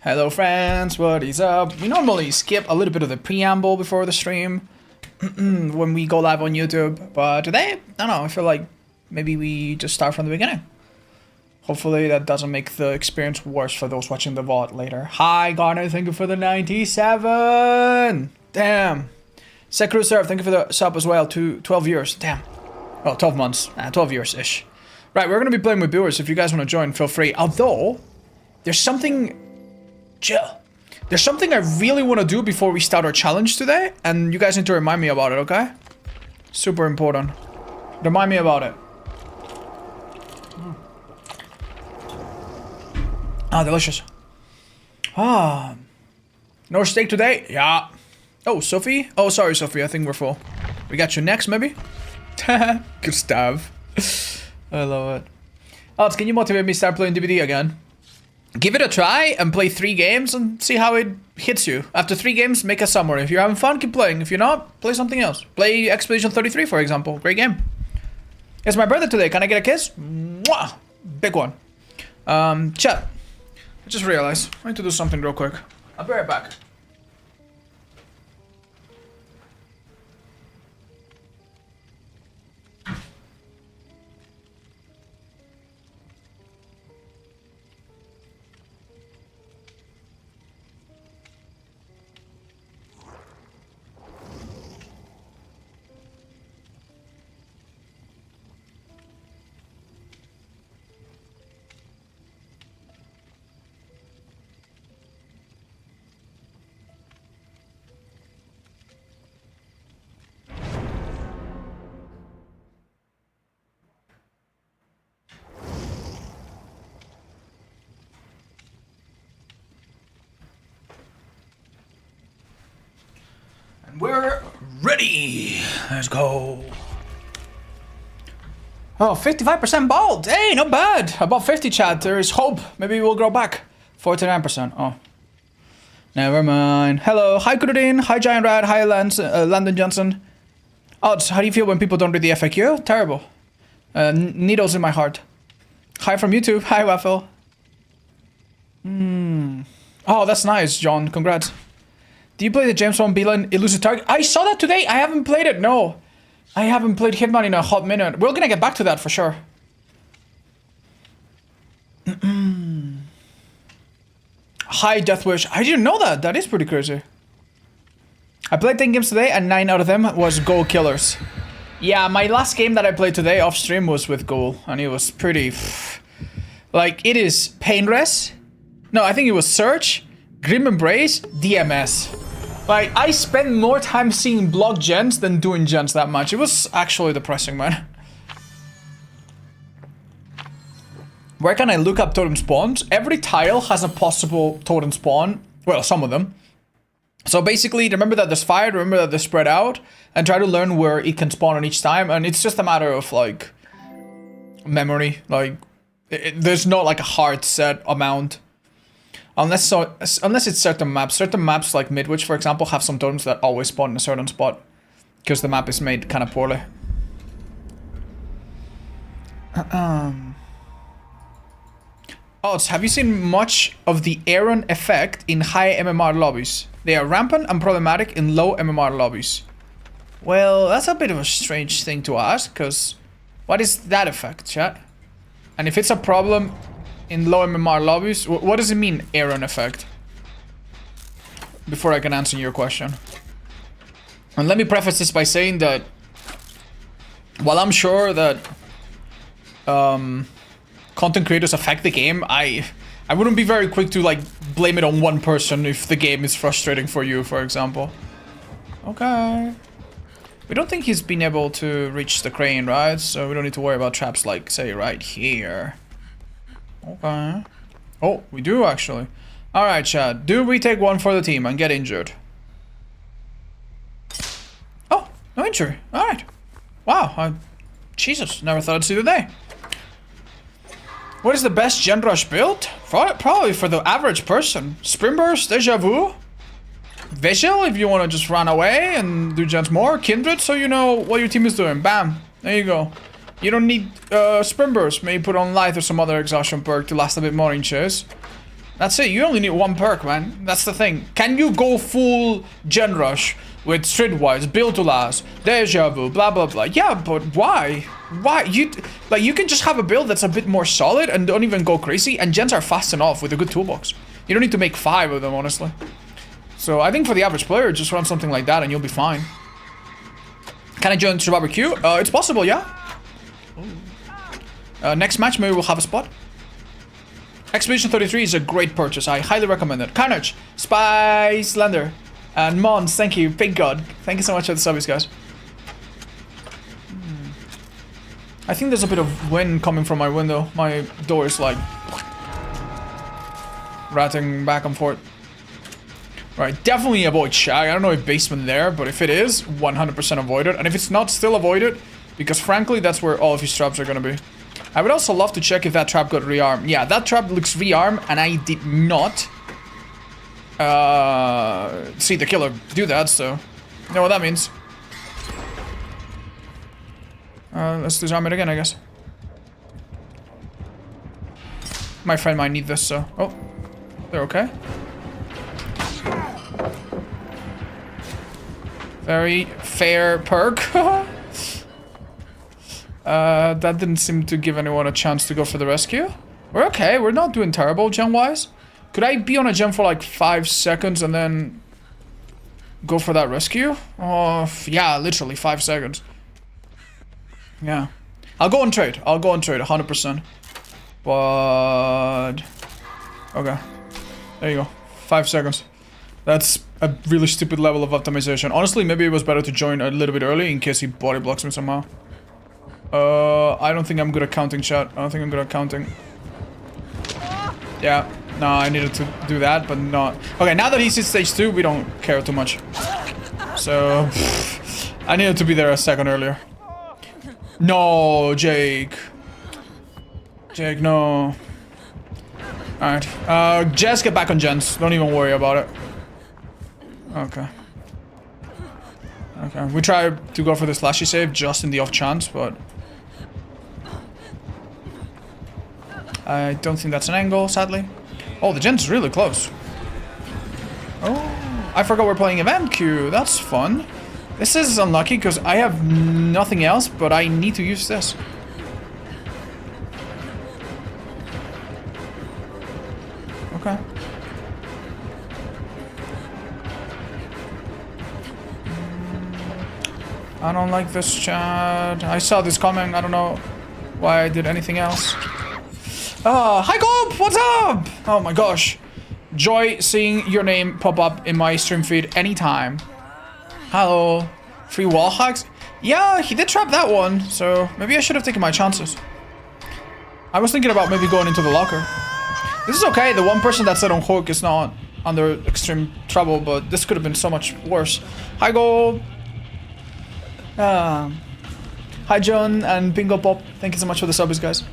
Hello friends, what is up? We normally skip a little bit of the preamble before the stream when we go live on YouTube, but today, I don't know, I feel like maybe we just start from the beginning. Hopefully that doesn't make the experience worse for those watching the VOD later. Hi Garner, thank you for the 97! Damn. Sekiro Serve, thank you for the sub as well, to 12 years, damn. Well, 12 months, 12 years-ish. Right, we're gonna be playing with viewers. If you guys wanna join, feel free. Although, there's something... Chill. There's something I really want to do before we start our challenge today, and you guys need to remind me about it, okay? Super important. Remind me about it. Ah, delicious. Ah. No steak today? Yeah. Oh, Sophie? Oh, sorry, Sophie. I think we're full. We got you next, maybe? Gustav. I love it. Alex, can you motivate me to start playing DVD again? Give it a try and play 3 games and see how it hits you. After 3 games, make a summary. If you're having fun, keep playing. If you're not, play something else. Play Expedition 33, for example. Great game. It's my birthday today. Can I get a kiss? Mwah! Big one. Chat. I just realized. I need to do something real quick. I'll be right back. We're ready. Let's go. Oh, 55% bald. Hey, not bad. About 50 chat. There is hope. Maybe we'll grow back. 49%. Oh. Never mind. Hello. Hi, Kudin. Hi, Giant Rat. Hi, Landon Johnson. Odds, how do you feel when people don't read the FAQ? Terrible. Needles in my heart. Hi from YouTube. Hi, Waffle. Oh, that's nice, John. Congrats. Do you play the James Bond Beeline Elusive Target? I saw that today. I haven't played it. No. I haven't played Hitman in a hot minute. We're gonna get back to that for sure. Hi, Deathwish. I didn't know that. That is pretty crazy. I played 10 games today and 9 out of them was Goal Killers. Yeah, my last game that I played today off stream was with Goal. And it was pretty... Like, it is Painless. No, I think it was Search, Grim Embrace, DMS. Like, I spent more time seeing block gens than doing gens that much. It was actually depressing, man. Where can I look up totem spawns? Every tile has a possible totem spawn. Well, some of them. So basically, remember that there's fire, remember that they're spread out, and try to learn where it can spawn on each time. And it's just a matter of, like, memory. Like, there's not, like, a hard set amount. Unless it's certain maps. Certain maps like Midwich, for example, have some totems that always spawn in a certain spot. Because the map is made kind of poorly. Odds, have you seen much of the Aaron effect in high MMR lobbies? They are rampant and problematic in low MMR lobbies. Well, that's a bit of a strange thing to ask, because what is that effect, chat? And if it's a problem in low MMR lobbies, what does it mean, Aaron effect? Before I can answer your question. And let me preface this by saying that while I'm sure that content creators affect the game, I wouldn't be very quick to like blame it on one person if the game is frustrating for you, for example. Okay. We don't think he's been able to reach the crane, right? So we don't need to worry about traps like, say, right here. Okay. Oh, we do actually. Alright, Chad. Do we take one for the team and get injured? Oh, no injury. Alright. Wow. Jesus, never thought I'd see the day. What is the best Gen Rush build? Probably for the average person. Sprint Burst, Deja Vu. Visual, if you want to just run away and do gens more. Kindred, so you know what your team is doing. Bam. There you go. You don't need Sprint Burst. Maybe put on Light or some other exhaustion perk to last a bit more in chase. That's it. You only need one perk, man. That's the thing. Can you go full Gen Rush with Streetwise, Build to Last, Deja Vu, blah, blah, blah? Yeah, but why? Why? You can just have a build that's a bit more solid and don't even go crazy, and gens are fast enough with a good toolbox. You don't need to make 5 of them, honestly. So I think for the average player, just run something like that and you'll be fine. Can I join Survivor Queue? It's possible, yeah. Next match, maybe we'll have a spot. Expedition 33 is a great purchase. I highly recommend it. Carnage, Spy Slender, and Mons, thank you. Big God. Thank you so much for the subbies, guys. I think there's a bit of wind coming from my window. My door is like ratting back and forth. Right, definitely avoid Shag. I don't know if basement there, but if it is, 100% avoid it. And if it's not, still avoid it, because frankly, that's where all of his traps are gonna be. I would also love to check if that trap got rearmed. Yeah, that trap looks rearmed, and I did not see the killer do that, so you know what that means. Let's disarm it again, I guess. My friend might need this, so... Oh, they're okay. Very fair perk. That didn't seem to give anyone a chance to go for the rescue. We're okay, we're not doing terrible gen-wise. Could I be on a gen for like 5 seconds and then go for that rescue? Oh, yeah, literally 5 seconds. Yeah. I'll go and trade, 100%. But... okay. There you go. 5 seconds. That's a really stupid level of optimization. Honestly, maybe it was better to join a little bit early in case he body blocks me somehow. I don't think I'm good at counting, chat. I don't think I'm good at counting. Yeah, no, I needed to do that, but not... Okay, now that he's in stage 2, we don't care too much. So, I needed to be there a second earlier. No, Jake. Jake, no. Alright, just get back on gens. Don't even worry about it. Okay. Okay, we try to go for the slashy save just in the off chance, but... I don't think that's an angle, sadly. Oh, the gen's really close. Oh, I forgot we're playing event queue. That's fun. This is unlucky because I have nothing else, but I need to use this. Okay. I don't like this, chat. I saw this coming. I don't know why I did anything else. Hi, Gob! What's up? Oh my gosh. Joy seeing your name pop up in my stream feed anytime. Hello. Free wall hacks? Yeah, he did trap that one, so maybe I should have taken my chances. I was thinking about maybe going into the locker. This is okay. The one person that said on hook is not under extreme trouble, but this could have been so much worse. Hi, Gob. Hi, John and Bingo Pop. Thank you so much for the subs, guys.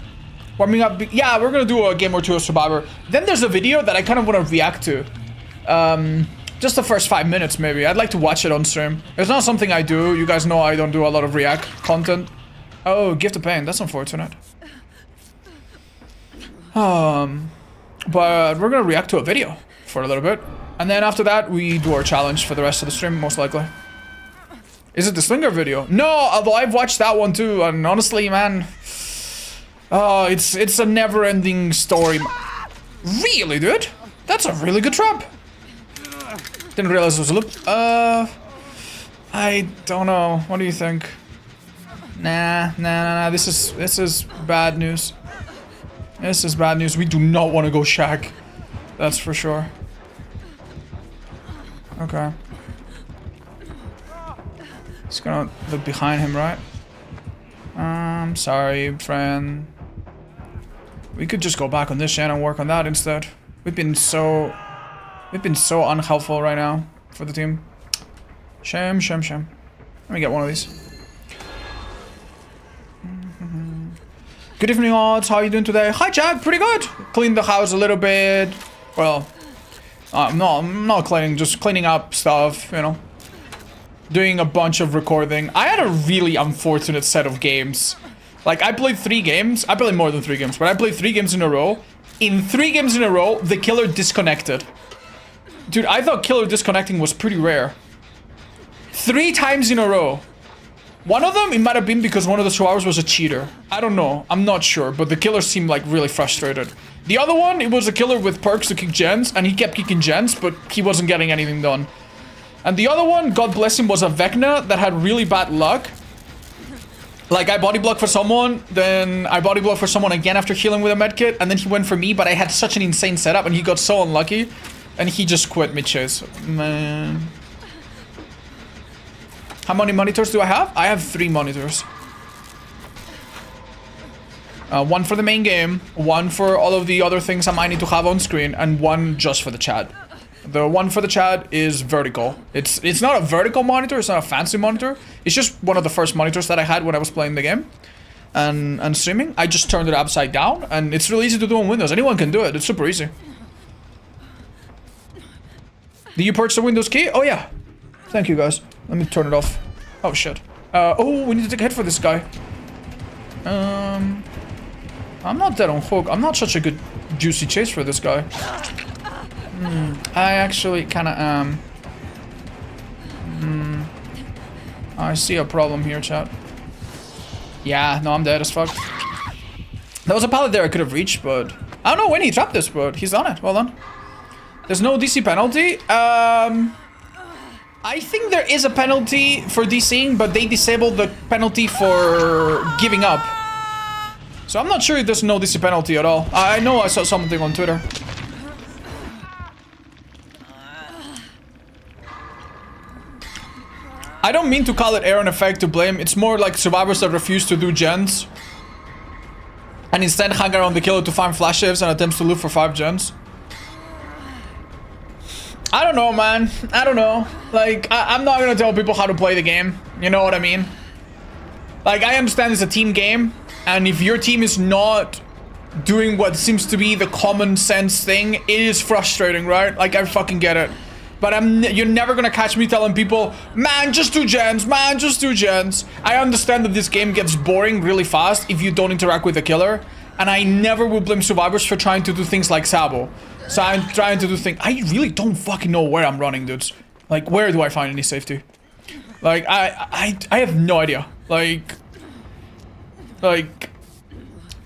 Warming up. Yeah, we're gonna do a game or two of Survivor. Then there's a video that I kind of want to react to. Just the first 5 minutes, maybe. I'd like to watch it on stream. It's not something I do. You guys know I don't do a lot of react content. Oh, Gift of Pain. That's unfortunate. But we're gonna react to a video for a little bit. And then after that, we do our challenge for the rest of the stream, most likely. Is it the Slinger video? No, although I've watched that one too, and honestly, man... it's a never-ending story. Really, dude? That's a really good trap. Didn't realize it was a loop. I don't know. What do you think? Nah. This is bad news. This is bad news. We do not want to go Shag. That's for sure. Okay. Just gonna look behind him, right? I'm sorry, friend. We could just go back on this channel and work on that instead. We've been so unhelpful right now for the team. Shame. Let me get one of these. Good evening, odds. How are you doing today? Hi, Jack. Pretty good. Cleaned the house a little bit. Well, no, I'm not cleaning. Just cleaning up stuff, you know. Doing a bunch of recording. I had a really unfortunate set of games. Like, I played 3 games. I played more than 3 games, but I played 3 games in a row. in 3 games in a row, the killer disconnected. Dude, I thought killer disconnecting was pretty rare. 3 times in a row. One of them, it might have been because one of the survivors was a cheater. I don't know. I'm not sure, but the killer seemed like really frustrated. The other one, it was a killer with perks to kick gens, and he kept kicking gens, but he wasn't getting anything done. And the other one, God bless him, was a Vecna that had really bad luck. Like, I body blocked for someone, then I body blocked for someone again after healing with a medkit, and then he went for me, but I had such an insane setup, and he got so unlucky, and he just quit mid-chase. Man. How many monitors do I have? I have 3 monitors. 1 for the main game, 1 for all of the other things I might need to have on screen, and 1 just for the chat. The one for the chat is vertical. It's not a vertical monitor, it's not a fancy monitor. It's just one of the first monitors that I had when I was playing the game and streaming. I just turned it upside down, and it's really easy to do on Windows. Anyone can do it, it's super easy. Do you purchase the Windows key? Oh yeah. Thank you guys. Let me turn it off. Oh shit. Oh, we need to take a hit for this guy. I'm not dead on hook. I'm not such a good juicy chase for this guy. I actually kind of am. I see a problem here, chat. Yeah, no, I'm dead as fuck. There was a pallet there I could have reached, but I don't know when he trapped this, but he's on it. Well done. There's no DC penalty. I think there is a penalty for DCing, but they disabled the penalty for giving up. So I'm not sure if there's no DC penalty at all. I know I saw something on Twitter. I don't mean to call it Aaron effect to blame. It's more like survivors that refuse to do gens and instead hang around the killer to find flash saves and attempts to loot for 5 gens. I don't know, man. I don't know. Like, I'm not gonna tell people how to play the game. You know what I mean? Like, I understand it's a team game, and if your team is not doing what seems to be the common sense thing, it is frustrating, right? Like, I fucking get it. But you're never gonna catch me telling people, man, just do gens, man, just do gens. I understand that this game gets boring really fast if you don't interact with the killer, and I never will blame survivors for trying to do things like Sabo. So I'm trying to do things. I really don't fucking know where I'm running, dudes. Like, where do I find any safety? Like, I have no idea. Like,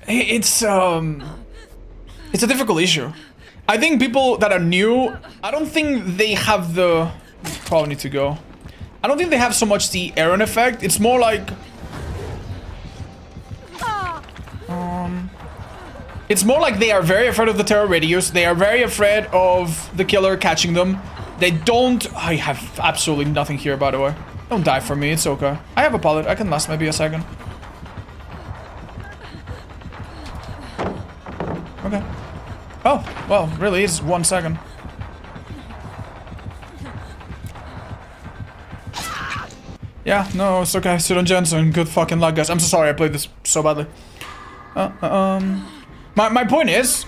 it's a difficult issue. I think people that are new, I don't think they have the... Probably need to go. I don't think they have so much the Aaron effect. It's more like... It's more like they are very afraid of the terror radius. They are very afraid of the killer catching them. They don't... I have absolutely nothing here, by the way. Don't die for me, it's okay. I have a pallet. I can last maybe a second. Okay. Oh, well, really, it's 1 second. Yeah, no, it's okay. Sit on Jensen. Good fucking luck, guys. I'm so sorry I played this so badly. My point is,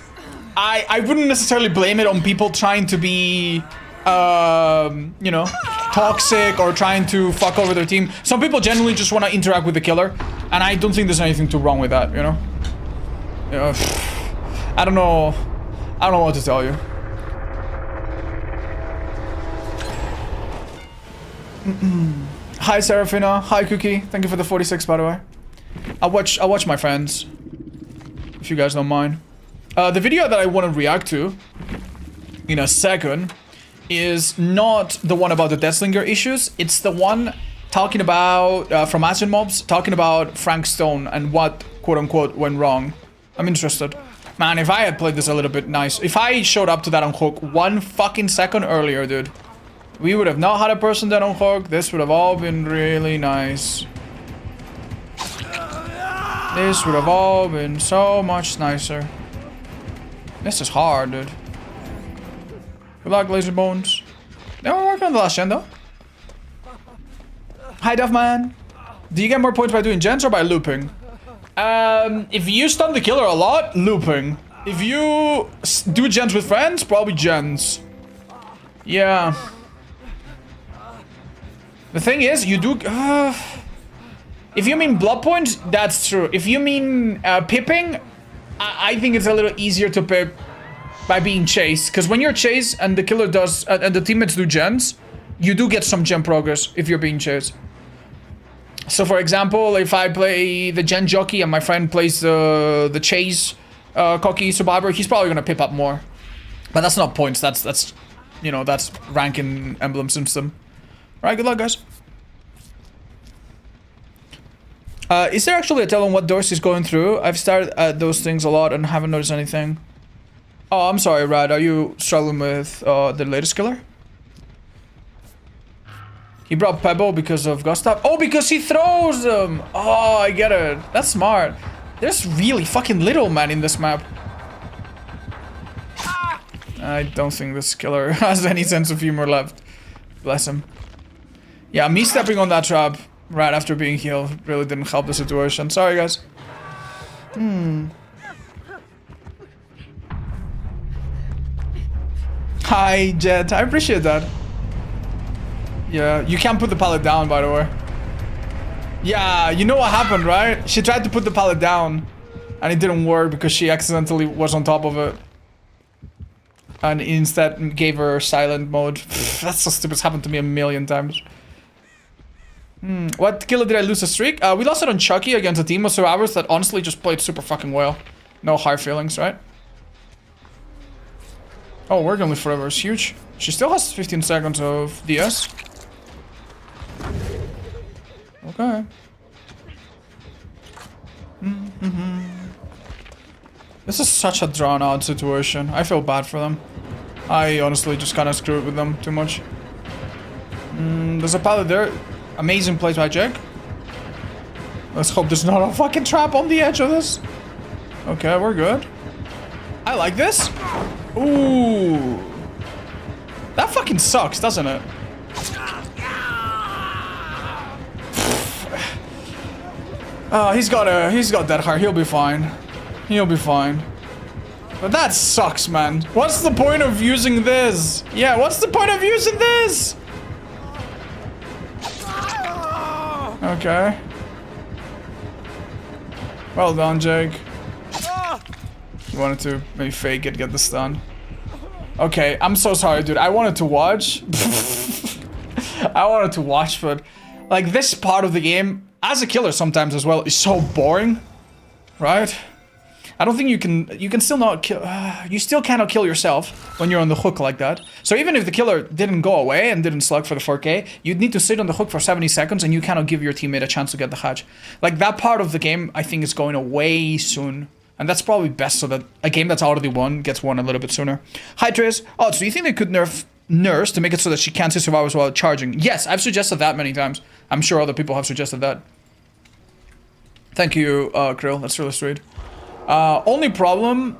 I wouldn't necessarily blame it on people trying to be, you know, toxic or trying to fuck over their team. Some people genuinely just want to interact with the killer, and I don't think there's anything too wrong with that, you know? I don't know. I don't know what to tell you. Hi, Serafina. Hi, Cookie. Thank you for the 46, by the way. I'll watch my friends, if you guys don't mind. The video that I want to react to in a second is not the one about the Deathslinger issues. It's the one talking about, from Ashen Mobs, talking about Frank Stone and what, quote-unquote, went wrong. I'm interested. Man, if I had played this a little bit nice, if I showed up to that on hook 1 fucking second earlier, dude, we would have not had a person dead on hook. This would have all been really nice. This would have all been so much nicer. This is hard, dude. Good luck, Laser Bones. They were working on the last gen, though. Hi, Duffman. Do you get more points by doing gens or by looping? If you stun the killer a lot, looping. If you do gens with friends, probably gens. Yeah. The thing is, you do... if you mean blood points, that's true. If you mean pipping, I think it's a little easier to pip by being chased, because when you're chased and the killer does and the teammates do gens, you do get some gen progress if you're being chased. So for example, if I play the gen jockey and my friend plays the chase cocky survivor, he's probably gonna pip up more. But that's not points. That's you know, that's ranking emblem system. All right, good luck, guys. Is there actually a tell on what doors he's going through? I've started at those things a lot and haven't noticed anything. Oh, I'm sorry, Rad. Are you struggling with the latest killer? He brought Pebble because of Gustav. Oh, because he throws them! Oh, I get it. That's smart. There's really fucking little, man, in this map. I don't think this killer has any sense of humor left. Bless him. Yeah, me stepping on that trap right after being healed really didn't help the situation. Sorry, guys. Hi, Jet. I appreciate that. Yeah, you can't put the pallet down, by the way. Yeah, you know what happened, right? She tried to put the pallet down, and it didn't work because she accidentally was on top of it. And instead gave her silent mode. That's so stupid. It's happened to me a million times. What killer did I lose a streak? We lost it on Chucky against a team of survivors that honestly just played super fucking well. No hard feelings, right? Oh, Work Only Forever is huge. She still has 15 seconds of DS. Okay. This is such a drawn out situation. I feel bad for them. I honestly just kind of screwed with them too much. There's a pallet there. Amazing place by Jake. Let's hope there's not a fucking trap on the edge of this. Okay, we're good. I like this. Ooh. That fucking sucks, doesn't it? He's got that heart. He'll be fine. He'll be fine. But that sucks, man. What's the point of using this? Yeah, what's the point of using this? Okay. Well done, Jake. You wanted to maybe fake it, get the stun. Okay, I'm so sorry, dude. I wanted to watch. I wanted to watch, but like this part of the game, as a killer sometimes as well, is so boring, right? I don't think you can still not kill, you still cannot kill yourself when you're on the hook like that. So even if the killer didn't go away and didn't slug for the 4K, you'd need to sit on the hook for 70 seconds and you cannot give your teammate a chance to get the hatch. Like that part of the game, I think is going away soon. And that's probably best so that a game that's already won gets won a little bit sooner. Hi, Trace. Oh, so do you think they could nerf Nurse to make it so that she can't see survivors while charging? Yes, I've suggested that many times. I'm sure other people have suggested that. Thank you, Krill. That's really sweet. Only problem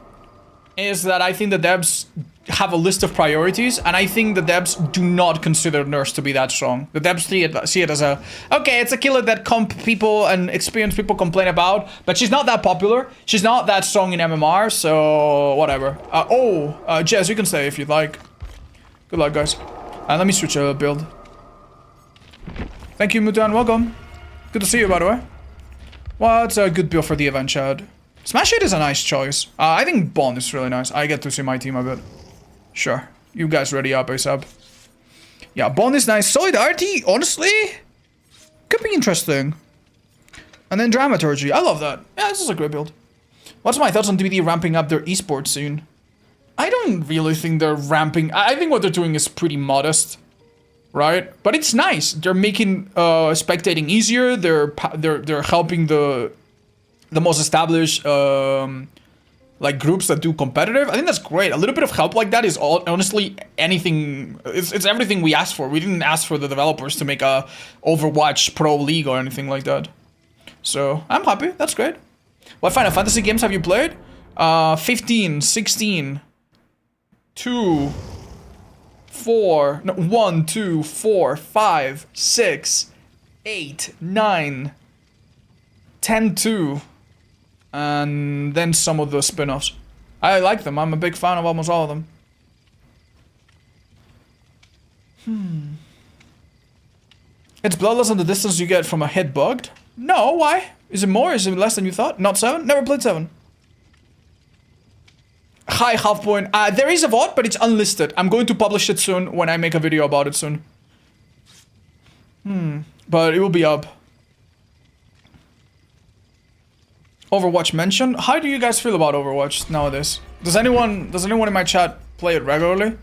is that I think the devs have a list of priorities, and I think the devs do not consider Nurse to be that strong. The devs see it as a, okay, it's a killer that comp people and experienced people complain about, but she's not that popular. She's not that strong in MMR, so whatever. Jez, you can stay if you'd like. Good luck, guys. Let me switch a build. Thank you, Mutan. Welcome. Good to see you, by the way. What's a good build for the event, Chad? Smash Hit is a nice choice. I think Bond is really nice. I get to see my team a bit. Sure. You guys ready up ASAP. Yeah, Bond is nice. Solidarity, honestly, could be interesting. And then Dramaturgy. I love that. Yeah, this is a great build. What's my thoughts on DBD ramping up their esports scene? I don't really think they're ramping. I think what they're doing is pretty modest. Right? But it's nice. They're making spectating easier. They're helping the most established like groups that do competitive. I think that's great. A little bit of help like that is honestly anything. It's everything we asked for. We didn't ask for the developers to make a Overwatch Pro League or anything like that. So I'm happy. That's great. What Final Fantasy games have you played? 15, 16, 2, 4, no, 1, 2, 4, 5, 6, 8, 9, 10, 2. And then some of the spin-offs. I like them. I'm a big fan of almost all of them. It's bloodless on the distance you get from a hit bugged? No, why? Is it more? Is it less than you thought? Not 7? Never played 7. high half point. There is a VOD, but it's unlisted. I'm going to publish it soon when I make a video about it soon. But it will be up. Overwatch mention. How do you guys feel about Overwatch nowadays? Does anyone in my chat play it regularly?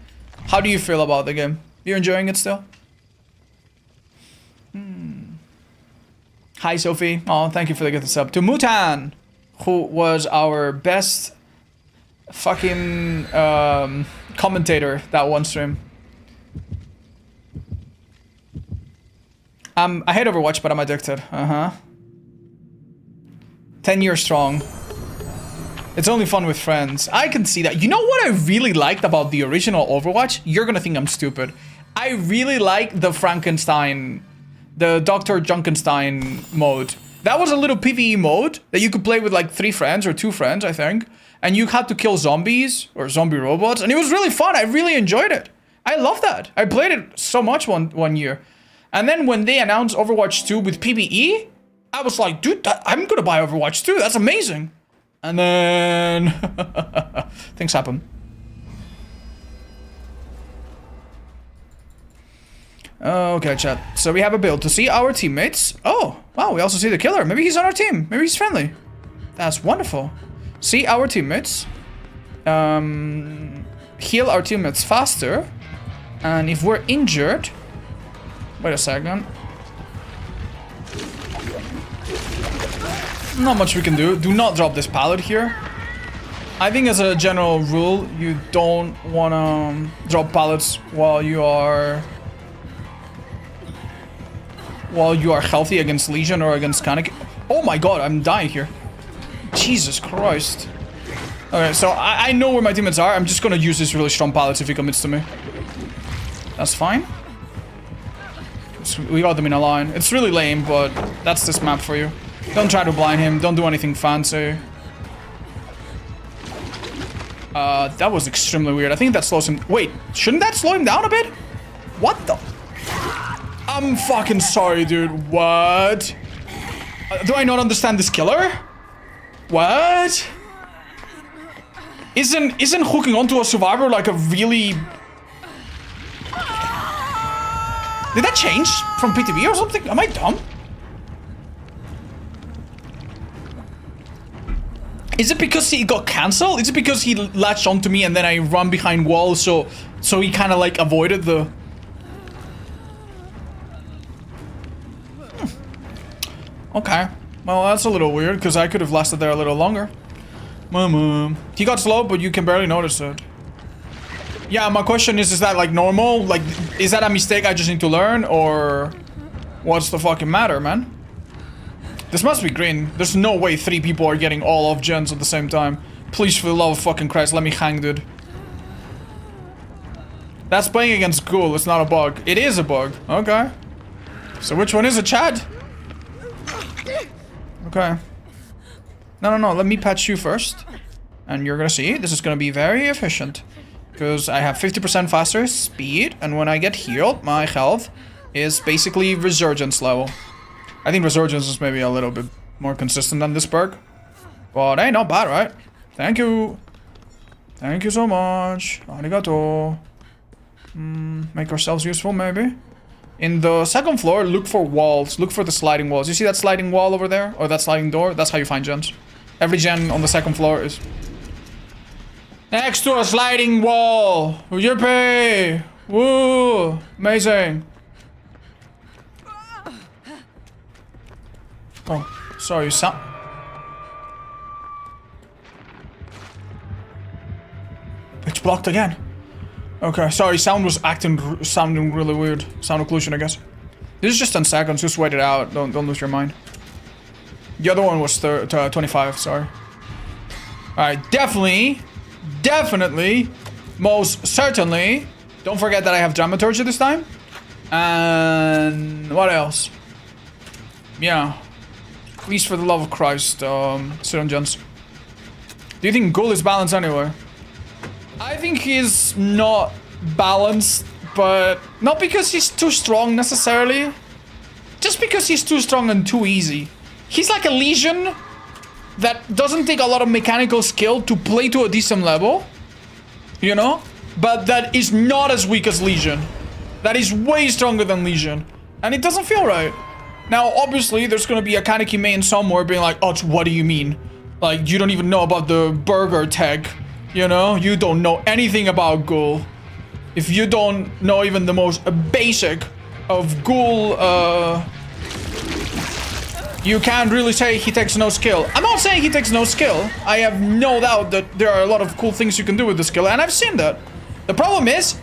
How do you feel about the game? You enjoying it still? Hi Sophie. Oh, thank you for the gift sub. To Mutan, who was our best fucking commentator that one stream. I hate Overwatch, but I'm addicted. 10 years strong. It's only fun with friends. I can see that. You know what I really liked about the original Overwatch? You're gonna think I'm stupid. I really like the Frankenstein, the Dr. Junkenstein mode. That was a little PvE mode that you could play with like 3 friends or 2 friends, I think. And you had to kill zombies or zombie robots. And it was really fun. I really enjoyed it. I love that. I played it so much one year. And then when they announced Overwatch 2 with PvE, I was like, dude, I'm gonna buy Overwatch 2. That's amazing. And then things happen. Okay, chat. So we have a build to see our teammates. Oh, wow, we also see the killer. Maybe he's on our team. Maybe he's friendly. That's wonderful. See our teammates. Heal our teammates faster. And if we're injured... Wait a second. Not much we can do. Do not drop this pallet here. I think as a general rule, you don't want to drop pallets while you are healthy against Legion or against Kanik. Oh my god, I'm dying here. Jesus Christ. Okay, so I know where my teammates are. I'm just gonna use this really strong pallets if he commits to me. That's fine. So we got them in a line. It's really lame, but that's this map for you. Don't try to blind him. Don't do anything fancy. That was extremely weird. I think that slows him... Wait, shouldn't that slow him down a bit? What the... I'm fucking sorry, dude. What? Do I not understand this killer? What? Isn't hooking onto a survivor like a really... Did that change from PTV or something? Am I dumb? Is it because he got cancelled? Is it because he latched onto me and then I run behind walls so he kind of like avoided the... Okay. Well, that's a little weird because I could have lasted there a little longer. He got slow, but you can barely notice it. Yeah, my question is that like normal? Like, is that a mistake I just need to learn? Or what's the fucking matter, man? This must be green. There's no way 3 people are getting all of gens at the same time. Please, for the love of fucking Christ, let me hang, dude. That's playing against Ghoul. It's not a bug. It is a bug. Okay. So which one is it, Chad? Okay. No. Let me patch you first. And you're gonna see. This is gonna be very efficient. Because I have 50% faster speed. And when I get healed, my health is basically resurgence level. I think resurgence is maybe a little bit more consistent than this perk. But hey, not bad, right? Thank you. Thank you so much. Arigato. Make ourselves useful, maybe. In the second floor, look for walls. Look for the sliding walls. You see that sliding wall over there? Or that sliding door? That's how you find gens. Every gen on the second floor is... next to a sliding wall. Yippee! Woo! Amazing. Oh, sorry, sound. It's blocked again. Okay, sorry, sound was sounding really weird. Sound occlusion, I guess. This is just 10 seconds, just wait it out. Don't lose your mind. The other one was 25, sorry. Alright, definitely, most certainly. Don't forget that I have Dramaturgy this time. And what else? Yeah. Please, for the love of Christ, sit on gens. Do you think Ghoul is balanced anyway? I think he's not balanced, but not because he's too strong necessarily. Just because he's too strong and too easy. He's like a Legion that doesn't take a lot of mechanical skill to play to a decent level, you know? But that is not as weak as Legion. That is way stronger than Legion. And it doesn't feel right. Now, obviously, there's gonna be a Kaneki main somewhere being like, oh, what do you mean? Like, you don't even know about the burger tech, you know? You don't know anything about Ghoul. If you don't know even the most basic of Ghoul, you can't really say he takes no skill. I'm not saying he takes no skill. I have no doubt that there are a lot of cool things you can do with the skill, and I've seen that. The problem is,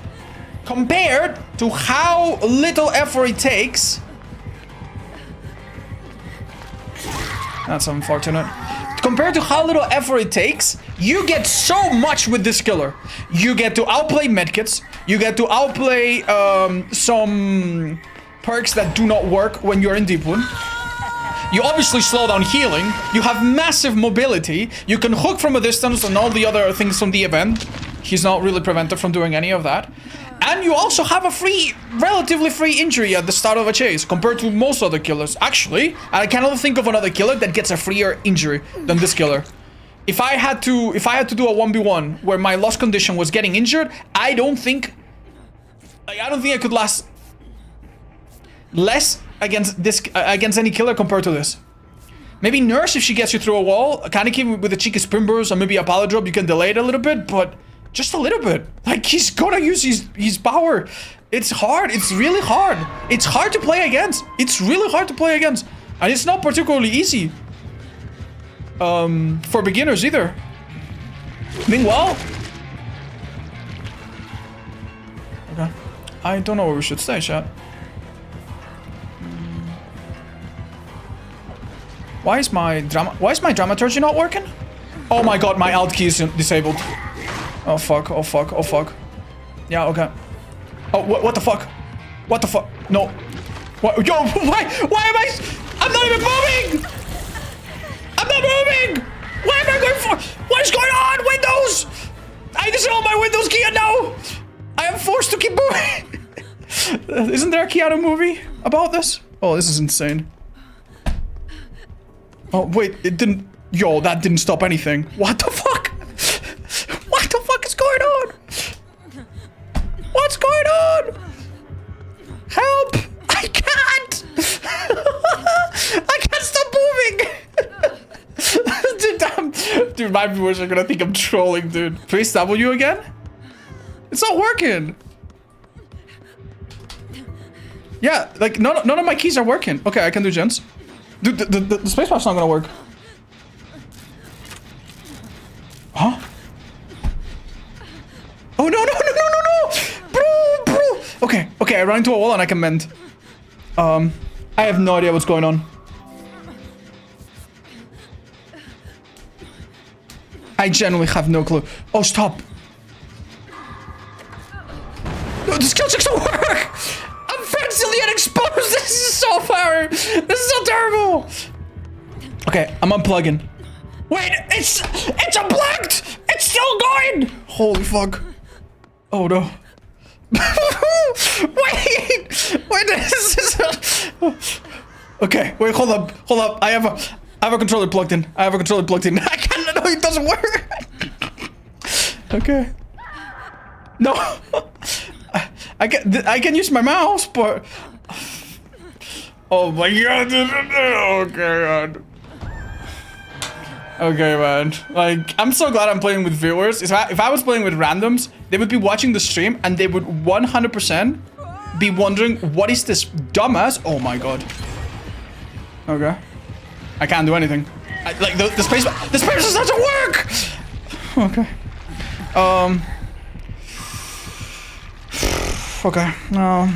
compared to how little effort it takes... That's unfortunate. Compared to how little effort it takes, you get so much with this killer. You get to outplay medkits. You get to outplay some perks that do not work when you're in Deep Wound. You obviously slow down healing. You have massive mobility. You can hook from a distance and all the other things from the event. He's not really prevented from doing any of that. And you also have a relatively free injury at the start of a chase compared to most other killers. Actually, I cannot think of another killer that gets a freer injury than this killer. If I had to do a 1v1 where my lost condition was getting injured, I don't think I could last less against any killer compared to this. Maybe Nurse if she gets you through a wall. Kaneki with a cheeky sprint burst or maybe a pallet drop, you can delay it a little bit, but just a little bit. Like, he's gonna use his power. It's hard. It's really hard. It's hard to play against. It's really hard to play against. And it's not particularly easy. For beginners either. Meanwhile... Okay. I don't know where we should stay, chat. Why is my dramaturgy not working? Oh my god, my alt key is disabled. Oh fuck, oh fuck, oh fuck. Yeah, okay. Oh, what the fuck? What the fuck? No. What? Yo, why am I... I'm not even moving! I'm not moving! Why am I going for... What is going on? Windows! I disabled my Windows key and now I am forced to keep moving. Isn't there a Keanu movie about this? Oh, this is insane. Oh, wait, it didn't... Yo, that didn't stop anything. What the fuck? What the fuck is going on? What's going on? Help! I can't! I can't stop moving! Dude, dude, my viewers are gonna think I'm trolling, dude. Press W again? It's not working. Yeah, like, none of my keys are working. Okay, I can do gens. Dude, the spacebar's not gonna work. Huh? Oh, no. Bro. Okay, I run into a wall and I can mend. I have no idea what's going on. I genuinely have no clue. Oh, stop. No, the skill checks don't work! I'm fractionally unexposed! This is so far! This is so terrible! Okay, I'm unplugging. Wait, it's unplugged! It's still going! Holy fuck. Oh no. Wait, this is... Okay, wait, hold up. I have a controller plugged in. I can't, no, it doesn't work. Okay. No. I can use my mouse, but... Oh my god. Okay, god. Okay, man. Like, I'm so glad I'm playing with viewers. If I was playing with randoms, they would be watching the stream and they would 100% be wondering, what is this dumbass? Oh my god. Okay. I can't do anything. Like, the space doesn't work! Okay. Okay. No.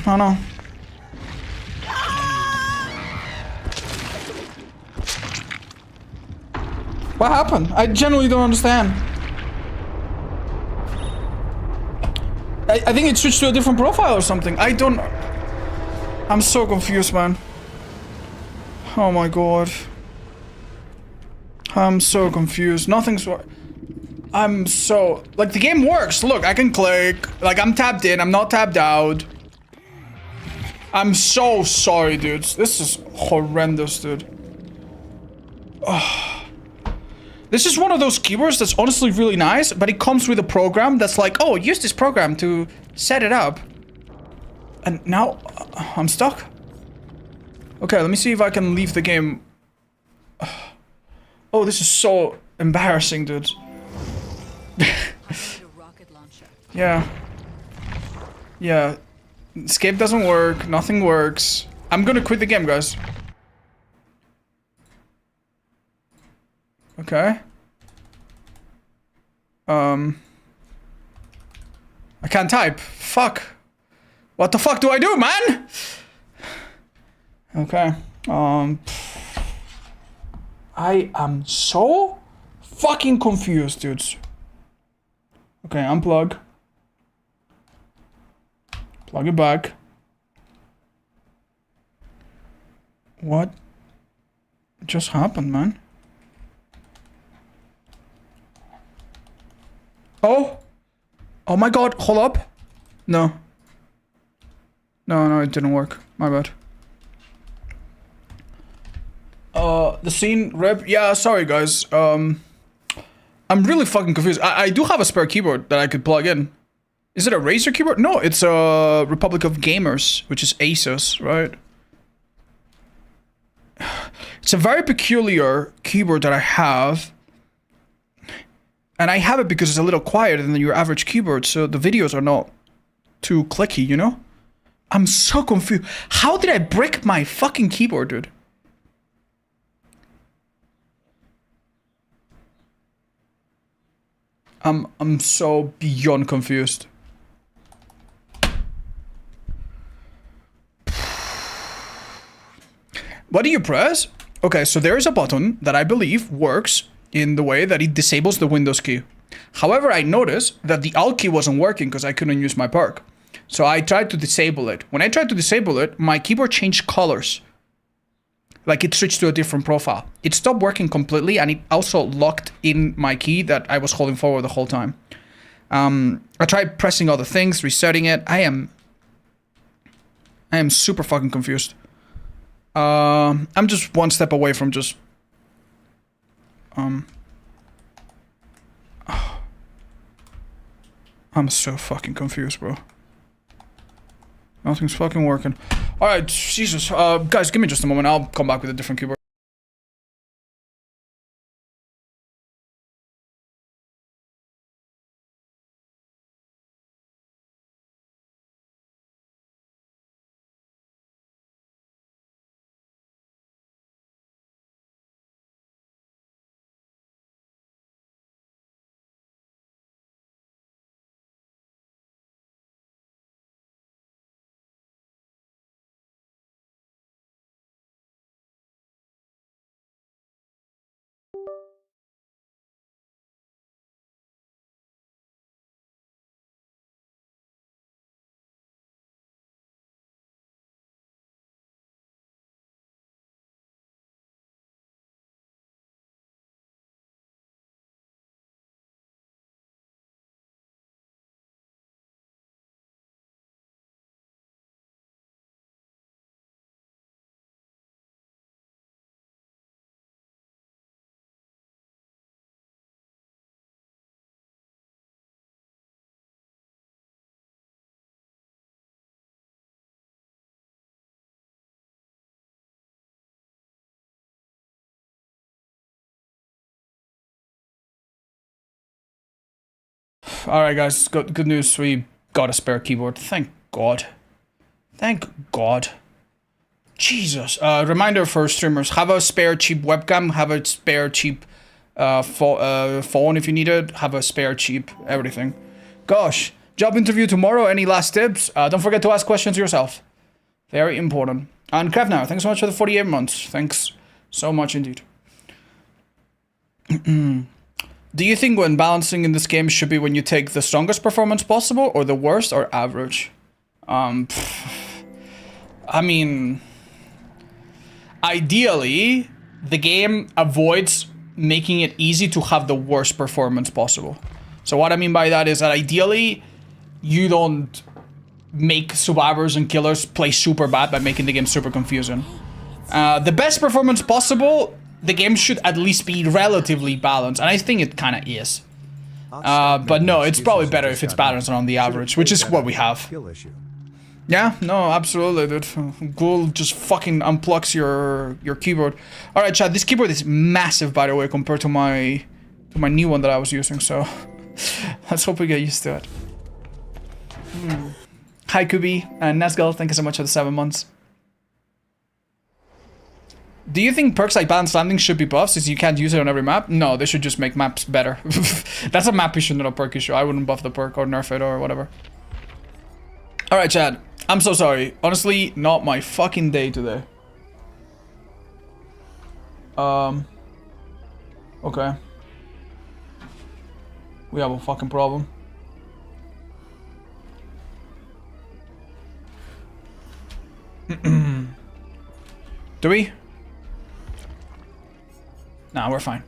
What happened? I genuinely don't understand. I think it switched to a different profile or something. I'm so confused, man. Oh my god. I'm so confused. Nothing's... I'm so... Like, the game works. Look, I can click. Like, I'm tapped in. I'm not tapped out. I'm so sorry, dudes. This is horrendous, dude. Oh. This is one of those keyboards that's honestly really nice, but it comes with a program that's like, oh, use this program to set it up. And now I'm stuck. Okay, let me see if I can leave the game. Oh, this is so embarrassing, dude. Yeah. Yeah. Escape doesn't work. Nothing works. I'm gonna quit the game, guys. Okay. I can't type. Fuck. What the fuck do I do, man? Okay. I am so fucking confused, dudes. Okay, unplug. Plug it back. What just happened, man? Oh! Oh my god, hold up. No. No, it didn't work. My bad. The scene rep. Yeah, sorry guys. I'm really fucking confused. I do have a spare keyboard that I could plug in. Is it a Razer keyboard? No, it's a Republic of Gamers, which is Asus, right? It's a very peculiar keyboard that I have. And I have it because it's a little quieter than your average keyboard, so the videos are not too clicky, you know? I'm so confused. How did I break my fucking keyboard, dude? I'm so beyond confused. What do you press? Okay, so there is a button that I believe works in the way that it disables the Windows key. However, I noticed that the Alt key wasn't working because I couldn't use my perk. So I tried to disable it. When I tried to disable it, my keyboard changed colors. Like it switched to a different profile. It stopped working completely and it also locked in my key that I was holding forward the whole time. I tried pressing other things, resetting it. I am super fucking confused. I'm just one step away from just I'm so fucking confused, bro. Nothing's fucking working. Alright, Jesus. Guys, give me just a moment. I'll come back with a different keyboard. Alright guys, good news. We got a spare keyboard. Thank God. Thank God. Jesus. Reminder for streamers. Have a spare cheap webcam. Have a spare cheap phone if you need it. Have a spare cheap everything. Gosh. Job interview tomorrow. Any last tips? Don't forget to ask questions yourself. Very important. And Krevnar, thanks so much for the 48 months. Thanks so much indeed. Do you think when balancing in this game should be when you take the strongest performance possible or the worst or average? I mean, ideally, the game avoids making it easy to have the worst performance possible. So what I mean by that is that ideally, you don't make survivors and killers play super bad by making the game super confusing. The best performance possible the game should at least be relatively balanced, and I think it kind of is. But no, it's probably better if it's balanced on the average, which is what we have. Yeah, no, absolutely, dude. Ghoul just fucking unplugs your keyboard. All right, chat. This keyboard is massive, by the way, compared to my new one that I was using. So let's hope we get used to it. Hi, Kubi and Nesgal. Thank you so much for the 7 months. Do you think perks like balanced landing should be buffed since you can't use it on every map? No, they should just make maps better. That's a map issue, not a perk issue. I wouldn't buff the perk or nerf it or whatever. Alright, Chad. I'm so sorry. Honestly, not my fucking day today. Okay. We have a fucking problem. Do we? Nah, we're fine.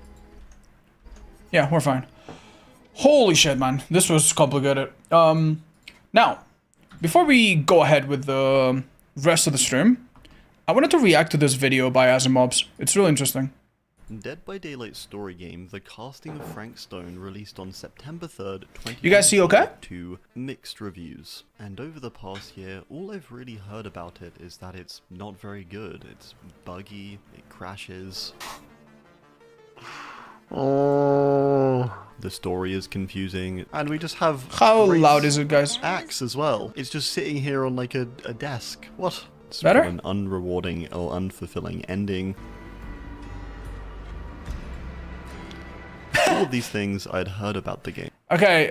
Yeah, we're fine. Holy shit, man. This was complicated. Now, before we go ahead with the rest of the stream, I wanted to react to this video by Azimobs. It's really interesting. Dead by Daylight story game, The Casting of Frank Stone, released on September 3rd, 2020. You guys see okay? To mixed reviews. And over the past year, all I've really heard about it is that it's not very good. It's buggy, it crashes. Oh. The story is confusing, and we just have... How loud is it, guys? Axe as well. It's just sitting here on like a desk. What? It's better? An unrewarding or unfulfilling ending. All of these things I'd heard about the game. Okay,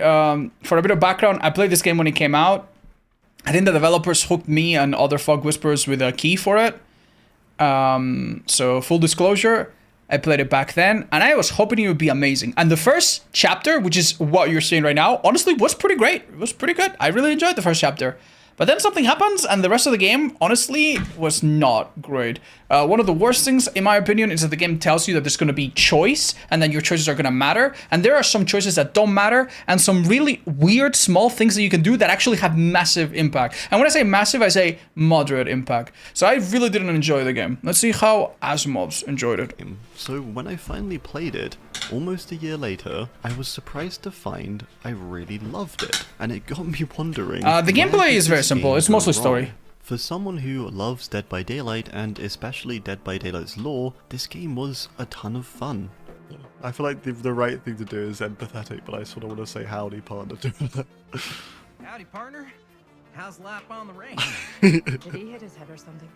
for a bit of background, I played this game when it came out. I think the developers hooked me and other Fog Whisperers with a key for it. So full disclosure, I played it back then, and I was hoping it would be amazing. And the first chapter, which is what you're seeing right now, honestly was pretty great. It was pretty good. I really enjoyed the first chapter. But then something happens, and the rest of the game, honestly, was not great. One of the worst things, in my opinion, is that the game tells you that there's going to be choice, and that your choices are going to matter. And there are some choices that don't matter, and some really weird, small things that you can do that actually have massive impact. And when I say massive, I say moderate impact. So I really didn't enjoy the game. Let's see how Azimobs enjoyed it. So when I finally played it, almost a year later, I was surprised to find I really loved it. And it got me wondering... the gameplay is very simple. It's mostly story. For someone who loves Dead by Daylight, and especially Dead by Daylight's lore, this game was a ton of fun. I feel like the right thing to do is empathetic, but I sort of want to say howdy, partner. Howdy, partner. How's lap on the range? Did he hit his head or something?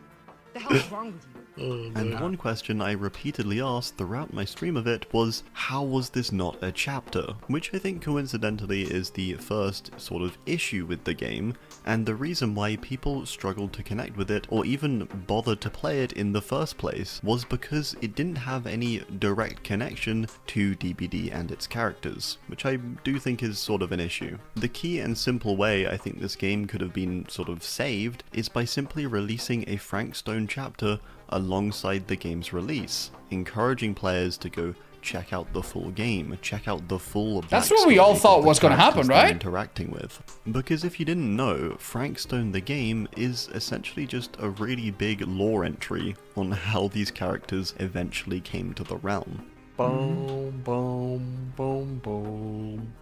The hell is wrong with you? And one question I repeatedly asked throughout my stream of it was, how was this not a chapter? Which I think coincidentally is the first sort of issue with the game, and the reason why people struggled to connect with it or even bothered to play it in the first place was because it didn't have any direct connection to DBD and its characters, which I do think is sort of an issue. The key and simple way I think this game could have been sort of saved is by simply releasing a Frank Stone chapter alongside the game's release, encouraging players to go check out the full game, check out the full backstory. That's what we all thought was going to happen, right? Interacting with. Because if you didn't know, Frank Stone the game is essentially just a really big lore entry on how these characters eventually came to the realm. Boom, boom, boom, boom.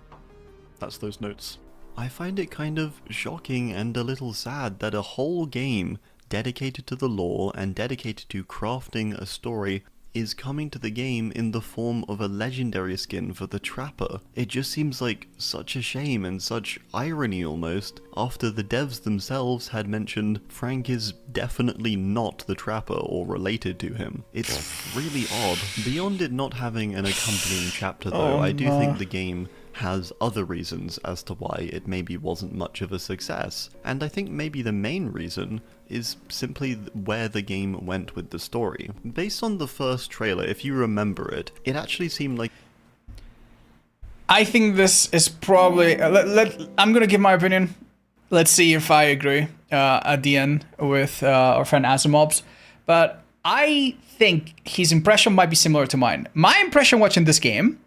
That's those notes. I find it kind of shocking and a little sad that a whole game dedicated to the lore and dedicated to crafting a story is coming to the game in the form of a legendary skin for the Trapper. It just seems like such a shame and such irony almost, after the devs themselves had mentioned Frank is definitely not the Trapper or related to him. It's really odd. Beyond it not having an accompanying chapter though, I do think the game has other reasons as to why it maybe wasn't much of a success, and I think maybe the main reason is simply where the game went with the story. Based on the first trailer, if you remember it, it actually seemed like... I think this is probably... I'm gonna give my opinion. Let's see if I agree at the end with our friend Azimobs, but I think his impression might be similar to mine. My impression watching this game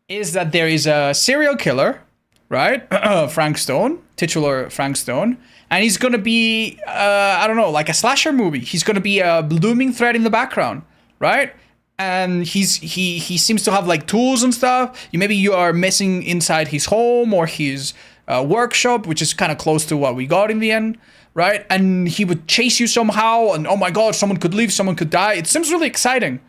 is that there is a serial killer, right? Frank Stone, titular Frank Stone, and he's gonna be, I don't know, like a slasher movie. He's gonna be a looming threat in the background, right? and he seems to have like tools and stuff. Maybe you are missing inside his home or his workshop, which is kind of close to what we got in the end, right? And he would chase you somehow, and oh my god, someone could leave, someone could die. It seems really exciting,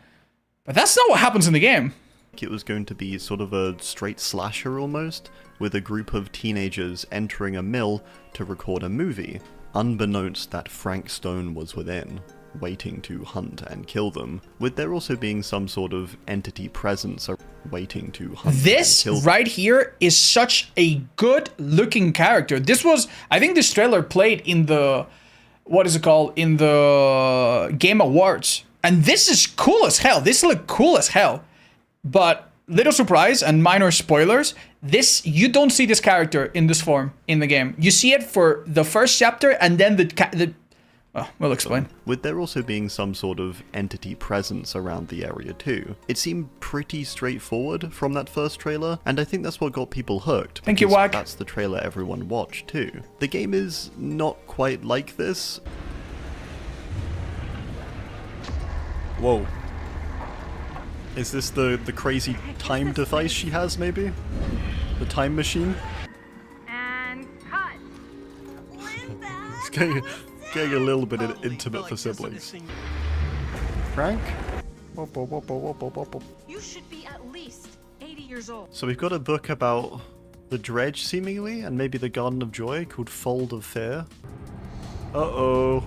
but that's not what happens in the game. It was going to be sort of a straight slasher almost, with a group of teenagers entering a mill to record a movie, unbeknownst that Frank Stone was within, waiting to hunt and kill them, with there also being some sort of entity presence waiting to hunt this and kill them. Right here is such a good looking character. This was, I think this trailer played in the, what is it called, in the Game Awards, and this is cool as hell. This looked cool as hell, but little surprise and minor spoilers, you don't see this character in this form in the game. You see it for the first chapter, and then we'll explain. With there also being some sort of entity presence around the area too. It seemed pretty straightforward from that first trailer, and I think that's what got people hooked. Thank you, because Wack. That's the trailer everyone watched too. The game is not quite like this. Whoa. Is this the crazy time device she has, maybe? The time machine? And cut. It's getting a little bit intimate for siblings. Frank? You should be at least 80 years old. So we've got a book about the Dredge, seemingly, and maybe the Garden of Joy, called Fold of Fear. Uh-oh.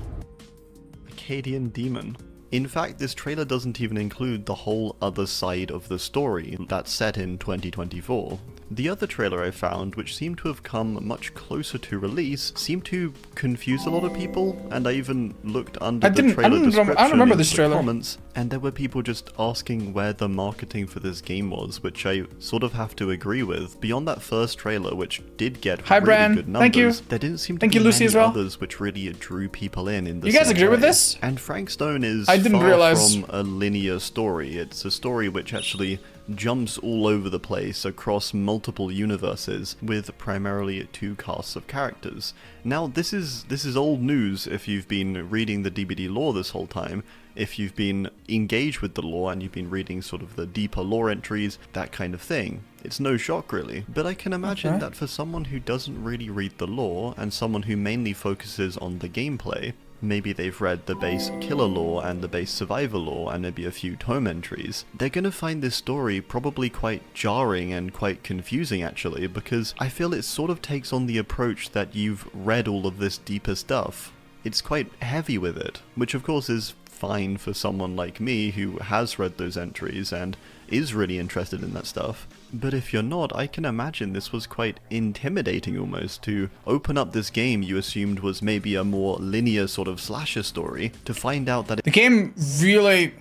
Akkadian Demon. In fact, this trailer doesn't even include the whole other side of the story that's set in 2024. The other trailer I found, which seemed to have come much closer to release, seemed to confuse a lot of people, and I even looked under the trailer description I don't remember into this the trailer. comments, and there were people just asking where the marketing for this game was, which I sort of have to agree with. Beyond that first trailer, which did get Hi, really Bran. good numbers, Thank you. there didn't seem to Thank be you, Lucy, many as well. others which really drew people in the You guys same agree with way. this? And Frank Stone is I didn't far realize. from a linear story. It's a story which actually jumps all over the place across multiple universes with primarily two casts of characters. Now this is old news if you've been reading the DBD lore this whole time, if you've been engaged with the lore and you've been reading sort of the deeper lore entries, that kind of thing. It's no shock really, but I can imagine that for someone who doesn't really read the lore and someone who mainly focuses on the gameplay, maybe they've read the base killer lore and the base survivor lore and maybe a few tome entries, they're gonna find this story probably quite jarring and quite confusing actually, because I feel it sort of takes on the approach that you've read all of this deeper stuff. It's quite heavy with it, which of course is fine for someone like me who has read those entries and is really interested in that stuff. But if you're not, I can imagine this was quite intimidating almost, to open up this game you assumed was maybe a more linear sort of slasher story, to find out that The game really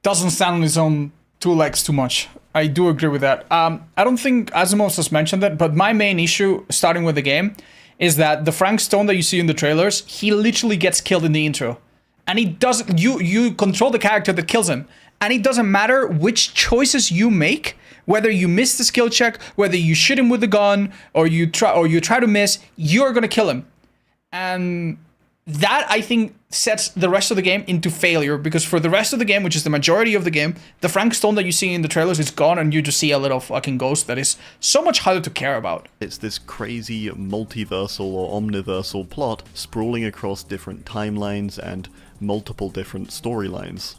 doesn't stand on its own two legs too much. I do agree with that. I don't think Asimov has mentioned that, but my main issue starting with the game is that the Frank Stone that you see in the trailers, he literally gets killed in the intro. And he doesn't, you control the character that kills him. And it doesn't matter which choices you make, whether you miss the skill check, whether you shoot him with the gun, or you try to miss, you're gonna kill him. And that, I think, sets the rest of the game into failure, because for the rest of the game, which is the majority of the game, the Frank Stone that you see in the trailers is gone, and you just see a little fucking ghost that is so much harder to care about. it's this crazy multiversal or omniversal plot sprawling across different timelines and multiple different storylines.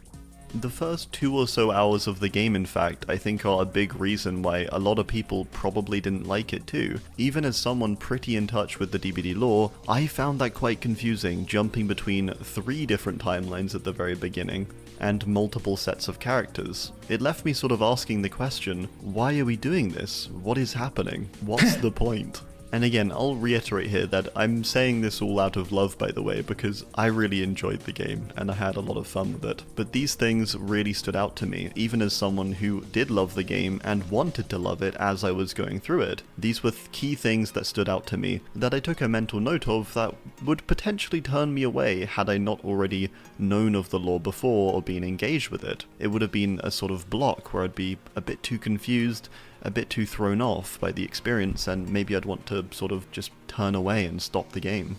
The first 2 or so hours of the game, in fact, I think are a big reason why a lot of people probably didn't like it too. Even as someone pretty in touch with the DBD lore, I found that quite confusing, jumping between 3 different timelines at the very beginning, and multiple sets of characters. It left me sort of asking the question, why are we doing this? What is happening? What's the point? And again, I'll reiterate here that I'm saying this all out of love, by the way, because I really enjoyed the game and I had a lot of fun with it. But these things really stood out to me, even as someone who did love the game and wanted to love it as I was going through it. These were key things that stood out to me that I took a mental note of that would potentially turn me away had I not already known of the lore before or been engaged with it. It would have been a sort of block where I'd be a bit too confused, a bit too thrown off by the experience, and maybe I'd want to sort of just turn away and stop the game.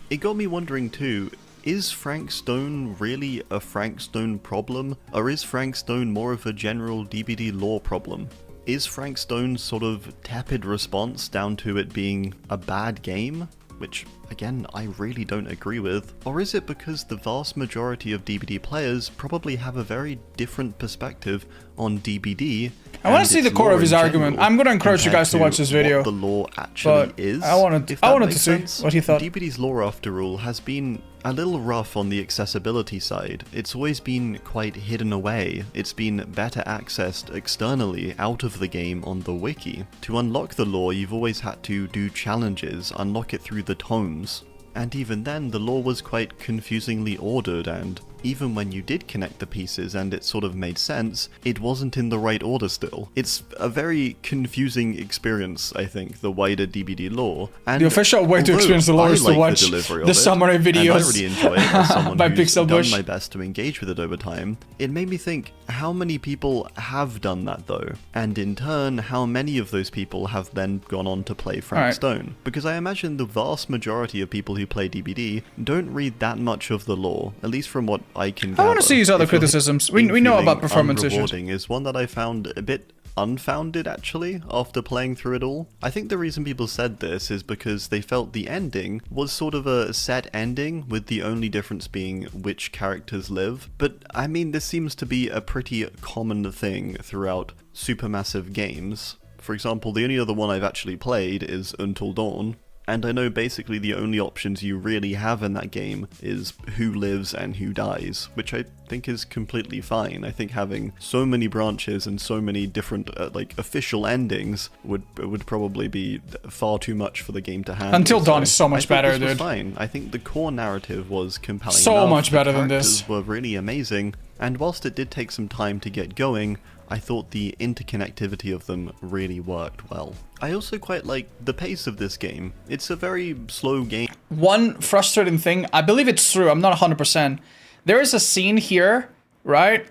It got me wondering too, is Frank Stone really a Frank Stone problem, or is Frank Stone more of a general DBD lore problem? Is Frank Stone's sort of tepid response down to it being a bad game? Which, again, I really don't agree with. Or is it because the vast majority of DBD players probably have a very different perspective on DBD? I want to see the core of his argument. I'm going to encourage you guys to watch this video. What the lore actually is. I wanted to see what he thought. DBD's lore, after all, has been a little rough on the accessibility side. It's always been quite hidden away. It's been better accessed externally out of the game on the wiki. To unlock the lore, you've always had to do challenges, unlock it through the tomes. And even then, the lore was quite confusingly ordered, and even when you did connect the pieces and it sort of made sense, it wasn't in the right order still. It's a very confusing experience, I think, the wider DBD lore. And the official way to experience the lore is to watch the summary videos. And I really enjoy it as someone by who's done Pixelbush. my best to engage with it over time. It made me think, how many people have done that though? And in turn, how many of those people have then gone on to play Frank Stone? Because I imagine the vast majority of people who play DBD don't read that much of the lore, at least from what I can gather. I want to see his other criticisms. We know about performance issues. Is one that I found a bit unfounded, actually, after playing through it all. I think the reason people said this is because they felt the ending was sort of a set ending, with the only difference being which characters live. But, I mean, this seems to be a pretty common thing throughout supermassive games. For example, the only other one I've actually played is Until Dawn, and I know basically the only options you really have in that game is who lives and who dies, which I think is completely fine. I think having so many branches and so many different official endings would probably be far too much for the game to handle. Until Dawn is so much better, this was dude. Fine. I think the core narrative was compelling. So enough. much better than The this. characters were really amazing, and whilst it did take some time to get going, I thought the interconnectivity of them really worked well. I also quite like the pace of this game. It's a very slow game. One frustrating thing, I believe it's true, I'm not 100%. There is a scene here, right,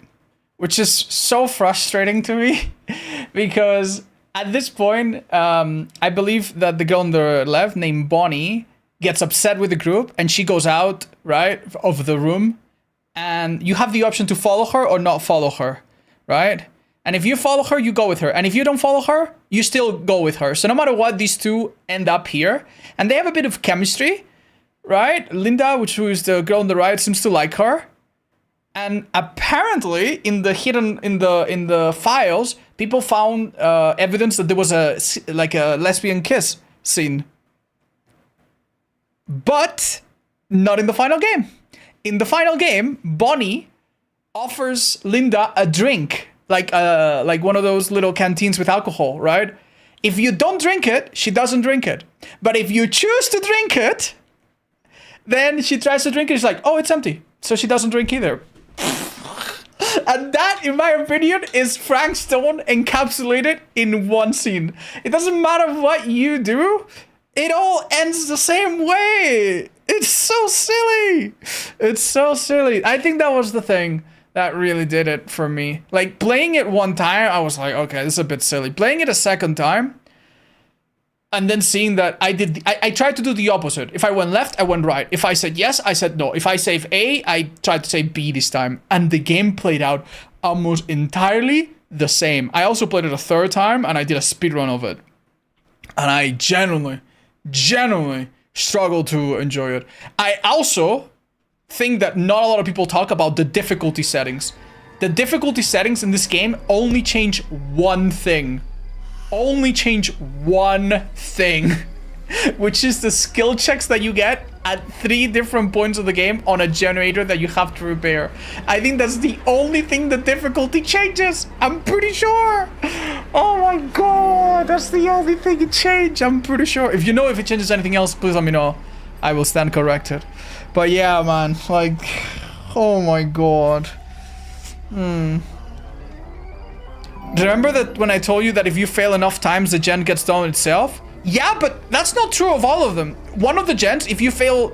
which is so frustrating to me because at this point, I believe that the girl on the left named Bonnie gets upset with the group and she goes out, right, of the room, and you have the option to follow her or not follow her, right? And if you follow her, you go with her. And if you don't follow her, you still go with her. So no matter what, these two end up here. And they have a bit of chemistry, right? Linda, which is the girl on the right, seems to like her. And apparently, in the files, people found evidence that there was a lesbian kiss scene. But not in the final game. In the final game, Bonnie offers Linda a drink. Like one of those little canteens with alcohol, right? If you don't drink it, she doesn't drink it. But if you choose to drink it, then she tries to drink it. She's like, oh, it's empty. So she doesn't drink either. And that, in my opinion, is Frank Stone encapsulated in one scene. It doesn't matter what you do. It all ends the same way. It's so silly. It's so silly. I think that was the thing that really did it for me. Like, playing it one time, I was like, okay, this is a bit silly. Playing it a second time, and then seeing that I tried to do the opposite. If I went left, I went right. If I said yes, I said no. If I save A, I tried to say B this time. And the game played out almost entirely the same. I also played it a third time, and I did a speedrun of it. And I genuinely struggled to enjoy it. I also think that not a lot of people talk about the difficulty settings. The difficulty settings in this game only change one thing. Which is the skill checks that you get at 3 different points of the game on a generator that you have to repair. I think that's the only thing the difficulty changes. I'm pretty sure. Oh my god, that's the only thing it changed. I'm pretty sure. If you know if it changes anything else, please let me know. I will stand corrected. But yeah, man, like, oh my god. Remember that when I told you that if you fail enough times, the gen gets done itself? Yeah, but that's not true of all of them. One of the gens, if you fail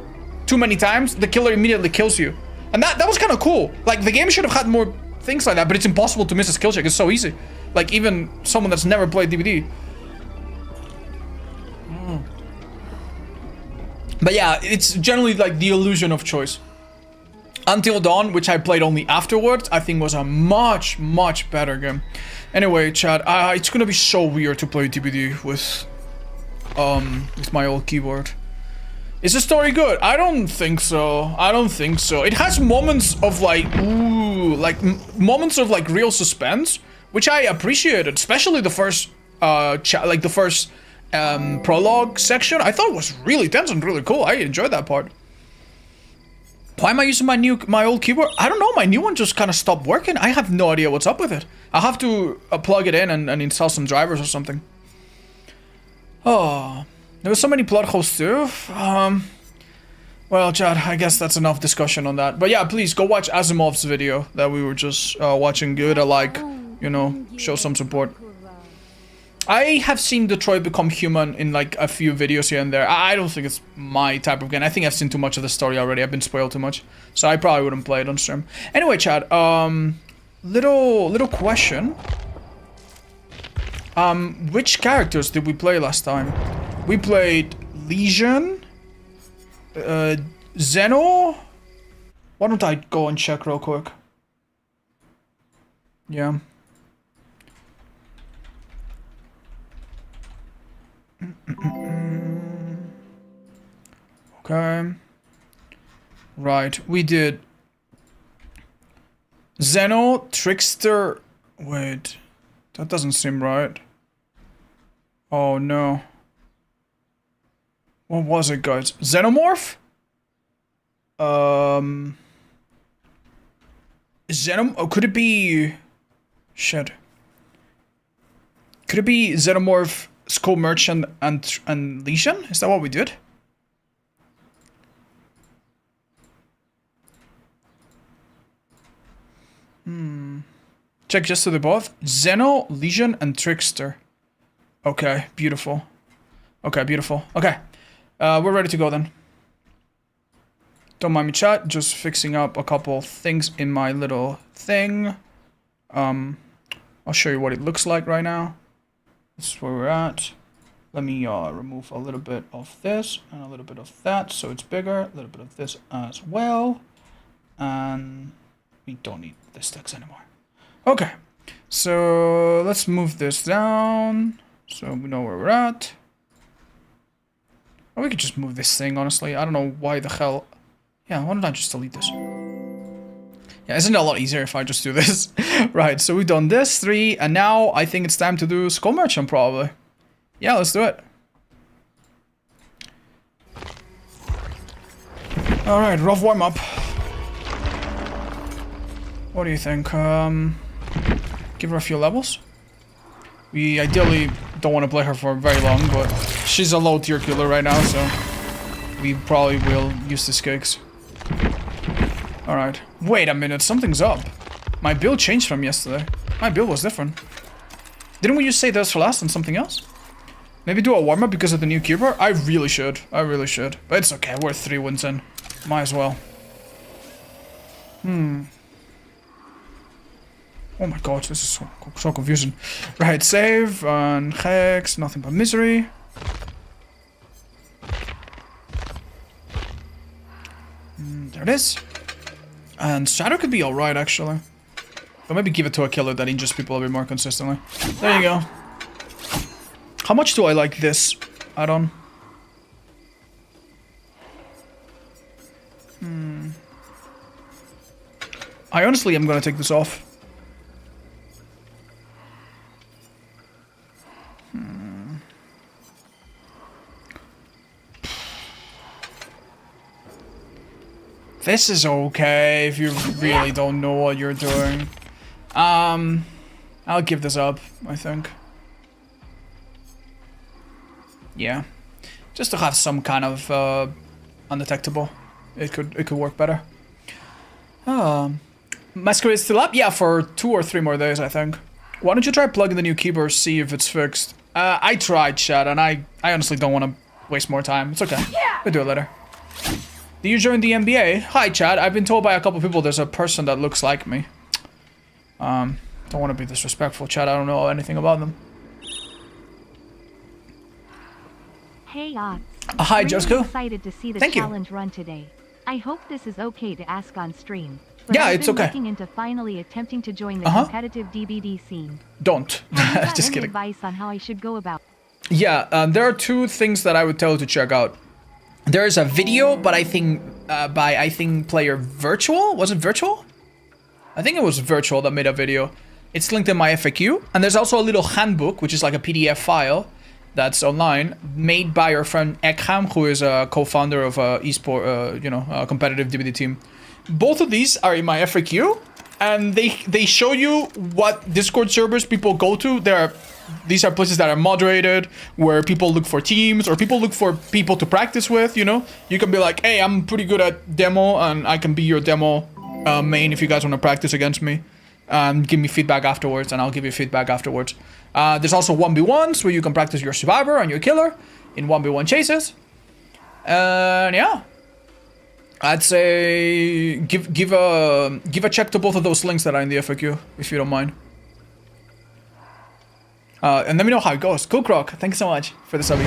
too many times, the killer immediately kills you. And that was kind of cool. Like, the game should have had more things like that, but it's impossible to miss a skill check. It's so easy. Like, even someone that's never played DBD. But yeah, it's generally like the illusion of choice. Until Dawn, which I played only afterwards, I think was a much, much better game. Anyway, chat, it's gonna be so weird to play DBD with my old keyboard. Is the story good? I don't think so. I don't think so. It has moments of like, ooh, like moments of like real suspense, which I appreciated, especially the first, prologue section. I thought it was really tense and really cool. I enjoyed that part. Why am I using my old keyboard? I don't know. My new one just kind of stopped working. I have no idea what's up with it. I'll have to plug it in and install some drivers or something. Oh, there was so many plot holes too. Well, Chad, I guess that's enough discussion on that. But yeah, please go watch Asimov's video that we were just watching. Give it a like, you know, show some support. I have seen Detroit Become Human in like a few videos here and there. I don't think it's my type of game. I think I've seen too much of the story already. I've been spoiled too much. So I probably wouldn't play it on stream. Anyway, Chad, little question. Which characters did we play last time? We played Legion, Zeno. Why don't I go and check real quick? Yeah. Okay. Right, we did Zeno, Trickster. Wait, that doesn't seem right. Oh no. What was it, guys? Xenomorph? Oh, could it be... Shit. Could it be Xenomorph, Skull Merchant, and Legion? Is that what we did? Check just to the both. Zeno, Legion, and Trickster. Okay, beautiful. Okay, beautiful. Okay, we're ready to go then. Don't mind me, chat. Just fixing up a couple things in my little thing. I'll show you what it looks like right now. This is where we're at. Let me remove a little bit of this and a little bit of that so it's bigger. A little bit of this as well. And we don't need this text anymore. Okay, so let's move this down so we know where we're at. Or we could just move this thing, honestly. I don't know why the hell... Yeah, why don't I just delete this? Yeah, isn't it a lot easier if I just do this? Right, so we've done this, 3, and now I think it's time to do Skull Merchant, probably. Yeah, let's do it. Alright, rough warm-up. What do you think? Give her a few levels? We ideally don't want to play her for very long, but she's a low tier killer right now, so we probably will use the cakes. Alright. Wait a minute, something's up. My build changed from yesterday. My build was different. Didn't we just say this for last and something else? Maybe do a warm-up because of the new keyboard? I really should. I really should. But it's okay, we're 3 wins in. Might as well. Oh my god, this is so confusing. Right, save, and hex, nothing but misery. There it is. And Shadow could be alright, actually. But maybe give it to a killer that injures people a bit more consistently. There you go. How much do I like this add-on? I honestly am gonna take this off. This is okay if you really don't know what you're doing. I'll give this up, I think. Yeah. Just to have some kind of undetectable. It could work better. Masquerade is still up? Yeah, for 2 or 3 more days, I think. Why don't you try plugging the new keyboard, see if it's fixed? I tried, chat, and I honestly don't want to waste more time. It's okay. We'll do it later. Do you join the NBA? Hi, Chad. I've been told by a couple people there's a person that looks like me. Don't want to be disrespectful, Chad. I don't know anything about them. Hey, hi, really Jessica. Excited to see the Thank you. challenge run today. I hope this is okay to ask on stream. But Yeah, I've it's been okay. looking into finally attempting to join the Uh-huh. competitive DBD scene. Don't. Have you got Just any kidding. advice on how I should go about? Yeah, there are two things that I would tell you to check out. There is a video, but I think by player Virtual. Was it Virtual? I think it was Virtual that made a video. It's linked in my FAQ, and there's also a little handbook, which is like a PDF file that's online, made by our friend Ekham, who is a co-founder of a a competitive DBD team. Both of these are in my FAQ, and they show you what Discord servers people go to. These are places that are moderated, where people look for teams, or people look for people to practice with, you know? You can be like, hey, I'm pretty good at demo, and I can be your demo main if you guys want to practice against me. Give me feedback afterwards, and I'll give you feedback afterwards. There's also 1v1s, where you can practice your survivor and your killer in 1v1 chases. And yeah. I'd say give a check to both of those links that are in the FAQ, if you don't mind. And let me know how it goes. Cool Croc, thank you so much for the subby.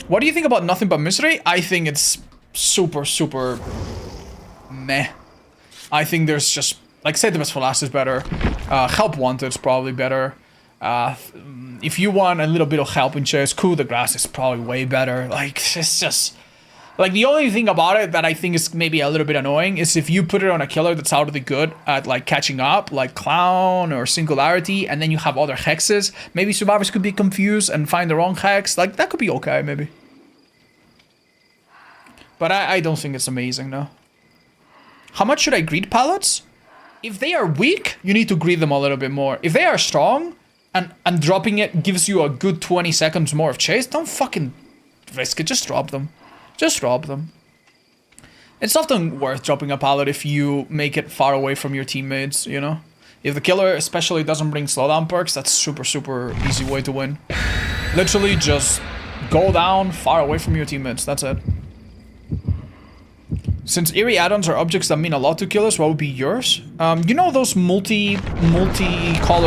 What do you think about Nothing But Misery? I think it's super, super meh. I think there's just, like, Save the Best for Last is better. Help Wanted is probably better. If you want a little bit of help in chase, Coup de Grace is probably way better. Like, it's just... Like, the only thing about it that I think is maybe a little bit annoying is if you put it on a killer that's already good at, like, catching up, like Clown or Singularity, and then you have other hexes, maybe survivors could be confused and find the wrong hex. Like, that could be okay, maybe. But I don't think it's amazing, no. How much should I greed pallets? If they are weak, you need to greed them a little bit more. If they are strong, and dropping it gives you a good 20 seconds more of chase, don't fucking risk it, just drop them. Just drop them. It's often worth dropping a pallet if you make it far away from your teammates, you know? If the killer especially doesn't bring slowdown perks, that's super, super easy way to win. Literally just go down far away from your teammates, that's it. Since eerie add-ons are objects that mean a lot to killers, what would be yours? You know those multi-color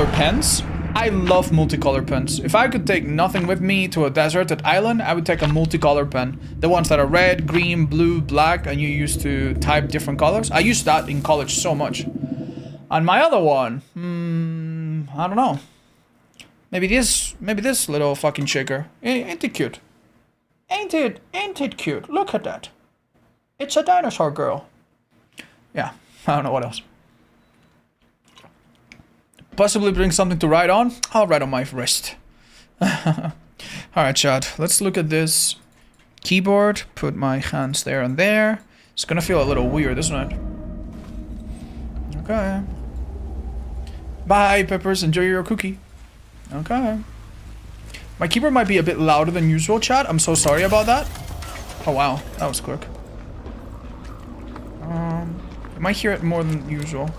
pens? I love multicolor pens. If I could take nothing with me to a deserted island, I would take a multicolor pen. The ones that are red, green, blue, black, and you used to type different colors. I used that in college so much. And my other one, I don't know. Maybe this little fucking shaker. Ain't it cute? Ain't it cute? Look at that. It's a dinosaur girl. Yeah, I don't know what else. Possibly bring something to write on? I'll write on my wrist. Alright, chat. Let's look at this keyboard. Put my hands there and there. It's gonna feel a little weird, isn't it? Okay. Bye, Peppers. Enjoy your cookie. Okay. My keyboard might be a bit louder than usual, chat. I'm so sorry about that. Oh, wow. That was quick. You might hear it more than usual.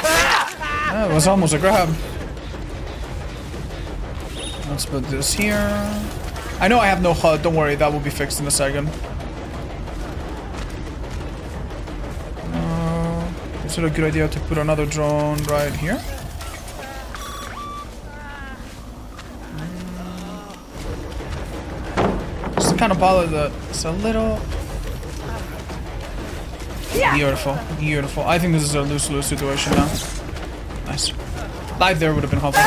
That was almost a grab. Let's put this here. I know I have no HUD, don't worry, that will be fixed in a second. Is it a good idea to put another drone right here? It's the kind of pallet that is a little... Beautiful, beautiful. I think this is a lose-lose situation now. Nice. Live there would have been helpful.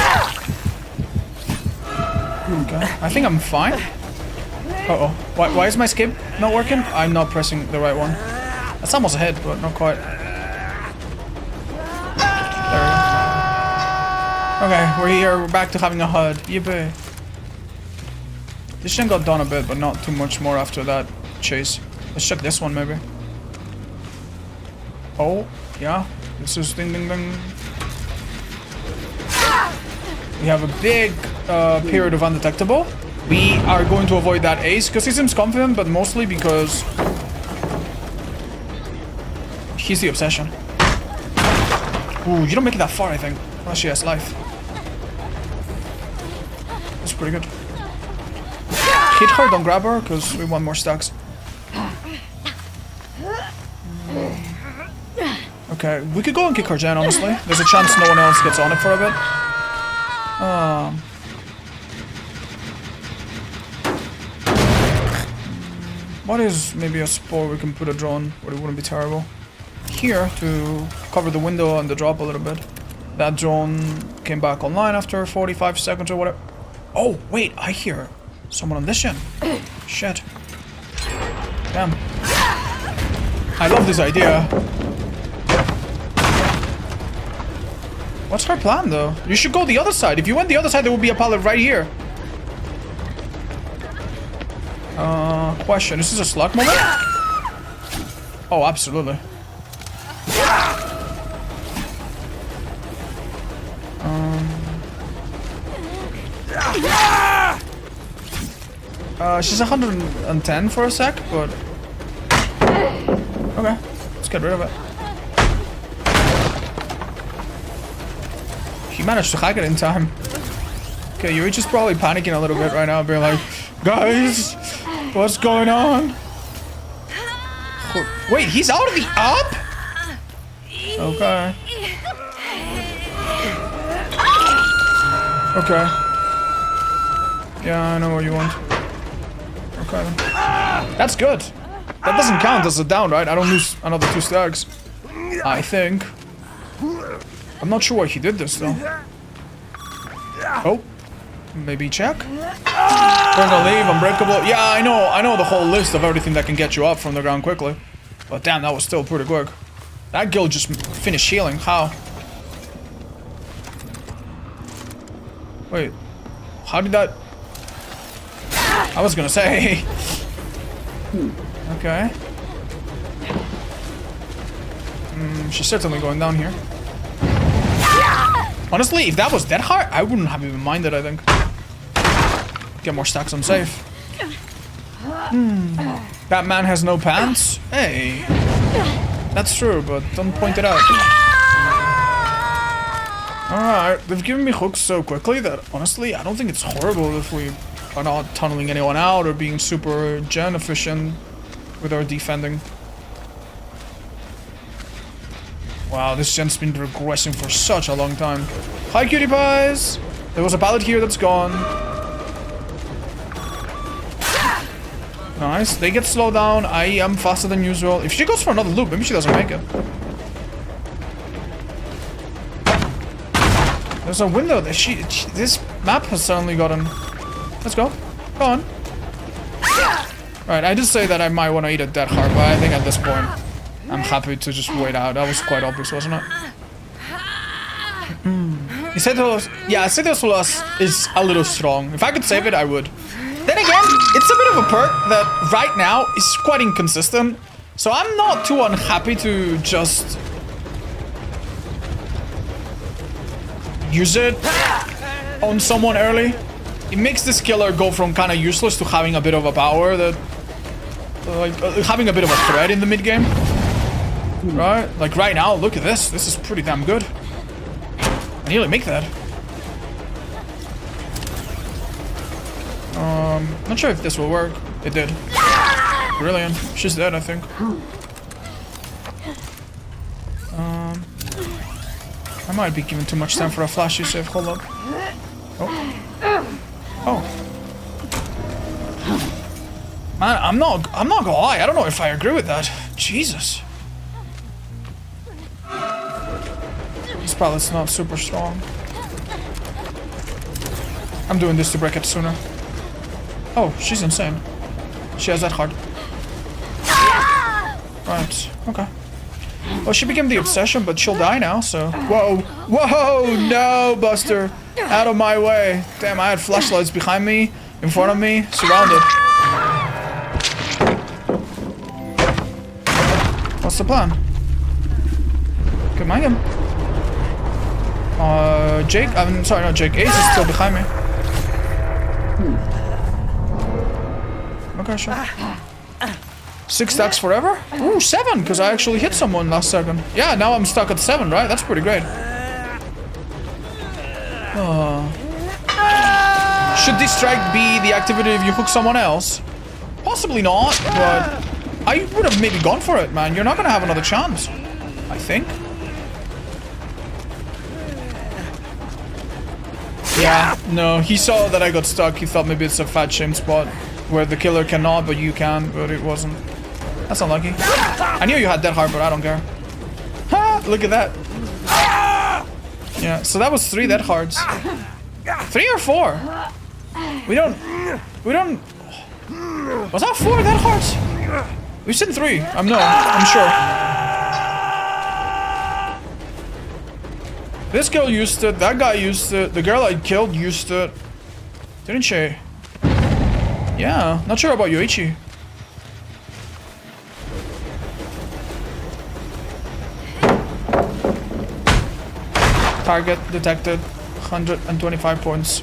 Okay. I think I'm fine. Uh-oh. Why is my skip not working? I'm not pressing the right one. That's almost a hit, but not quite. There we go. Okay, we're here. We're back to having a HUD. Yippee. This shit got done a bit, but not too much more after that chase. Let's check this one, maybe. Oh, yeah. This is ding ding ding. We have a big period of undetectable. We are going to avoid that ace because he seems confident, but mostly because he's the obsession. Ooh, you don't make it that far, I think. Oh, she has life. That's pretty good. Hit her, don't grab her, because we want more stacks. Okay, we could go and kick her gen, honestly. There's a chance no one else gets on it for a bit. What is maybe a spot we can put a drone, but it wouldn't be terrible. Here to cover the window and the drop a little bit. That drone came back online after 45 seconds or whatever. Oh, wait, I hear someone on this gen. Shit. Damn. I love this idea. What's her plan, though? You should go the other side. If you went the other side, there would be a pallet right here. Question. Is this a slug moment? Oh, absolutely. She's 110 for a sec, but... Okay, let's get rid of it. He managed to hack it in time. Okay, Yuichi's probably panicking a little bit right now, being like, guys, what's going on? Wait, he's out of the up? Okay. Okay. Yeah, I know what you want. Okay. That's good. That doesn't count as a down, right? I don't lose another 2 stacks. I think. I'm not sure why he did this, though. Oh. Maybe check? Gonna leave, unbreakable. Yeah, I know the whole list of everything that can get you up from the ground quickly. But damn, that was still pretty quick. That guild just finished healing. How? Wait. How did that... I was gonna say... Okay. She's certainly going down here. Honestly, if that was that hard, I wouldn't have even minded, I think. Get more stacks on safe. That man has no pants? Hey. That's true, but don't point it out. Alright, they've given me hooks so quickly that, honestly, I don't think it's horrible if we are not tunneling anyone out or being super gen efficient with our defending. Wow, this gen's been regressing for such a long time. Hi, cutie pies! There was a pallet here that's gone. Nice. They get slowed down. I am faster than usual. If she goes for another loop, maybe she doesn't make it. There's a window that this map has suddenly gotten. Let's go. Go on. Right, I did say that I might want to eat a dead heart, but I think at this point, I'm happy to just wait out. That was quite obvious, wasn't it? Yeah, Acetos Plus is a little strong. If I could save it, I would. Then again, it's a bit of a perk that right now is quite inconsistent. So I'm not too unhappy to just use it on someone early. It makes this killer go from kind of useless to having a bit of a power that... having a bit of a threat in the mid game. Right? Like right now, look at this. This is pretty damn good. I nearly make that. Not sure if this will work. It did. Brilliant. She's dead, I think. I might be giving too much time for a flashy save. Hold up. Oh. Oh. Man, I'm not gonna lie. I don't know if I agree with that. Jesus. This pallet's not super strong. I'm doing this to break it sooner. Oh, she's insane. She has that hard. Right, okay. Well, she became the obsession, but she'll die now, so... Whoa! Whoa! No, Buster! Out of my way! Damn, I had flashlights behind me, in front of me, surrounded. What's the plan? Get my him. Jake? I'm sorry, not Jake. Ace is still behind me. Okay, sure. 6 stacks forever? Ooh, 7, because I actually hit someone last second. Yeah, now I'm stuck at 7, right? That's pretty great. Should this strike be the activity if you hook someone else? Possibly not, but I would have maybe gone for it, man. You're not gonna have another chance, I think. Yeah, no, he saw that I got stuck. He thought maybe it's a fat shame spot. where the killer cannot, but you can, but it wasn't. That's unlucky. I knew you had Dead Hard, but I don't care. Ha! Look at that. Yeah, so that was 3 Dead Hards. 3 or 4? We don't... Was that 4 Dead Hards? We said 3. I'm sure. This girl used it, that guy used it, the girl I killed used it. Didn't she? Yeah, not sure about Yoichi. Target detected, 125 points.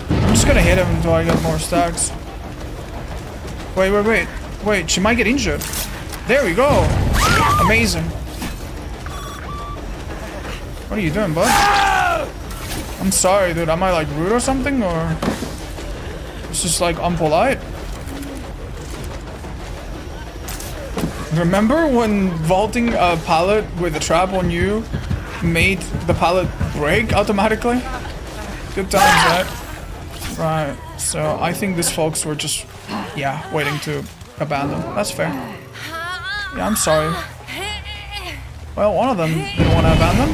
I'm just gonna hit him until I get more stacks. Wait, she might get injured. There we go. Amazing. What are you doing, bud? I'm sorry, dude. Am I like rude or something, or it's just like unpolite? Remember when vaulting a pallet with a trap on you made the pallet break automatically? Good times, right? Right. So I think these folks were just, yeah, waiting to abandon. That's fair. Yeah, I'm sorry. Well, one of them didn't want to abandon.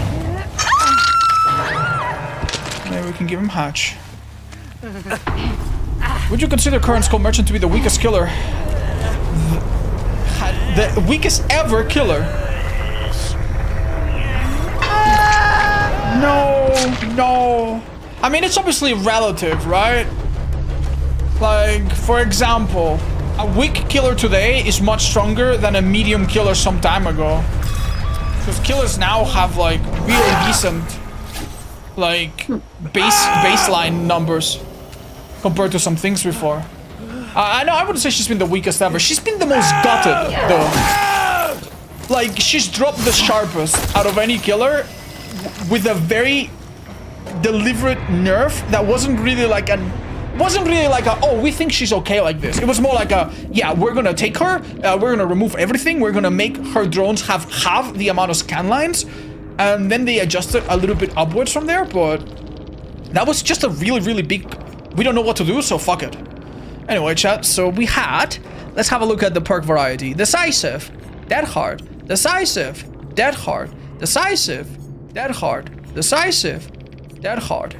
Maybe we can give him Hatch. Would you consider current Skull Merchant to be the weakest killer? The weakest ever killer? No. I mean, it's obviously relative, right? Like, for example, a weak killer today is much stronger than a medium killer some time ago. Because killers now have like really decent like baseline numbers compared to some things before. I know I wouldn't say she's been the weakest ever. She's been the most gutted though. Like she's dropped the sharpest out of any killer with a very deliberate nerf that wasn't really like a oh, we think she's okay like this. It was more like a, yeah, we're gonna take her, we're gonna remove everything, we're gonna make her drones have half the amount of scan lines, and then they adjusted a little bit upwards from there, but that was just a really big, we don't know what to do, so fuck it. Anyway, chat, so we had, let's have a look at the perk variety. Decisive, Dead Hard, Decisive, Dead Hard, Decisive, Dead Hard, Decisive, Dead Hard.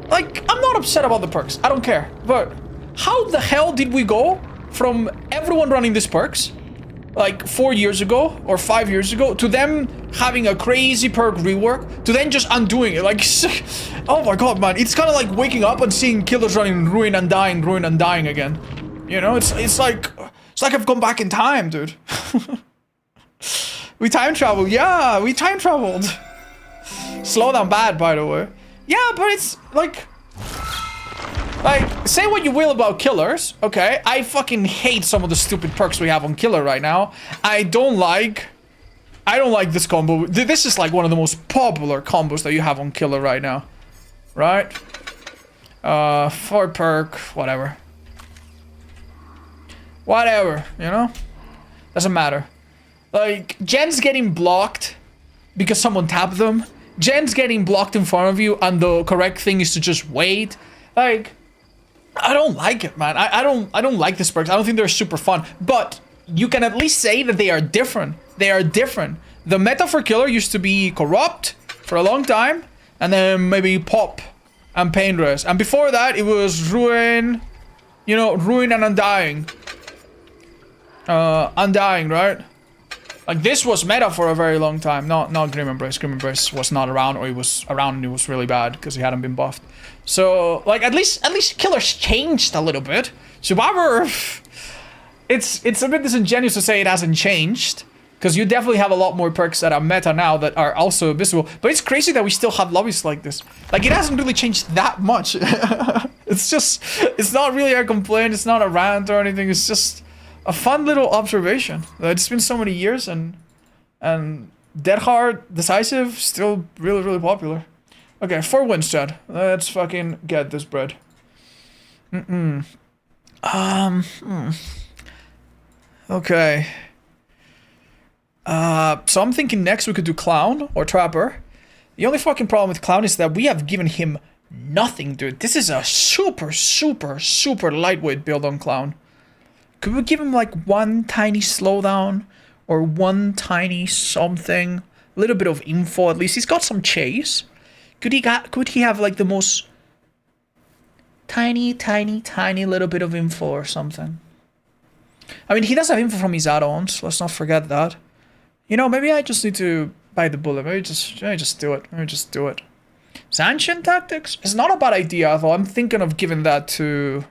Like, I'm not upset about the perks. I don't care. But how the hell did we go from everyone running these perks, like 4 years ago or 5 years ago, to them having a crazy perk rework, to then just undoing it? Like, oh my god, man. It's kind of like waking up and seeing killers running ruin and dying again. You know, it's like I've gone back in time, dude. We time traveled. Yeah, we time traveled. Slow down bad, by the way. Yeah, but it's like, say what you will about killers, okay? I fucking hate some of the stupid perks we have on killer right now. I don't like this combo. This is like one of the most popular combos that you have on killer right now, right? For perk, whatever, you know? Doesn't matter. Like, gens getting blocked because someone tapped them. Gens getting blocked in front of you, and the correct thing is to just wait. Like, I don't like it, man. I don't like these perks. I don't think they're super fun. But you can at least say that they are different. They are different. The meta for killer used to be corrupt for a long time, and then maybe pop and pain res. And before that, it was ruin, you know, ruin and undying. Undying, right? Like, this was meta for a very long time. Not Grim Embrace. Grim Embrace was not around, or he was around and it was really bad because he hadn't been buffed. So, like, at least killers changed a little bit. Survivor, it's a bit disingenuous to say it hasn't changed, because you definitely have a lot more perks that are meta now that are also visible. But it's crazy that we still have lobbies like this. Like, it hasn't really changed that much. It's not really a complaint. It's not a rant or anything. It's just a fun little observation. It's been so many years, and Dead Hard, Decisive, still really popular. Okay, 4 wins, Chad. Let's fucking get this bread. Okay. So I'm thinking next we could do Clown or Trapper. The only fucking problem with Clown is that we have given him nothing, dude. This is a super, super, super lightweight build on Clown. Could we give him like one tiny slowdown or one tiny something? A little bit of info at least. He's got some chase. Could he have like the most tiny, tiny, tiny little bit of info or something? I mean, he does have info from his add-ons. Let's not forget that. You know, maybe I just need to bite the bullet. Maybe just do it. Maybe just do it. Zancian tactics? It's not a bad idea, though. I'm thinking of giving that to,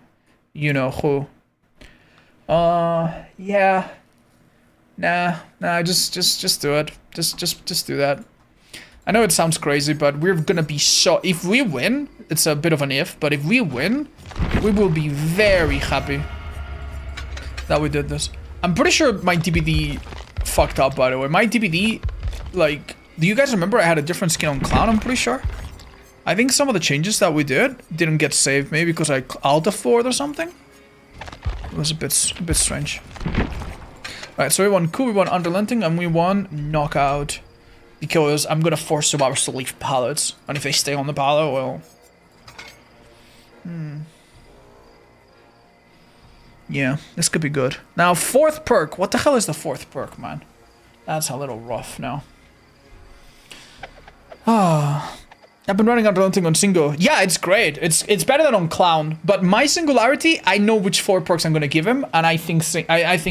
you know who. Yeah. Nah, just do it. Just do that. I know it sounds crazy, but we're gonna be so... If we win, it's a bit of an if, but if we win, we will be very happy that we did this. I'm pretty sure my DBD fucked up, by the way. My DBD, like... Do you guys remember I had a different skin on Clown, I'm pretty sure? I think some of the changes that we did didn't get saved, maybe because I alt-F4'd or something? It was a bit strange. Alright, so we won Coup, we won Underlenting, and we won Knockout. Because I'm gonna force survivors to leave pallets. And if they stay on the pallet, well... Yeah, this could be good. Now, 4th perk. What the hell is the 4th perk, man? That's a little rough now. Ah... I've been running Underlenting on Single. Yeah, it's great. It's better than on Clown. But my Singularity, I know which 4 perks I'm gonna give him, and I think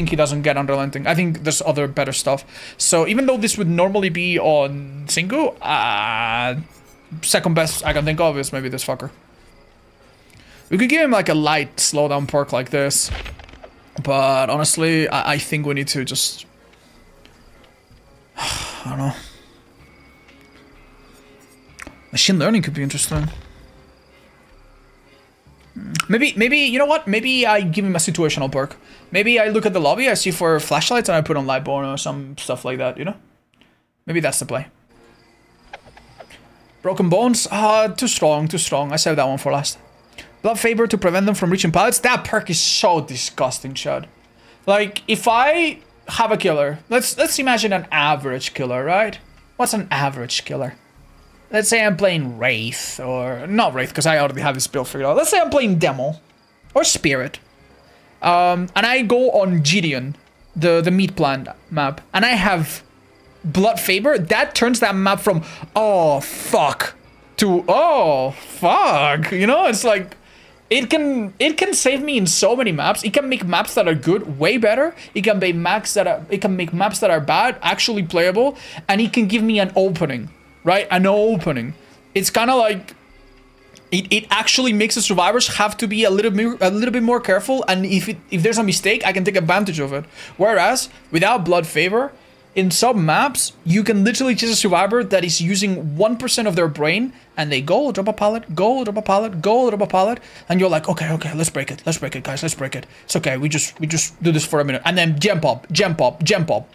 he doesn't get Underlenting. I think there's other better stuff. So even though this would normally be on Single, second best I can think of is maybe this fucker. We could give him like a light slowdown perk like this, but honestly, I think we need to just... I don't know. Machine learning could be interesting. Maybe, you know what? Maybe I give him a situational perk. Maybe I look at the lobby, I see for flashlights, and I put on Lightborn or some stuff like that, you know? Maybe that's the play. Broken Bones? Too strong. I saved that one for last. Blood Favor to prevent them from reaching pallets? That perk is so disgusting, Chad. Like, if I have a killer, let's imagine an average killer, right? What's an average killer? Let's say I'm playing Wraith, or... Not Wraith, because I already have this build figured out. Let's say I'm playing Demo, or Spirit. And I go on Gideon, the meat plant map, and I have Blood Favor. That turns that map from, oh, fuck, to, oh, fuck. You know, it's like... It can save me in so many maps. It can make maps that are good way better. It can make maps that are bad actually playable, and it can give me an opening. Right? An opening. It's kind of like... It actually makes the survivors have to be a little bit more careful, and if there's a mistake, I can take advantage of it. Whereas, without Blood Favor, in some maps, you can literally chase a survivor that is using 1% of their brain, and they go, drop a pallet, go, drop a pallet, go, drop a pallet, and you're like, okay, let's break it, guys, let's break it. It's okay, we just do this for a minute, and then jump up,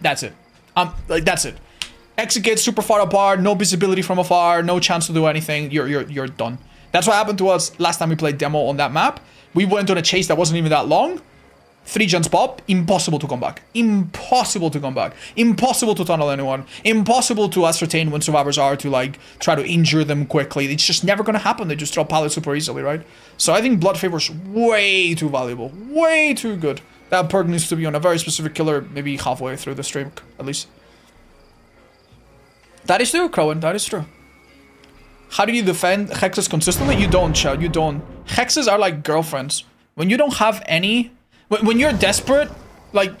that's it. Like, that's it. Execute super far apart, no visibility from afar, no chance to do anything, you're done. That's what happened to us last time we played Demo on that map. We went on a chase that wasn't even that long. 3 jumps pop, impossible to come back. Impossible to come back. Impossible to tunnel anyone. Impossible to ascertain when survivors are to like try to injure them quickly. It's just never gonna happen. They just drop pallets super easily, right? So I think Blood Favor's way too valuable. Way too good. That perk needs to be on a very specific killer, maybe halfway through the stream, at least. That is true, Crowan, that is true. How do you defend hexes consistently? You don't, Chad, you don't. Hexes are like girlfriends. When you don't have any... When you're desperate, like,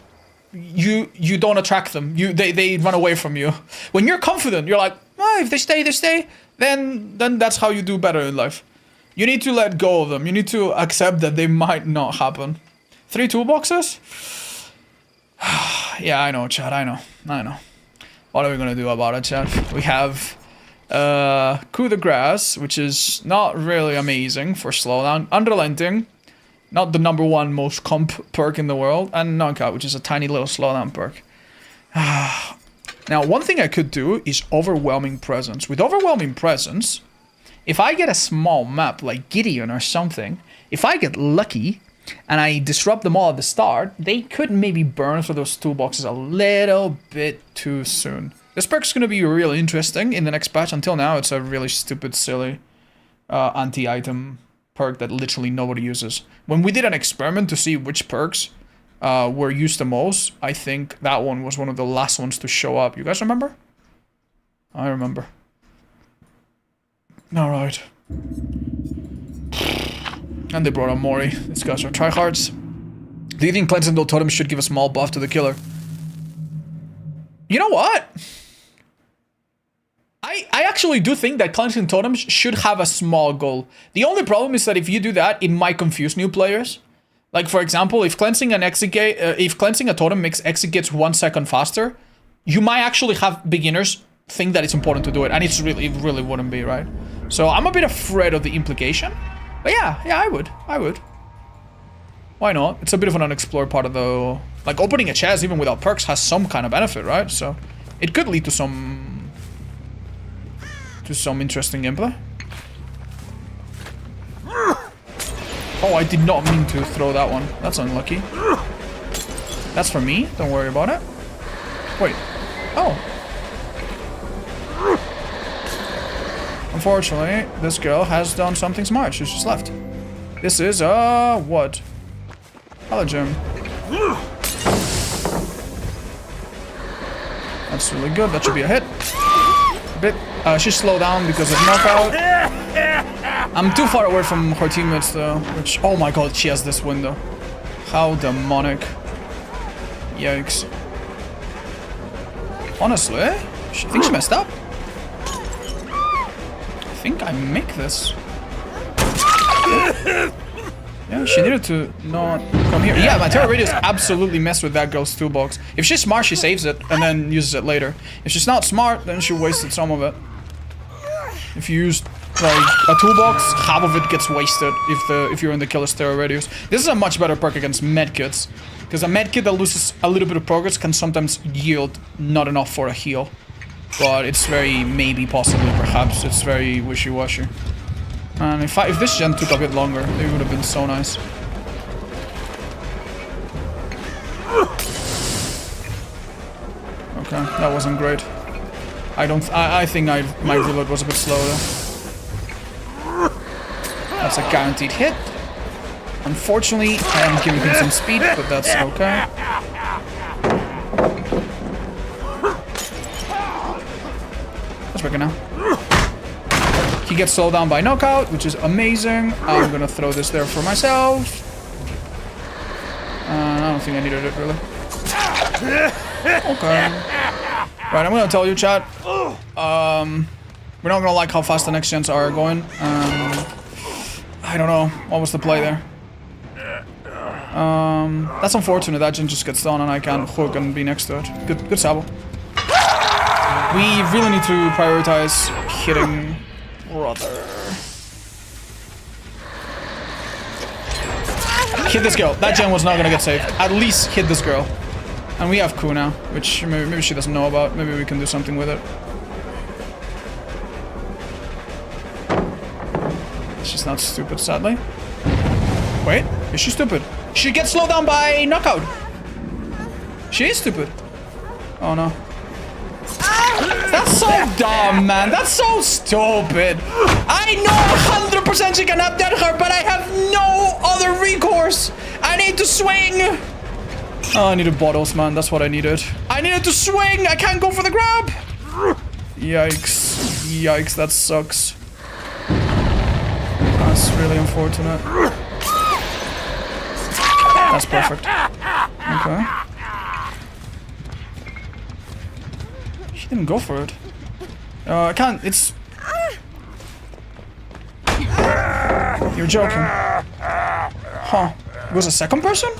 you don't attract them. They run away from you. When you're confident, you're like, oh, if they stay, they stay. Then that's how you do better in life. You need to let go of them. You need to accept that they might not happen. 3 toolboxes? Yeah, I know, Chad, I know. What are we gonna do about it, chat? We have Coup de Grace, which is not really amazing for slowdown. Underlenting, not the #1 most comp perk in the world. And Knockout, which is a tiny little slowdown perk. Now, one thing I could do is Overwhelming Presence. With Overwhelming Presence, if I get a small map like Gideon or something, if I get lucky, and I disrupt them all at the start, they could maybe burn through those toolboxes a little bit too soon. This perk's going to be really interesting in the next patch. Until now, it's a really stupid, silly anti-item perk that literally nobody uses. When we did an experiment to see which perks were used the most, I think that one was one of the last ones to show up. You guys remember? I remember. Alright. And they brought on Mori. These guys are tryhards. Do you think cleansing the totem should give a small buff to the killer? You know what? I actually do think that cleansing totems should have a small goal. The only problem is that if you do that, it might confuse new players. Like, for example, if cleansing an execute, if cleansing a totem makes executes 1 second faster, you might actually have beginners think that it's important to do it, and it really wouldn't be, right? So I'm a bit afraid of the implication. But yeah, I would. Why not? It's a bit of an unexplored part of the... Like, opening a chest even without perks has some kind of benefit, right? So it could lead to some interesting gameplay. Oh, I did not mean to throw that one. That's unlucky. That's for me. Don't worry about it. Wait. Oh. Unfortunately, this girl has done something smart. She's just left. This is, what? Hello, Jim. That's really good. That should be a hit. She's slowed down because of knockout. I'm too far away from her teammates, though. Which, oh my god, she has this window. How demonic. Yikes. Honestly, I think she messed up. I think I make this. Yeah, she needed to not come here. Yeah, my terror radius absolutely messed with that girl's toolbox. If she's smart, she saves it and then uses it later. If she's not smart, then she wasted some of it. If you use like a toolbox, half of it gets wasted if you're in the killer's terror radius. This is a much better perk against medkits, because a medkit that loses a little bit of progress can sometimes yield not enough for a heal. But it's very maybe, possibly, perhaps. It's very wishy-washy. And if this gen took a bit longer, it would have been so nice. Okay, that wasn't great. I think my reload was a bit slow though. That's a guaranteed hit. Unfortunately, I am giving him some speed, but that's okay. That's working now. He gets slowed down by knockout, which is amazing. I'm gonna throw this there for myself. I don't think I needed it, really. Okay. Right, I'm gonna tell you, chat. We're not gonna like how fast the next gens are going. I don't know. What was the play there? That's unfortunate. That gen just gets done and I can't hook and be next to it. Good Sabo. We really need to prioritize hitting... Brother. Hit this girl. That gen was not gonna get saved. At least hit this girl. And we have Ku now, which maybe she doesn't know about. Maybe we can do something with it. She's not stupid, sadly. Wait, is she stupid? She gets slowed down by knockout. She is stupid. Oh no. That's so dumb, man. That's so stupid. I know 100% she can up-dead her, but I have no other recourse. I need to swing. Oh, I needed bottles, man. That's what I needed. I needed to swing. I can't go for the grab. Yikes. Yikes, that sucks. That's really unfortunate. That's perfect. Okay. She didn't go for it. I can't. It's... You're joking. Huh. It was a second person?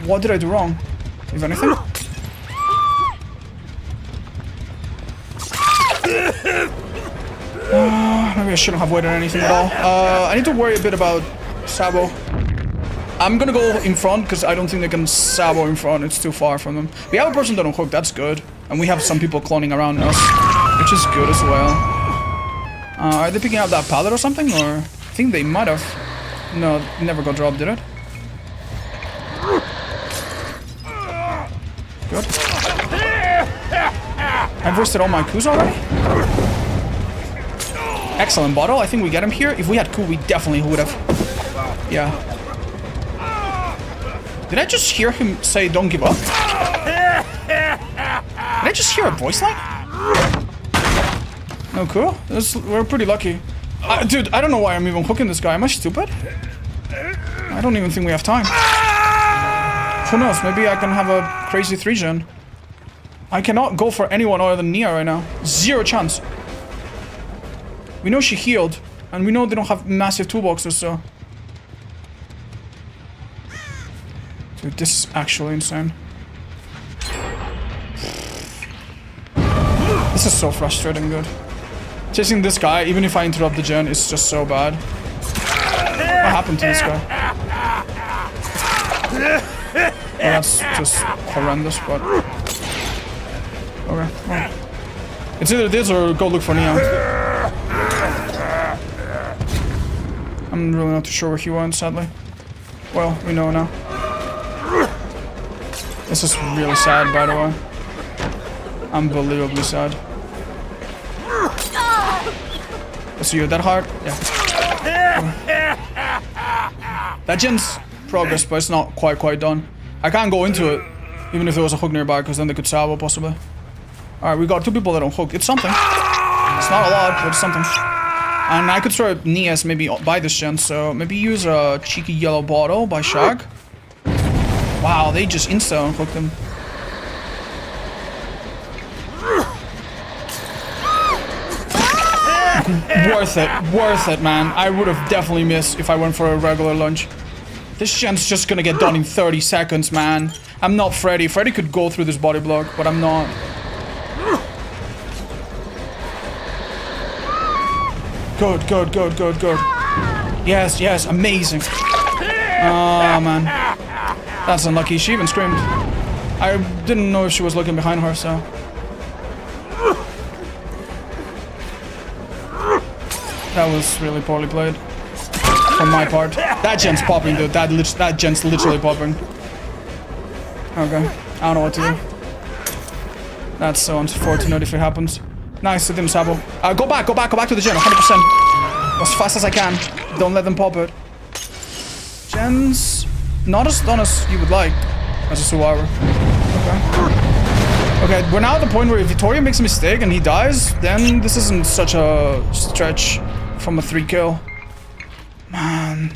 What did I do wrong? If anything? Maybe I shouldn't have waited anything at all. I need to worry a bit about Sabo. I'm gonna go in front because I don't think they can Sabo in front. It's too far from them. We have a person that on hook. That's good. And we have some people cloning around us, which is good as well. Are they picking up that pallet or something? Or I think they might have. No, it never got dropped, did it? Good. I've wasted all my Qs already. Excellent bottle. I think we get him here. If we had Q, we definitely would have. Yeah. Did I just hear him say don't give up? Did I just hear a voice line? No, cool. We're pretty lucky. Dude, I don't know why I'm even hooking this guy. Am I stupid? I don't even think we have time. Who knows? Maybe I can have a crazy 3-gen. I cannot go for anyone other than Nia right now. 0 chance. We know she healed. And we know they don't have massive toolboxes, so... Dude, this is actually insane. This is so frustrating, dude. Chasing this guy, even if I interrupt the gen, is just so bad. What happened to this guy? Oh, that's just horrendous, but... Okay, well. It's either this or go look for Neon. I'm really not too sure where he went, sadly. Well, we know now. This is really sad, by the way. Unbelievably sad. So you're that hard? Yeah. That gen's progress, but it's not quite done. I can't go into it, even if there was a hook nearby, because then they could salvo, possibly. Alright, we got 2 people that don't hook. It's something. It's not a lot, but it's something. And I could throw Nias maybe by this gen, so maybe use a cheeky yellow bottle by Shag. Wow, they just insta-unhooked him. Worth it, man. I would have definitely missed if I went for a regular lunge. This gen's just gonna get done in 30 seconds, man. I'm not Freddy. Freddy could go through this body block, but I'm not. Good. Yes, amazing. Oh, man. That's unlucky. She even screamed. I didn't know if she was looking behind her, so... That was really poorly played. From my part. That gen's popping, dude. That gen's literally popping. Okay. I don't know what to do. That's so unfortunate if it happens. Nice, it didn't sabo. Go back to the gen, 100%. As fast as I can. Don't let them pop it. Gen's not as done as you would like as a survivor. Okay, we're now at the point where if Vittorio makes a mistake and he dies, then this isn't such a stretch from a 3-kill. Man.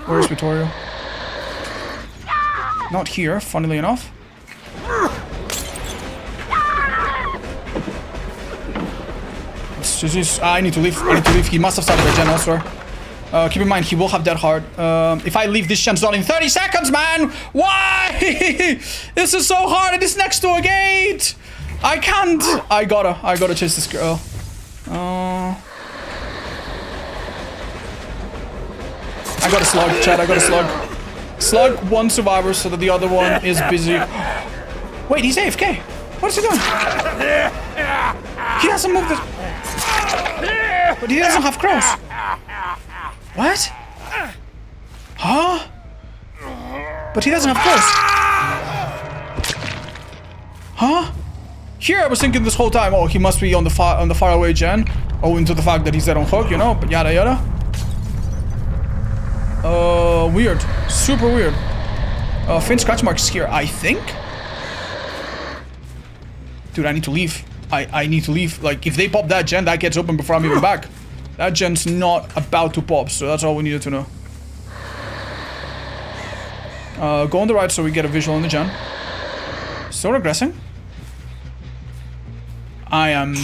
Where's Vittorio? Not here, funnily enough. I need to leave. He must have started a gen elsewhere. Keep in mind, he will have dead hard. If I leave this gen's done in 30 seconds, man! Why? This is so hard. It is next to a gate. I can't. I gotta chase this girl. I got a slug, Chad. I got a slug. Slug one survivor so that the other one is busy. Wait, he's AFK. What is he doing? He doesn't move the... But he doesn't have crows. What? Huh? But he doesn't have crows. Huh? Here I was thinking this whole time, oh, he must be on the far away gen. Owing to the fact that he's dead on hook, you know, but yada yada. Weird. Super weird. Faint scratch marks here, I think. Dude, I need to leave. I need to leave. Like, if they pop that gen, that gets open before I'm even back. That gen's not about to pop, so that's all we needed to know. Go on the right so we get a visual on the gen. Still regressing. I am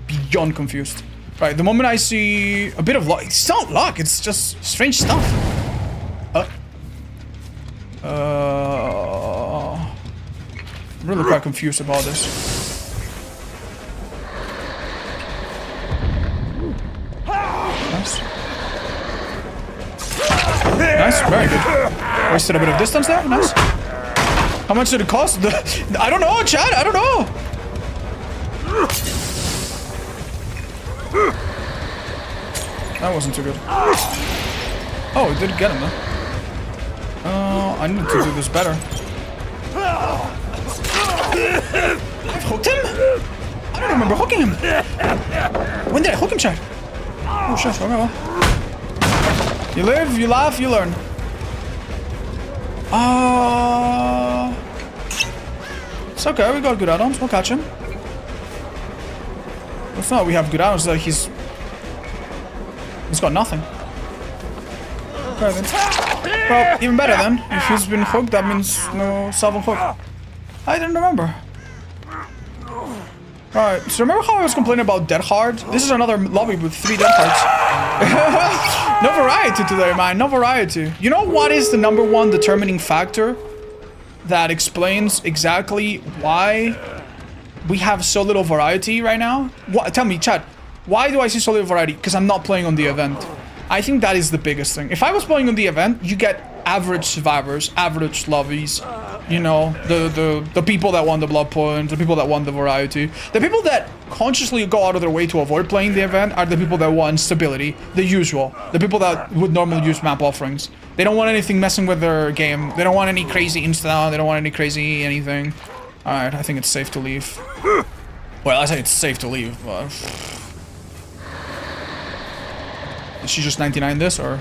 beyond confused. Right, the moment I see a bit of luck, it's not luck, it's just strange stuff. I'm really quite confused about this. Nice. Nice, very good. Wasted a bit of distance there, nice. How much did it cost? I don't know, Chad, I don't know. That wasn't too good. Oh, it did get him, though. I need to do this better. I've hooked him? I don't remember hooking him. When did I hook him, Chad? Oh, shit. Okay, well. You live, you laugh, you learn. It's okay, we got good add-ons. We'll catch him. If not, we have good add-ons. Like he's got nothing. Okay, then. Well, even better then. If he's been hooked, that means no self-hook. I didn't remember. Alright, so remember how I was complaining about Dead Hard? This is another lobby with 3 Dead Hards. No variety today, man. No variety. You know what is the #1 determining factor that explains exactly why we have so little variety right now? What? Tell me, chat. Why do I see so little variety? Because I'm not playing on the event. I think that is the biggest thing. If I was playing on the event, you get average survivors, average lobbies. You know, the people that want the blood points, the people that want the variety. The people that consciously go out of their way to avoid playing the event are the people that want stability, the usual. The people that would normally use map offerings. They don't want anything messing with their game. They don't want any crazy insta, they don't want any crazy anything. Alright, I think it's safe to leave. Well, I say it's safe to leave, but... Did she just 99 this, or...?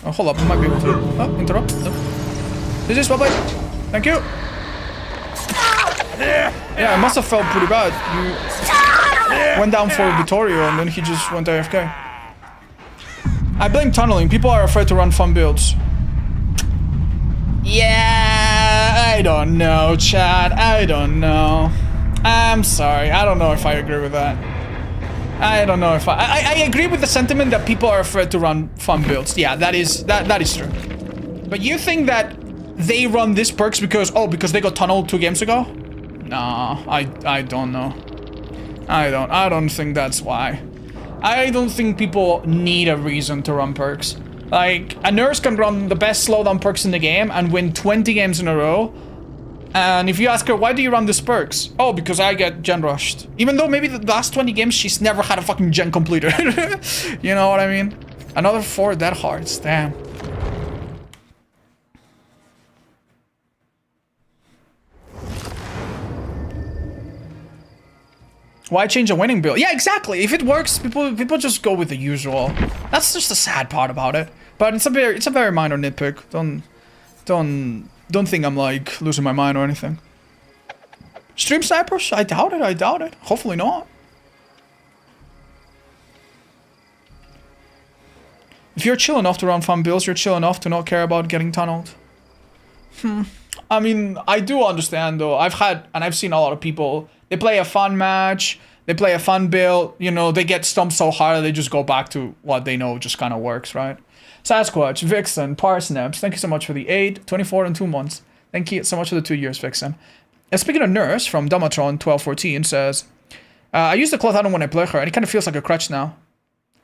Oh, hold up, I might be able to... Oh, interrupt. No. This is bye-bye. Thank you. Yeah, it must have felt pretty bad. You went down for Vittorio and then he just went AFK. I blame tunneling. People are afraid to run fun builds. Yeah, I don't know, Chad. I don't know. I'm sorry. I don't know if I agree with that. I don't know if I agree with the sentiment that people are afraid to run fun builds. Yeah, that is true. But you think that they run these perks because they got tunneled 2 games ago? Nah, I don't know. I don't think that's why. I don't think people need a reason to run perks. Like, a nurse can run the best slowdown perks in the game and win 20 games in a row. And if you ask her, why do you run these perks? Oh, because I get gen rushed. Even though maybe the last 20 games, she's never had a fucking gen completed. You know what I mean? Another 4 Dead Hearts, damn. Why change a winning build? Yeah, exactly. If it works, people just go with the usual. That's just the sad part about it. But it's a very minor nitpick. Don't think I'm like losing my mind or anything. Stream snipers? I doubt it. I doubt it. Hopefully not. If you're chill enough to run fun builds, you're chill enough to not care about getting tunneled. I mean, I do understand though. I've seen a lot of people. They play a fun match. They play a fun build. You know, they get stumped so hard they just go back to what they know just kind of works, right? Sasquatch, Vixen, Parsnips, thank you so much for the 8, 24, and 2 months. Thank you so much for the 2 years, Vixen. And speaking of Nurse, from Domatron1214 says, I use the cloth add-on when I play her, and it kind of feels like a crutch now.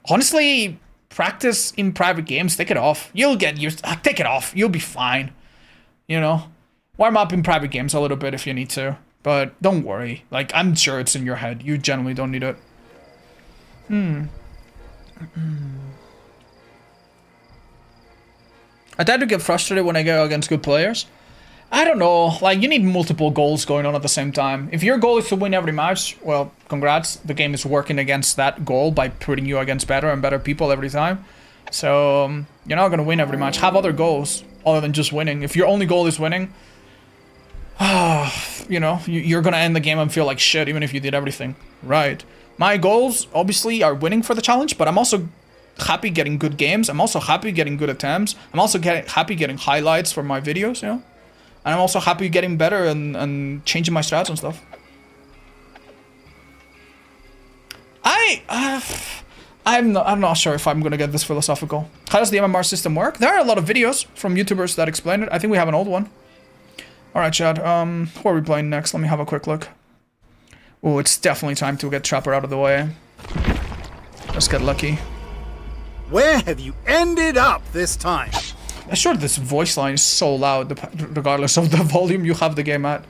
Honestly, practice in private games, take it off. You'll get used to take it off. You'll be fine. You know? Warm up in private games a little bit if you need to. But don't worry. Like, I'm sure it's in your head. You generally don't need it. I tend to get frustrated when I go against good players. I don't know, like, you need multiple goals going on at the same time. If your goal is to win every match, well, congrats. The game is working against that goal by putting you against better and better people every time. So, you're not going to win every match. Have other goals other than just winning. If your only goal is winning, you know, you're going to end the game and feel like shit even if you did everything right. My goals, obviously, are winning for the challenge, but I'm also happy getting good games. I'm also happy getting good attempts. I'm also happy getting highlights for my videos, you know? And I'm also happy getting better and changing my strats and stuff. I'm not sure if I'm gonna get this philosophical. How does the MMR system work? There are a lot of videos from YouTubers that explain it. I think we have an old one. Alright, Chad. Who are we playing next? Let me have a quick look. Oh, it's definitely time to get Trapper out of the way. Let's get lucky. Where have you ended up this time? I'm sure this voice line is so loud, regardless of the volume you have the game at.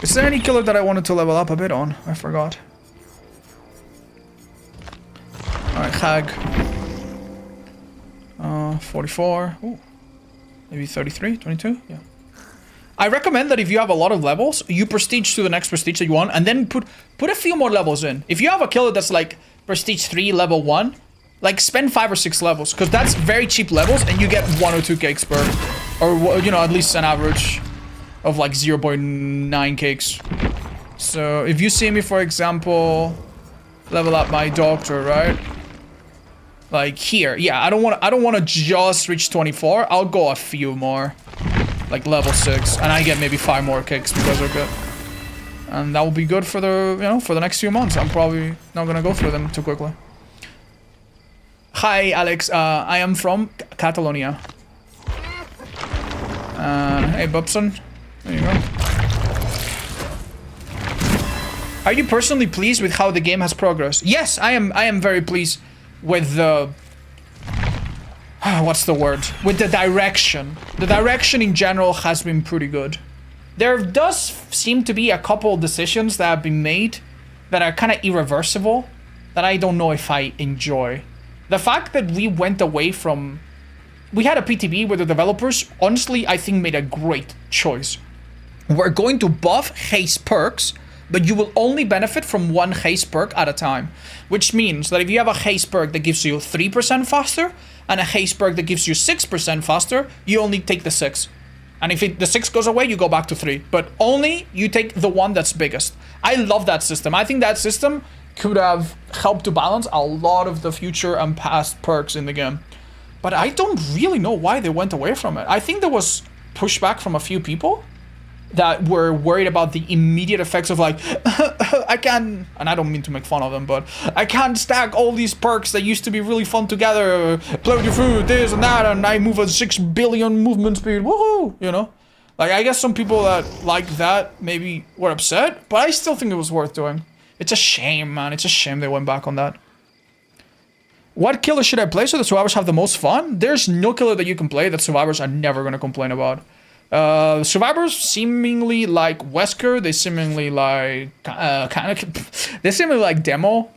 Is there any killer that I wanted to level up a bit on? I forgot. Alright, Hag. 44. Ooh. Maybe 33, 22? Yeah. I recommend that if you have a lot of levels, you prestige to the next prestige that you want, and then put a few more levels in. If you have a killer that's like prestige 3, level 1, like spend 5 or 6 levels, because that's very cheap levels, and you get 1 or 2 cakes per, or you know, at least an average of like 0.9 cakes. So if you see me, for example, level up my doctor, right? Like here, yeah, I don't want to just reach 24. I'll go a few more. Like level 6, and I get maybe 5 more kicks because of it. And that will be good for the, you know, for the next few months. I'm probably not gonna go through them too quickly. Hi, Alex. I am from Catalonia. Hey, Bubson. There you go. Are you personally pleased with how the game has progressed? Yes, I am. I am very pleased with the... what's the word? With the direction. The direction in general has been pretty good. There does seem to be a couple decisions that have been made that are kind of irreversible that I don't know if I enjoy. The fact that we went away from... We had a PTB with the developers, honestly, I think made a great choice. We're going to buff haste perks, but you will only benefit from 1 haste perk at a time. Which means that if you have a haste perk that gives you 3% faster, and a haste perk that gives you 6% faster, you only take the 6. And if the 6 goes away, you go back to 3. But only you take the one that's biggest. I love that system. I think that system could have helped to balance a lot of the future and past perks in the game. But I don't really know why they went away from it. I think there was pushback from a few people that were worried about the immediate effects of like, I can't, and I don't mean to make fun of them, but I can't stack all these perks that used to be really fun together, play with your food, this and that, and I move at 6 billion movement speed, woohoo, you know? Like, I guess some people that like that maybe were upset, but I still think it was worth doing. It's a shame, man, it's a shame they went back on that. What killer should I play so the survivors have the most fun? There's no killer that you can play that survivors are never going to complain about. Survivors seemingly like Wesker, they seemingly like they seemingly like Demo.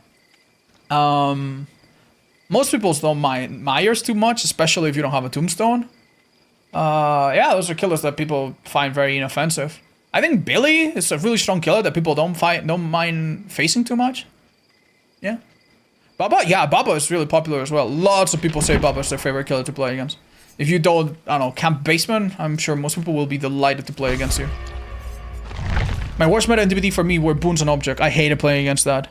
Most people don't mind Myers too much, especially if you don't have a tombstone. Yeah, those are killers that people find very inoffensive. I think Billy is a really strong killer that people don't mind facing too much. Yeah. Baba, yeah, Baba is really popular as well. Lots of people say Baba is their favorite killer to play against. If you don't, I don't know, camp basement, I'm sure most people will be delighted to play against you. My worst meta in DBD for me were boons and object. I hated playing against that.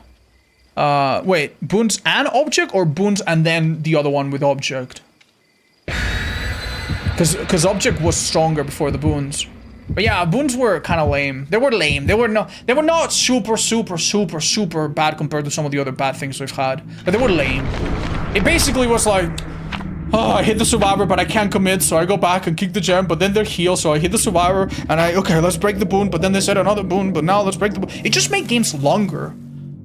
Wait, boons and object or boons and then the other one with object? Because object was stronger before the boons. But yeah, boons were kind of lame. They were lame. They were not super bad compared to some of the other bad things we've had. But they were lame. It basically was like, oh, I hit the survivor, but I can't commit, so I go back and kick the gem, but then they're healed, so I hit the survivor, and okay, let's break the boon, but then they said another boon, but now let's break the boon. It just made games longer.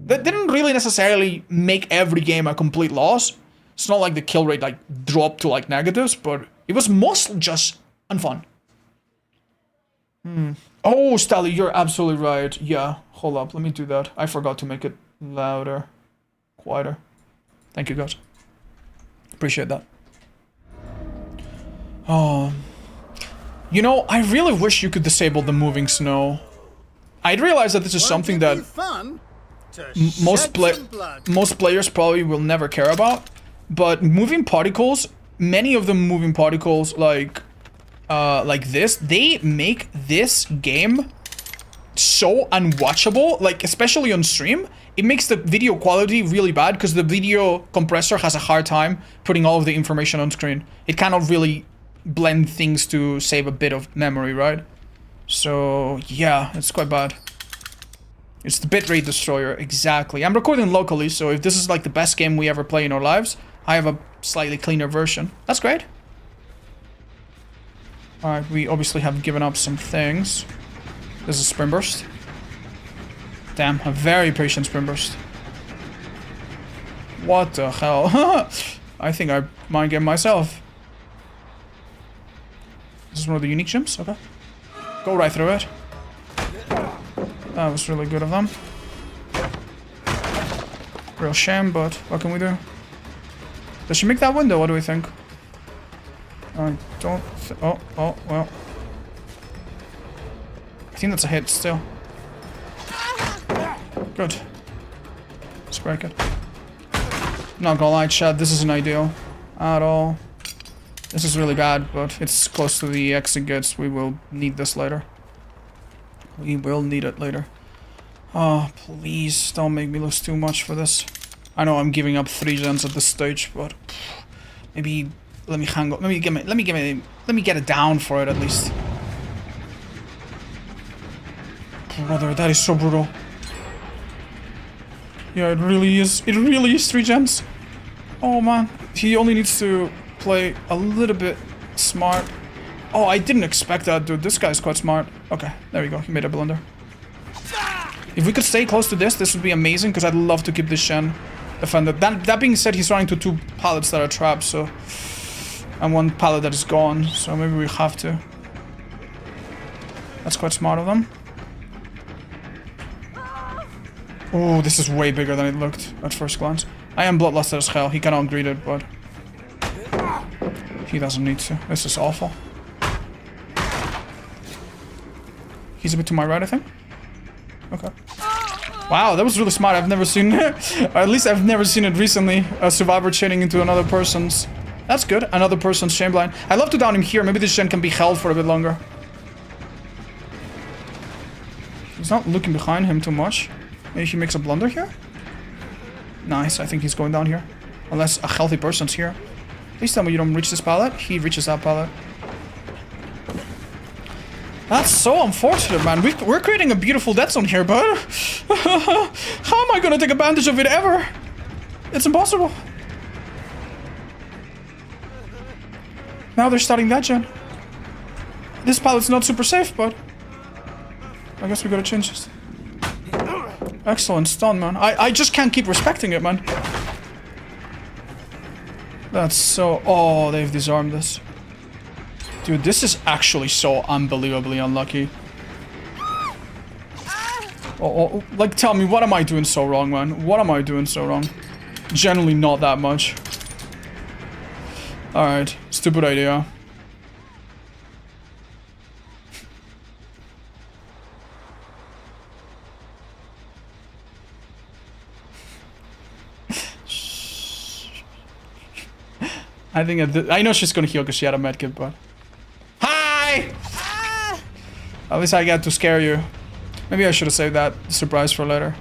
That didn't really necessarily make every game a complete loss. It's not like the kill rate, like, dropped to, like, negatives, but it was mostly just unfun. Oh, Stally, you're absolutely right. Yeah, hold up, let me do that. I forgot to make it louder, quieter. Thank you, guys. Appreciate that. You know, I really wish you could disable the moving snow. I'd realize that this is something that most players probably will never care about. But moving particles, many of them moving particles like this, they make this game so unwatchable, like especially on stream. It makes the video quality really bad because the video compressor has a hard time putting all of the information on screen. It cannot really blend things to save a bit of memory, right? So yeah, it's quite bad. It's the bitrate destroyer, exactly. I'm recording locally, so if this is like the best game we ever play in our lives, I have a slightly cleaner version. That's great. Alright, we obviously have given up some things. This is Spring Burst. Damn, a very patient Spring Burst. What the hell? I think I might get myself. This is one of the unique gems? Okay. Go right through it. That was really good of them. Real shame, but what can we do? Does she make that window? What do we think? I don't... oh, well. I think that's a hit still. Good. Let's break it. Not gonna lie, chat, this isn't ideal at all. This is really bad, but it's close to the exit gates. We will need this later. We will need it later. Oh, please don't make me lose too much for this. I know I'm giving up 3 gens at this stage, but maybe let me hang on. Let me get it down for it at least. Brother, that is so brutal. Yeah, it really is. It really is 3 gens. Oh man, he only needs to play a little bit smart. Oh, I didn't expect that, dude. This guy's quite smart. Okay, there we go. He made a blunder. If we could stay close to this would be amazing, because I'd love to keep this Shen defended. That being said, he's running to 2 pallets that are trapped, so... and 1 pallet that is gone, so maybe we have to. That's quite smart of them. Oh, this is way bigger than it looked at first glance. I am bloodlusted as hell. He cannot greet it, but... he doesn't need to. This is awful. He's a bit to my right, I think. Okay. Wow, that was really smart. I've never seen it. Or at least I've never seen it recently. A survivor chaining into another person's. That's good. Another person's chain blind. I'd love to down him here. Maybe this gen can be held for a bit longer. He's not looking behind him too much. Maybe he makes a blunder here? Nice, I think he's going down here. Unless a healthy person's here. Please tell me you don't reach this pallet. He reaches that pallet. That's so unfortunate, man. We're creating a beautiful dead zone here, but... how am I gonna take advantage of it ever? It's impossible. Now they're starting that gen. This pallet's not super safe, but... I guess we gotta change this. Excellent stun, man. I just can't keep respecting it, man. That's so... oh, they've disarmed this. Dude, this is actually so unbelievably unlucky. Oh, like, tell me, what am I doing so wrong, man? What am I doing so wrong? Generally not that much. Alright, stupid idea. I think I know she's gonna heal because she had a medkit, but... hi! At least I got to scare you. Maybe I should have saved that surprise for later.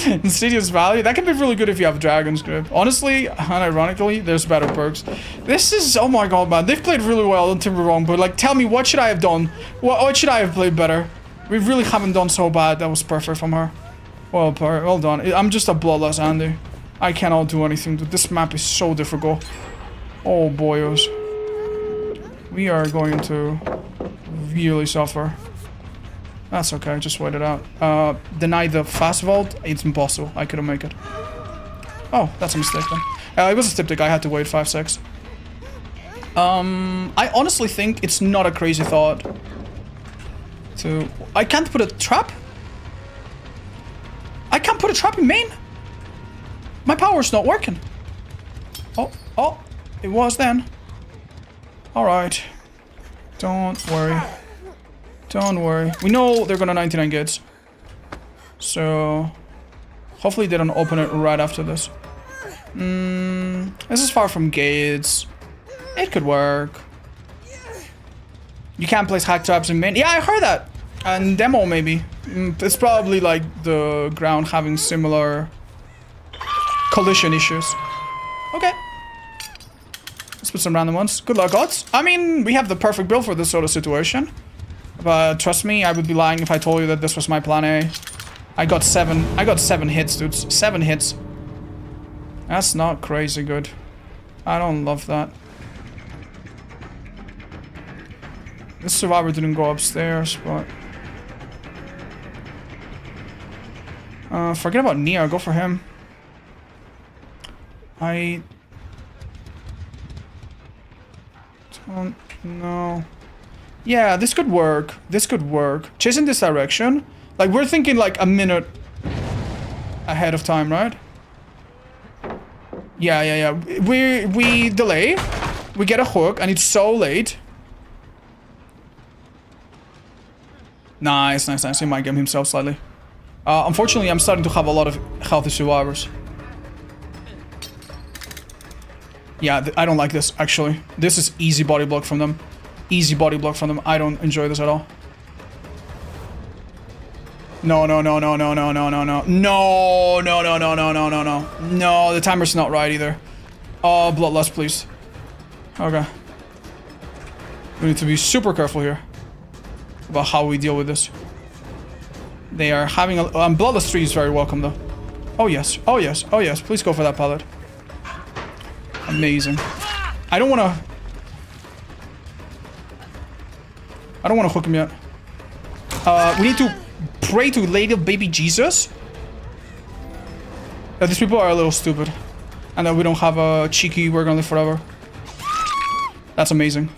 Insidious Valley? That can be really good if you have Dragon's Grip. Honestly, unironically, there's better perks. This is... oh my god, man. They've played really well, don't get me wrong, but like, tell me, what should I have done? What should I have played better? We really haven't done so bad. That was perfect from her. Well done. I'm just a bloodless Andy. I cannot do anything, dude. This map is so difficult. Oh, boyos. We are going to really suffer. That's okay, just wait it out. Deny the fast vault? It's impossible. I couldn't make it. Oh, that's a mistake then. It was a styptic. I had to wait 5 seconds. I honestly think it's not a crazy thought to... I can't put a trap? I can't put a trap in main? My power's not working. Oh, it was then. Alright. Don't worry. Don't worry. We know they're gonna 99 gates. So... hopefully they don't open it right after this. This is far from gates. It could work. You can't place hack traps in main. Yeah, I heard that. And demo maybe. It's probably like the ground having similar... collision issues. Okay. Let's put some random ones. Good luck, odds. I mean, we have the perfect build for this sort of situation. But trust me, I would be lying if I told you that this was my plan A. I got 7 hits, dudes. 7 hits. That's not crazy good. I don't love that. This survivor didn't go upstairs, but... forget about Nia, go for him. I don't know. Yeah, this could work. This could work. Chase in this direction. Like, we're thinking like a minute ahead of time, right? Yeah. We delay. We get a hook, and it's so late. Nice. He might game himself slightly. Unfortunately, I'm starting to have a lot of healthy survivors. Yeah, I don't like this, actually. This is easy body block from them. Easy body block from them. I don't enjoy this at all. No. No, the timer's not right either. Oh, bloodlust, please. Okay. We need to be super careful here about how we deal with this. They are having a... bloodlust 3 is very welcome, though. Oh, yes. Please go for that pallet. Amazing. I don't want to hook him yet. We need to pray to Lady of Baby Jesus. These people are a little stupid. And that we don't have a cheeky we're gonna live forever. That's amazing.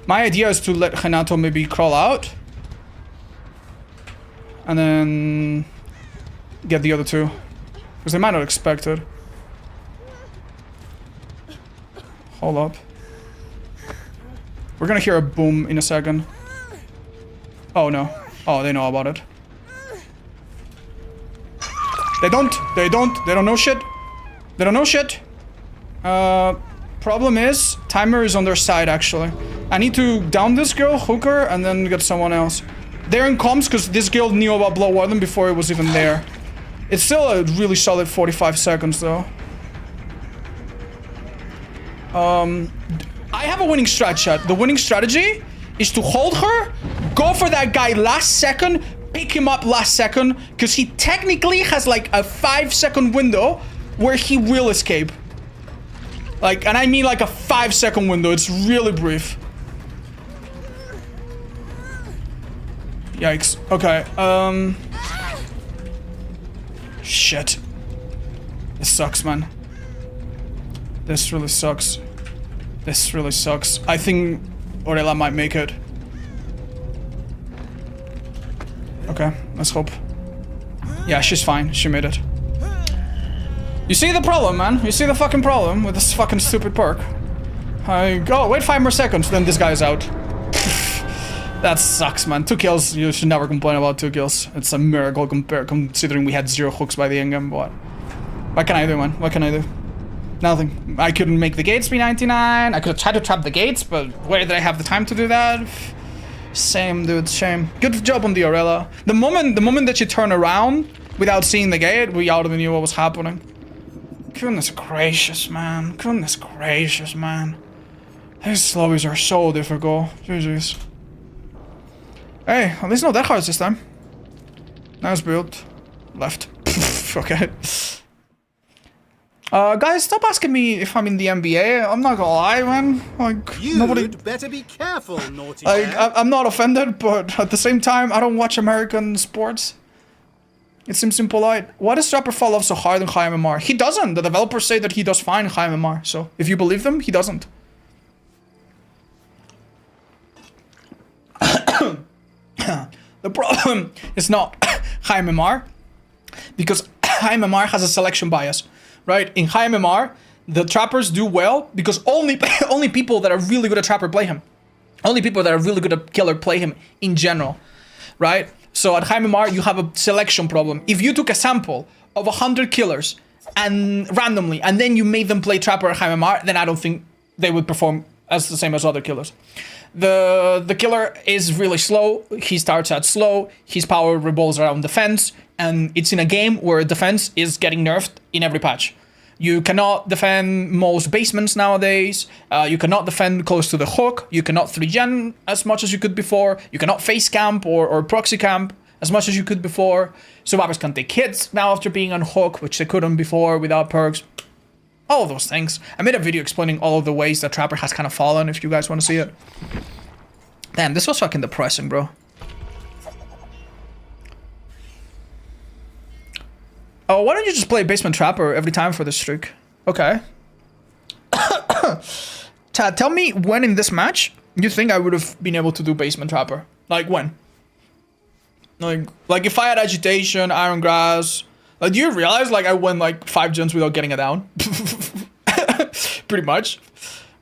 My idea is to let Renato maybe crawl out. And then get the other two. Because they might not expect it. Hold up. We're gonna hear a boom in a second. Oh no. Oh, they know about it. They don't know shit. They don't know shit. Problem is, timer is on their side actually. I need to down this girl, hook her, and then get someone else. They're in comms because this girl knew about Blood Warden before it was even there. It's still a really solid 45 seconds though. I have a winning strat, chat. The winning strategy is to hold her, go for that guy last second, pick him up last second, because he technically has like a 5-second window where he will escape. Like, and I mean like a 5-second window. It's really brief. Yikes. Okay, shit. This sucks, man. This really sucks. This really sucks. I think Orella might make it. Okay, let's hope. Yeah, she's fine. She made it. You see the problem, man? You see the fucking problem with this fucking stupid perk? I go, wait 5 more seconds, then this guy's out. That sucks, man. 2 kills. You should never complain about 2 kills. It's a miracle considering we had 0 hooks by the end game. What can I do, man? What can I do? Nothing. I couldn't make the gates be 99. I could have tried to trap the gates, but where did I have the time to do that? Same, dude. Shame. Good job on the Orella. The moment that you turn around without seeing the gate, we already knew what was happening. Goodness gracious, man. Goodness gracious, man. These lobbies are so difficult. GG's. Hey, at least not that hard this time. Nice build. Left. Okay. Guys, stop asking me if I'm in the NBA. I'm not gonna lie, man. Like, nobody... better be careful, naughty Like, man. I'm not offended, but at the same time, I don't watch American sports. It seems impolite. Why does Trapper fall off so hard in high MMR? He doesn't. The developers say that he does fine in high MMR. So, if you believe them, he doesn't. The problem is not high MMR, because high MMR has a selection bias, right? In high MMR, the trappers do well because only people that are really good at trapper play him. Only people that are really good at killer play him in general, right? So at high MMR, you have a selection problem. If you took a sample of 100 killers and randomly, and then you made them play trapper at high MMR, then I don't think they would perform as the same as other killers. The killer is really slow. He starts out slow. His power revolves around defense, and it's in a game where defense is getting nerfed in every patch. You cannot defend most basements nowadays. You cannot defend close to the hook. You cannot 3-gen as much as you could before. You cannot face camp or proxy camp as much as you could before. Survivors can take hits now after being on hook, which they couldn't before without perks. All of those things. I made a video explaining all of the ways that Trapper has kind of fallen, if you guys want to see it. Damn, this was fucking depressing, bro. Oh, why don't you just play Basement Trapper every time for this streak? Okay. Chad, tell me when in this match you think I would have been able to do Basement Trapper. Like, when? Like if I had Agitation, Iron Grass, Like, do you realize, like, I went, like, 5 gens without getting it down? Pretty much.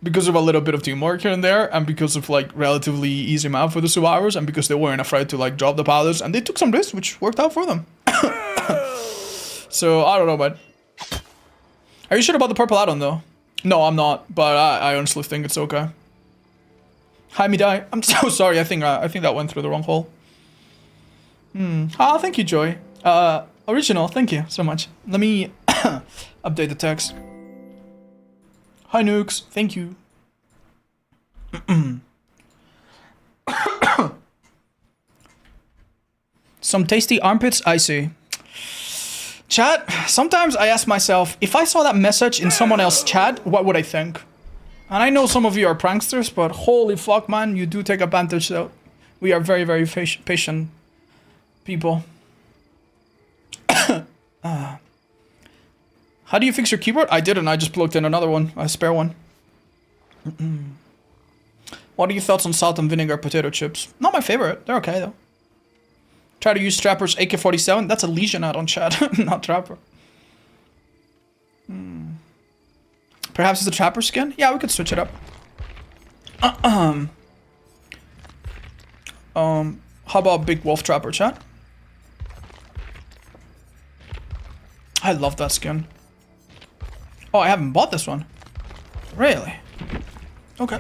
Because of a little bit of teamwork here and there, and because of, like, relatively easy map for the survivors, and because they weren't afraid to, like, drop the pilots, and they took some risks, which worked out for them. So, I don't know, man. Are you sure about the purple add-on, though? No, I'm not, but I honestly think it's okay. Hi, me die. I'm so sorry, I think that went through the wrong hole. Ah, thank you, Joy. Original, thank you so much. Let me update the text. Hi, Nukes. Thank you. Some tasty armpits, I see. Chat, sometimes I ask myself, if I saw that message in someone else's chat, what would I think? And I know some of you are pranksters, but holy fuck, man, you do take advantage, though. We are very, very patient people. How do you fix your keyboard? I didn't, I just plugged in another one, a spare one. What are your thoughts on salt and vinegar potato chips? Not my favorite, they're okay though. Try to use Trapper's AK-47, that's a Legion add-on, chat, not Trapper. Perhaps it's a Trapper skin? Yeah, we could switch it up. How about Big Wolf Trapper, chat? I love that skin. Oh, I haven't bought this one. Really? Okay.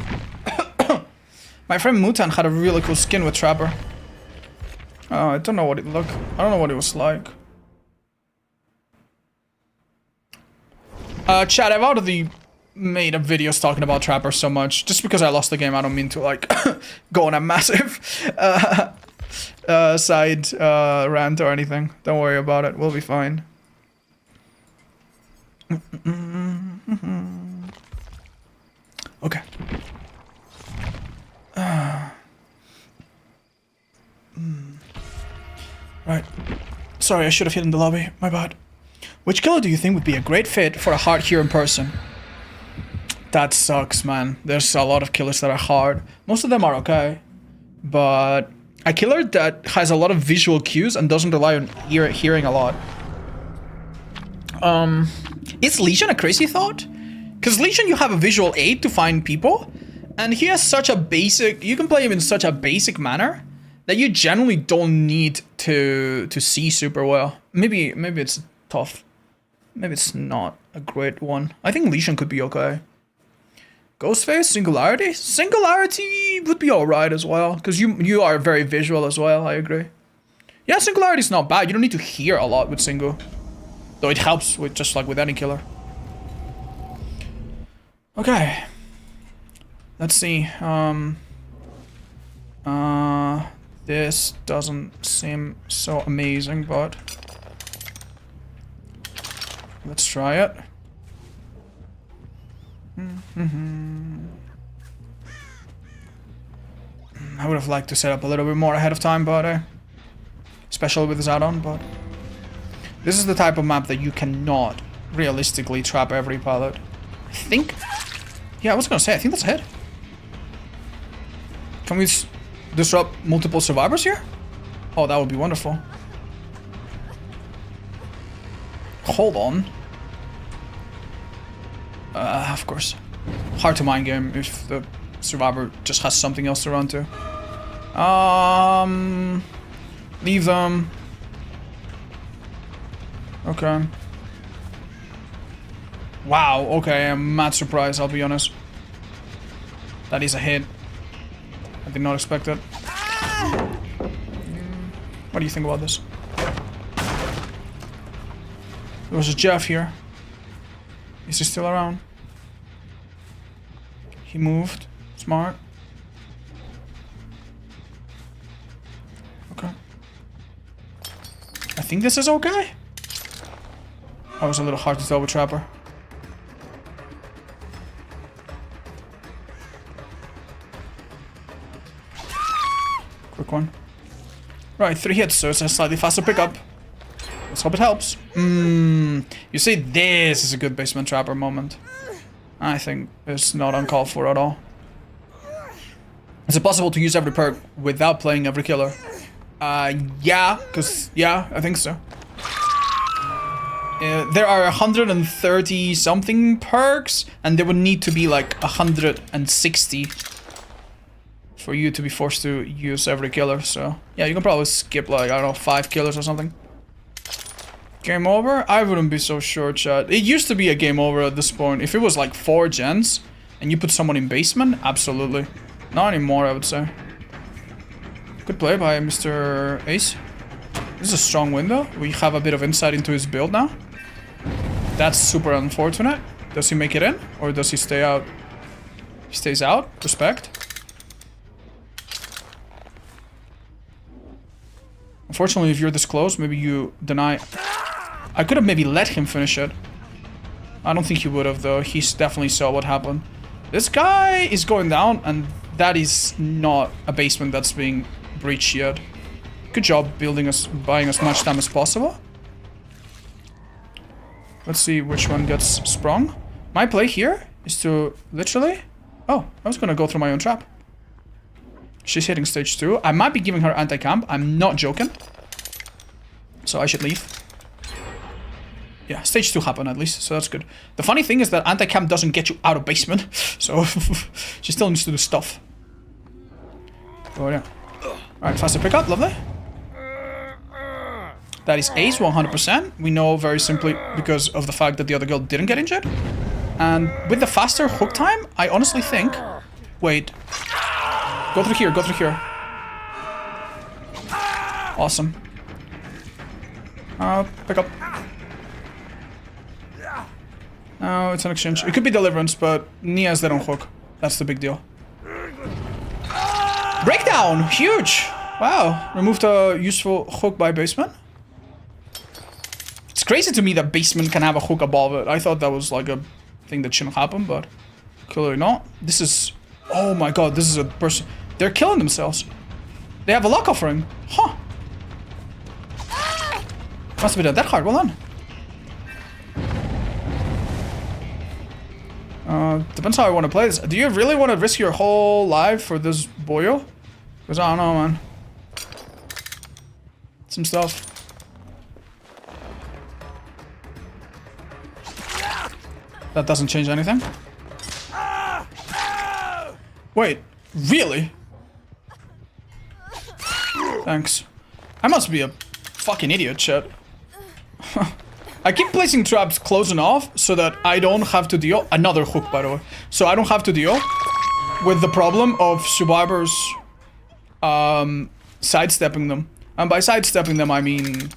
My friend Mutan had a really cool skin with Trapper. Oh, I don't know what it looked. I don't know what it was like. Chat, I've already made a videos talking about Trapper so much. Just because I lost the game, I don't mean to like go on a massive side rant or anything. Don't worry about it. We'll be fine. Okay. Right. Sorry, I should have hit in the lobby. My bad. Which killer do you think would be a great fit for a hard here in person? That sucks, man. There's a lot of killers that are hard. Most of them are okay. But a killer that has a lot of visual cues and doesn't rely on hearing a lot. Is Legion a crazy thought? Because Legion, you have a visual aid to find people, and he has such a basic, you can play him in such a basic manner that you generally don't need to see super well. Maybe it's tough. Maybe it's not a great one. I think Legion could be okay. Ghostface, Singularity? Singularity would be alright as well, because you are very visual as well, I agree. Yeah, Singularity's not bad. You don't need to hear a lot with Singu. Though it helps with just like with any killer. Okay. Let's see. This doesn't seem so amazing, but let's try it. I would have liked to set up a little bit more ahead of time, but especially with this add-on, but this is the type of map that you cannot realistically trap every pilot. I think, yeah, I was gonna say, I think that's a hit. Can we disrupt multiple survivors here? Oh, that would be wonderful. Hold on. Of course. Hard to mind game if the survivor just has something else to run to. Leave them. Okay. Wow, okay, I'm mad surprised, I'll be honest. That is a hit. I did not expect it. What do you think about this? There was a Jeff here. Is he still around? He moved. Smart. Okay. I think this is okay. That was a little hard to tell with Trapper. Quick one. Right, 3 hits, so it's a slightly faster pickup. Let's hope it helps. You see, this is a good basement Trapper moment. I think it's not uncalled for at all. Is it possible to use every perk without playing every killer? Yeah, I think so. there are 130 something perks, and there would need to be like 160 for you to be forced to use every killer. So yeah, you can probably skip like, I don't know, 5 killers or something. Game over? I wouldn't be so sure, chat. It used to be a game over at this point. If it was like 4 gens and you put someone in basement, absolutely. Not anymore, I would say. Good play by Mr. Ace. This is a strong window. We have a bit of insight into his build now. That's super unfortunate. Does he make it in? Or does he stay out? He stays out. Respect. Unfortunately, if you're this close, maybe you deny... I could have maybe let him finish it. I don't think he would have, though. He definitely saw what happened. This guy is going down, and that is not a basement that's being breached yet. Good job buying as much time as possible. Let's see which one gets sprung. My play here is to literally... Oh, I was gonna go through my own trap. She's hitting stage 2. I might be giving her anti-camp. I'm not joking. So I should leave. Yeah, stage 2 happened at least, so that's good. The funny thing is that anti-camp doesn't get you out of basement. So she still needs to do stuff. Oh yeah. Alright, faster pickup, lovely. That is ace 100%. We know very simply because of the fact that the other girl didn't get injured. And with the faster hook time, I honestly think... Wait. Go through here, go through here. Awesome. Pick up. No, it's an exchange. It could be deliverance, but Nia's dead on hook. That's the big deal. Breakdown! Huge! Wow. Removed a useful hook by basement. It's crazy to me that basement can have a hook above it. I thought that was like a thing that shouldn't happen, but clearly not. This is... Oh my god, this is a person... They're killing themselves. They have a lock offering. Huh. Must have been that hard. Well done. Depends how I want to play this. Do you really want to risk your whole life for this boyo? Because I don't know, man. Some stuff. That doesn't change anything. Wait, really? Thanks. I must be a fucking idiot, chat. I keep placing traps close enough so that I don't have to deal... Another hook, by the way. So I don't have to deal with the problem of survivors sidestepping them. And by sidestepping them, I mean...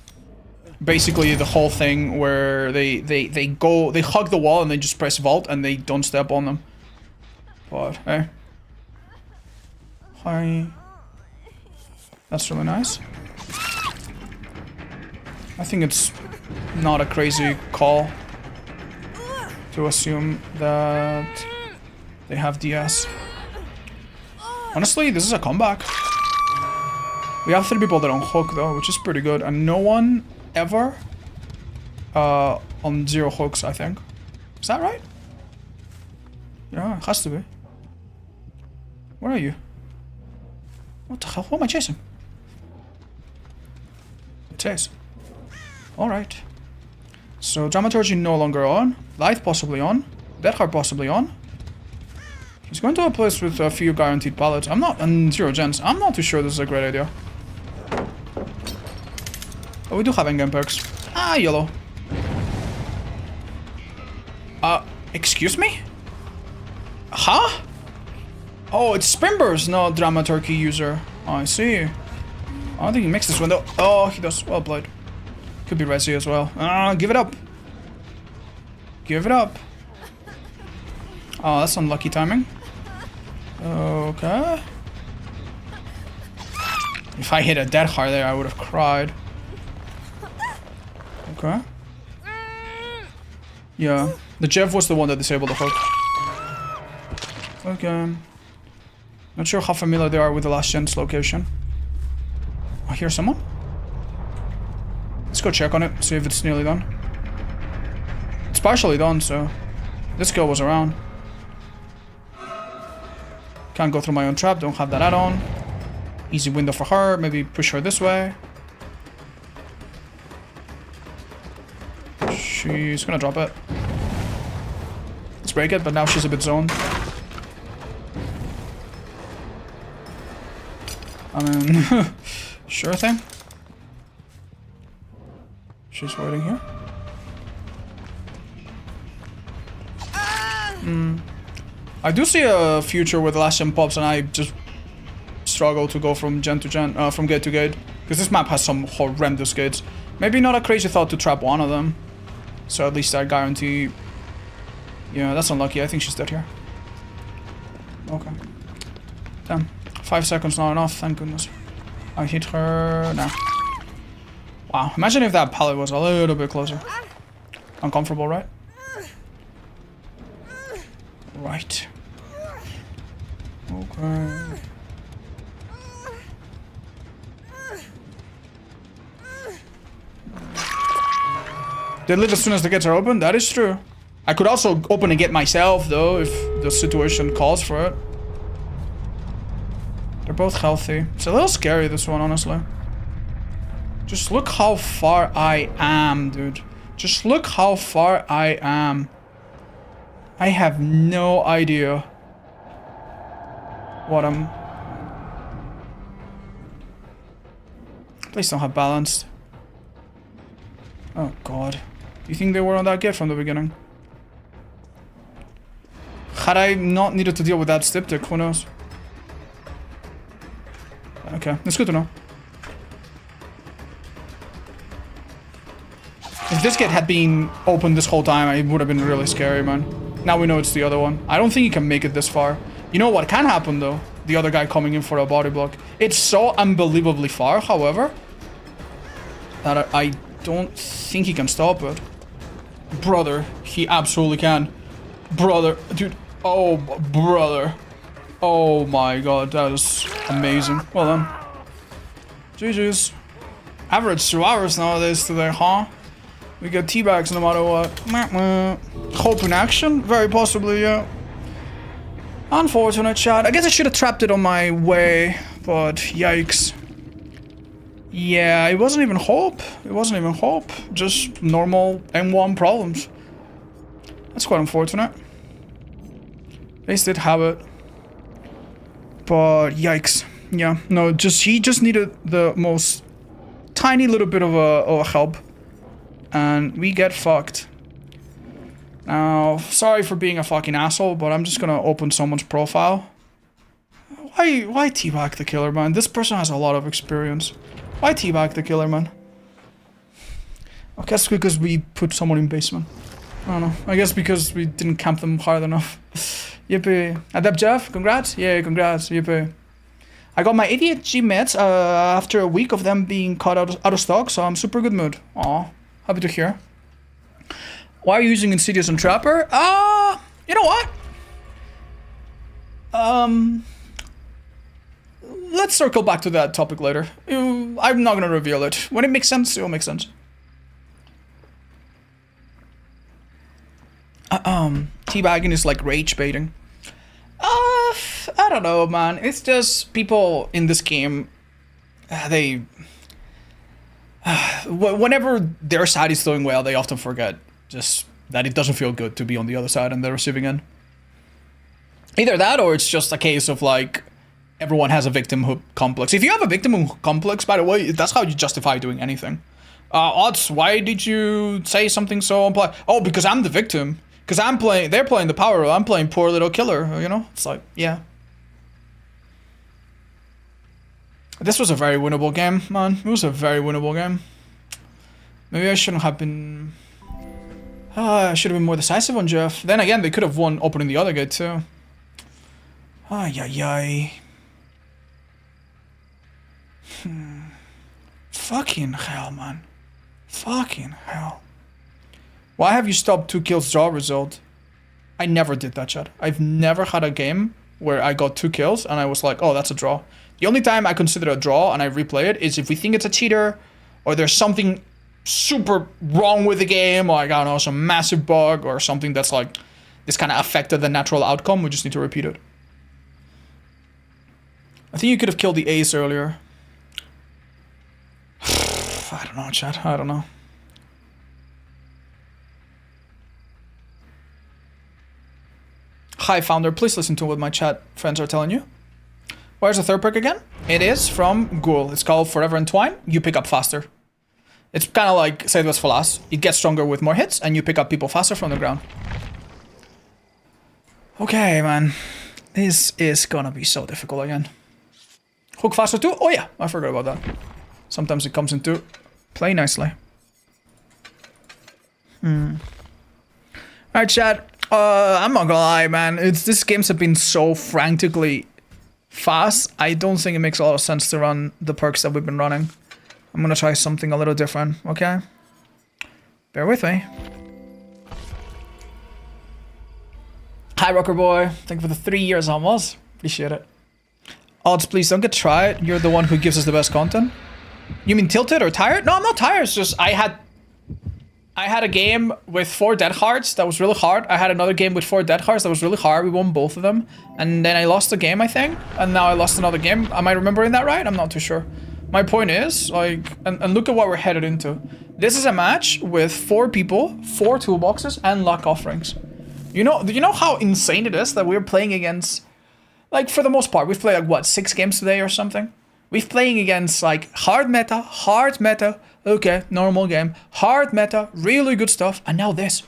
Basically the whole thing where they hug the wall and they just press vault and they don't step on them. But, hey. Hi. That's really nice. I think it's not a crazy call to assume that they have DS. Honestly, this is a comeback. We have 3 people that are on hook though, which is pretty good, and no one ever on 0 hooks, I think. Is that right? Yeah, it has to be. Where are you? What the hell? Who am I chasing? It says. Alright. So, Dramaturgy no longer on. Light possibly on. Deadheart possibly on. He's going to a place with a few guaranteed pallets. I'm not... and 0 gens. I'm not too sure this is a great idea. But we do have endgame perks. Ah, yellow. Excuse me? Huh? Oh, it's Sprinburst, no Dramaturgy user. Oh, I see. I don't think he makes this window. Oh, he does. Well played. Could be Resi as well. Give it up. Give it up. Oh, that's unlucky timing. Okay. If I hit a dead hard there, I would have cried. Okay. Yeah. The Jeff was the one that disabled the hook. Okay. Not sure how familiar they are with the last gen's location. I hear someone. Let's go check on it, see if it's nearly done. It's partially done, so... This girl was around. Can't go through my own trap, don't have that add-on. Easy window for her, maybe push her this way. he's gonna drop it. Let's break it, but now she's a bit zoned. I mean, sure thing. She's waiting here. I do see a future with last gen pops, and I just struggle to go from gen to gen, from gate to gate, because this map has some horrendous gates. Maybe not a crazy thought to trap one of them, so at least I guarantee. Yeah, that's unlucky. I think she's dead here. Okay. Damn. 5 seconds not enough. Thank goodness. I hit her now. Wow. Imagine if that pallet was a little bit closer. Uncomfortable, right? Right. Okay. They live as soon as the gates are open? That is true. I could also open a gate myself, though, if the situation calls for it. They're both healthy. It's a little scary, this one, honestly. Just look how far I am, dude. Just look how far I am. I have no idea what I'm... Please don't have balanced. Oh, God. Do you think they were on that gate from the beginning? Had I not needed to deal with that styptic, who knows? Okay, that's good to know. If this gate had been open this whole time, it would have been really scary, man. Now we know it's the other one. I don't think he can make it this far. You know what can happen, though? The other guy coming in for a body block. It's so unbelievably far, however, that I don't think he can stop it. Brother, he absolutely can. Brother, dude. Oh, brother. Oh my god, that is amazing. Well done. GG's. Average 2 hours nowadays today, huh? We get teabags no matter what. Hope in action? Very possibly, yeah. Unfortunate, chat. I guess I should have trapped it on my way, but yikes. Yeah, it wasn't even hope. It wasn't even hope. Just normal M1 problems. That's quite unfortunate. They did have it. But yikes. Yeah, no, he just needed the most tiny little bit of a help. And we get fucked. Now, sorry for being a fucking asshole, but I'm just gonna open someone's profile. Why teabag the killer, man? This person has a lot of experience. Why teabag the killer, man? I guess because we put someone in basement. I don't know. I guess because we didn't camp them hard enough. Yippee. Adept Jeff, congrats. Yeah, congrats. Yippee. I got my ADHD meds after a week of them being caught out of stock, so I'm super good mood. Aw, happy to hear. Why are you using Insidious and Trapper? You know what? Let's circle back to that topic later. I'm not gonna reveal it. When it makes sense, it'll make sense. Teabagging is like rage baiting. I don't know, man. It's just people in this game, whenever their side is doing well, they often forget just that it doesn't feel good to be on the other side and the receiving end. Either that, or it's just a case of like, everyone has a victimhood complex. If you have a victimhood complex, by the way, that's how you justify doing anything. Odds, why did you say something so unpleasant? Oh, because I'm the victim. Because they're playing the power role, I'm playing poor little killer, you know? It's like, yeah. This was a very winnable game, man. It was a very winnable game. Maybe I shouldn't have been... I should have been more decisive on Jeff. Then again, they could have won opening the other gate, too. Ay. Fucking hell, man. Fucking hell. Why have you stopped 2 kills draw result? I never did that, chat. I've never had a game where I got 2 kills and I was like, oh, that's a draw. The only time I consider a draw and I replay it is if we think it's a cheater or there's something super wrong with the game, or like, I don't know, some massive bug or something that's like, this kind of affected the natural outcome. We just need to repeat it. I think you could have killed the ace earlier. I don't know, chat. I don't know. Hi, founder. Please listen to what my chat friends are telling you. Where's the third perk again? It is from Ghoul. It's called Forever Entwine. You pick up faster. It's kind of like Say It Was For Last. It gets stronger with more hits, and you pick up people faster from the ground. Okay, man. This is gonna be so difficult again. Hook faster too? Oh yeah, I forgot about that. Sometimes it comes into play nicely. Alright, chat. I'm not gonna lie, man. These games have been so frantically fast. I don't think it makes a lot of sense to run the perks that we've been running. I'm gonna try something a little different, okay? Bear with me. Hi, Rocker Boy. Thank you for the 3 years almost. Appreciate it. Odds, please don't get tried. You're the one who gives us the best content. You mean tilted or tired? No, I'm not tired. It's just I had a game with 4 dead hearts that was really hard. I had another game with 4 dead hearts that was really hard. We won both of them. And then I lost the game, I think. And now I lost another game. Am I remembering that right? I'm not too sure. My point is, like, and look at what we're headed into. This is a match with 4 people, 4 toolboxes, and luck offerings. Do you know how insane it is that we're playing against, like, for the most part, we've played, like, what, 6 games today or something? We've playing against, like, hard meta, okay, normal game, hard meta, really good stuff, and now this.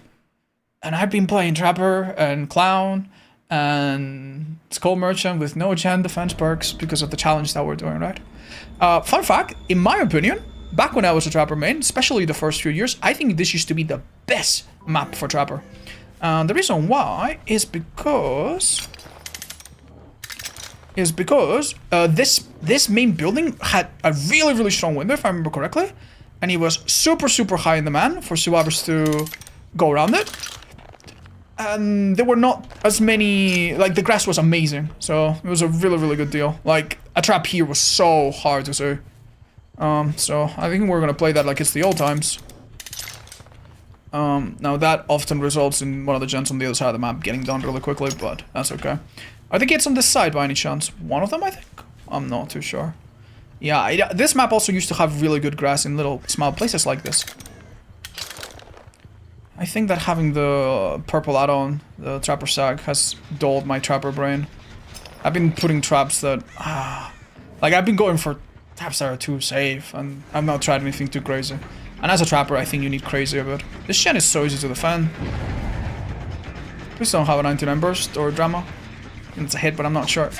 And I've been playing Trapper and Clown and Skull Merchant with no gen defense perks because of the challenge that we're doing, right? Fun fact, in my opinion, back when I was a Trapper main, especially the first few years, I think this used to be the best map for Trapper. The reason why is because this main building had a really strong window, if I remember correctly, and it was super high in demand for survivors to go around it. And there were not as many, like, the grass was amazing, so it was a really good deal. Like, a trap here was so hard to see. So I think we're gonna play that like it's the old times. Now that often results in one of the gens on the other side of the map getting done really quickly, but that's okay. Are the gates on this side by any chance? One of them, I think? I'm not too sure. Yeah, this map also used to have really good grass in little small places like this. I think that having the purple add-on, the Trapper Sag, has dulled my Trapper brain. I've been putting traps that... like, I've been going for traps that are too safe, and I've not tried anything too crazy. And as a Trapper, I think you need crazy a bit. This gen is so easy to defend. Please don't have a 99 burst or drama. It's a hit, but I'm not sure.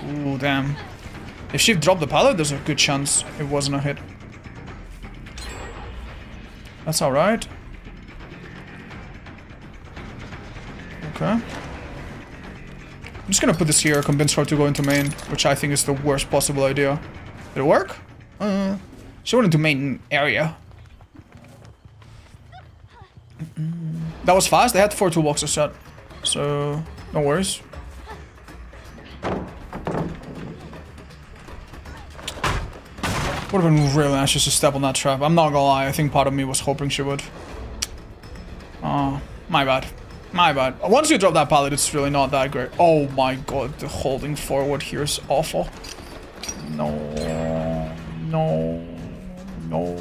Ooh, damn. If she dropped the pallet, there's a good chance it wasn't a hit. That's alright. Okay. I'm just gonna put this here, convince her to go into main, which I think is the worst possible idea. Did it work? She went into main area. That was fast. They had 4 toolboxes set, so no worries. Would have been really nice just to step on that trap. I'm not gonna lie, I think part of me was hoping she would. Oh, my bad. My bad. Once you drop that pallet, it's really not that great. Oh my god, the holding forward here is awful. No. No. No.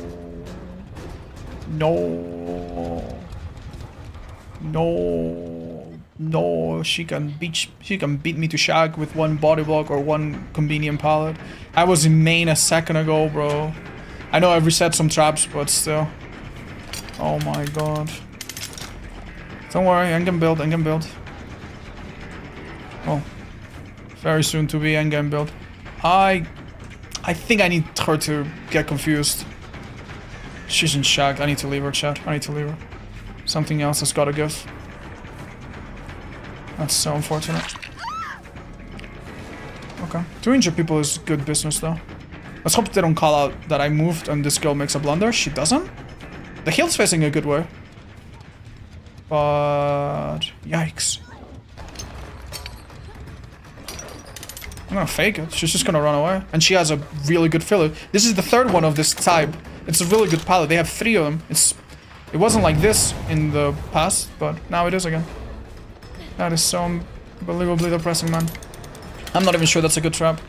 No. No. No. She can beat me to shag with 1 body block or 1 convenient pallet. I was in main a second ago, bro. I know I've reset some traps, but still. Oh my god. Don't worry, endgame build, endgame build. Oh. Very soon to be endgame build. I think I need her to get confused. She's in shag. I need to leave her, chat. I need to leave her. Something else has gotta give. That's so unfortunate. Okay. 2 injured people is good business though. Let's hope they don't call out that I moved and this girl makes a blunder. She doesn't. The heal's facing a good way. But... yikes. I'm gonna fake it. She's just gonna run away. And she has a really good filler. This is the 3rd one of this type. It's a really good pallet. They have 3 of them. It wasn't like this in the past, but now it is again. That is so unbelievably depressing, man. I'm not even sure that's a good trap.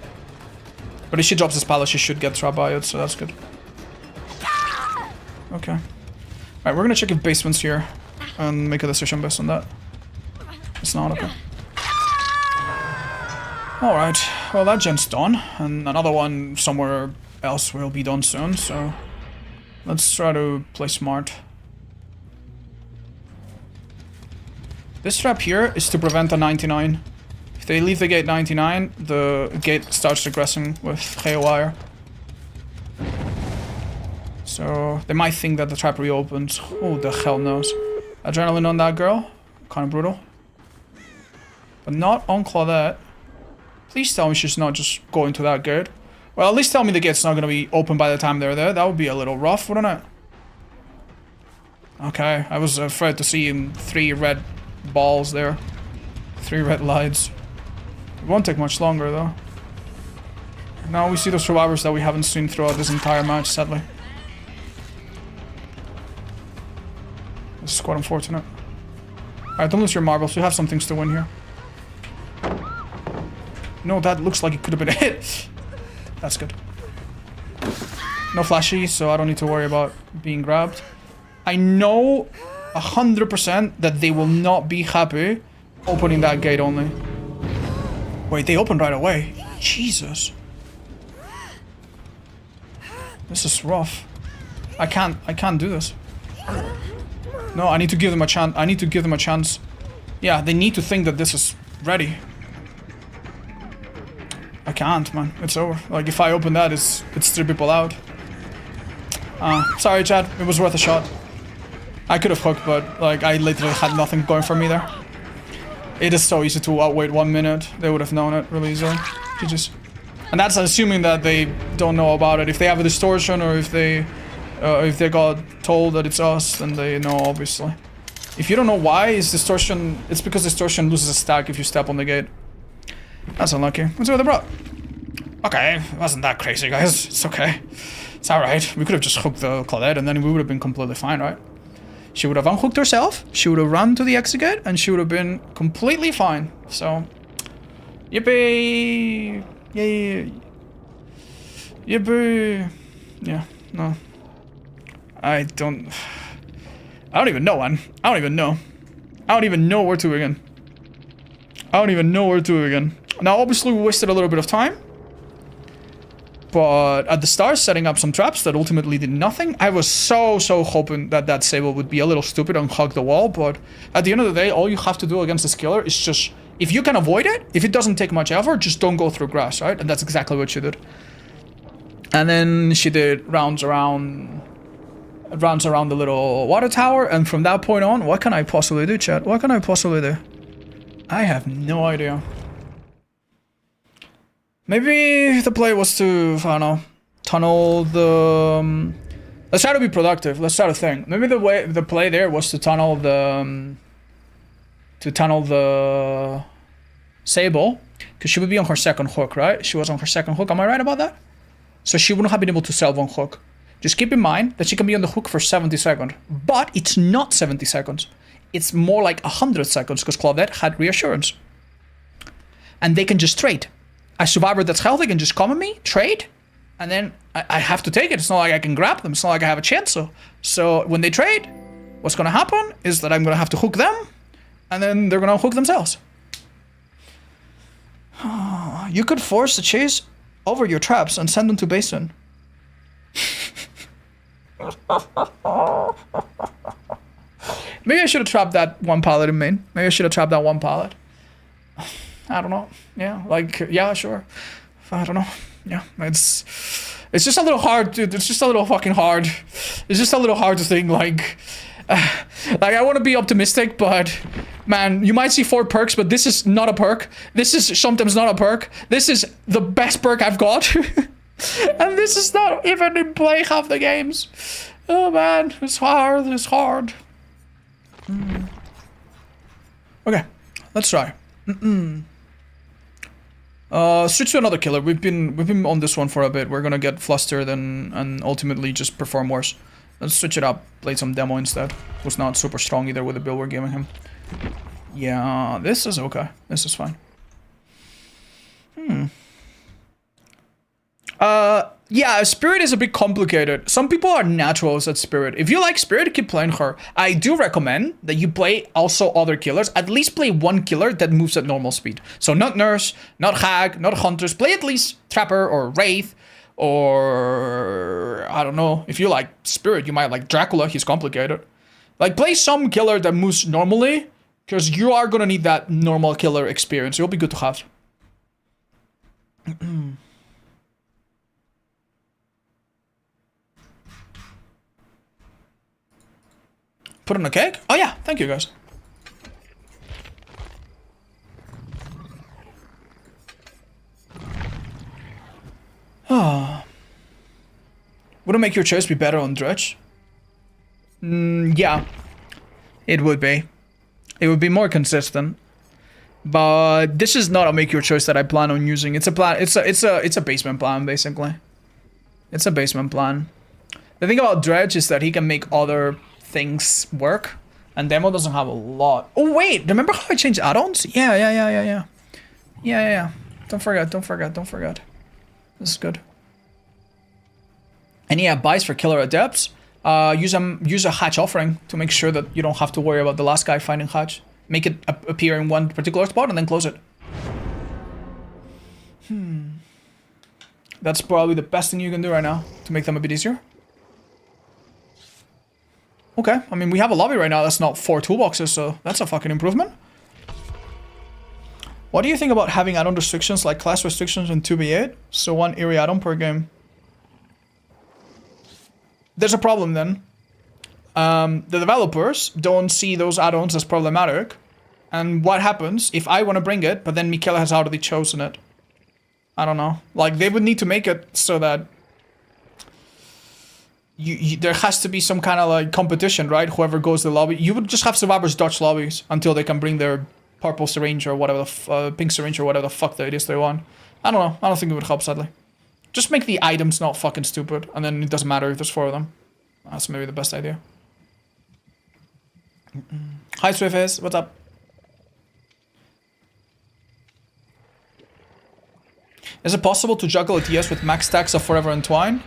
But if she drops this pallet, she should get trapped by it, so that's good. Okay. Alright, we're gonna check if basement's here and make a decision based on that. It's not, okay. Alright, well that gen's done, and another one somewhere else will be done soon, so let's try to play smart. This trap here is to prevent a 99. If they leave the gate 99, the gate starts regressing with haywire. So they might think that the trap reopens. Who the hell knows? Adrenaline on that girl. Kind of brutal. But not on Claudette. Please tell me she's not just going to that gate. Well, at least tell me the gate's not going to be open by the time they're there. That would be a little rough, wouldn't it? Okay, I was afraid to see 3 red balls there. 3 red lights. It won't take much longer, though. Now we see the survivors that we haven't seen throughout this entire match, sadly. This is quite unfortunate. Alright, don't lose your marbles. We have some things to win here. No, that looks like it could have been a hit. That's good. No flashy, so I don't need to worry about being grabbed. I know 100% that they will not be happy opening that gate only. Wait, they opened right away. Jesus. This is rough. I can't do this. No, I need to give them a chance. I need to give them a chance. Yeah, they need to think that this is ready. I can't, man. It's over. Like, if I open that, it's 3 people out. Sorry, Chad. It was worth a shot. I could have hooked, but, like, I literally had nothing going for me there. It is so easy to outwait 1 minute. They would have known it really easily. GG's. And that's assuming that they don't know about it. If they have a distortion or if they got told that it's us, then they know, obviously. If you don't know why, it's because distortion loses a stack if you step on the gate. That's unlucky. Let's go with the bro. Okay, it wasn't that crazy, guys. It's okay. It's alright. We could have just hooked the Claudette and then we would have been completely fine, right? She would have unhooked herself, she would have run to the exit gate, and she would have been completely fine. So, yippee! Yay! Yippee! Yeah, no. I don't even know, man. I don't even know. I don't even know where to begin. I don't even know where to begin. Now, obviously, we wasted a little bit of time. But at the start, setting up some traps that ultimately did nothing. I was so hoping that that Sable would be a little stupid and hug the wall. But at the end of the day, all you have to do against this killer is just... If you can avoid it, if it doesn't take much effort, just don't go through grass, right? And that's exactly what she did. And then she did rounds around the little water tower. And from that point on, what can I possibly do, chat? What can I possibly do? I have no idea. Maybe the play was to, I don't know, tunnel the... let's try to be productive. Let's try to think. Maybe the play there was to tunnel the... Sable. Because she would be on her second hook, right? She was on her second hook. Am I right about that? So she wouldn't have been able to sell one hook. Just keep in mind that she can be on the hook for 70 seconds. But it's not 70 seconds. It's more like 100 seconds because Claudette had reassurance. And they can just trade. A survivor that's healthy can just come at me, trade, and then I have to take it. It's not like I can grab them. It's not like I have a chance. So when they trade, what's going to happen is that I'm going to have to hook them, and then they're going to hook themselves. You could force the chase over your traps and send them to basin. Maybe I should have trapped that one pallet in main. Maybe I should have trapped that one pallet. I don't know. Yeah, like, yeah, sure. I don't know. Yeah, it's just a little hard, dude. It's just a little fucking hard. It's just a little hard to think, like I want to be optimistic, but man, you might see 4 perks, but this is not a perk. This is sometimes not a perk. This is the best perk I've got. And this is not even in play half the games. Oh man, it's hard. It's hard. Okay, let's try. Switch to another killer. We've been on this one for a bit. We're gonna get flustered and ultimately just perform worse. Let's switch it up. Play some demo instead. Was not super strong either with the build we're giving him. Yeah, this is okay. This is fine. Yeah, Spirit is a bit complicated. Some people are naturals at Spirit. If you like Spirit, keep playing her. I do recommend that you play also other killers. At least play one killer that moves at normal speed. So not Nurse, not Hag, not Hunters. Play at least Trapper or Wraith. Or, I don't know. If you like Spirit, you might like Dracula. He's complicated. Like, play some killer that moves normally. Because you are going to need that normal killer experience. It'll be good to have. Put on a cake? Oh yeah, thank you guys. Would it make your choice be better on Dredge? Yeah, it would be. It would be more consistent. But this is not a make your choice that I plan on using. It's a plan. It's a basement plan basically. It's a basement plan. The thing about Dredge is that he can make other things work, and demo doesn't have a lot. Oh wait, remember how I changed add-ons? Yeah. Don't forget. This is good. And yeah, buys for killer adepts. Use a hatch offering to make sure that you don't have to worry about the last guy finding hatch. Make it appear in one particular spot and then close it. That's probably the best thing you can do right now to make them a bit easier. Okay, I mean, we have a lobby right now that's not 4 toolboxes, so that's a fucking improvement. What do you think about having add-on restrictions like class restrictions in 2v8? So 1 area add-on per game. There's a problem then. The developers don't see those add-ons as problematic. And what happens if I want to bring it, but then Michele has already chosen it? I don't know. Like, they would need to make it so that there has to be some kind of like competition, right? Whoever goes to the lobby. You would just have survivors dodge lobbies until they can bring their purple syringe or whatever the pink syringe or whatever the fuck that it is they want. I don't know. I don't think it would help, sadly. Just make the items not fucking stupid, and then it doesn't matter if there's 4 of them. That's maybe the best idea. Hi, Swiftface. What's up? Is it possible to juggle a TS with max stacks of Forever Entwine?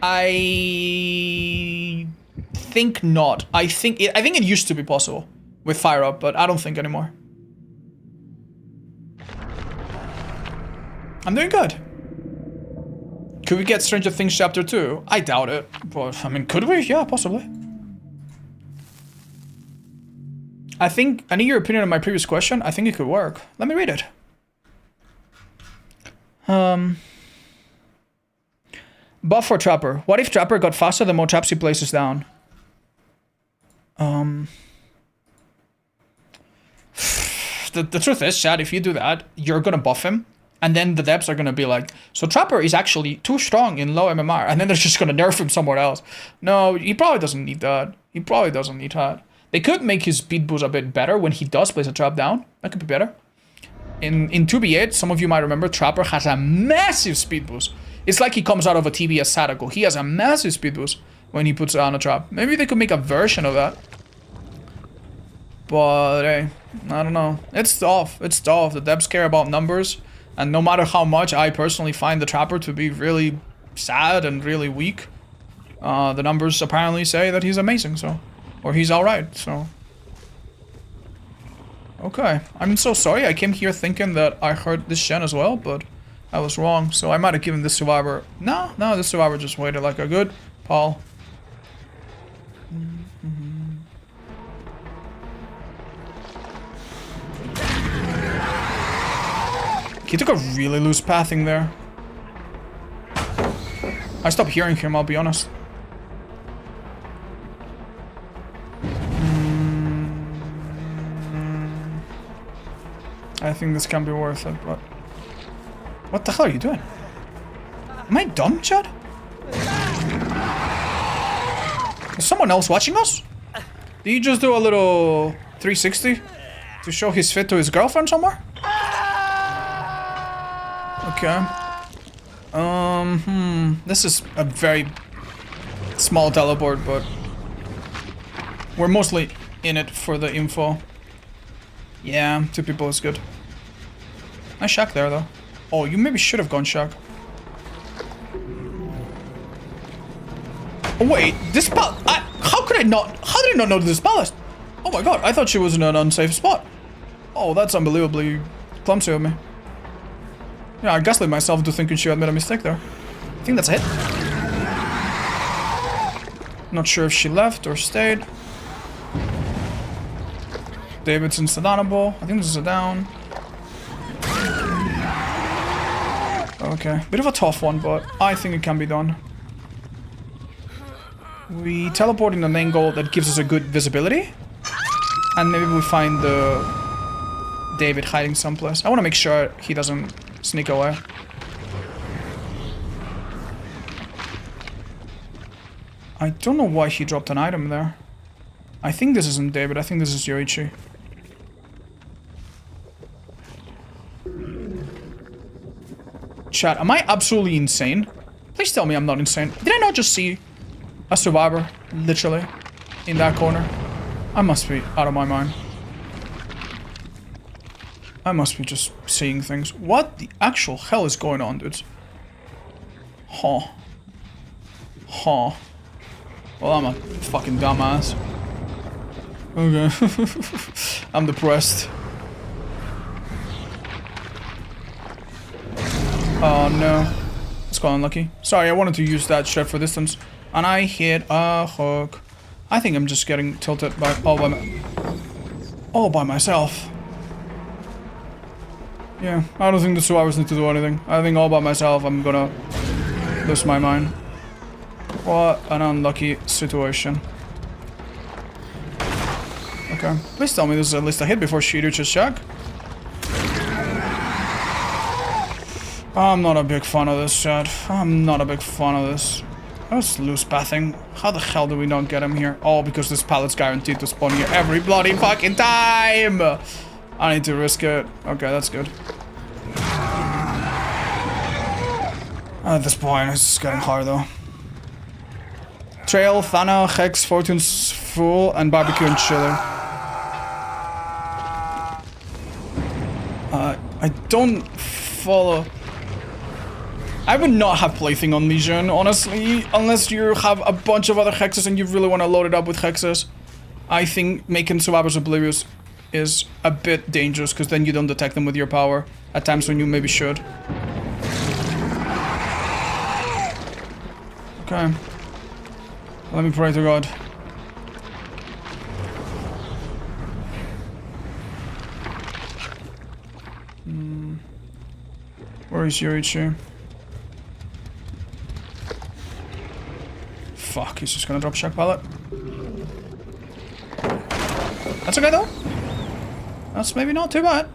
I think not. I think it used to be possible with Fire Up, but I don't think anymore. I'm doing good. Could we get Stranger Things Chapter 2? I doubt it. But, I mean, could we? Yeah, possibly. I need your opinion on my previous question. I think it could work. Let me read it. Buff for Trapper. What if Trapper got faster the more traps he places down? The truth is, Chad, if you do that, you're gonna buff him. And then the devs are gonna be like, so Trapper is actually too strong in low MMR. And then they're just gonna nerf him somewhere else. No, he probably doesn't need that. They could make his speed boost a bit better when he does place a trap down. That could be better. In 2v8, some of you might remember, Trapper has a massive speed boost. It's like he comes out of a TBS Sadako. He has a massive speed boost when he puts down a trap. Maybe they could make a version of that. But hey, I don't know. It's tough. The devs care about numbers. And no matter how much I personally find the Trapper to be really sad and really weak, the numbers apparently say that he's amazing, so. Or he's alright, so. Okay. I'm so sorry. I came here thinking that I heard this Shen as well, but I was wrong. So I might have given this survivor... No, this survivor just waited like a good Paul. He took a really loose pathing there. I stopped hearing him, I'll be honest. I think this can be worth it, but... What the hell are you doing? Am I dumb, Chad? Is someone else watching us? Did he just do a little 360 to show his fit to his girlfriend somewhere? Okay. This is a very small teleport, but we're mostly in it for the info. Yeah, 2 people is good. Nice shack there, though. Oh, you maybe should have gone shack. Wait, this pal- how could I not- how did I not know this ballast? Oh my god, I thought she was in an unsafe spot. Oh, that's unbelievably clumsy of me. Yeah, I gaslit myself into thinking she had made a mistake there. I think that's a hit. Not sure if she left or stayed. Davidson's downable. I think this is a down. Okay, bit of a tough one, but I think it can be done. We teleport in an angle that gives us a good visibility. And maybe we find the David hiding someplace. I want to make sure he doesn't sneak away. I don't know why he dropped an item there. I think this isn't David, I think this is Yoichi. Chat, am I absolutely insane? Please tell me I'm not insane. Did I not just see a survivor, literally, in that corner? I must be out of my mind. I must be just seeing things. What the actual hell is going on, dudes? Huh. Huh. Well, I'm a fucking dumbass. Okay. I'm depressed. Oh no. Let's go unlucky. Sorry, I wanted to use that shit for distance. And I hit a hook. I think I'm just getting tilted by all by myself. Yeah, I don't think the survivors need to do anything. I think all by myself I'm gonna lose my mind. What an unlucky situation. Okay, please tell me this is at least a hit before she reaches Shaq. I'm not a big fan of this, chat. I'm not a big fan of this. Let's lose pathing. How the hell do we not get him here? Oh, because this pallet's guaranteed to spawn here every bloody fucking time! I need to risk it. Okay, that's good. At this point, it's just getting hard though. Trail, Thana, Hex, Fortune's Fool, and Barbecue and Chiller. I don't follow... I would not have Plaything on Legion, honestly, unless you have a bunch of other hexes and you really want to load it up with hexes. I think making Survivors Oblivious is a bit dangerous, because then you don't detect them with your power at times when you maybe should. Okay. Let me pray to God. Where is Yoichi? Fuck, he's just gonna drop Shack Pallet. That's okay though. That's maybe not too bad.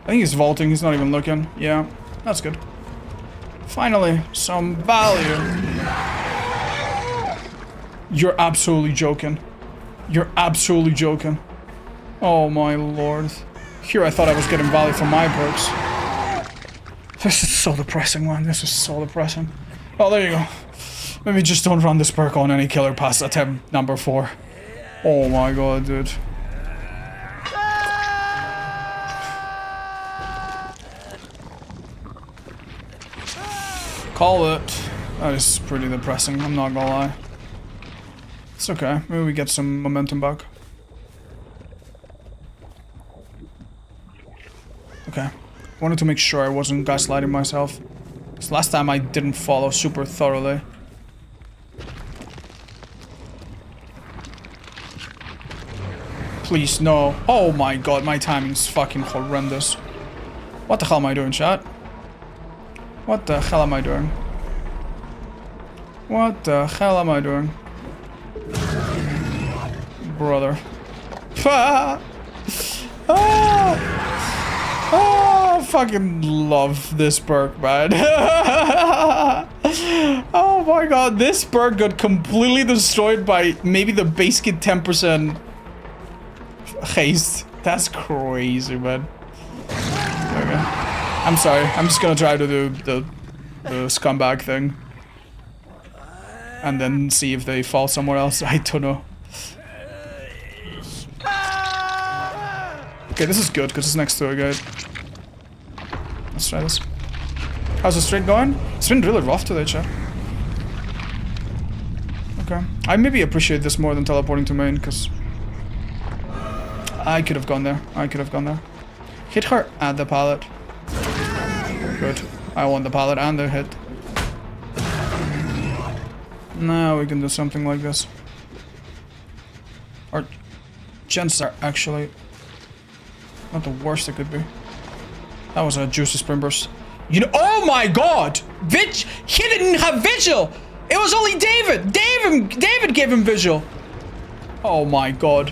I think he's vaulting, he's not even looking. Yeah, that's good. Finally, some value. You're absolutely joking. You're absolutely joking. Oh my lord. Here I thought I was getting value from my perks. This is so depressing, man. This is so depressing. Oh, there you go. Maybe just don't run this perk on any killer past attempt number 4. Oh my god, dude. Call it. That is pretty depressing, I'm not gonna lie. It's okay. Maybe we get some momentum back. Okay. Wanted to make sure I wasn't gaslighting myself. Because last time I didn't follow super thoroughly. Please, no. Oh my god, my timing's fucking horrendous. What the hell am I doing, chat? What the hell am I doing? What the hell am I doing? Brother. Ah! Ah! Oh, I fucking love this perk, man. Oh my god, this perk got completely destroyed by maybe the base kit 10% haste. That's crazy, man. Okay. I'm sorry, I'm just gonna try to do the scumbag thing. And then see if they fall somewhere else. I don't know. Okay, this is good because it's next to a guy. Let's try this. How's the straight going? It's been really rough today, chat. Okay. I maybe appreciate this more than teleporting to main, because I could have gone there. I could have gone there. Hit her at the pallet. Good. I want the pallet and the hit. Now we can do something like this. Our chances are actually not the worst it could be. That was a juicy sprint burst. You know, oh my god! He didn't have vigil! It was only David! David gave him vigil! Oh my god.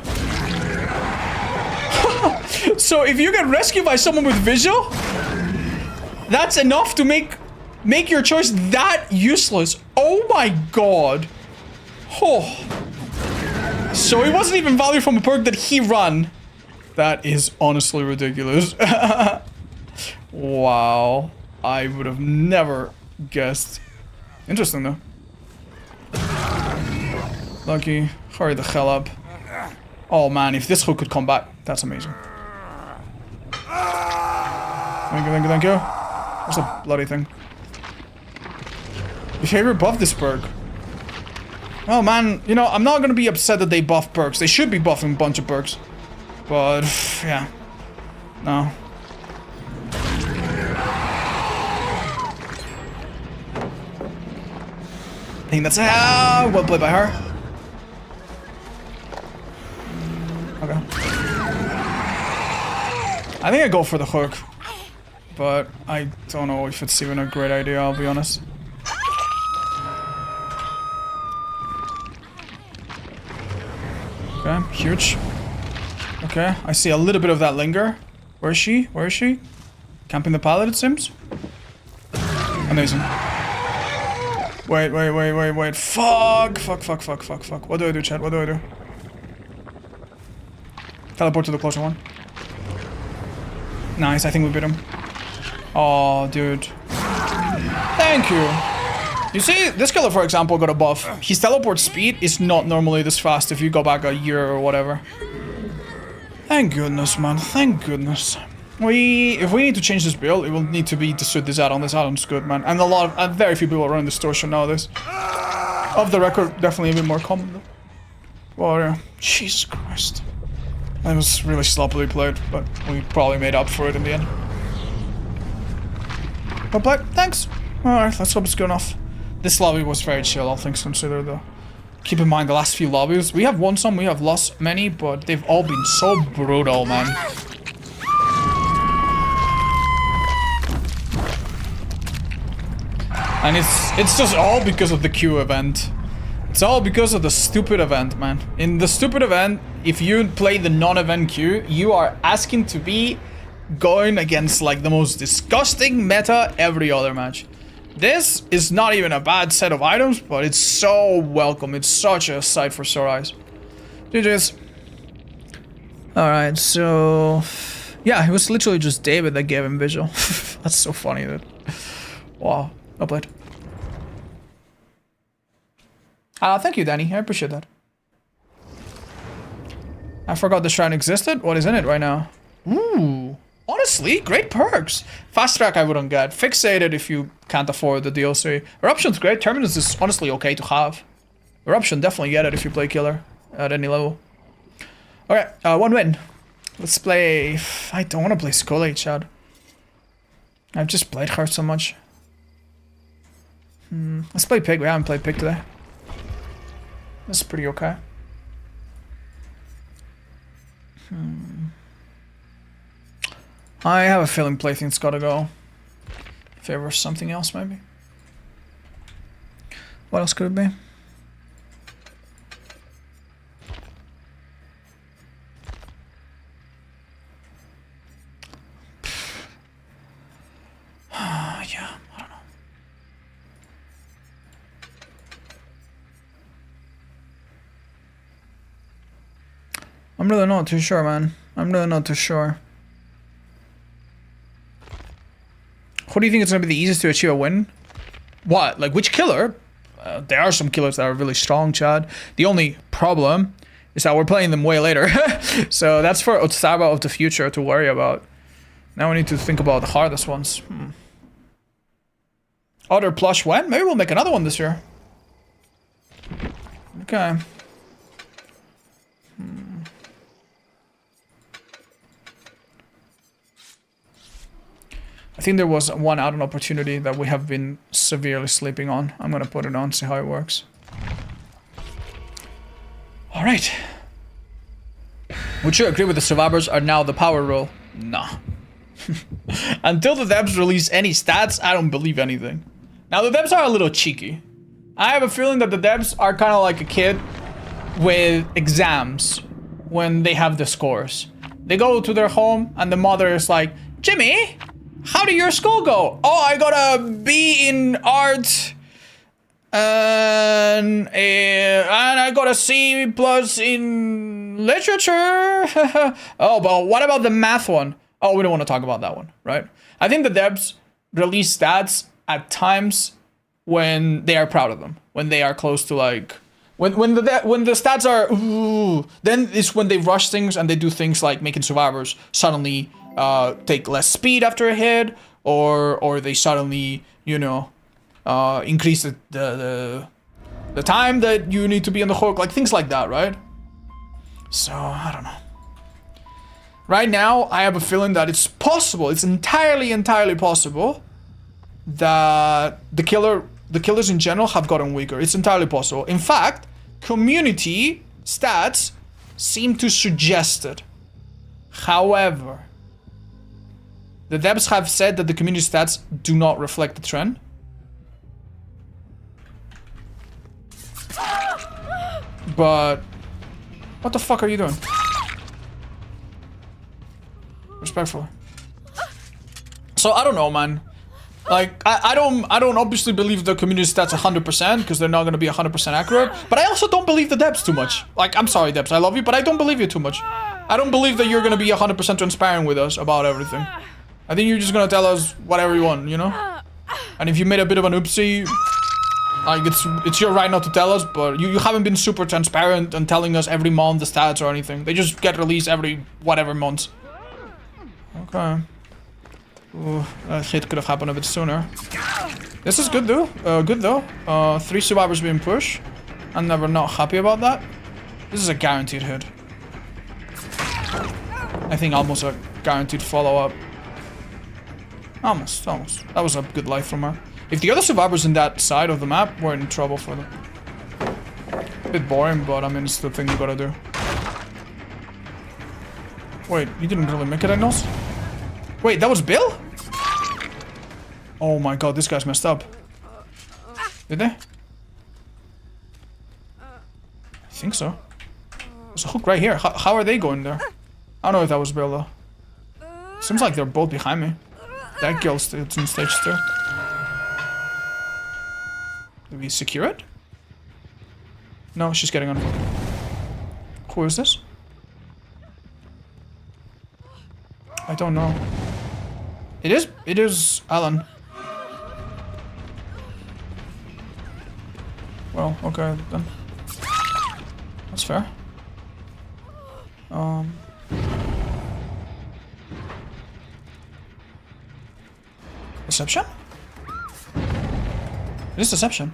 So if you get rescued by someone with vigil, that's enough to make your choice that useless. Oh my god. Oh. So it wasn't even value from a perk that he ran. That is honestly ridiculous. Wow. I would have never guessed. Interesting though. Lucky. Hurry the hell up. Oh man, if this hook could come back, that's amazing. Thank you, thank you, thank you. What's a bloody thing? Behavior buff this perk. Oh man, you know, I'm not gonna be upset that they buff perks. They should be buffing a bunch of perks. But, yeah. No. I think that's well played by her. Okay. I think I go for the hook. But I don't know if it's even a great idea, I'll be honest. Okay, huge. Okay, I see a little bit of that linger. Where is she? Where is she? Camping the pallet, it seems. Amazing. Wait. Fuck. What do I do, chat? What do I do? Teleport to the closer one. Nice, I think we beat him. Oh, dude. Thank you. You see, this killer, for example, got a buff. His teleport speed is not normally this fast if you go back a year or whatever. Thank goodness, man. Thank goodness. If we need to change this build, it will need to be to suit this add-on. This add-on's good, man. And very few people running distortion nowadays. Off the record, definitely a bit more common though. Well, yeah. Jesus Christ. That was really sloppily played, but we probably made up for it in the end. Well played. Thanks. Alright, let's hope it's good enough. This lobby was very chill, all things considered, though. Keep in mind the last few lobbies. We have won some, we have lost many, but they've all been so brutal, man. And it's just all because of the Q event. It's all because of the stupid event, man. In the stupid event, if you play the non-event Q, you are asking to be going against like the most disgusting meta every other match. This is not even a bad set of items, but it's so welcome. It's such a sight for sore eyes. GG's. Alright, so... yeah, it was literally just David that gave him visual. That's so funny, dude. Wow. Well played. Thank you, Danny. I appreciate that. I forgot the shrine existed. What is in it right now? Ooh. Honestly, great perks. Fast track I wouldn't get. Fixated if you can't afford the DLC. Eruption's great. Terminus is honestly okay to have. Eruption, definitely get it if you play killer at any level. Okay, one win. Let's play... I don't want to play Skull Age, Chad. I've just played her so much. Let's play Pig. We haven't played Pig today. That's pretty okay. I have a feeling plaything's gotta go. Favor something else, maybe. What else could it be? Yeah, I don't know. I'm really not too sure, man. I'm really not too sure. What do you think is going to be the easiest to achieve a win? What? Like, which killer? There are some killers that are really strong, Chad. The only problem is that we're playing them way later. So that's for Otsaba of the future to worry about. Now we need to think about the hardest ones. Other plush went. Maybe we'll make another one this year. Okay. I think there was one add-on opportunity that we have been severely sleeping on. I'm gonna put it on, see how it works. Alright. Would you agree with the survivors are now the power role? Nah. Until the devs release any stats, I don't believe anything. Now the devs are a little cheeky. I have a feeling that the devs are kind of like a kid with exams when they have the scores. They go to their home and the mother is like, Jimmy, how did your school go? Oh, I got a B in art and I got a C plus in literature. Oh, but what about the math one? Oh, we don't want to talk about that one, right? I think the devs release stats at times when they are proud of them, when they are close to like, when the stats are, ooh, then it's when they rush things and they do things like making survivors suddenly take less speed after a hit, or they suddenly, you know, increase the time that you need to be on the hook, like things like that, right? So I don't know. Right now, I have a feeling that it's possible, it's entirely possible that the killers in general have gotten weaker. It's entirely possible. In fact, community stats seem to suggest it. However, the devs have said that the community stats do not reflect the trend. But what the fuck are you doing? Respectfully. So I don't know, man. Like I don't obviously believe the community stats 100% because they're not gonna be 100% accurate. But I also don't believe the devs too much. Like, I'm sorry, devs, I love you, but I don't believe you too much. I don't believe that you're gonna be 100% transparent with us about everything. I think you're just gonna tell us whatever you want, you know? And if you made a bit of an oopsie, like it's your right not to tell us, but you haven't been super transparent and telling us every month the stats or anything. They just get released every whatever month. Okay. Ooh, that hit could have happened a bit sooner. This is good though. 3 survivors being pushed. I'm never not happy about that. This is a guaranteed hit. I think almost a guaranteed follow-up. Almost. That was a good life from her. If the other survivors in that side of the map, we're in trouble for them. A bit boring, but I mean, it's the thing you gotta do. Wait, you didn't really make it, Agnos? Wait, that was Bill? Oh my god, this guy's messed up. Did they? I think so. There's a hook right here. How are they going there? I don't know if that was Bill though. Seems like they're both behind me. That girl's it's in stage 2. Did we secure it? No, she's getting on. Who is this? I don't know. It is Alan. Well, okay then. That's fair. Deception? It is deception.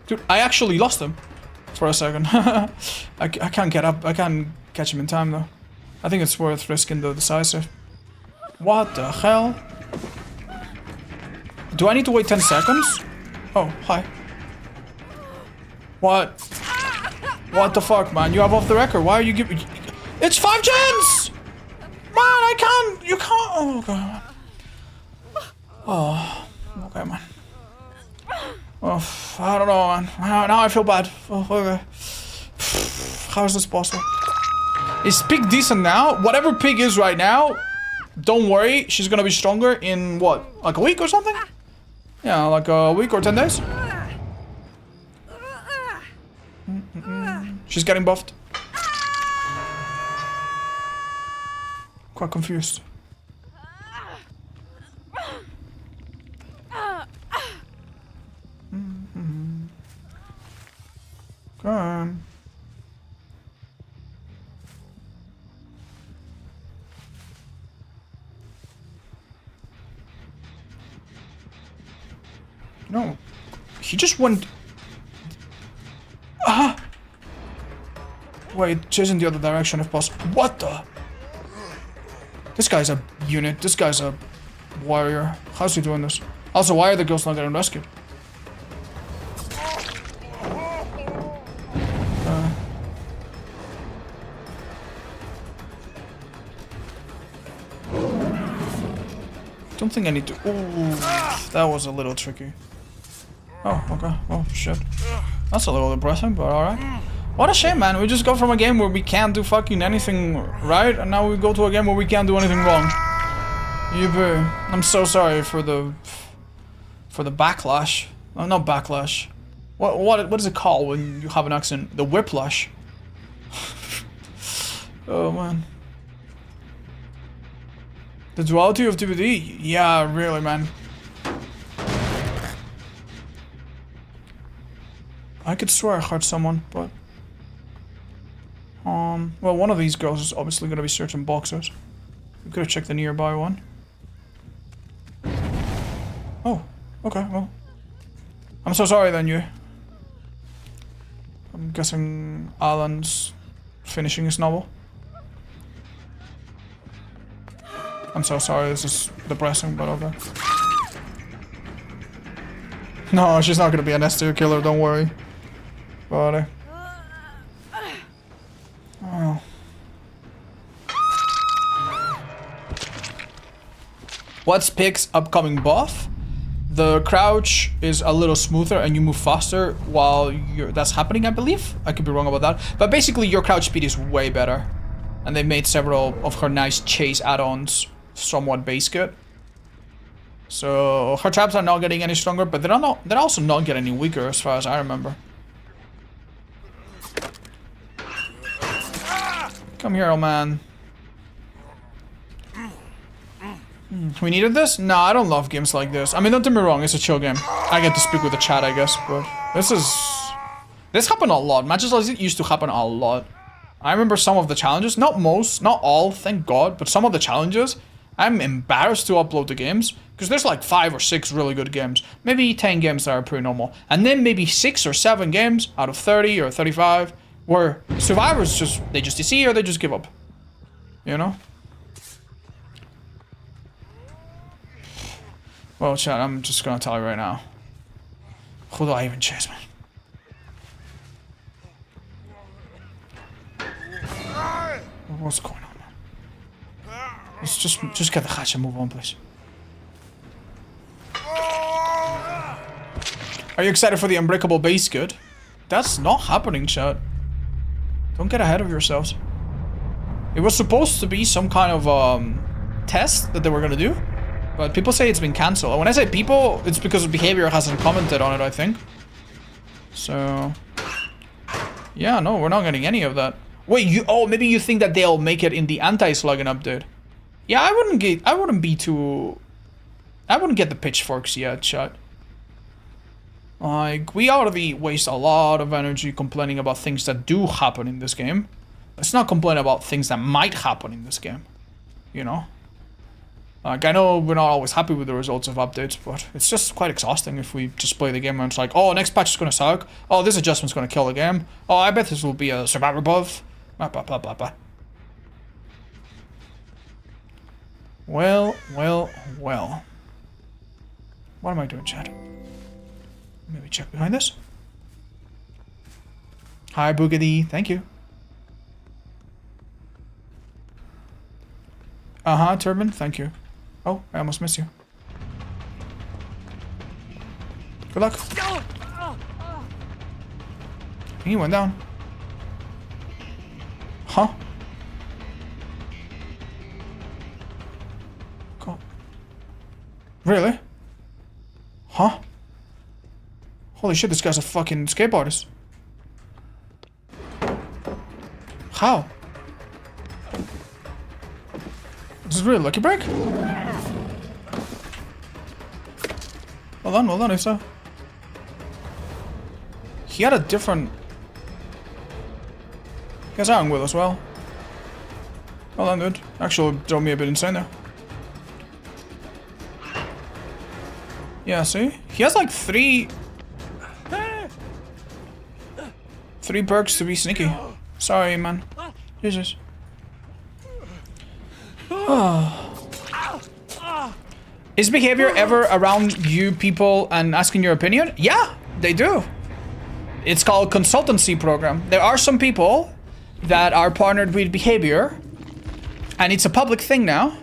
Dude, I actually lost him for a second. I can't get up. I can't catch him in time though. I think it's worth risking the decisive. What the hell? Do I need to wait 10 seconds? Oh, hi. What? What the fuck, man? You have off the record. Why are you giving... It's 5 gens! Man, I can't... You can't... Oh, God. Oh, okay, man. Oh, I don't know, man. Now I feel bad. Oh, okay. How is this possible? Is Pig decent now? Whatever Pig is right now, don't worry. She's gonna be stronger in, what, like a week or something? Yeah, like a week or 10 days. She's getting buffed. Quite confused. Okay. No. He just went... Ah! Wait, chase in the other direction if possible. What the? This guy's a unit. This guy's a warrior. How's he doing this? Also, why are the girls not getting rescued? Don't think I need to... Ooh, that was a little tricky. Oh, okay. Oh, shit. That's a little depressing, but alright. What a shame, man. We just go from a game where we can't do fucking anything right, and now we go to a game where we can't do anything wrong. I'm so sorry for the backlash. Oh, not backlash. What is it called when you have an accent? The whiplash. Oh, man. The duality of DVD? Yeah, really, man. I could swear I heard someone, but... well, one of these girls is obviously gonna be searching boxes. We could have checked the nearby one. Oh, okay, well. I'm so sorry then, you. I'm guessing Alan's finishing his novel. I'm so sorry, this is depressing, but okay. No, she's not gonna be an S-tier killer, don't worry. But, oh. What's Pig's upcoming buff? The crouch is a little smoother and you move faster while that's happening, I believe. I could be wrong about that. But basically your crouch speed is way better. And they made several of her nice chase add-ons somewhat base good. So her traps are not getting any stronger, but they're also not getting any weaker as far as I remember. Come here, old man. We needed this? No, I don't love games like this. I mean, don't get me wrong, it's a chill game. I get to speak with the chat, I guess, but this happened a lot. Matches like this used to happen a lot. I remember some of the challenges, not most, not all, thank God, but some of the challenges, I'm embarrassed to upload the games, because there's like 5 or 6 really good games. Maybe 10 games that are pretty normal. And then maybe 6 or 7 games out of 30 or 35 where survivors they just DC or they just give up. You know? Well, chat, I'm just gonna tell you right now. Who do I even chase, man? What's going on, man? Let's just get the hatch and move on, please. Are you excited for the unbreakable base good? That's not happening, chat. Don't get ahead of yourselves. It was supposed to be some kind of test that they were gonna do, but people say it's been cancelled. When I say people, it's because Behavior hasn't commented on it, I think. So, yeah, no, we're not getting any of that. Wait, maybe you think that they'll make it in the anti-slugging update? Yeah, I wouldn't get the pitchforks yet, chat. Like, we already waste a lot of energy complaining about things that do happen in this game. Let's not complain about things that might happen in this game. You know? Like, I know we're not always happy with the results of updates, but it's just quite exhausting if we just play the game and it's like, oh, next patch is gonna suck. Oh, this adjustment's gonna kill the game. Oh, I bet this will be a survivor buff. Blah, blah, blah, blah, blah. Well. What am I doing, chat? Maybe check behind this. Hi, Boogity. Thank you. Uh-huh, Turban. Thank you. Oh, I almost missed you. Good luck. He went down. Huh? God. Really? Huh? Holy shit, this guy's a fucking escape artist. How? Is this really a lucky break? Well done, Isa. He had a different... He has Iron Will as well. Well done, dude. Actually, drove me a bit insane there. Yeah, see? He has like three perks to be sneaky. Sorry, man. Jesus. Is behavior ever around you people and asking your opinion? Yeah, they do. It's called consultancy program. There are some people that are partnered with behavior, and it's a public thing now.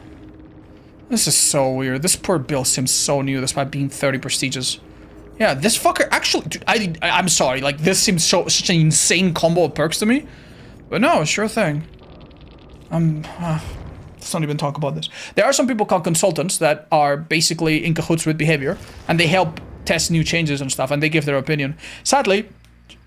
This is so weird. This poor Bill seems so new despite being 30 prestigious. Yeah, this fucker actually, dude, I'm sorry, like this seems such an insane combo of perks to me. But no, sure thing. Let's not even talk about this. There are some people called consultants that are basically in cahoots with behavior, and they help test new changes and stuff, and they give their opinion. Sadly,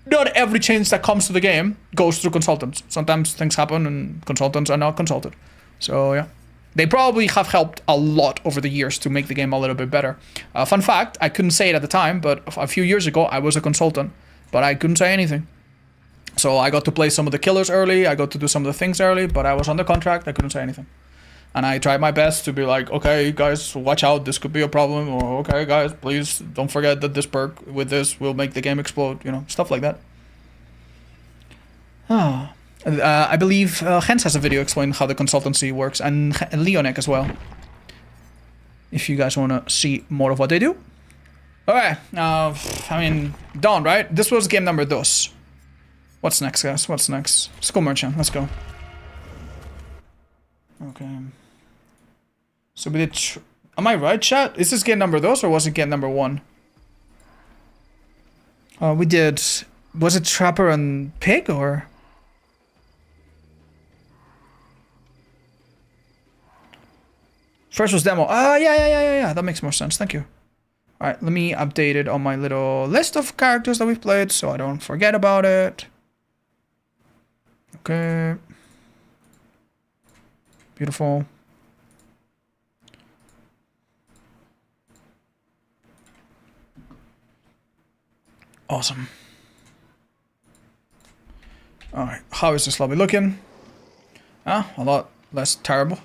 not every change that comes to the game goes through consultants. Sometimes things happen and consultants are not consulted. So yeah, they probably have helped a lot over the years to make the game a little bit better. Fun fact, I couldn't say it at the time, but a few years ago I was a consultant, but I couldn't say anything. So I got to play some of the killers early, I got to do some of the things early, but I was under contract, I couldn't say anything. And I tried my best to be like, okay, guys, watch out, this could be a problem. Or, okay, guys, please don't forget that this perk with this will make the game explode. You know, stuff like that. I believe Gens has a video explaining how the consultancy works. And Leonek as well. If you guys want to see more of what they do. Alright, I mean, done, right? This was game number 2. What's next, guys? What's next? School Merchant, let's go. Okay. So we did. Am I right, chat? Is this game number 2 or was it game number 1? We did. Was it Trapper and Pig or? First was demo. Yeah. That makes more sense. Thank you. All right, let me update it on my little list of characters that we've played so I don't forget about it. Okay. Beautiful. Awesome. Alright, how is this lobby looking? A lot less terrible.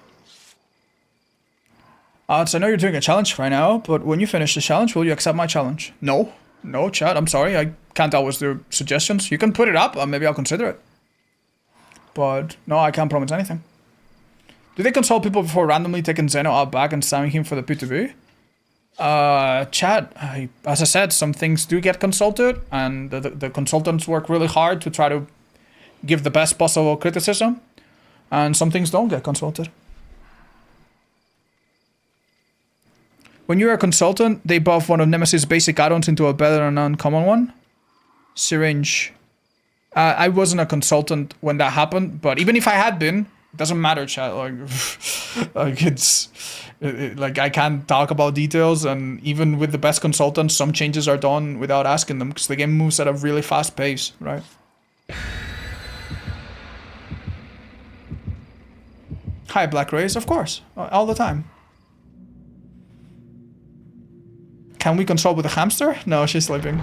So I know you're doing a challenge right now, but when you finish the challenge, will you accept my challenge? No. No, chat, I'm sorry. I can't always do suggestions. You can put it up, and maybe I'll consider it. But no, I can't promise anything. Do they consult people before randomly taking Zeno out back and spamming him for the P2B? Chat, as I said, some things do get consulted, and the consultants work really hard to try to give the best possible criticism, and some things don't get consulted. When you're a consultant, they buff one of Nemesis' basic add-ons into a better and uncommon one. Syringe. I wasn't a consultant when that happened, but even if I had been, it doesn't matter, chat. Like like I can't talk about details, and even with the best consultants, some changes are done without asking them because the game moves at a really fast pace, right? Hi, Black Rays, of course, all the time. Can we consult with a hamster? No, she's sleeping.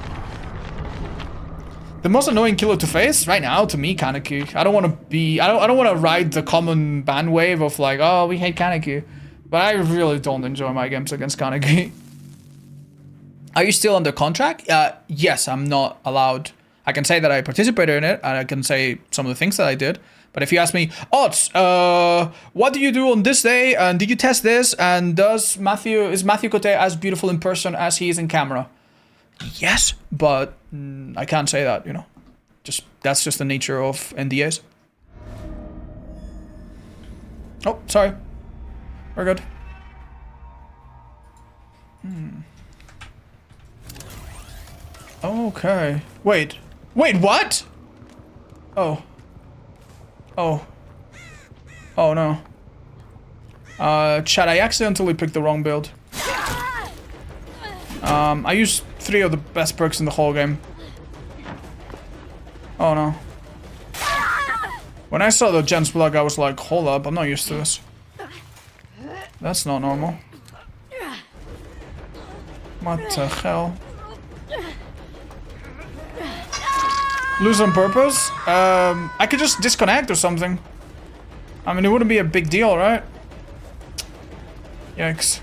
The most annoying killer to face right now, to me, Kaneki. I don't want to be. I don't want to ride the common bandwave of like, oh, we hate Kaneki. But I really don't enjoy my games against Kaneki. Are you still under contract? Yes, I'm not allowed. I can say that I participated in it, and I can say some of the things that I did. But if you ask me, Odds, what do you do on this day? And did you test this? And is Matthew Cote as beautiful in person as he is in camera? Yes, but I can't say that, you know. That's just the nature of NDAs. Oh, sorry. We're good. Okay. Wait, what? Oh. Oh no. Chat, I accidentally picked the wrong build. I used 3 of the best perks in the whole game. Oh no. When I saw the Gen's plug, I was like, hold up, I'm not used to this. That's not normal. What the hell? Lose on purpose? I could just disconnect or something. I mean, it wouldn't be a big deal, right? Yikes.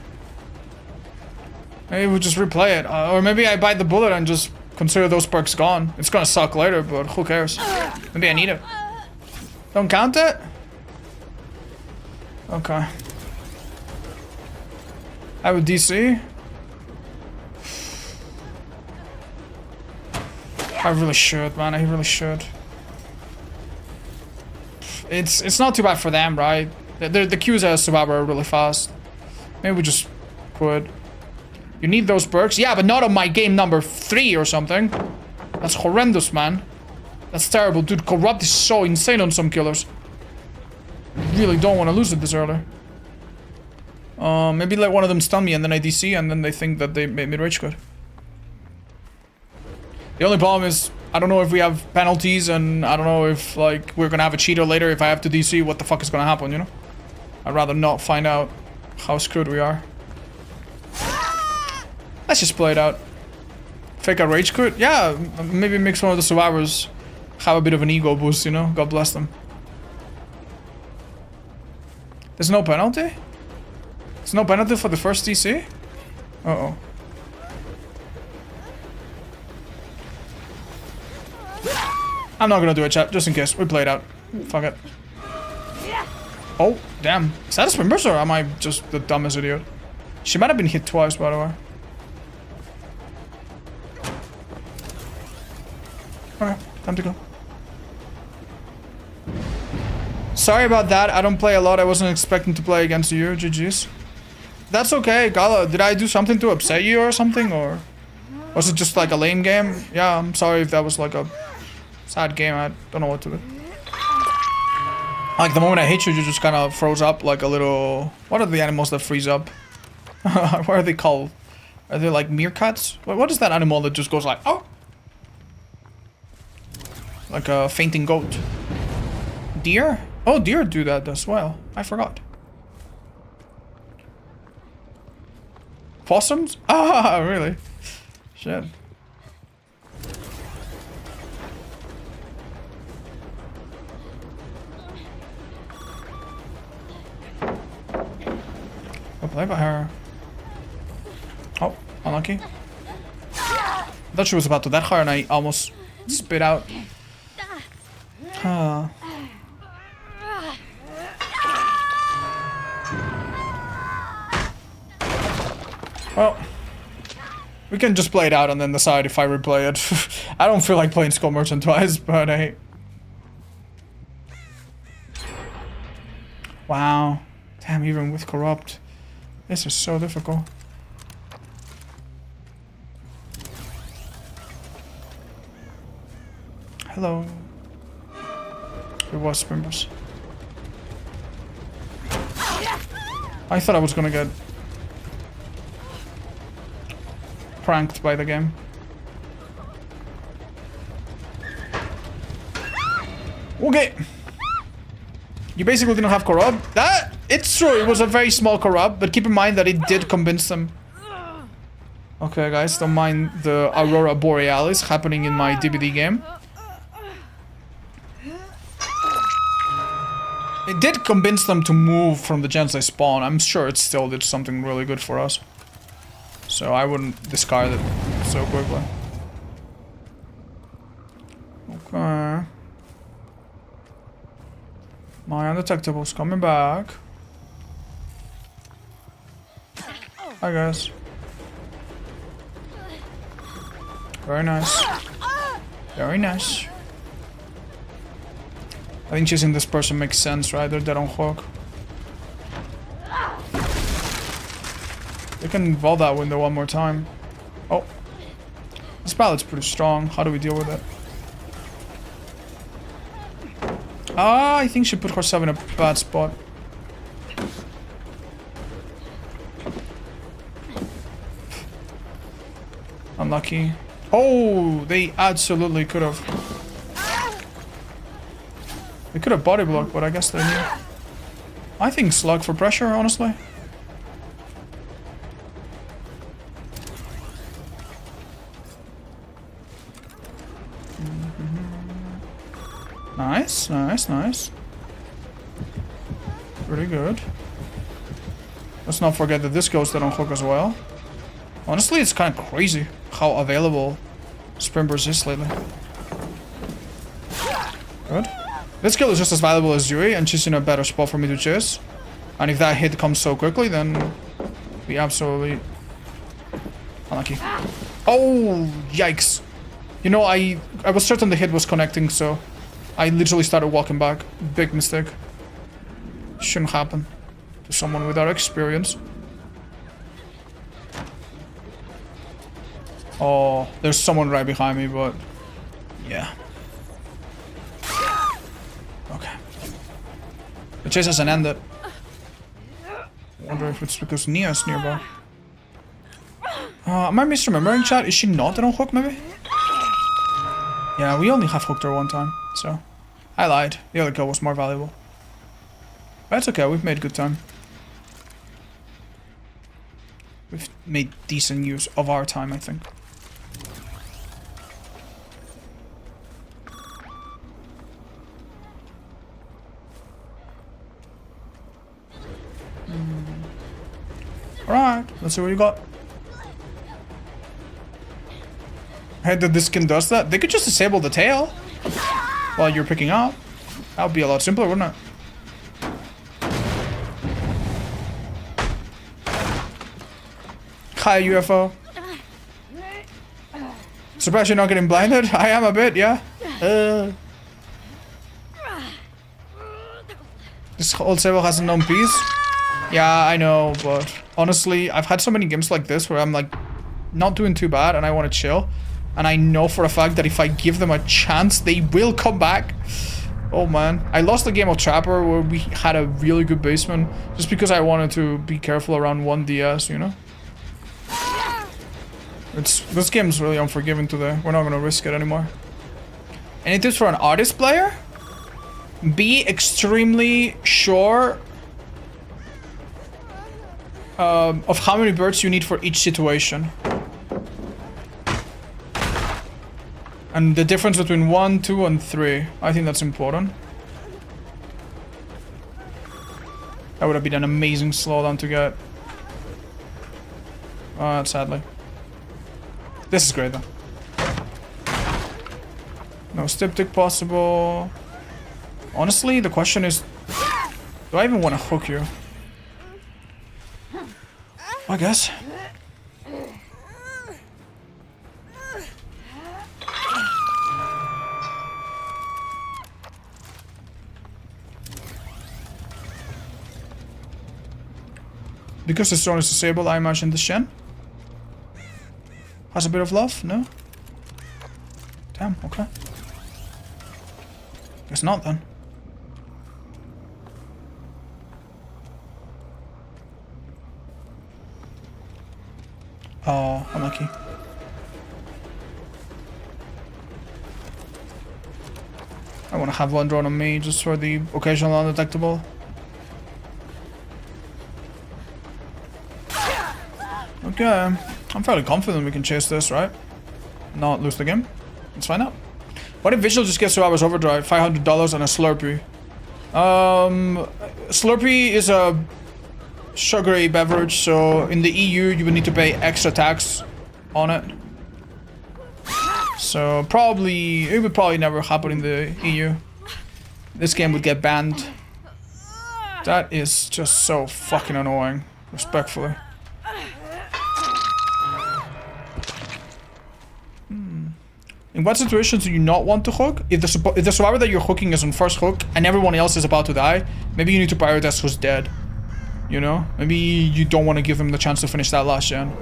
Maybe we just replay it. Or maybe I bite the bullet and just consider those perks gone. It's gonna suck later, but who cares? Maybe I need it. Don't count it? Okay. I have a DC. I really should, man. I really should. It's not too bad for them, right? The queues as survivor are really fast. Maybe we just quit. You need those perks? Yeah, but not on my game number 3 or something. That's horrendous, man. That's terrible. Dude, Corrupt is so insane on some killers. Really don't want to lose it this early. Maybe let one of them stun me and then I DC and then they think that they made me rage quit. The only problem is, I don't know if we have penalties and I don't know if, like, we're gonna have a cheater later. If I have to DC, what the fuck is gonna happen, you know? I'd rather not find out how screwed we are. Let's just play it out. Fake a rage quit? Yeah, maybe makes one of the survivors have a bit of an ego boost, you know? God bless them. There's no penalty? There's no penalty for the first DC? Uh-oh. I'm not gonna do it, chat, just in case. We play it out. Fuck it. Oh, damn. Is that a spin burst or am I just the dumbest idiot? She might have been hit twice, by the way. Okay, time to go. Sorry about that. I don't play a lot. I wasn't expecting to play against you. GG's. That's okay, Gala. Did I do something to upset you or something? Or was it just like a lame game? Yeah, I'm sorry if that was like a sad game. I don't know what to do. Like the moment I hit you, you just kind of froze up like a little... What are the animals that freeze up? What are they called? Are they like meerkats? What is that animal that just goes like... Oh! Like a fainting goat. Deer? Oh, deer do that as well. I forgot. Possums? Ah, really? Shit. I'll play by her. Oh, unlucky. I thought she was about to death her and I almost spit out. Huh. Well, we can just play it out and then decide if I replay it. I don't feel like playing Skull Merchant twice, but hey. Wow. Damn, even with Corrupt. This is so difficult. Hello. It was Spimbers. I thought I was gonna get pranked by the game. Okay. You basically didn't have Corrupt. That it's true, it was a very small Corrupt, but keep in mind that it did convince them. Okay guys, don't mind the Aurora Borealis happening in my DBD game. It did convince them to move from the gens they spawn. I'm sure it still did something really good for us. So I wouldn't discard it so quickly. Okay. My undetectable's coming back. Hi guys. Very nice. Very nice. I think chasing this person makes sense, right? They're dead on hook. They can involve that window one more time. Oh. This pallet's pretty strong. How do we deal with it? Ah, I think she put herself in a bad spot. Unlucky. Oh, they absolutely could have. They could have body blocked, but I guess they knew. I think slug for pressure, honestly. Nice, nice, nice. Pretty good. Let's not forget that this goes dead on hook as well. Honestly, it's kind of crazy how available sprint burst is lately. Good. This skill is just as valuable as Yuri, and she's in a better spot for me to chase. And if that hit comes so quickly, then we absolutely unlucky. Oh, yikes! You know, I was certain the hit was connecting, so I literally started walking back. Big mistake. Shouldn't happen to someone without experience. Oh, there's someone right behind me, but yeah. Okay. The chase hasn't ended. I wonder if it's because Nia's nearby. Am I misremembering, chat? Is she not on hook, maybe? Yeah, we only have hooked her one time, so I lied. The other kill was more valuable. That's okay, we've made good time. We've made decent use of our time, I think. Alright, let's see what you got. Hey, that this skin does that? They could just disable the tail while you're picking up. That would be a lot simpler, wouldn't it? Hi, UFO. Surprised you're not getting blinded? I am a bit, yeah. This whole server hasn't known peace. Yeah, I know, but honestly, I've had so many games like this where I'm like not doing too bad and I want to chill. And I know for a fact that if I give them a chance, they will come back. Oh man, I lost the game of Trapper where we had a really good basement just because I wanted to be careful around 1 DS, you know? This game's really unforgiving today. We're not gonna risk it anymore. Any tips for an artist player? Be extremely sure of how many birds you need for each situation. And the difference between 1, 2, and 3. I think that's important. That would have been an amazing slowdown to get. Sadly. This is great though. No styptic possible. Honestly, the question is, do I even want to hook you? I guess. Because the stone is disabled, I imagine the Shen has a bit of love, no? Damn, okay. Guess not then. Oh, unlucky. I want to have one drone on me just for the occasional undetectable. Okay, I'm fairly confident we can chase this, right? Not lose the game. Let's find out. What if Visual just gets 2 hours overdrive, $500 and a Slurpee? Slurpee is a sugary beverage, so in the EU you would need to pay extra tax on it. So probably, it would probably never happen in the EU. This game would get banned. That is just so fucking annoying, respectfully. In what situations do you not want to hook? If the survivor that you're hooking is on first hook and everyone else is about to die, maybe you need to prioritize who's dead. You know? Maybe you don't want to give them the chance to finish that last gen.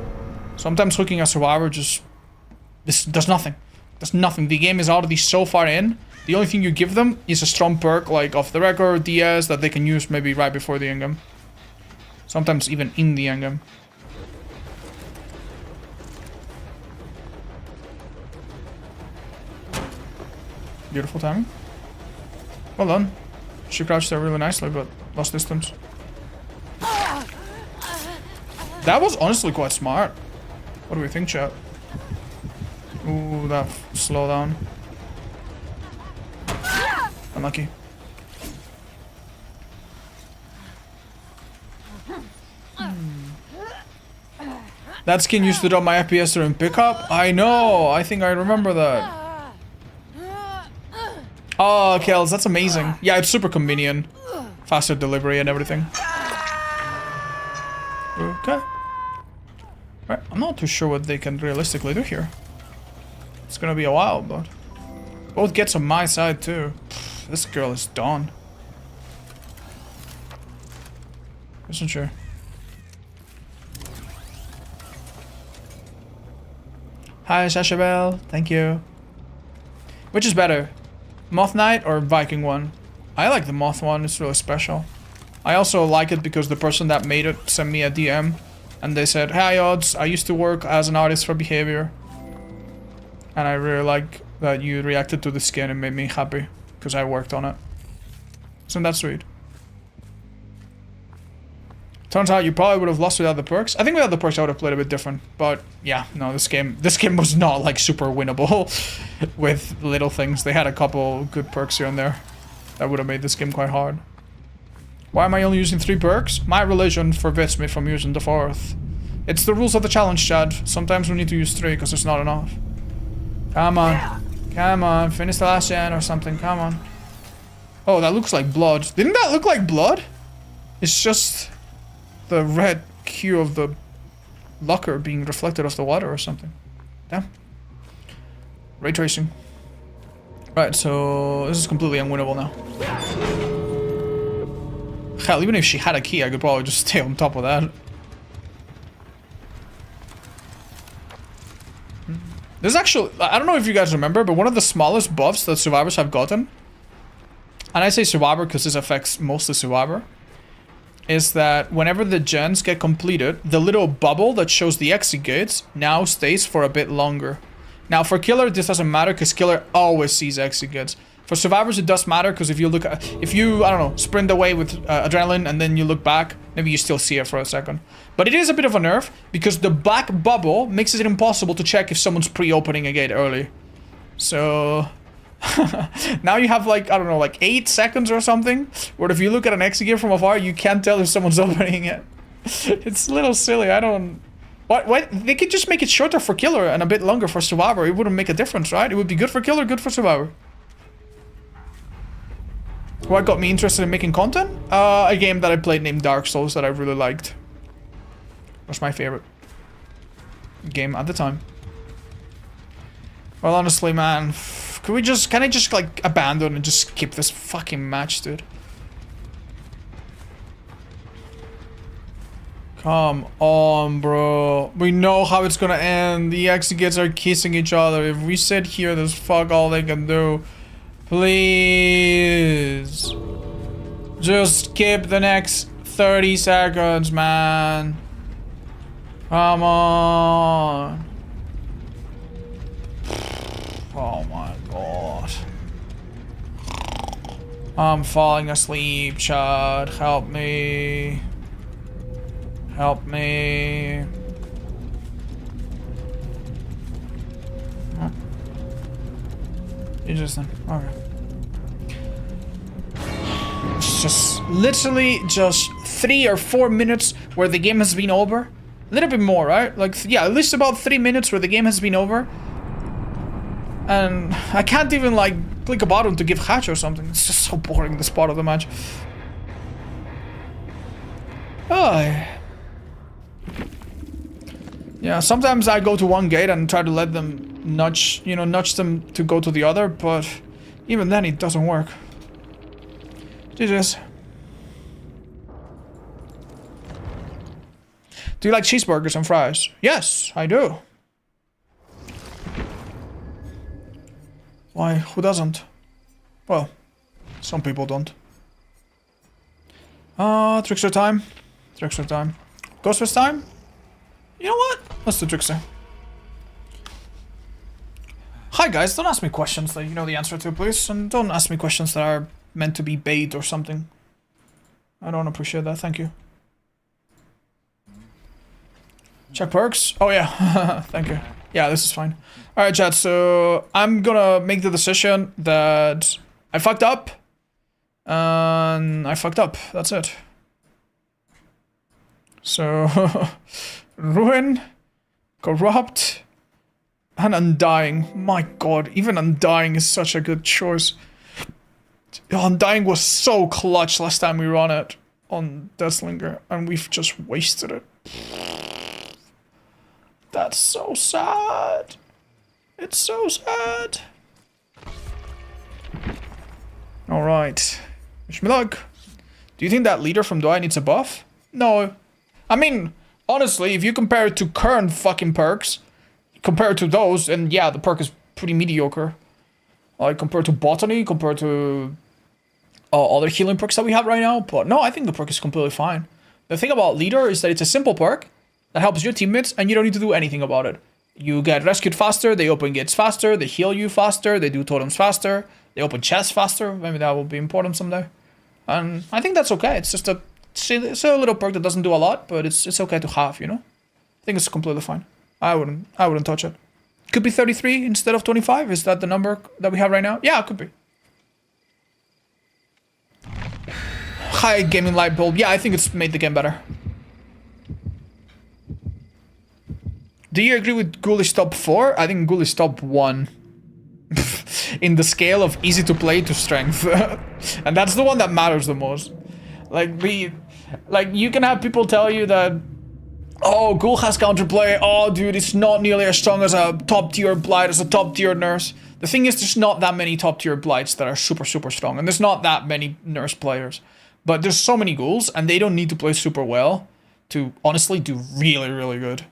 Sometimes hooking a survivor just... does nothing. Does nothing. The game is already so far in. The only thing you give them is a strong perk like off the record, DS, that they can use maybe right before the endgame. Sometimes even in the endgame. Beautiful timing. Well done. She crouched there really nicely, but lost distance. That was honestly quite smart. What do we think, chat? Ooh, that slowdown. Unlucky. That skin used to drop my FPS during pickup? I know, I think I remember that. Oh, Kels, that's amazing. Yeah, it's super convenient. Faster delivery and everything. Okay. Right, I'm not too sure what they can realistically do here. It's gonna be a while, but... Both gets on my side, too. This girl is done. Isn't she? Hi, Shashabel. Thank you. Which is better? Moth Knight or Viking one? I like the Moth one. It's really special. I also like it because the person that made it sent me a DM. And they said, "Hi, Odds. I used to work as an artist for Behavior. And I really like that you reacted to the skin and made me happy. Because I worked on it." Isn't that sweet? Turns out you probably would have lost without the perks. I think without the perks I would have played a bit different. But yeah, no, this game was not like super winnable with little things. They had a couple good perks here and there that would have made this game quite hard. Why am I only using 3 perks? My religion forbids me from using the 4th. It's the rules of the challenge, Chad. Sometimes we need to use 3 because it's not enough. Come on. Come on. Finish the last gen or something. Come on. Oh, that looks like blood. Didn't that look like blood? It's just... the red hue of the locker being reflected off the water or something. Damn. Ray tracing. Right, so this is completely unwinnable now. Hell, even if she had a key, I could probably just stay on top of that. This is actually, I don't know if you guys remember, but one of the smallest buffs that survivors have gotten, and I say survivor because this affects mostly survivor, is that whenever the gens get completed, the little bubble that shows the exit gates now stays for a bit longer. Now for killer, this doesn't matter because killer always sees exit gates. For survivors, it does matter because if you look at, I don't know, sprint away with adrenaline and then you look back, maybe you still see it for a second. But it is a bit of a nerf because the black bubble makes it impossible to check if someone's pre-opening a gate early. So... now you have like, I don't know, like 8 seconds or something, where if you look at an exit gate from afar, you can't tell if someone's opening it. It's a little silly, I don't... What? They could just make it shorter for killer and a bit longer for survivor. It wouldn't make a difference, right? It would be good for killer, good for survivor. What got me interested in making content? A game that I played named Dark Souls that I really liked. Was my favorite game at the time. Well, honestly, man, can I just like abandon and just skip this fucking match, dude? Come on, bro. We know how it's gonna end. The exegates are kissing each other. If we sit here, there's fuck all they can do. Please. Just skip the next 30 seconds, man. Come on. Oh my god. I'm falling asleep, Chad. Help me. Help me. Oh. Interesting. Okay. It's just literally just 3 or 4 minutes where the game has been over. A little bit more, right? Like, yeah, at least about 3 minutes where the game has been over. And I can't even, like, click a button to give hatch or something. It's just so boring, this part of the match. Oh. Yeah, sometimes I go to one gate and try to let them nudge them to go to the other, but even then it doesn't work. Jesus. Do you like cheeseburgers and fries? Yes, I do. Why? Who doesn't? Well, some people don't. Trickster time. Trickster time. Ghostface time? You know what? Let's do Trickster. Hi guys, don't ask me questions that you know the answer to, please. And don't ask me questions that are meant to be bait or something. I don't appreciate that, thank you. Check perks? Oh yeah, thank you. Yeah, this is fine. Alright chat, so I'm gonna make the decision that I fucked up. And I fucked up, that's it. So, Ruin, Corrupt. And Undying. My god, even Undying is such a good choice. Undying was so clutch last time we run it on Deathslinger, and we've just wasted it. That's so sad. It's so sad. Alright. Wish me luck. Do you think that leader from Dwyer needs a buff? No. I mean, honestly, if you compare it to current fucking perks, compared to those, and yeah, the perk is pretty mediocre. Like, compared to Botany, compared to other healing perks that we have right now. But no, I think the perk is completely fine. The thing about Leader is that it's a simple perk that helps your teammates, and you don't need to do anything about it. You get rescued faster, they open gates faster, they heal you faster, they do totems faster, they open chests faster. Maybe that will be important someday. And I think that's okay. It's just it's a little perk that doesn't do a lot, but it's okay to have, you know? I think it's completely fine. I wouldn't touch it. Could be 33 instead of 25. Is that the number that we have right now? Yeah, it could be. High gaming light bulb. Yeah, I think it's made the game better. Do you agree with Ghoulish top 4? I think Ghoulish top 1. In the scale of easy to play to strength. And that's the one that matters the most. Like, you can have people tell you that, oh, Ghoul has counterplay. Oh, dude, it's not nearly as strong as a top-tier Blight, as a top-tier Nurse. The thing is, there's not that many top-tier Blights that are super, super strong. And there's not that many Nurse players. But there's so many Ghouls, and they don't need to play super well to honestly do really, really good.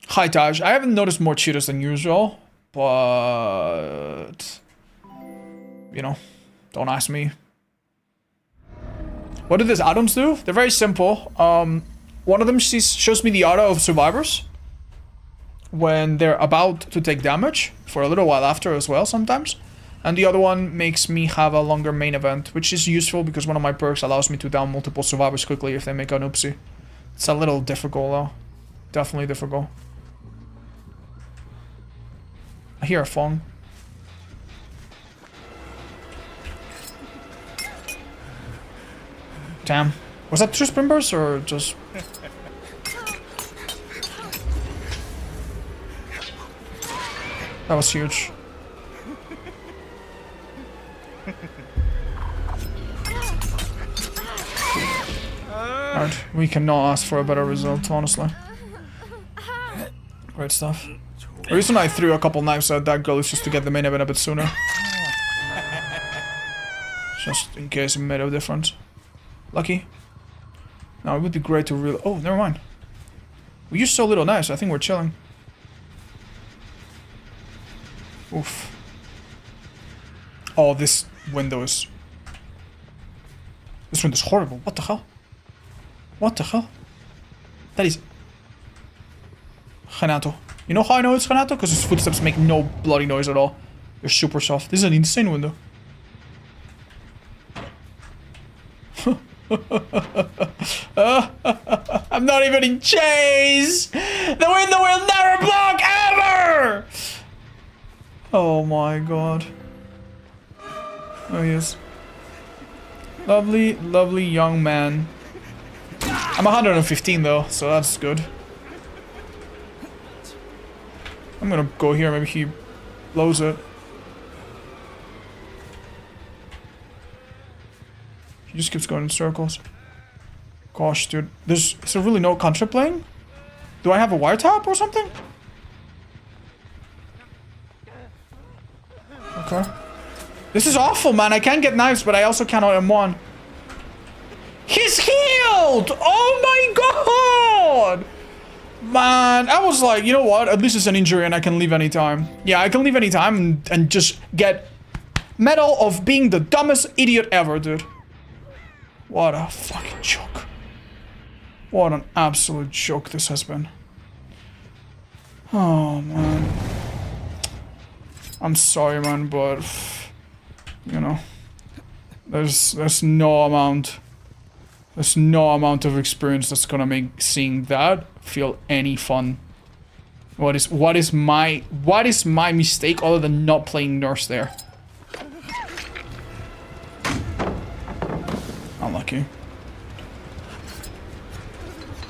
Hi, Taj. I haven't noticed more cheaters than usual, but... you know, don't ask me. What do these add-ons do? They're very simple. One of them shows me the aura of survivors when they're about to take damage, for a little while after as well sometimes. And the other one makes me have a longer main event, which is useful because one of my perks allows me to down multiple survivors quickly if they make an oopsie. It's a little difficult though. Definitely difficult. I hear a phone. Damn. Was that 2 Springburs or just... That was huge. Alright, we cannot ask for a better result, honestly. Great stuff. The reason I threw a couple knives at that girl is just to get the main event a bit sooner. Just in case it made a difference. Lucky. Now it would be great to really... Oh, never mind. We used so little knives, I think we're chilling. Oof. Oh, this window is... This window's horrible. What the hell? What the hell? That is... Renato. You know how I know it's Renato? Because his footsteps make no bloody noise at all. They're super soft. This is an insane window. I'm not even in chase! The window will never block ever! Oh my god. Oh yes. Lovely, lovely young man. I'm 115 though, so that's good. I'm gonna go here, maybe he blows it. He just keeps going in circles. Gosh, dude. Is there really no contra playing? Do I have a wiretap or something? Okay. This is awful, man. I can't get knives, but I also cannot M1. He's healed! Oh my god! Man, I was like, you know what? At least it's an injury and I can leave anytime. Yeah, I can leave anytime and just get medal of being the dumbest idiot ever, dude. What a fucking joke. What an absolute joke this has been. Oh, man. I'm sorry, man, but... You know... There's no amount... There's no amount of experience that's gonna make seeing that feel any fun. What is my mistake other than not playing Nurse there? Unlucky.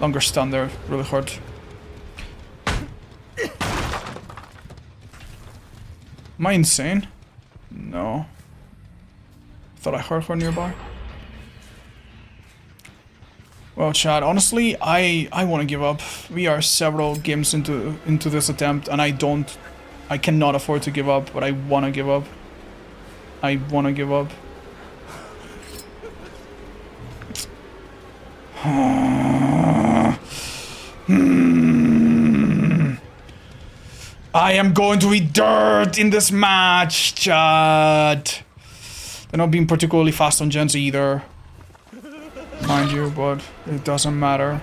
Longer stun there really hurt. Am I insane? No. Thought I heard her nearby. Well, Chad, honestly, I want to give up. We are several games into this attempt, and I cannot afford to give up, but I want to give up. I want to give up. I am going to eat dirt in this match, Chad. They're not being particularly fast on gens either. Mind you, but it doesn't matter.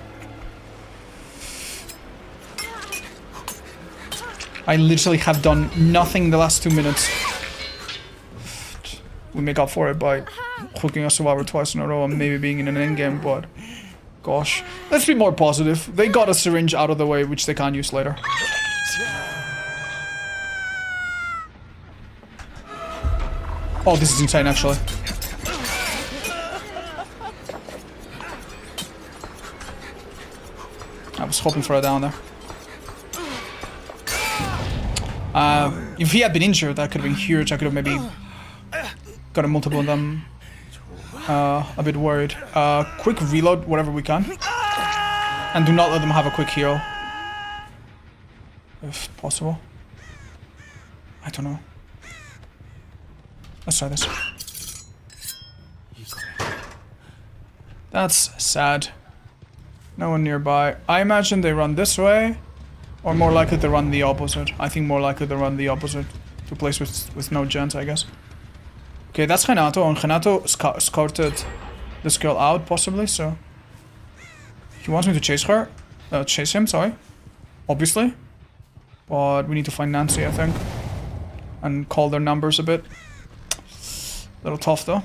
I literally have done nothing the last 2 minutes. We make up for it by hooking a survivor twice in a row and maybe being in an endgame, but gosh. Let's be more positive. They got a syringe out of the way, which they can't use later. Oh, this is insane, actually. I was hoping for a down there. If he had been injured, that could have been huge. I could have maybe got a multiple of them. A bit worried. Quick reload, whatever we can. And do not let them have a quick heal. If possible. I don't know. Let's try this. That's sad. No one nearby. I imagine they run this way. Or more likely to run the opposite. I think more likely to run the opposite. To place with no gens, I guess. Okay, that's Renato. And Renato scouted this girl out, possibly, so... He wants me to chase her. Chase him, sorry. Obviously. But we need to find Nancy, I think. And call their numbers a bit. Little tough, though.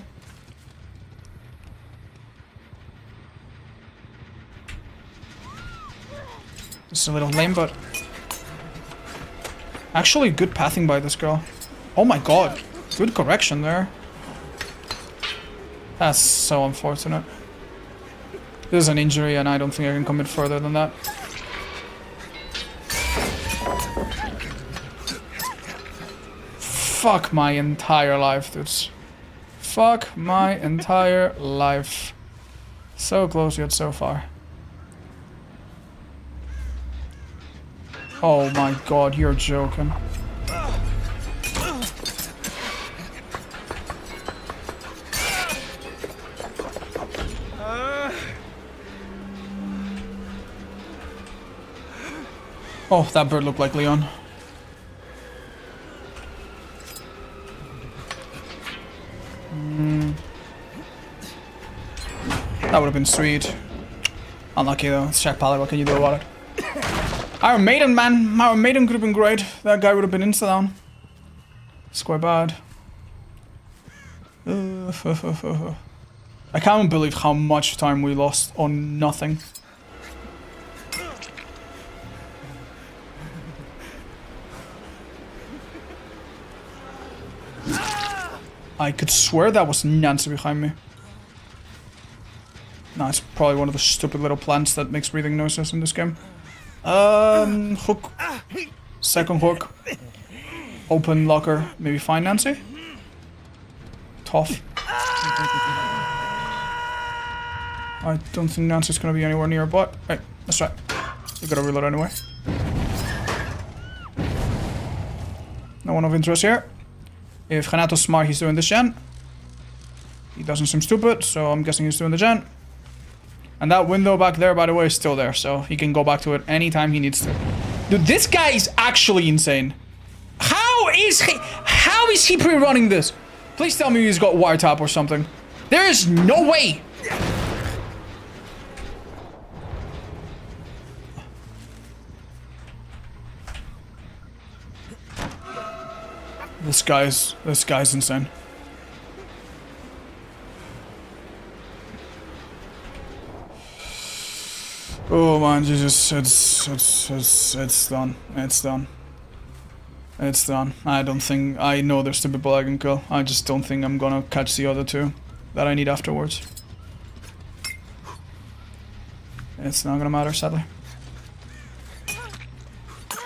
This is a little lame, but... Actually, good pathing by this girl. Oh my god. Good correction there. That's so unfortunate. This is an injury, and I don't think I can commit further than that. Fuck my entire life, dudes. Fuck my entire life. So close yet so far. Oh my god, you're joking. Oh, that bird looked like Leon. That would have been sweet. Unlucky though. It's Jack Pallet, what can you do about it? Our Maiden, man! Our Maiden could have been great. That guy would have been insta-down. It's quite bad. I can't believe how much time we lost on nothing. I could swear that was Nancy behind me. No, it's probably one of the stupid little plants that makes breathing noises in this game. Hook. Second hook. Open locker. Maybe find Nancy? Tough. I don't think Nancy's gonna be anywhere near, but... Hey, let's try. We gotta reload anyway. No one of interest here. If Renato's smart, he's doing this gen. He doesn't seem stupid, so I'm guessing he's doing the gen. And that window back there, by the way, is still there, so he can go back to it anytime he needs to. Dude, this guy is actually insane. How is he pre-running this? Please tell me he's got wiretap or something. There is no way. This guy's insane. Oh man, Jesus, it's done. It's done. It's done. I know there's two people I can kill. I just don't think I'm gonna catch the other two that I need afterwards. It's not gonna matter, sadly.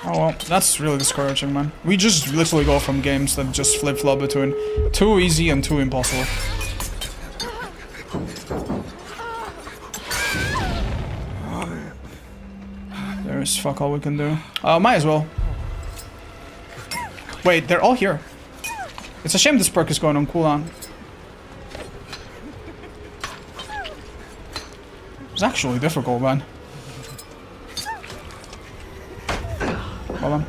Oh well, that's really discouraging, man. We just literally go from games that just flip-flop between too easy and too impossible. There's fuck all we can do. Might as well. Wait, they're all here. It's a shame this perk is going on cooldown. It's actually difficult, man. Hold on.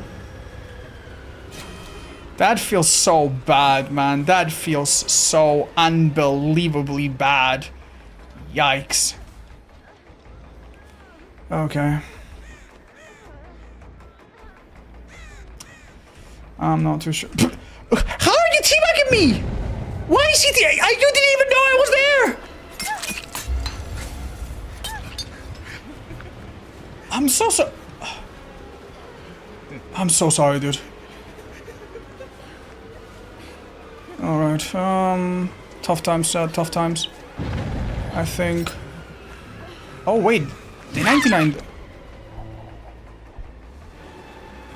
That feels so bad, man. That feels so unbelievably bad. Yikes. Okay. I'm not too sure. How are you teabagging me? Why is he? You didn't even know I was there. I'm so sorry, dude. All right. Tough times, Sad. Tough times. I think. Oh wait, the 99.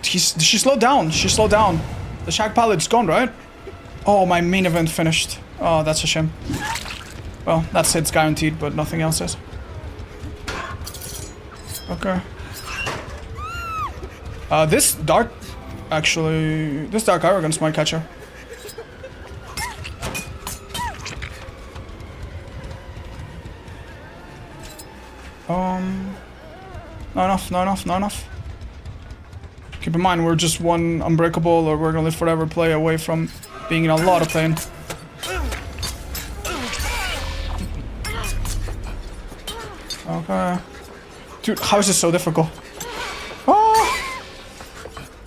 She slowed down. She slowed down. The Shag Pallet's gone, right? Oh, my main event finished. Oh, that's a shame. Well, that's it's guaranteed, but nothing else is. Okay. This dark arrogance might catch her. Not enough, not enough, not enough. Keep in mind, we're just one unbreakable or we're gonna live forever play away from being in a lot of pain. Okay. Dude, how is this so difficult? Oh,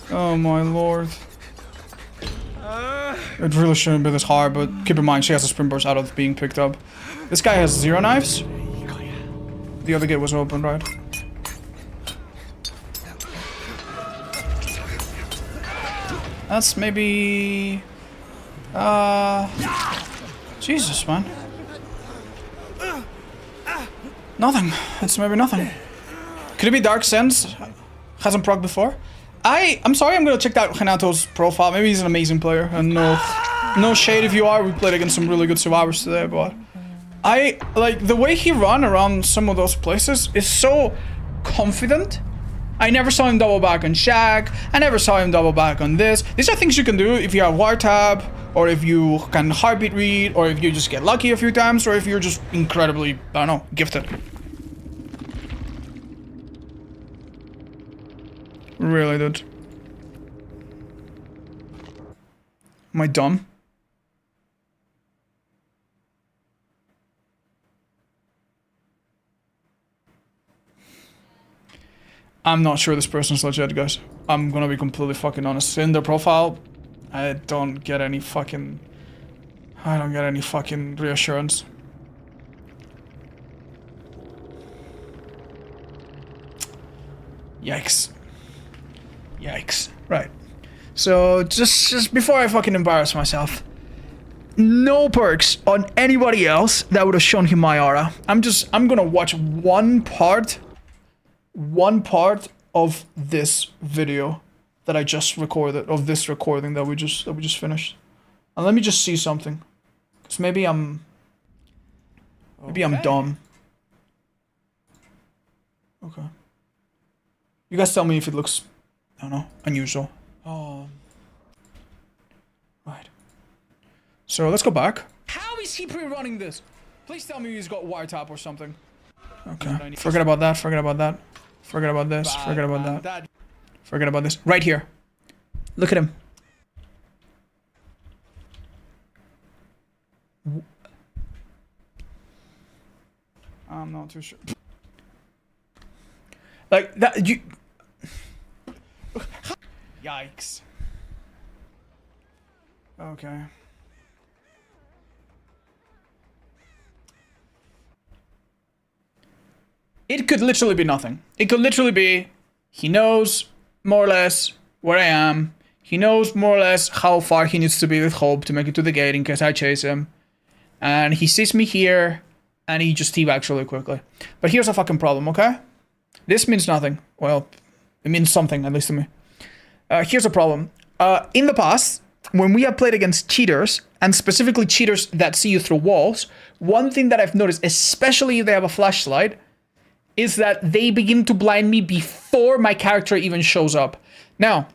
oh my lord. It really shouldn't be this hard, but keep in mind, she has a sprint burst out of being picked up. This guy has 0 knives. The other gate was open, right? That's maybe... Jesus, man. Nothing. It's maybe nothing. Could it be Dark Sense? Hasn't procced before? I'm sorry, I'm gonna check out Renato's profile. Maybe he's an amazing player. And no shade if you are. We played against some really good survivors today, but... like, the way he run around some of those places is so confident. I never saw him double back on Shag. I never saw him double back on this. These are things you can do if you have War Tab, or if you can heartbeat read, or if you just get lucky a few times, or if you're just incredibly, I don't know, gifted. Really, dude. Am I dumb? I'm not sure this person's legit, guys. I'm gonna be completely fucking honest. In their profile, I don't get any fucking reassurance. Yikes. Yikes. Right. So, just before I fucking embarrass myself, no perks on anybody else that would have shown him my aura. I'm gonna watch one part of this video that I just recorded, of this recording that we just finished. And let me just see something. Cause maybe I'm dumb. Okay. You guys tell me if it looks, I don't know, unusual. Right. So let's go back. How is he pre-running this? Please tell me he's got wiretap or something. Okay. Forget about that, forget about that. Forget about this, forget about that. Forget about this. Right here. Look at him. I'm not too sure. Like, that, you... Yikes. Okay. It could literally be nothing. It could literally be, he knows more or less where I am. He knows more or less how far he needs to be with Hope to make it to the gate in case I chase him. And he sees me here, and he just teabags really quickly. But here's a fucking problem, okay? This means nothing. Well, it means something, at least to me. Here's a problem. In the past, when we have played against cheaters, and specifically cheaters that see you through walls, one thing that I've noticed, especially if they have a flashlight, is that they begin to blind me before my character even shows up. Now,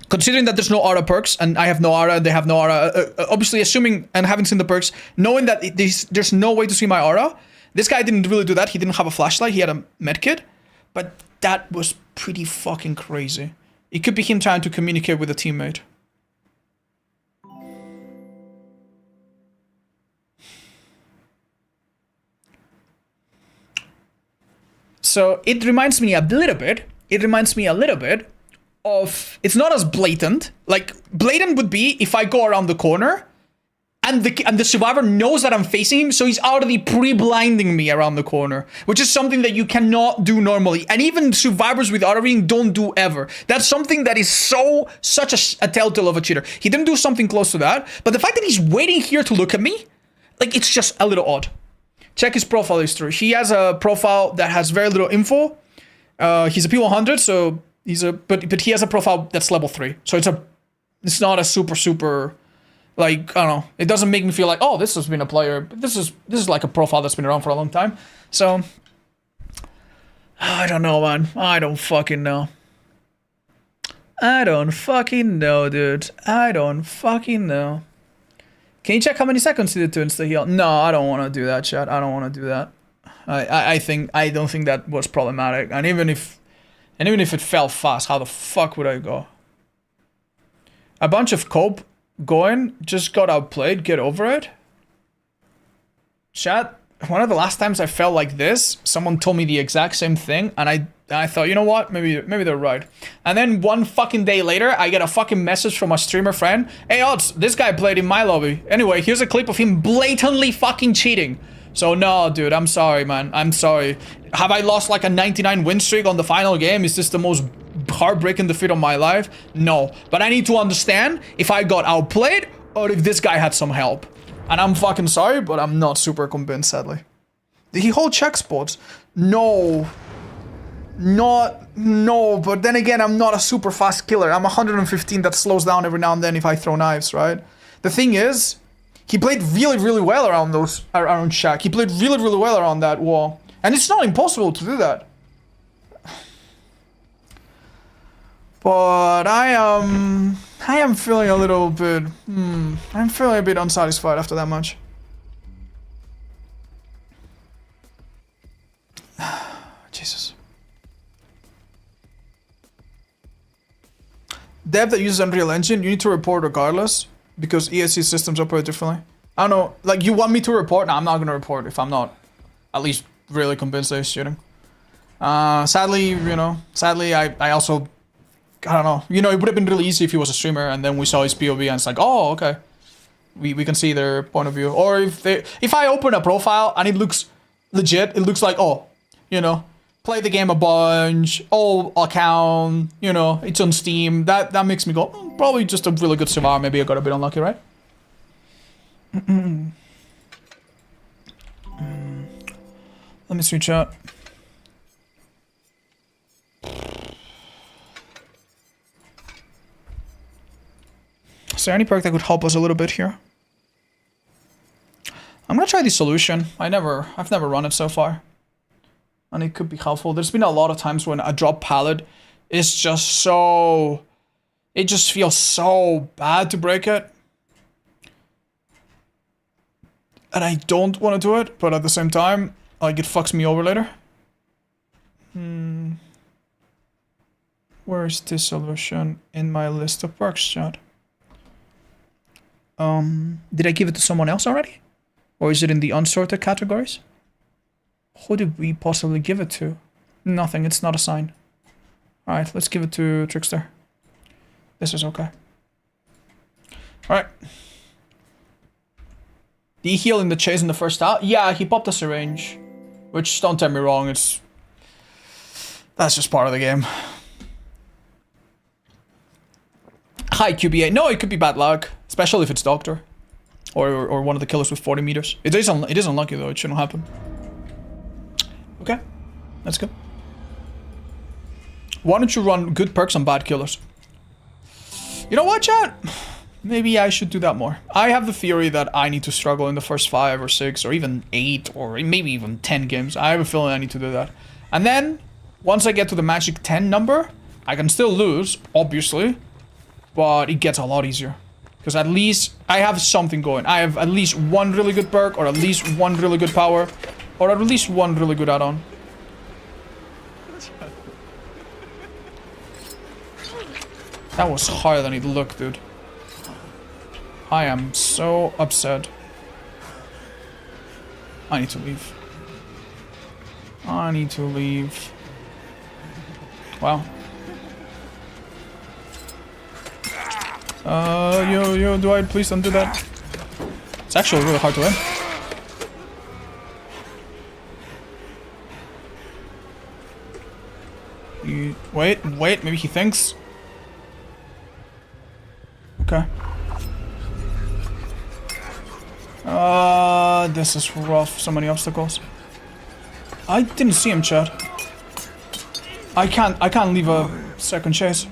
considering that there's no aura perks, and I have no aura, they have no aura, obviously assuming and having seen the perks, knowing that there's no way to see my aura, this guy didn't really do that. He didn't have a flashlight, he had a medkit, but that was pretty fucking crazy. It could be him trying to communicate with a teammate. So it reminds me a little bit of, it's not as blatant. Like, blatant would be if I go around the corner and the survivor knows that I'm facing him, so he's already pre-blinding me around the corner, which is something that you cannot do normally. And even survivors with auto reading don't do ever. That's something that is such a telltale of a cheater. He didn't do something close to that, but the fact that he's waiting here to look at me, like, it's just a little odd. Check his profile history. He has a profile that has very little info. He's a P100, so but he has a profile that's level 3. So it's not a super, like, I don't know. It doesn't make me feel like, oh, this has been a player. But this is like a profile that's been around for a long time. So I don't know, man. I don't fucking know. I don't fucking know, dude. I don't fucking know. Can you check how many seconds he did to insta-heal? No, I don't want to do that, chat. I don't want to do that. I don't think that was problematic. And even if it fell fast, how the fuck would I go? A bunch of cope going, just got outplayed, get over it. Chat, one of the last times I felt like this, someone told me the exact same thing, and I thought, you know what, maybe they're right. And then one fucking day later, I get a fucking message from a streamer friend. Hey, Odds, this guy played in my lobby. Anyway, here's a clip of him blatantly fucking cheating. So no, dude, I'm sorry, man. I'm sorry. Have I lost like a 99 win streak on the final game? Is this the most heartbreaking defeat of my life? No. But I need to understand if I got outplayed or if this guy had some help. And I'm fucking sorry, but I'm not super convinced, sadly. Did he hold check spots? No. No, but then again, I'm not a super fast killer. I'm 115 that slows down every now and then if I throw knives, right? The thing is, he played really well around around Shack. He played really well around that wall. And it's not impossible to do that. But I am feeling a little bit, I'm feeling a bit unsatisfied after that much. Jesus. Dev that uses Unreal Engine, you need to report regardless, because ESC systems operate differently. I don't know, like, you want me to report? No, I'm not gonna report if I'm not at least really convinced that he's shooting. Sadly, I also, I don't know, it would have been really easy if he was a streamer and then we saw his POV and it's like, oh, okay. We can see their point of view. Or if I open a profile and it looks legit, it looks like, oh, play the game a bunch, old account, it's on Steam. That makes me go, probably just a really good survivor. Maybe I got a bit unlucky, right? Let me switch out. Is there any perk that could help us a little bit here? I'm gonna try the solution. I've never run it so far. And it could be helpful. There's been a lot of times when a drop pallet is just so... It just feels so bad to break it. And I don't want to do it, but at the same time, like, it fucks me over later. Where is this solution in my list of perks, chat? Did I give it to someone else already? Or is it in the unsorted categories? Who did we possibly give it to? Nothing, it's not a sign. Alright, let's give it to Trickster. This is okay. Alright. Did he heal in the chase in the first half? Yeah, he popped a syringe. Which, don't get me wrong, that's just part of the game. Hi, QBA. No, it could be bad luck. Especially if it's Doctor. Or one of the killers with 40 meters. It is unlucky though, it shouldn't happen. Okay, let's go. Why don't you run good perks on bad killers? You know what, chat? Maybe I should do that more. I have the theory that I need to struggle in the first 5 or 6 or even 8 or maybe even 10 games. I have a feeling I need to do that. And then, once I get to the magic 10 number, I can still lose, obviously, but it gets a lot easier. Because at least I have something going. I have at least one really good perk, or at least one really good power, or at least one really good add-on. That was harder than it looked, dude. I am so upset. I need to leave. I need to leave. Wow. Yo, do I please don't do that? It's actually really hard to win. Wait, maybe he thinks. Okay. This is rough. So many obstacles. I didn't see him, Chad. I can't leave a second chase.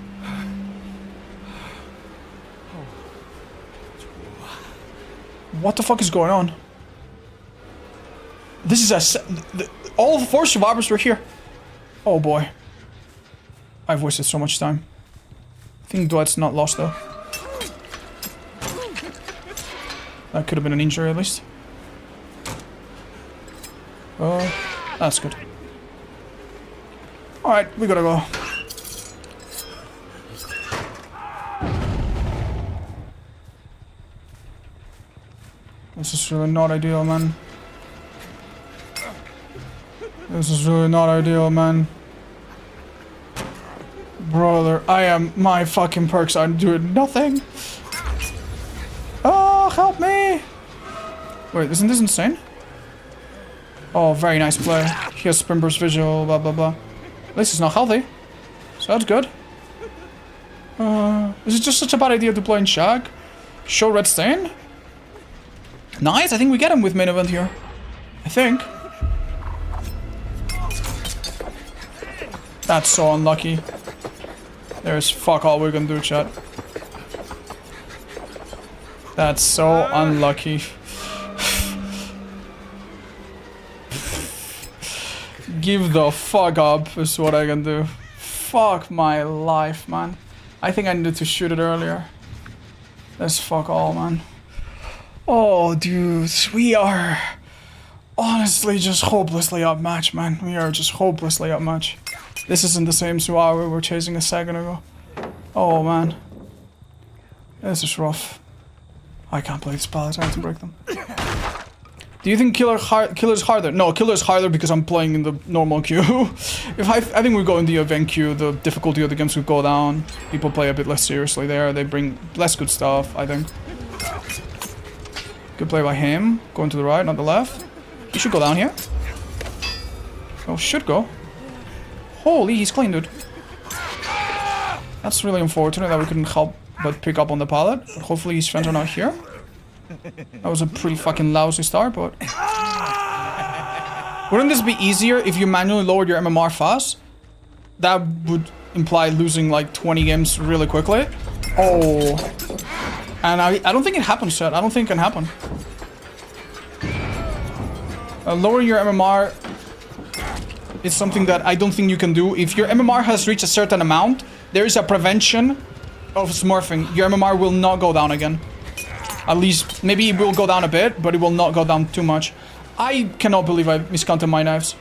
What the fuck is going on? This is all 4 survivors were here. Oh boy. I've wasted so much time. I think Dwight's not lost though. That could have been an injury at least. Oh, that's good. Alright, we gotta go. This is really not ideal, man. This is really not ideal, man. Brother, my fucking perks are doing nothing. Oh, help me! Wait, isn't this insane? Oh, very nice play. He has sprint burst visual, blah blah blah. At least he's not healthy. So that's good. Is it just such a bad idea to play in Shag? Show Red Stain? Nice, I think we get him with main event here. I think. That's so unlucky. There's fuck all we're gonna do, chat. That's so unlucky. Give the fuck up is what I can do. Fuck my life, man. I think I needed to shoot it earlier. That's fuck all, man. Oh, dudes, we are honestly just hopelessly outmatched, man. We are just hopelessly outmatched. This isn't the same Suar we were chasing a second ago. Oh, man. This is rough. I can't play these pallets, I have to break them. Do you think killer's harder? No, killer's harder because I'm playing in the normal queue. I think we go in the event queue, the difficulty of the games would go down. People play a bit less seriously there. They bring less good stuff, I think. Good play by him. Going to the right, not the left. He should go down here. Oh, should go. Holy, he's clean, dude. That's really unfortunate that we couldn't help but pick up on the pallet. But hopefully his friends are not here. That was a pretty fucking lousy start, but... Wouldn't this be easier if you manually lowered your MMR fast? That would imply losing like 20 games really quickly. Oh. And I don't think it happens, chat. I don't think it can happen. Lowering your MMR is something that I don't think you can do. If your MMR has reached a certain amount, there is a prevention of smurfing. Your MMR will not go down again. At least, maybe it will go down a bit, but it will not go down too much. I cannot believe I miscounted my knives.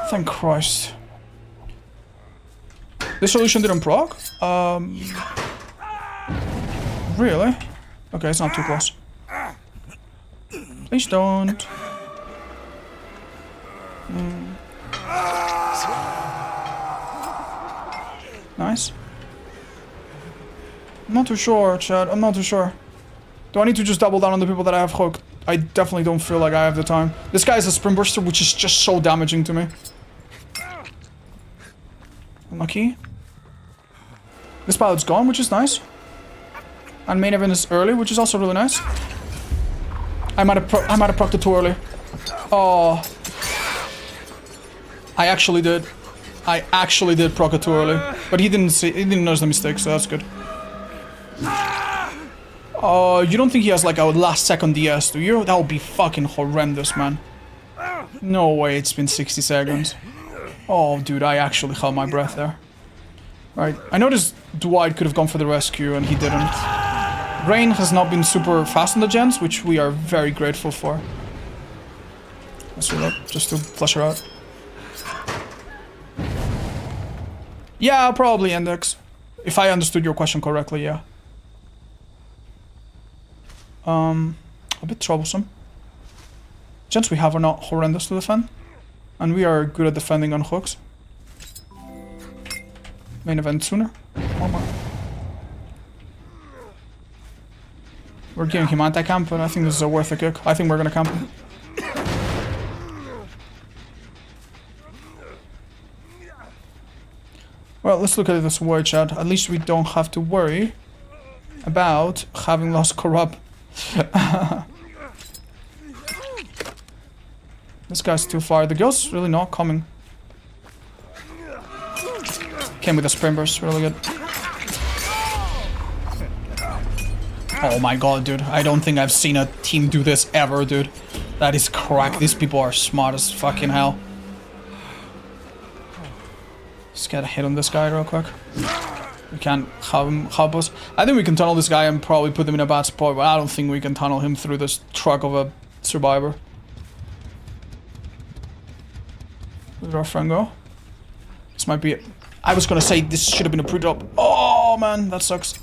Thank Christ. This solution didn't proc? Really? Okay, it's not too close. Please don't. Nice. I'm not too sure, Chad. I'm not too sure. Do I need to just double down on the people that I have hooked? I definitely don't feel like I have the time. This guy is a sprint burster, which is just so damaging to me. Unlucky. This pilot's gone, which is nice. And main event is early, which is also really nice. I might have procced it too early. Oh. I actually did. I actually did proc it too early. But he didn't notice the mistake, so that's good. Oh, you don't think he has like a last second DS, do you? That would be fucking horrendous, man. No way it's been 60 seconds. Oh, dude, I actually held my breath there. Right, I noticed Dwight could have gone for the rescue and he didn't. Rain has not been super fast on the gens, which we are very grateful for. Let's reload, just to flush her out. Yeah, probably index. If I understood your question correctly, yeah. A bit troublesome. Gens we have are not horrendous to defend. And we are good at defending on hooks. Main event sooner. One more. We're giving him anti-camp, but I think this is a worth a kick. I think we're gonna camp him. Well, let's look at this way, chat. At least we don't have to worry about having lost corrupt. This guy's too far. The girl's really not coming. Came with a sprint burst, really good. Oh my god, dude. I don't think I've seen a team do this ever, dude. That is crack. These people are smart as fucking hell. Just get a hit on this guy real quick. We can't have him help us. I think we can tunnel this guy and probably put him in a bad spot, but I don't think we can tunnel him through this truck of a survivor. Where did our friend go? This might be it. I was gonna say this should have been a pre-drop. Oh man, that sucks.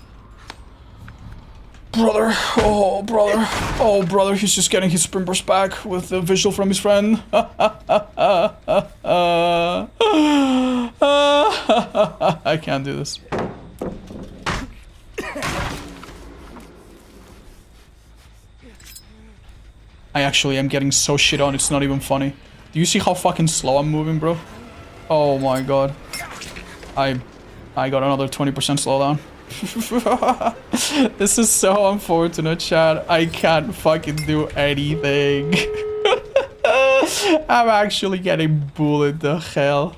Brother, oh brother, oh brother, he's just getting his sprint burst back with the visual from his friend. I can't do this. I actually am getting so shit on, it's not even funny. Do you see how fucking slow I'm moving, bro? Oh my god. I got another 20% slowdown. This is so unfortunate, chat. I can't fucking do anything. I'm actually getting bullied the hell.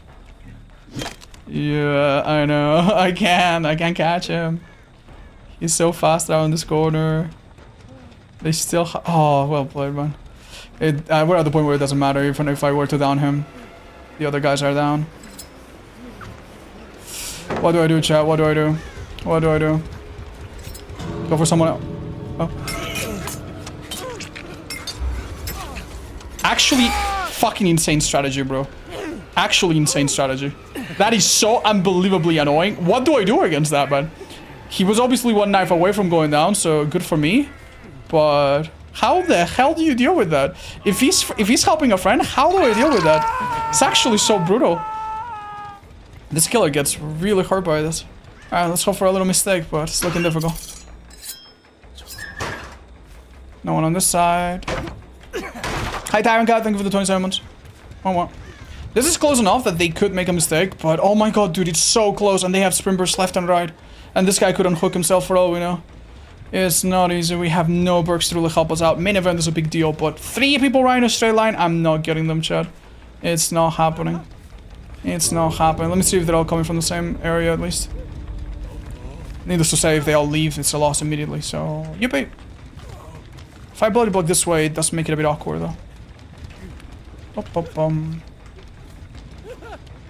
Yeah, I know. I can't catch him. He's so fast out in this corner. They still oh, well played, man. We're at the point where it doesn't matter even if I were to down him. The other guys are down. What do I do, chat? What do I do? What do I do? Go for someone else. Oh. Actually, fucking insane strategy, bro. Actually insane strategy. That is so unbelievably annoying. What do I do against that, man? He was obviously one knife away from going down, so good for me. But how the hell do you deal with that? If he's helping a friend, how do I deal with that? It's actually so brutal. This killer gets really hurt by this. Alright, let's hope for a little mistake, but it's looking difficult. No one on this side. Hi, Tyrant Cat, thank you for the 27 months. One more. This is close enough that they could make a mistake, but oh my god, dude, it's so close, and they have sprint bursts left and right. And this guy could unhook himself for all we know. It's not easy, we have no perks to really help us out. Main event is a big deal, but 3 people right in a straight line, I'm not getting them, Chad. It's not happening. It's not happening. Let me see if they're all coming from the same area, at least. Needless to say, if they all leave, it's a loss immediately, so... Yippee! If I bloody block this way, it does make it a bit awkward, though.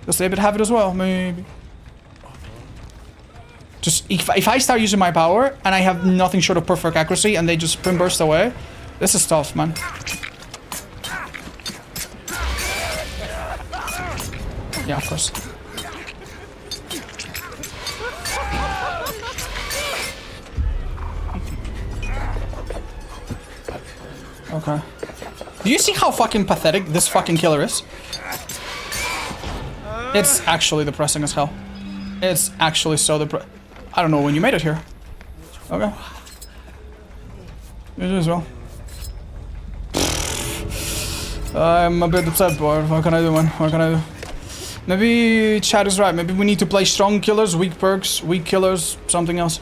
Does David have it as well? Maybe. Just, if I start using my power, and I have nothing short of perfect accuracy, and they just sprint burst away, this is tough, man. Yeah, of course. Okay. Do you see how fucking pathetic this fucking killer is? It's actually depressing as hell. It's actually so depressing. I don't know when you made it here. Okay. You do as well. I'm a bit upset, but what can I do, man? What can I do? Maybe Chad is right. Maybe we need to play strong killers, weak perks, weak killers, something else.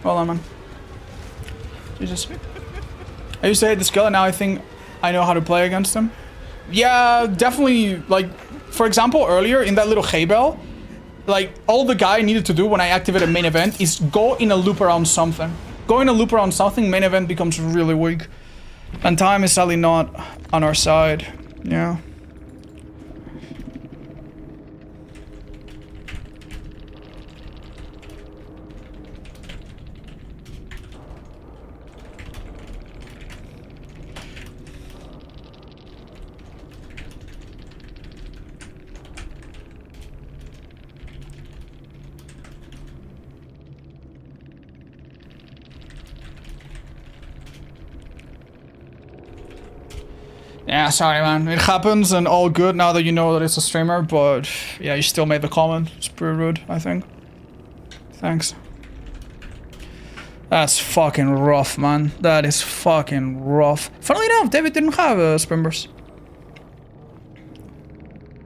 Well on, man. Jesus. I used to hate this killer, now I think I know how to play against him. Yeah, definitely, like, For example, earlier in that little hay bale, like, all the guy needed to do when I activated main event is go in a loop around something. Go in a loop around something, main event becomes really weak. And time is sadly not on our side. Yeah. Yeah, sorry, man. It happens and all good now that you know that it's a streamer, but yeah, you still made the comment. It's pretty rude, I think. Thanks. That's fucking rough, man. That is fucking rough. Funnily enough, David didn't have Sprimbers.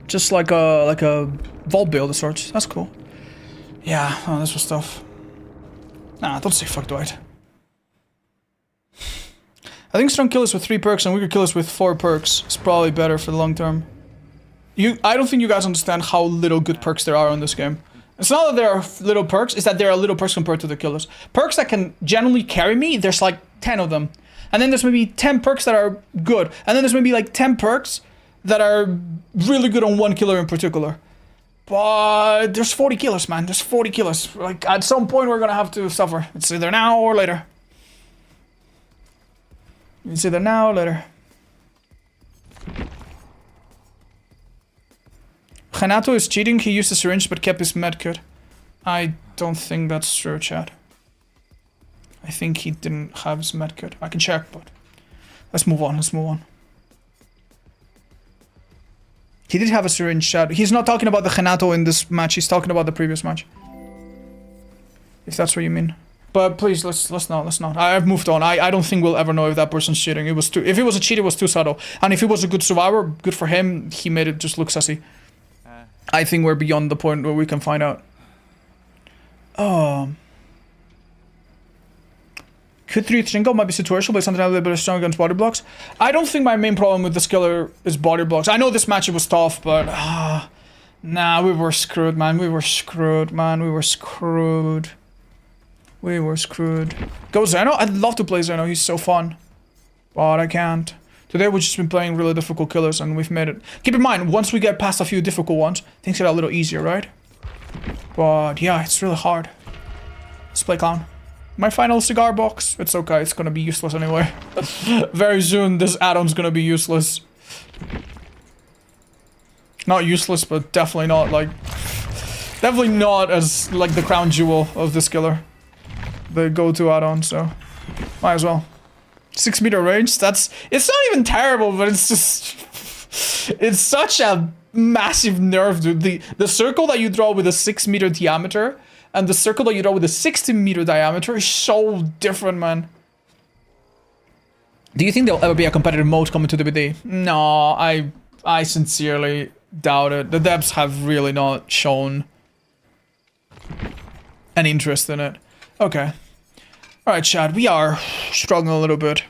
Just like a vault build of sorts. That's cool. Yeah, oh, this was tough. Nah, don't say fuck Dwight. I think strong killers with 3 perks and weaker killers with 4 perks is probably better for the long term. I don't think you guys understand how little good perks there are in this game. It's not that there are little perks, it's that there are little perks compared to the killers. Perks that can generally carry me, there's like 10 of them. And then there's maybe 10 perks that are good. And then there's maybe like 10 perks that are really good on one killer in particular. But there's 40 killers, man. There's 40 killers. Like, at some point we're gonna have to suffer. It's either now or later. It's either now or later. Renato is cheating. He used a syringe but kept his medkit. I don't think that's true, Chad. I think he didn't have his medkit. I can check, but let's move on. Let's move on. He did have a syringe, Chad. He's not talking about the Renato in this match. He's talking about the previous match. If that's what you mean. But please, let's not. I've moved on. I don't think we'll ever know if that person's cheating. It was too. If it was a cheat, it was too subtle. And if he was a good survivor, good for him. He made it just look sassy. I think we're beyond the point where we can find out. Q3 Tringo might be situational, but something a little bit strong against body blocks. I don't think my main problem with this killer is body blocks. I know this match it was tough, but nah, we were screwed, man. We were screwed, man. We were screwed. We were screwed. Go Zeno? I'd love to play Zeno. He's so fun. But I can't. Today we've just been playing really difficult killers and we've made it. Keep in mind, once we get past a few difficult ones, things get a little easier, right? But yeah, it's really hard. Let's play clown. My final cigar box. It's okay. It's gonna be useless anyway. Very soon, this add-on's gonna be useless. Not useless, but definitely not like... Definitely not as like the crown jewel of this killer. The go-to add-on, so might as well. 6 meter range, that's... It's not even terrible, but it's just... It's such a massive nerf, dude. The circle that you draw with a 6 meter diameter and the circle that you draw with a 60 meter diameter is so different, man. Do you think there'll ever be a competitive mode coming to the BD? No, I sincerely doubt it. The devs have really not shown an interest in it. Okay. Alright, Chad, we are struggling a little bit.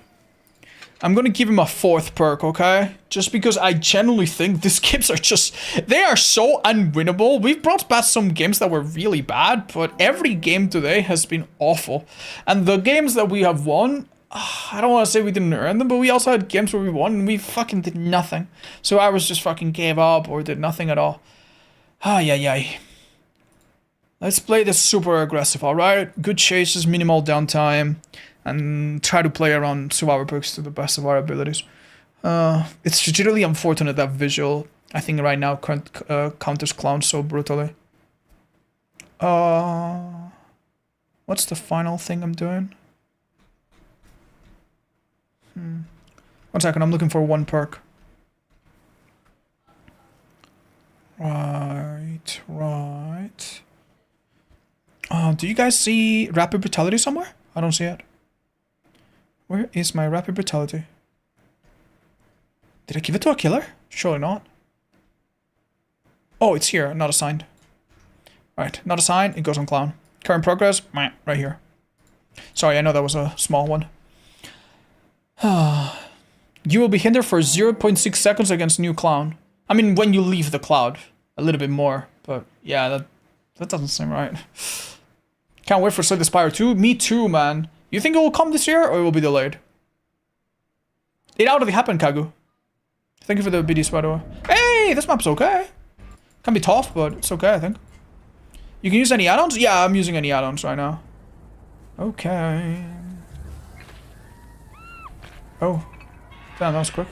I'm gonna give him a 4th perk, okay? Just because I genuinely think these games are just... They are so unwinnable. We've brought back some games that were really bad, but every game today has been awful. And the games that we have won... I don't want to say we didn't earn them, but we also had games where we won and we fucking did nothing. So ours just fucking gave up or did nothing at all. Ay, ay, ay. Let's play this super aggressive, alright? Good chases, minimal downtime, and try to play around survivor perks to the best of our abilities. It's really unfortunate that visual, I think right now, counters clown so brutally. What's the final thing I'm doing? 1 second, I'm looking for 1 perk. Right. Do you guys see Rapid Brutality somewhere? I don't see it. Where is my Rapid Brutality? Did I give it to a killer? Surely not. Oh, it's here, not assigned. Right, not assigned, it goes on clown. Current progress, right here. Sorry, I know that was a small one. You will be hindered for 0.6 seconds against new clown. I mean, when you leave the cloud, a little bit more. But yeah, that doesn't seem right. Can't wait for Slay the Spire 2. Me too, man. You think it will come this year or it will be delayed? It already happened, Kagu. Thank you for the BDs, by the way. Hey, this map's okay. Can be tough, but it's okay, I think. You can use any add-ons? Yeah, I'm using any add-ons right now. Okay. Oh. Damn, that was quick.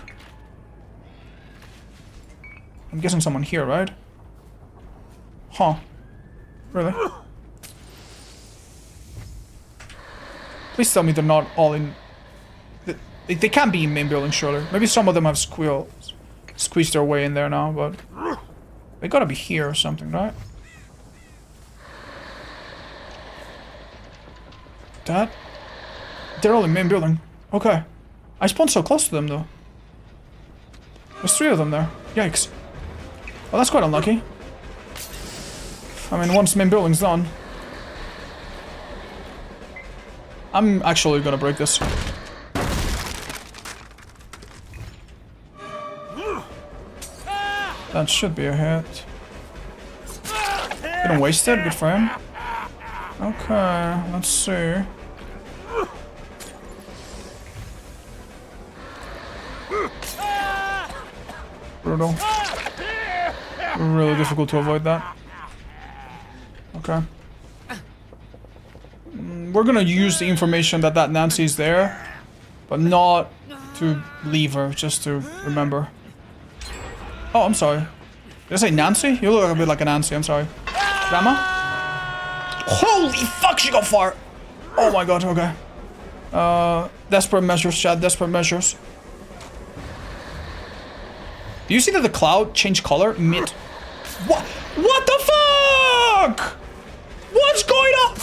I'm guessing someone here, right? Huh. Really? Please tell me they're not all in... They can't be in main building, surely. Maybe some of them have squeezed their way in there now, but... They gotta be here or something, right? That? They're all in main building. Okay. I spawned so close to them, though. There's 3 of them there. Yikes. Well, that's quite unlucky. I mean, once main building's done... I'm actually gonna break this. That should be a hit. Didn't waste it, good for him. Okay, let's see. Brutal. Really difficult to avoid that. Okay. We're gonna use the information that Nancy's there, but not to leave her, just to remember. Oh, I'm sorry. Did I say Nancy? You look a bit like a Nancy, I'm sorry. Grandma? Holy fuck, she got far! Oh my god, okay. Desperate measures, chat, desperate measures. Do you see that the cloud changed color mid? What? What the fuck? What's going on?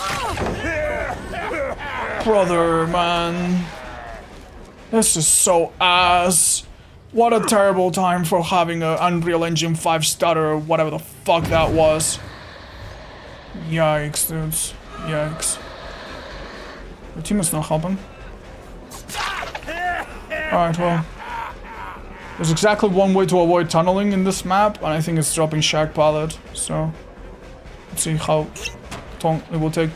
Brother, man. This is so ass. What a terrible time for having an Unreal Engine 5 stutter or whatever the fuck that was. Yikes, dudes. Yikes. Your team is not helping. Alright, well. There's exactly one way to avoid tunneling in this map, and I think it's dropping Shack Pallet. So, let's see how long it will take.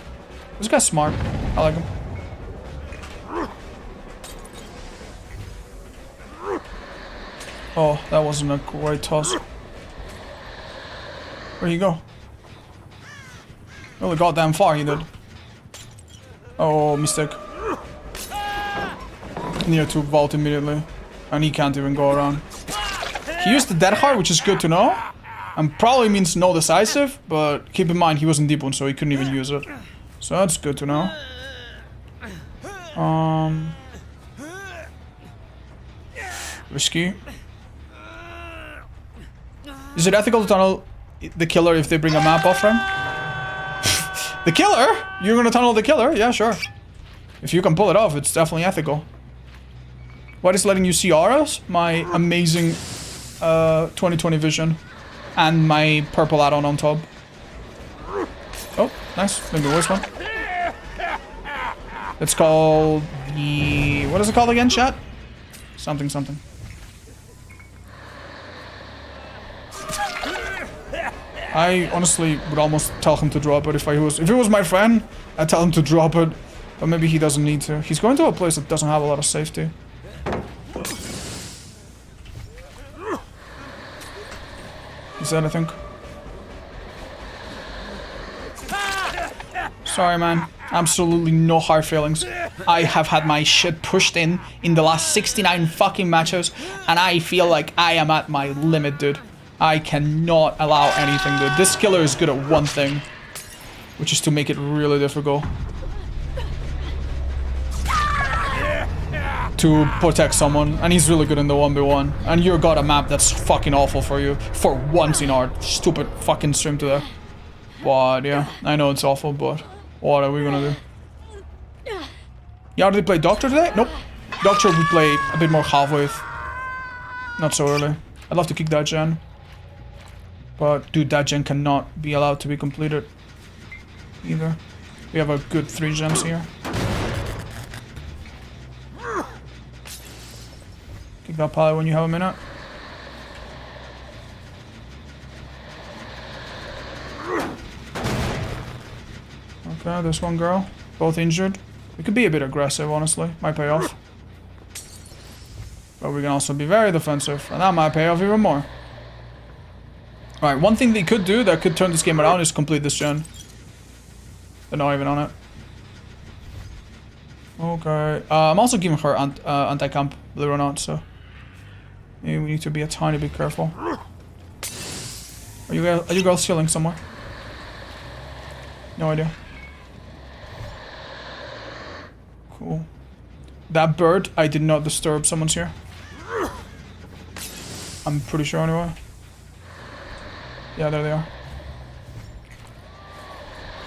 This guy's smart. I like him. Oh, that wasn't a great toss. Where'd he go? Really goddamn far he did. Oh, mistake. Near to vault immediately. And he can't even go around. He used the Dead Heart, which is good to know. And probably means no decisive, but keep in mind he wasn't deep one, so he couldn't even use it. So that's good to know. Risky. Is it ethical to tunnel the killer if they bring a map off him? The killer? You're gonna tunnel the killer? Yeah, sure. If you can pull it off, it's definitely ethical. What is letting you see auras? My amazing 2020 vision. And my purple add-on on top. Oh, nice. Maybe the worst one. It's called the... What is it called again, chat? Something, something. I honestly would almost tell him to drop it if it was my friend. I'd tell him to drop it, but maybe he doesn't need to. He's going to a place that doesn't have a lot of safety. He's dead, I think. Sorry, man. Absolutely no hard feelings. I have had my shit pushed in the last 69 fucking matches, and I feel like I am at my limit, dude. I cannot allow anything, dude. This killer is good at one thing, which is to make it really difficult to protect someone, and he's really good in the 1v1. And you got a map that's fucking awful for you for once in our stupid fucking stream today. But yeah, I know it's awful, but what are we gonna do? You already played Doctor today? Nope. Doctor we play a bit more half with. Not so early. I'd love to kick that gen. But dude, that gen cannot be allowed to be completed either. We have a good 3 gems here. Kick that pilot when you have a minute. Okay, there's one girl. Both injured. We could be a bit aggressive, honestly. Might pay off. But we can also be very defensive. And that might pay off even more. Alright, one thing they could do that could turn this game around is complete this gen. They're not even on it. Okay. I'm also giving her anti-camp, believe it or not, so... maybe we need to be a tiny bit careful. Are you girls chilling somewhere? No idea. Cool. That bird, I did not disturb. Someone's here. I'm pretty sure anyway. Yeah, there they are.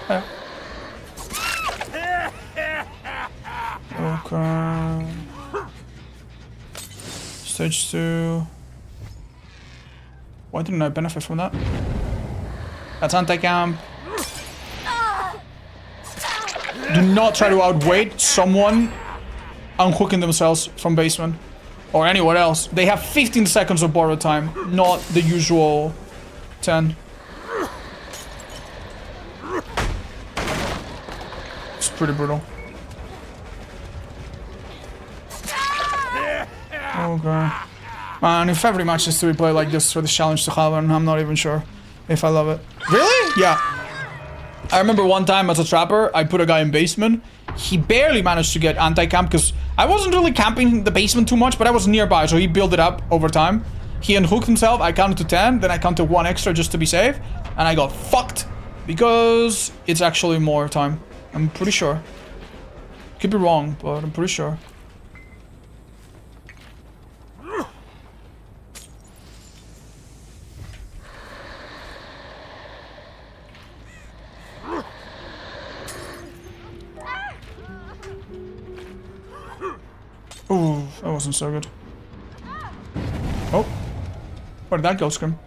Yeah. Okay. Stage 2. Why didn't I benefit from that? That's anti-camp. Do not try to outweight someone unhooking themselves from basement. Or anyone else. They have 15 seconds of borrowed time, not the usual 10. It's pretty brutal. Okay. Man, if every match is to be played like this for this challenge to happen, I'm not even sure if I love it. Really? Yeah. I remember one time as a trapper, I put a guy in basement. He barely managed to get anti-camp because I wasn't really camping the basement too much, but I was nearby, so he built it up over time. He unhooked himself, I counted to 10, then I counted 1 extra just to be safe, and I got fucked because it's actually more time. I'm pretty sure. Could be wrong, but I'm pretty sure. Ooh, that wasn't so good. Oh. Where did that go, Scrim?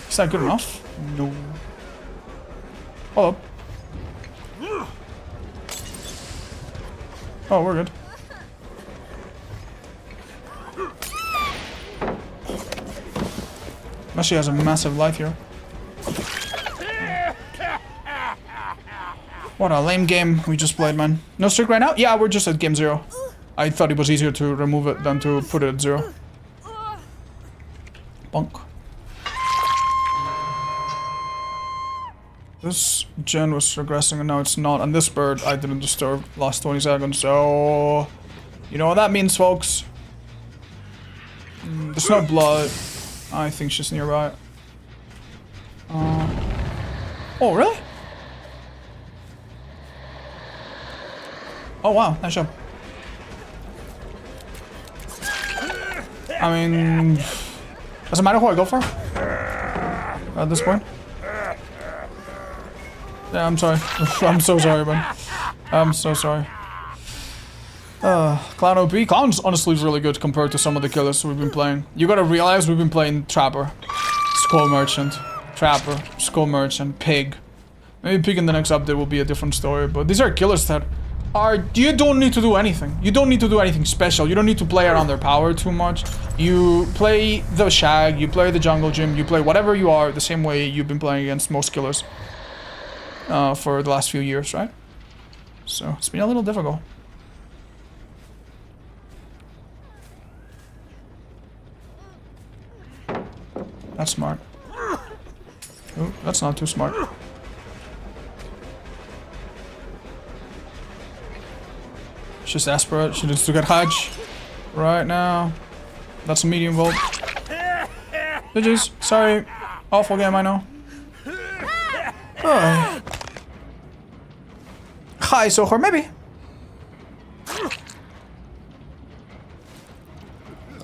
Is that good enough? No. Hold up. Oh, we're good. Messi has a massive life here. What a lame game we just played, man. No streak right now? Yeah, we're just at game 0. I thought it was easier to remove it than to put it at 0. Bonk. This gen was regressing and now it's not. And this bird I didn't disturb last 20 seconds, so... you know what that means, folks. There's no blood. I think she's nearby. Oh, really? Oh wow, nice job. I mean, doesn't matter who I go for at this point. Yeah, I'm sorry. I'm so sorry, man. I'm so sorry. Clown OP. Clown's honestly really good compared to some of the killers we've been playing. You gotta realize we've been playing Trapper, Skull Merchant, Trapper, Skull Merchant, Pig. Maybe Pig in the next update will be a different story, but these are killers that are... you don't need to do anything. You don't need to do anything special. You don't need to play around their power too much. You play the Shag, you play the Jungle Gym, you play whatever you are the same way you've been playing against most killers for the last few years, right? So, it's been a little difficult. That's smart. Oh, that's not too smart. She's desperate. She needs to get Hajj right now. That's a medium volt. GG's. Sorry. Awful game, I know. Oh. Hi, Sohor, maybe.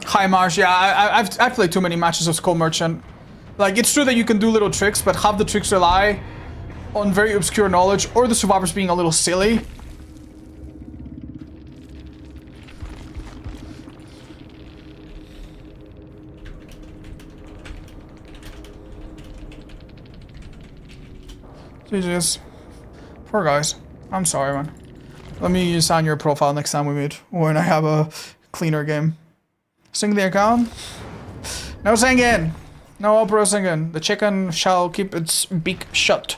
Hi, Marsh. Yeah, I've played too many matches of Skull Merchant. Like, it's true that you can do little tricks, but half the tricks rely on very obscure knowledge or the survivors being a little silly. GG's. Poor guys. I'm sorry, man. Let me sign your profile next time we meet, when I have a cleaner game. Sync the account? No singing! No opera singing. The chicken shall keep its beak shut.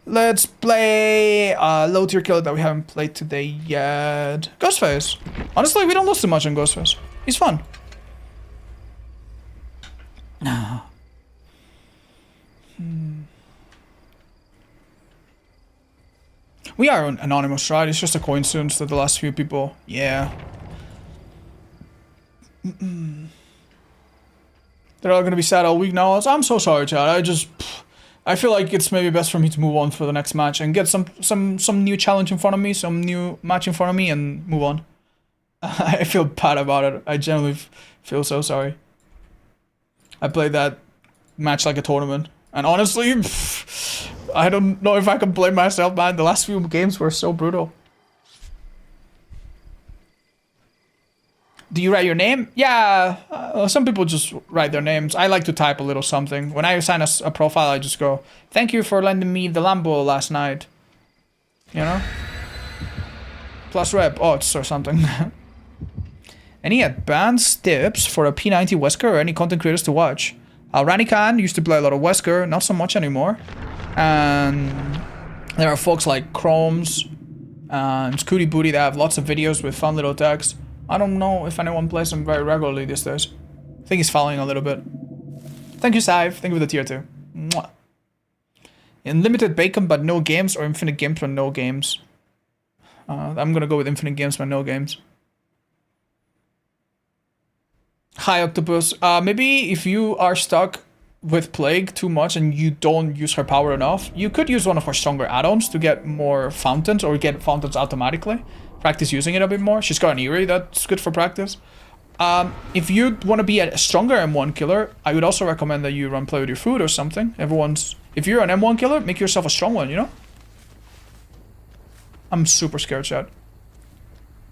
Let's play low tier killer that we haven't played today yet. Ghostface. Honestly, we don't lose too much on Ghostface. He's fun. We are anonymous, right? It's just a coincidence that the last few people... Yeah. They're all gonna be sad all week now. I'm so sorry, Chad. I feel like it's maybe best for me to move on for the next match and get some new challenge in front of me, some new match in front of me, and move on. I feel bad about it. I genuinely feel so sorry. I played that match like a tournament, and honestly, I don't know if I can blame myself, man. The last few games were so brutal. Do you write your name? Yeah, some people just write their names. I like to type a little something. When I assign a profile, I just go, "Thank you for lending me the Lambo last night." You know? Plus rep odds or something. Any advanced tips for a P90 Wesker or any content creators to watch? Rani Khan used to play a lot of Wesker, not so much anymore. And there are folks like Chromes and Scooty Booty that have lots of videos with fun little tags. I don't know if anyone plays them very regularly these days. I think he's following a little bit. Thank you, Sive. Thank you for the tier 2. Mwah. Unlimited bacon but no games, or infinite games but no games? I'm gonna go with infinite games but no games. Hi, Octopus. Maybe if you are stuck with Plague too much and you don't use her power enough, you could use one of her stronger add-ons to get more fountains, or get fountains automatically. Practice using it a bit more. She's got an Eerie that's good for practice. If you want to be a stronger M1 killer, I would also recommend that you run play with your food or something. If you're an M1 killer, make yourself a strong one, you know? I'm super scared, chat.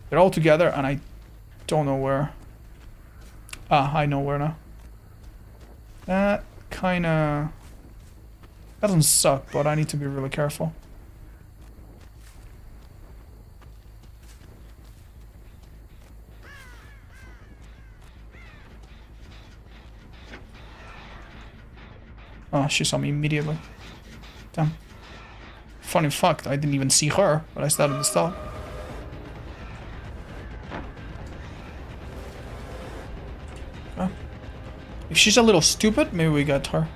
They're all together and I don't know where. I know where now. That kinda... doesn't suck, but I need to be really careful. Oh, she saw me immediately. Damn. Funny fact, I didn't even see her, but I started to stop. Okay. If she's a little stupid, maybe we get her.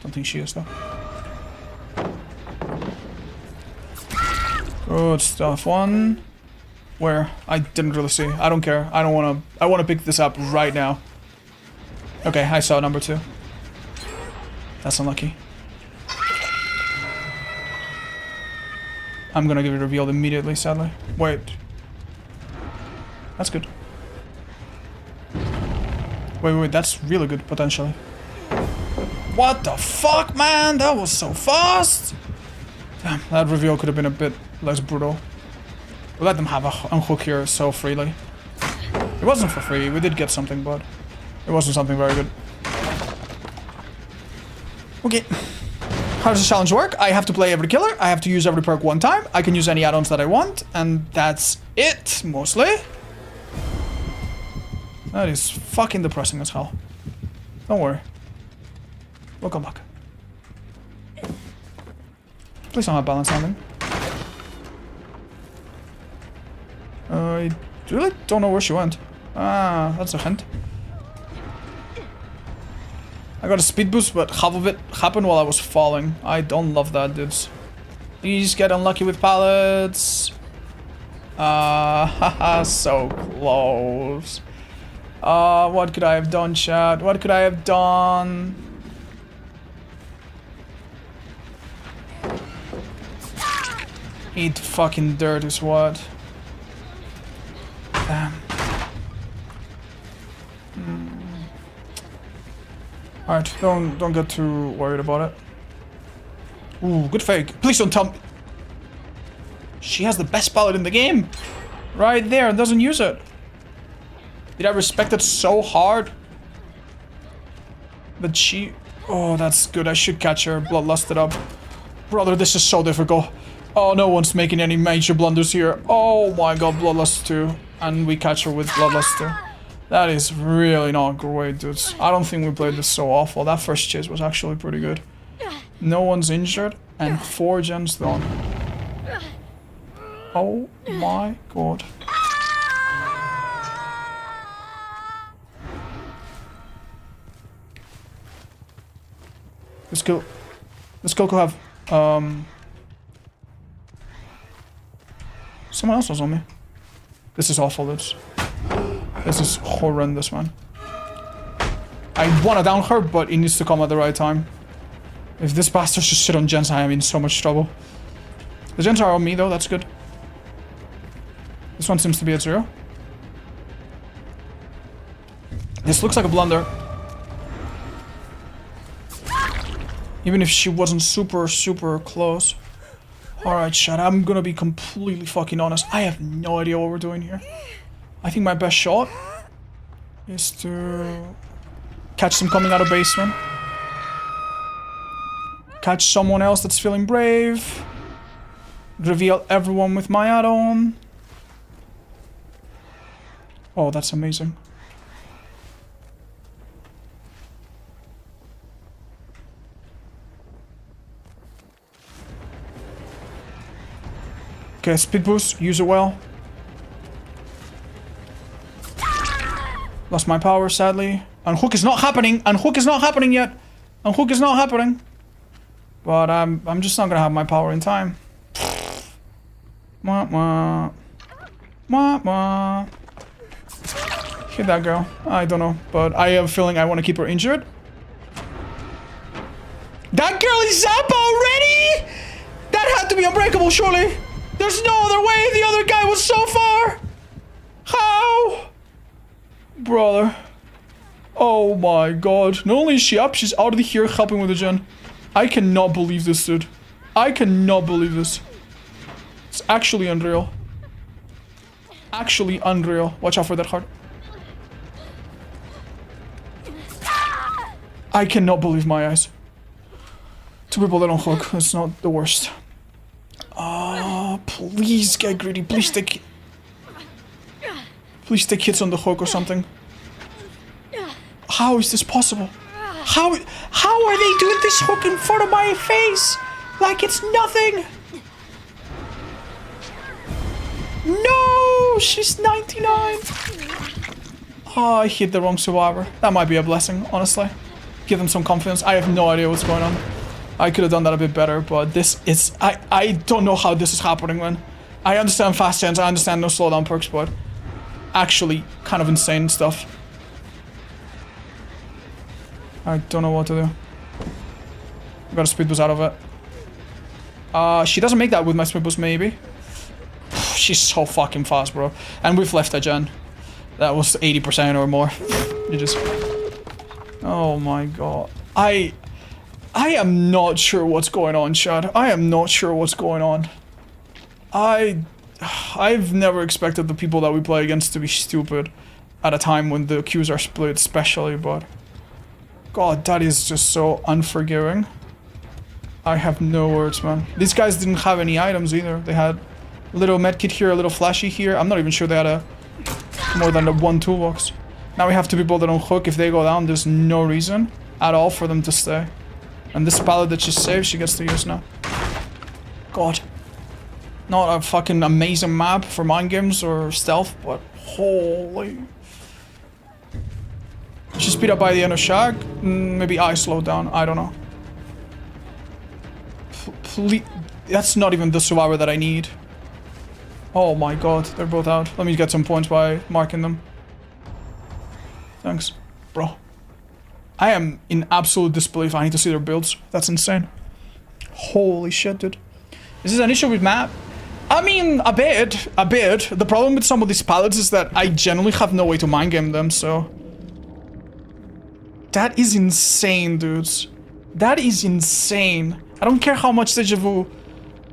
Don't think she is though. Good stuff. One. Where? I didn't really see. I don't care. I wanna pick this up right now. Okay, I saw number 2. That's unlucky. I'm gonna get it revealed immediately, sadly. Wait. That's good. Wait, that's really good, potentially. What the fuck, man? That was so fast! Damn, that reveal could have been a bit less brutal. We let them have a unhook here so freely. It wasn't for free, we did get something, but it wasn't something very good. Okay. How does the challenge work? I have to play every killer, I have to use every perk one time, I can use any add-ons that I want, and that's it, mostly. That is fucking depressing as hell. Don't worry. We'll come back. Please don't have balance landing. I really don't know where she went. Ah, that's a hint. I got a speed boost, but half of it happened while I was falling. I don't love that, dudes. Please get unlucky with pallets. Haha, so close. What could I have done, chat? What could I have done? Eat fucking dirt is what. Damn. Alright, don't get too worried about it. Ooh, good fake. Please don't tell me. She has the best palette in the game. Right there, and doesn't use it. Did I respect it so hard? But she... Oh, that's good. I should catch her. Bloodlusted up. Brother, this is so difficult. Oh, no one's making any major blunders here. Oh my god, Bloodlust 2. And we catch her with Bloodlust 2. That is really not great, dudes. I don't think we played this so awful. That first chase was actually pretty good. No one's injured, and 4 gens done. Oh my god. This kill could have, someone else was on me. This is awful, dudes. This is horrendous, man. I wanna down her, but it needs to come at the right time. If this bastard should sit on gens, I am in so much trouble. The gens are on me, though, that's good. This one seems to be at 0. This looks like a blunder. Even if she wasn't super close. Alright, chat, I'm gonna be completely fucking honest. I have no idea what we're doing here. I think my best shot is to catch them coming out of basement. Catch someone else that's feeling brave. Reveal everyone with my add-on. Oh, that's amazing. Okay, speed boost, use it well. Lost my power, sadly. Unhook is not happening. Unhook is not happening yet. Unhook is not happening. But I'm just not gonna have my power in time. Wah wah. Wah wah. Hit that girl. I don't know, but I have a feeling I want to keep her injured. That girl is up already? That had to be unbreakable, surely. There's no other way. The other guy was so far. How? Brother. Oh my god. Not only is she up, she's out of here helping with the gen. I cannot believe this, dude. I cannot believe this. It's actually unreal. Actually unreal. Watch out for that heart. I cannot believe my eyes. 2 people that don't hook. It's not the worst. Please get greedy. Please take hits on the hook or something. How is this possible? How are they doing this hook in front of my face? Like it's nothing. No, she's 99. Oh, I hit the wrong survivor. That might be a blessing, honestly. Give them some confidence. I have no idea what's going on. I could have done that a bit better, but this is... I don't know how this is happening, man. I understand fast gens, I understand no slowdown perks, but... actually, kind of insane stuff. I don't know what to do. I gotta speed boost out of it. She doesn't make that with my speed boost, maybe. She's so fucking fast, bro. And we've left a gen. That was 80% or more. You just... oh my god. I am not sure what's going on, Chad. I am not sure what's going on. I've never expected the people that we play against to be stupid at a time when the queues are split, especially, but... god, that is just so unforgiving. I have no words, man. These guys didn't have any items either. They had a little medkit here, a little flashy here. I'm not even sure they had more than the 1 toolbox. Now we have 2 people that don't hook. If they go down, there's no reason at all for them to stay. And this pallet that she saved, she gets to use now. God. Not a fucking amazing map for mind games or stealth, but holy... She speed up by the end of Shag. Maybe I slowed down. I don't know. Please, that's not even the survivor that I need. Oh my god, they're both out. Let me get some points by marking them. Thanks, bro. I am in absolute disbelief. I need to see their builds. That's insane. Holy shit, dude. Is this an issue with map? I mean, a bit. The problem with some of these pallets is that I generally have no way to mind game them, so... that is insane, dudes. That is insane. I don't care how much deja vu...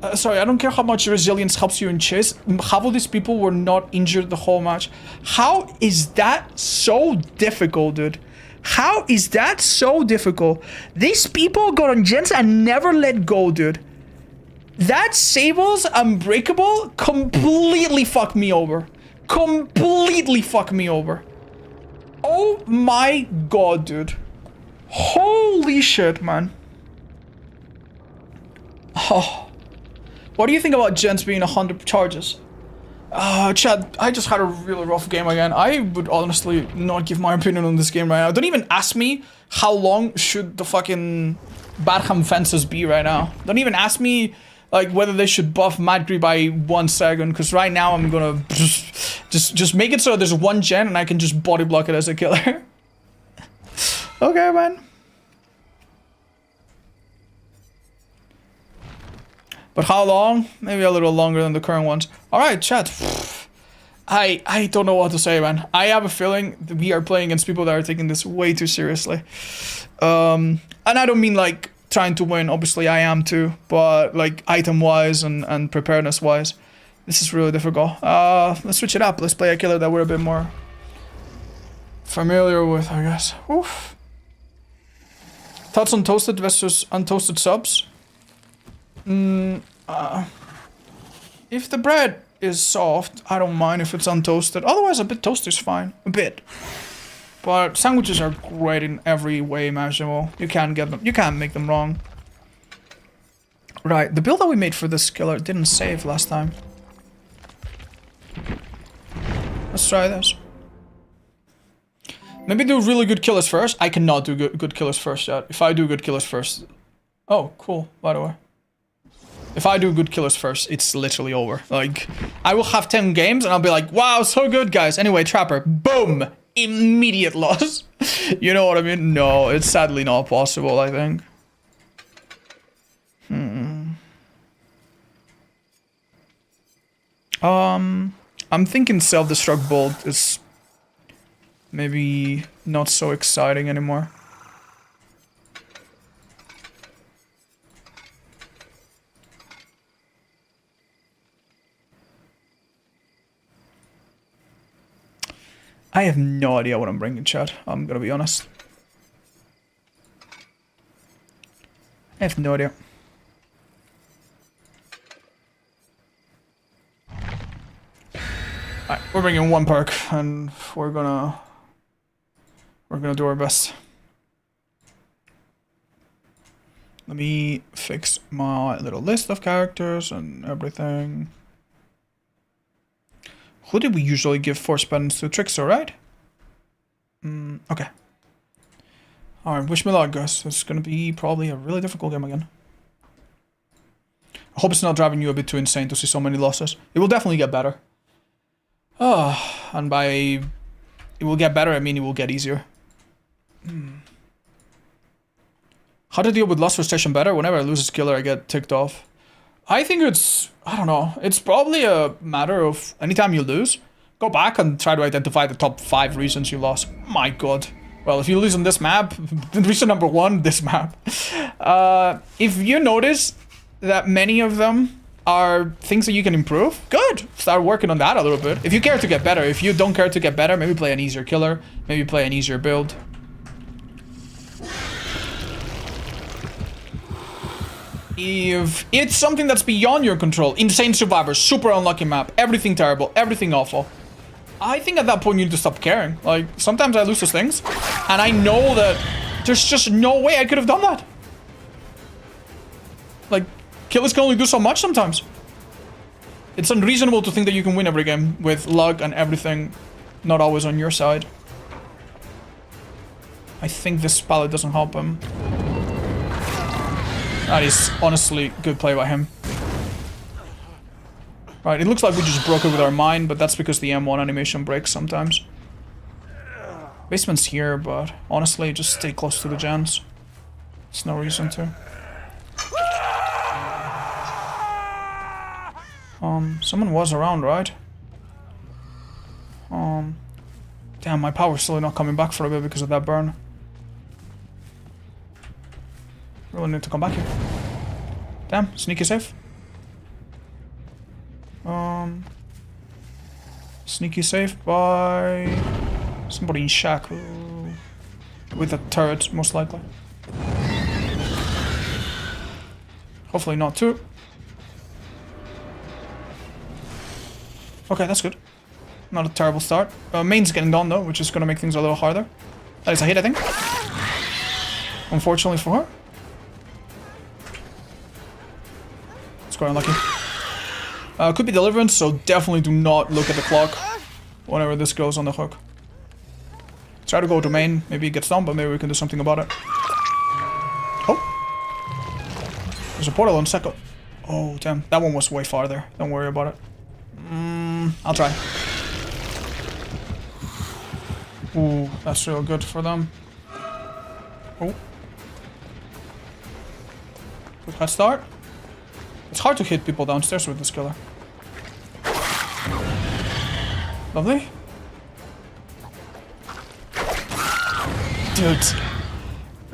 I don't care how much resilience helps you in chase. Half of these people were not injured the whole match. How is that so difficult, dude? How is that so difficult? These people got on gens and never let go, dude. That Sable's Unbreakable completely fucked me over. Completely fucked me over. Oh my god, dude. Holy shit, man. Oh. What do you think about gens being 100 charges? Chad, I just had a really rough game again. I would honestly not give my opinion on this game right now. Don't even ask me how long should the fucking Badham fences be right now. Don't even ask me like whether they should buff Madgri by 1 second, because right now I'm gonna just make it so there's one gen and I can just body block it as a killer. Okay, man. But how long? Maybe a little longer than the current ones. Alright, chat. I don't know what to say, man. I have a feeling that we are playing against people that are taking this way too seriously. And I don't mean like trying to win. Obviously I am too. But like item-wise and preparedness-wise, this is really difficult. Let's switch it up. Let's play a killer that we're a bit more familiar with, I guess. Oof. Thoughts on toasted versus untoasted subs? If the bread is soft, I don't mind if it's untoasted. Otherwise, a bit toasted is fine. A bit. But sandwiches are great in every way imaginable. You can't get them. You can't make them wrong. Right, the build that we made for this killer didn't save last time. Let's try this. Maybe do really good killers first. I cannot do good killers first yet. If I do good killers first... Oh, cool, by the way. If I do good killers first, it's literally over. Like, I will have 10 games and I'll be like, wow, so good, guys. Anyway, Trapper, boom! Immediate loss. You know what I mean? No, it's sadly not possible, I think. I'm thinking self-destruct bolt is maybe not so exciting anymore. I have no idea what I'm bringing, chat. I'm gonna be honest. I have no idea. Alright, we're bringing one perk, and we're gonna do our best. Let me fix my little list of characters and everything. Who did we usually give force buttons to? Trickster, right? Okay. Alright, wish me luck, guys. It's gonna be probably a really difficult game again. I hope it's not driving you a bit too insane to see so many losses. It will definitely get better. And by it will get better, I mean it will get easier. How to deal with loss frustration better? Whenever I lose a skiller, I get ticked off. I think it's, I don't know, it's probably a matter of anytime you lose, go back and try to identify the top 5 reasons you lost. My god. Well, if you lose on this map, reason number 1, this map. If you notice that many of them are things that you can improve, good. Start working on that a little bit. If you care to get better, if you don't care to get better, maybe play an easier killer, maybe play an easier build. If it's something that's beyond your control, insane survivors, super unlucky map, everything terrible, everything awful, I think at that point you need to stop caring. Like, sometimes I lose those things, and I know that there's just no way I could have done that. Like, killers can only do so much sometimes. It's unreasonable to think that you can win every game with luck and everything not always on your side. I think this pallet doesn't help him. That is honestly good play by him. Right, it looks like we just broke it with our mine, but that's because the M1 animation breaks sometimes. Basement's here, but honestly, just stay close to the gens. There's no reason to. Someone was around, right? Damn, my power's still not coming back for a bit because of that burn. Really need to come back here. Damn, sneaky safe. Sneaky safe by somebody in shack with a turret, most likely. Hopefully not too. Okay, that's good. Not a terrible start. Main's getting done though, which is gonna make things a little harder. That is a hit, I think. Unfortunately for her. It's quite unlucky. Could be Deliverance, so definitely do not look at the clock whenever this goes on the hook. Try to go to main. Maybe it gets done, but maybe we can do something about it. Oh! There's a portal on second. Oh, damn. That one was way farther. Don't worry about it. I'll try. Ooh, that's real good for them. Oh. Good head start. It's hard to hit people downstairs with this killer. Lovely. Dude.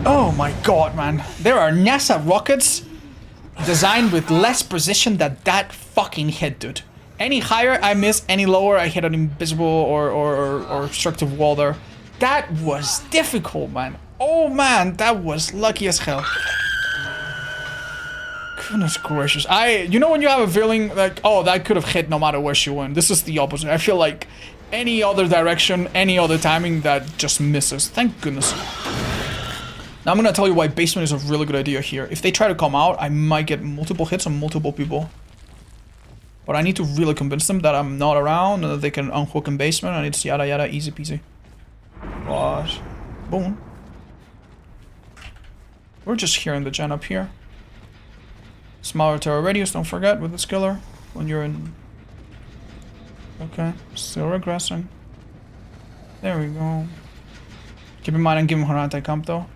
Oh my god, man. There are NASA rockets designed with less precision than that fucking hit, dude. Any higher, I miss. Any lower, I hit an invisible or obstructive wall there. That was difficult, man. Oh man, that was lucky as hell. Goodness gracious. You know when you have a feeling like, oh, that could have hit no matter where she went. This is the opposite. I feel like any other direction, any other timing, that just misses. Thank goodness. Now I'm gonna tell you why basement is a really good idea here. If they try to come out, I might get multiple hits on multiple people. But I need to really convince them that I'm not around and that they can unhook in basement and it's yada yada, easy peasy. What? Boom. We're just hearing the gen up here. Smaller terror radius, don't forget, with the skiller when you're in. Okay, still regressing. There we go. Keep in mind I'm giving her anti-comp though.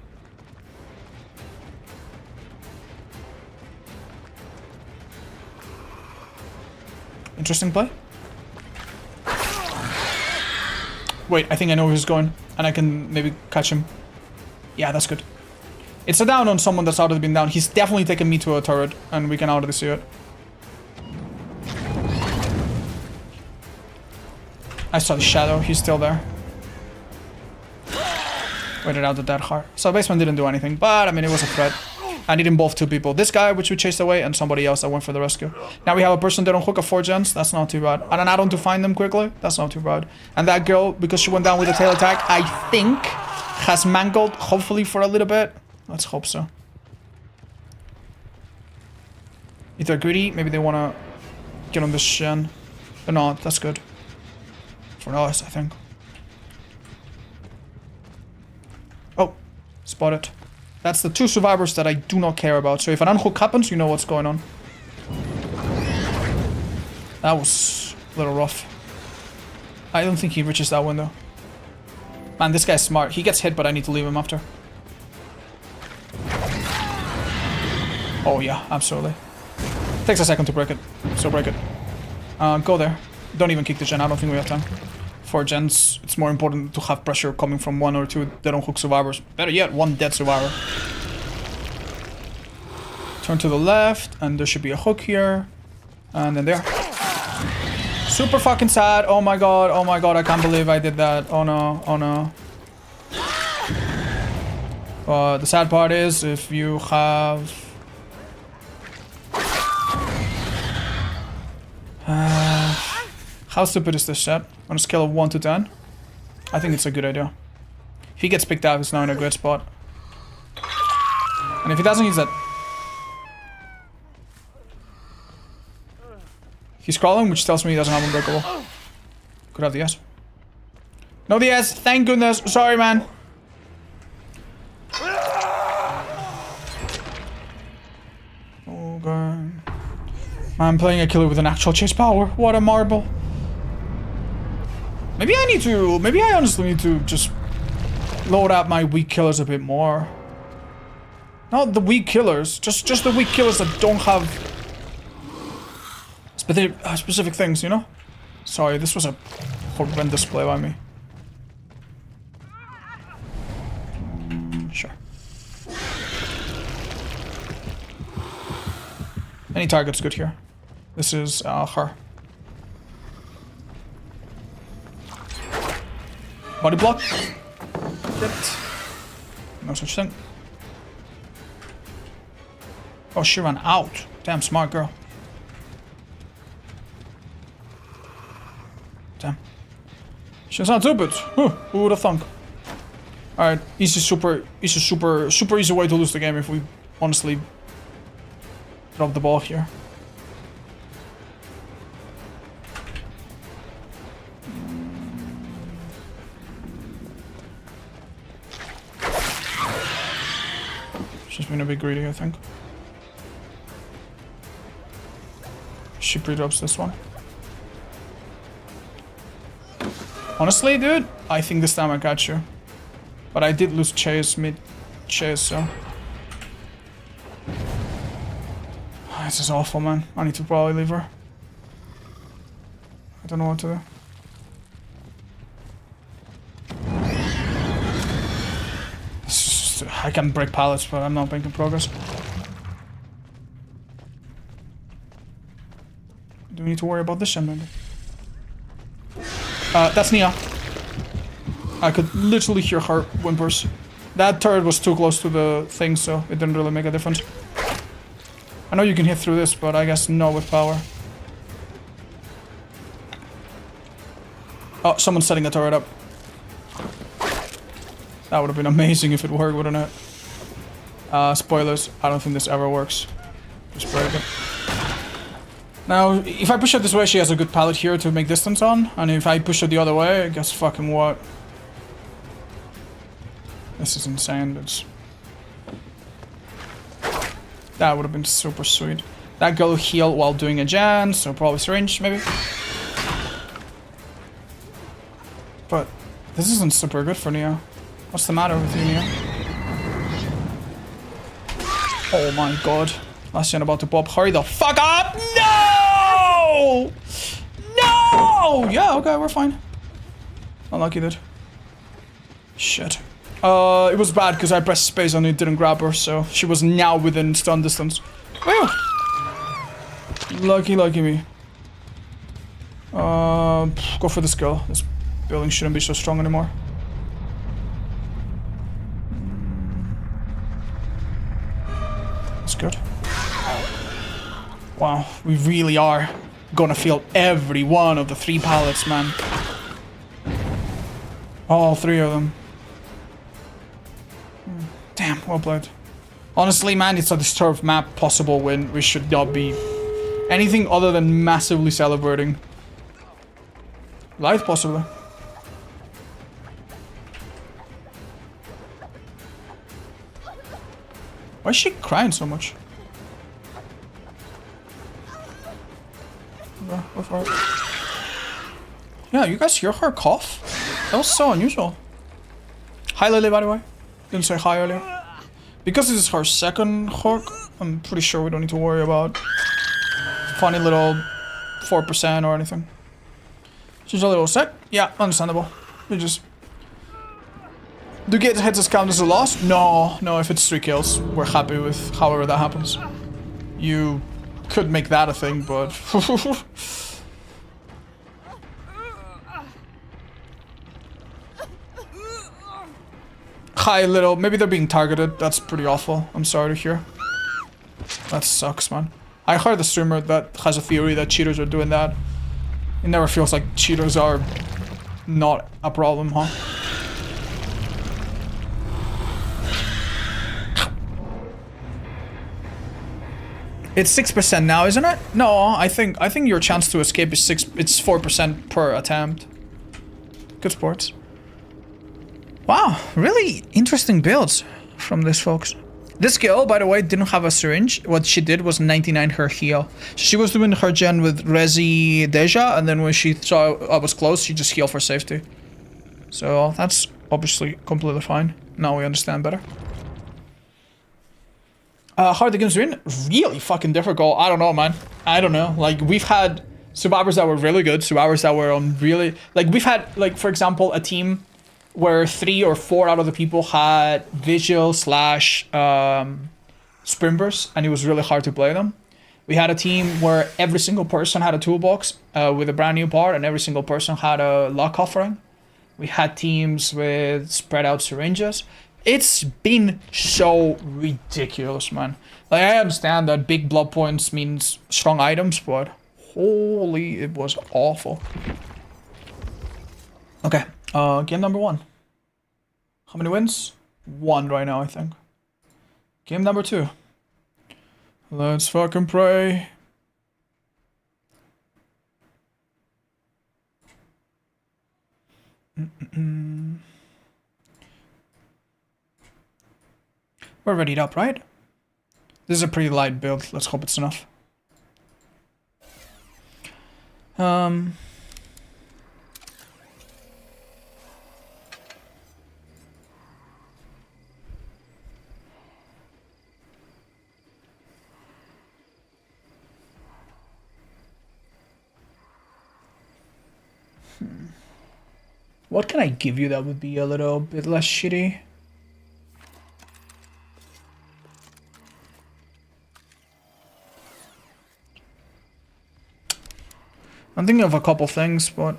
Interesting play. Wait, I think I know where he's going, and I can maybe catch him. Yeah, that's good. It's a down on someone that's already been down. He's definitely taken me to a turret, and we can already see it. I saw the shadow. He's still there. Waited out the dead heart. So basement didn't do anything, but I mean, it was a threat. I need involve two people. This guy, which we chased away, and somebody else that went for the rescue. Now we have a person that don't hook a 4 gens. That's not too bad. And an add-on to find them quickly. That's not too bad. And that girl, because she went down with a tail attack, I think has mangled, hopefully for a little bit. Let's hope so. If they're greedy, maybe they want to get on this gen. They're not. That's good. For us, I think. Oh, spot it. That's the 2 survivors that I do not care about. So if an unhook happens, you know what's going on. That was a little rough. I don't think he reaches that window. Man, this guy's smart. He gets hit, but I need to leave him after. Oh yeah, absolutely. Takes a second to break it. So break it. Go there. Don't even kick the gen. I don't think we have time. For gens, it's more important to have pressure coming from 1 or 2 dead on hook survivors. Better yet, 1 dead survivor. Turn to the left, and there should be a hook here. And then there. Super fucking sad. Oh my god, I can't believe I did that. Oh no, oh no. The sad part is, if you have... how stupid is this shot? On a scale of 1 to 10? I think it's a good idea. If he gets picked up, he's now in a good spot. And if he doesn't, he's dead. He's crawling, which tells me he doesn't have Unbreakable. Could have the S. No the S, thank goodness. Sorry, man. Okay. I'm playing a killer with an actual chase power. What a marble. Maybe I honestly need to just load up my weak killers a bit more. Not the weak killers, just the weak killers that don't have specific things, you know? Sorry, this was a horrendous play by me. Sure. Any target's good here. This is her. Body block. Hit. No such thing. Oh, she ran out. Damn smart girl. Damn. She's not stupid. Huh, who would have thunk? Alright, super easy way to lose the game if we honestly drop the ball here. She's been a bit greedy, I think. She pre-drops this one. Honestly, dude, I think this time I got you. But I did lose chase mid-chase, so... This is awful, man. I need to probably leave her. I don't know what to do. I can break pallets, but I'm not making progress. Do we need to worry about this one, maybe? That's Nia. I could literally hear her whimpers. That turret was too close to the thing, so it didn't really make a difference. I know you can hit through this, but I guess no with power. Oh, someone's setting a turret up. That would have been amazing if it worked, wouldn't it? Spoilers, I don't think this ever works. Just break it. Now, if I push her this way, she has a good pallet here to make distance on. And if I push her the other way, guess fucking what? This is insane, dudes. That would have been super sweet. That girl heal while doing a Jan, so probably syringe, maybe. But this isn't super good for Nia. What's the matter with you, Nia? Oh my god. Last gen about to pop. Hurry the fuck up! No! No! Yeah, okay, we're fine. Unlucky, dude. Shit. It was bad because I pressed space and it didn't grab her, so she was now within stun distance. Whew! Lucky me. Go for this girl. This building shouldn't be so strong anymore. That's good. Wow, we really are gonna feel every one of the 3 pallets, man. All 3 of them. Damn, well played. Honestly, man, it's a disturbed map. Possible win. We should not be anything other than massively celebrating. Life, possibly. Why is she crying so much? Go for it. Yeah, you guys hear her cough? That was so unusual. Hi, Lily, by the way. Didn't say hi earlier. Because this is her second hook, I'm pretty sure we don't need to worry about funny little 4% or anything. She's a little sick. Yeah, understandable. We just... Do get hits as count as a loss? No, if it's 3 kills, we're happy with however that happens. You could make that a thing, but... Hi, little. Maybe they're being targeted. That's pretty awful. I'm sorry to hear. That sucks, man. I heard a streamer that has a theory that cheaters are doing that. It never feels like cheaters are not a problem, huh? It's 6% now, isn't it? No, I think your chance to escape is 6. It's 4% per attempt. Good sports. Wow, really interesting builds from this, folks. This girl, by the way, didn't have a syringe. What she did was 99 her heal. She was doing her gen with Resi Deja, and then when she saw I was close, she just healed for safety. So that's obviously completely fine. Now we understand better. How are the games been? Really fucking difficult. I don't know, man. I don't know. Like, we've had survivors that were really good, survivors that were on really... Like, we've had, like, for example, a team where 3 or 4 out of the people had Vigil / Sprint Burst, and it was really hard to play them. We had a team where every single person had a toolbox with a brand new part, and every single person had a luck offering. We had teams with spread out syringes. It's been so ridiculous, man. Like, I understand that big blood points means strong items, but holy, it was awful. Okay, game number 1. How many wins? 1 right now, I think. Game number 2. Let's fucking pray. We're readied up, right? This is a pretty light build. Let's hope it's enough. What can I give you that would be a little bit less shitty? I'm thinking of a couple things, but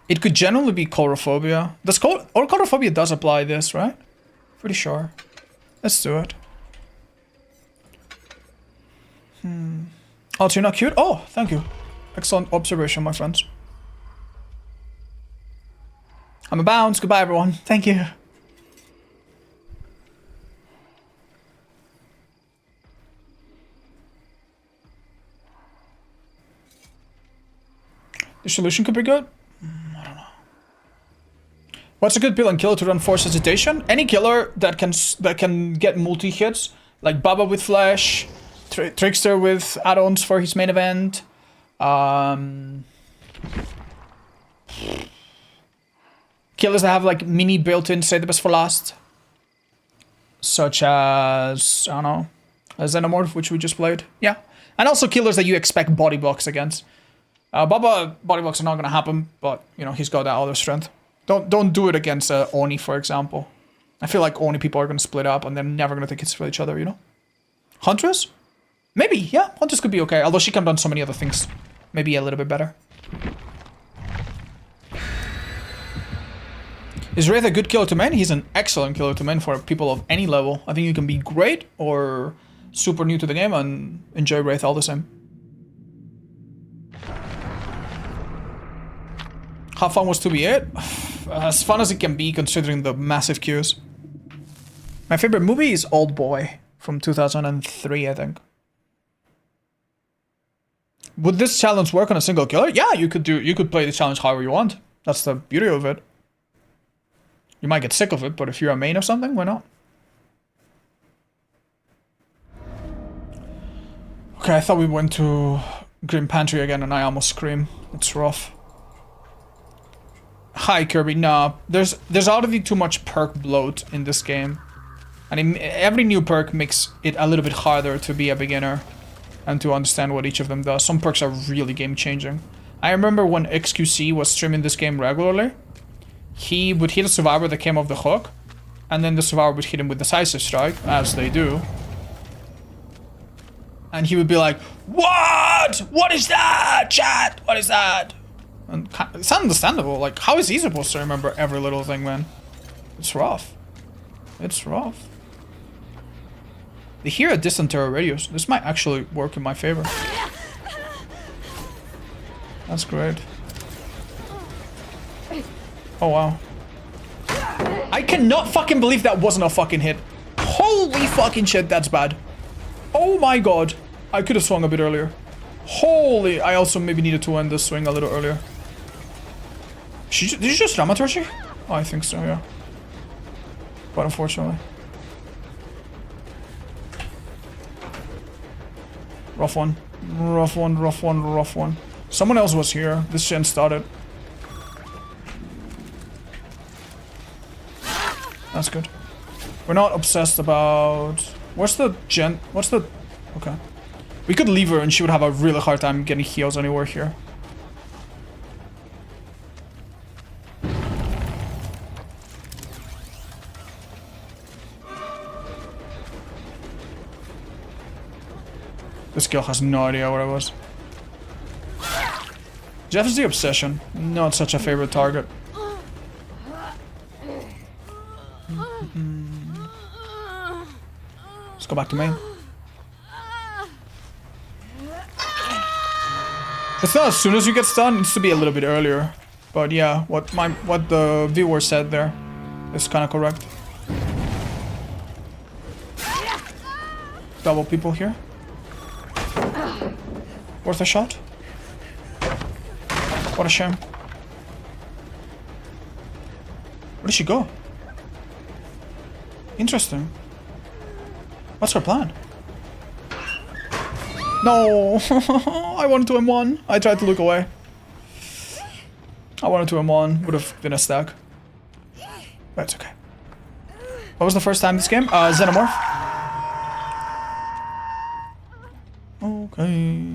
it could generally be chorophobia. Or chorophobia does apply this, right? Pretty sure. Let's do it. Oh, so you're not cute? Oh, thank you. Excellent observation, my friends. I'm a bounce. Goodbye, everyone. Thank you. The solution could be good. I don't know. What's a good pill and killer to run force hesitation? Any killer that can get multi hits, like Baba with Flash, Trickster with add-ons for his main event. Killers that have like mini built-in save the best for last, such as I don't know, a Xenomorph, which we just played. Yeah, and also killers that you expect body blocks against. Baba body blocks are not gonna happen, but you know he's got that other strength. Don't do it against Oni, for example. I feel like Oni people are gonna split up and they're never gonna take hits for each other. You know, Huntress, maybe yeah, Huntress could be okay. Although she can done so many other things, maybe a little bit better. Is Wraith a good killer to main? He's an excellent killer to main for people of any level. I think you can be great or super new to the game and enjoy Wraith all the same. How fun was 2v8? As fun as it can be considering the massive queues. My favorite movie is Old Boy from 2003, I think. Would this challenge work on a single killer? Yeah, you could play the challenge however you want. That's the beauty of it. You might get sick of it, but if you're a main or something, why not? Okay, I thought we went to Grim Pantry again and I almost scream. It's rough. Hi Kirby, nah, there's already too much perk bloat in this game. And every new perk makes it a little bit harder to be a beginner and to understand what each of them does. Some perks are really game changing. I remember when XQC was streaming this game regularly, he would hit a survivor that came off the hook, and then the survivor would hit him with Decisive Strike, as they do. And he would be like, "What? What is that, chat? What is that?" And it's understandable. Like, how is he supposed to remember every little thing, man? It's rough. It's rough. They hear a distant terror radius. This might actually work in my favor. That's great. Oh, wow. I cannot fucking believe that wasn't a fucking hit. Holy fucking shit, that's bad. Oh my god. I could have swung a bit earlier. Holy, I also maybe needed to end the swing a little earlier. Did you just dramaturgy? Oh, I think so, yeah. But unfortunately. Rough one. Rough one, rough one, rough one. Someone else was here. This shit started. That's good. We're not obsessed about... What's the... Okay. We could leave her and she would have a really hard time getting heals anywhere here. This girl has no idea where I was. Jeff is the obsession. Not such a favorite target. Let's go back to main. It's not as soon as you get stunned, it needs to be a little bit earlier. But yeah, what the viewer said there is kind of correct. Double people here. Worth a shot. What a shame. Where did she go? Interesting. What's her plan? No! I wanted to M1. I tried to look away. I wanted to M1. Would have been a stack. But it's okay. What was the first time this game? Xenomorph. Okay.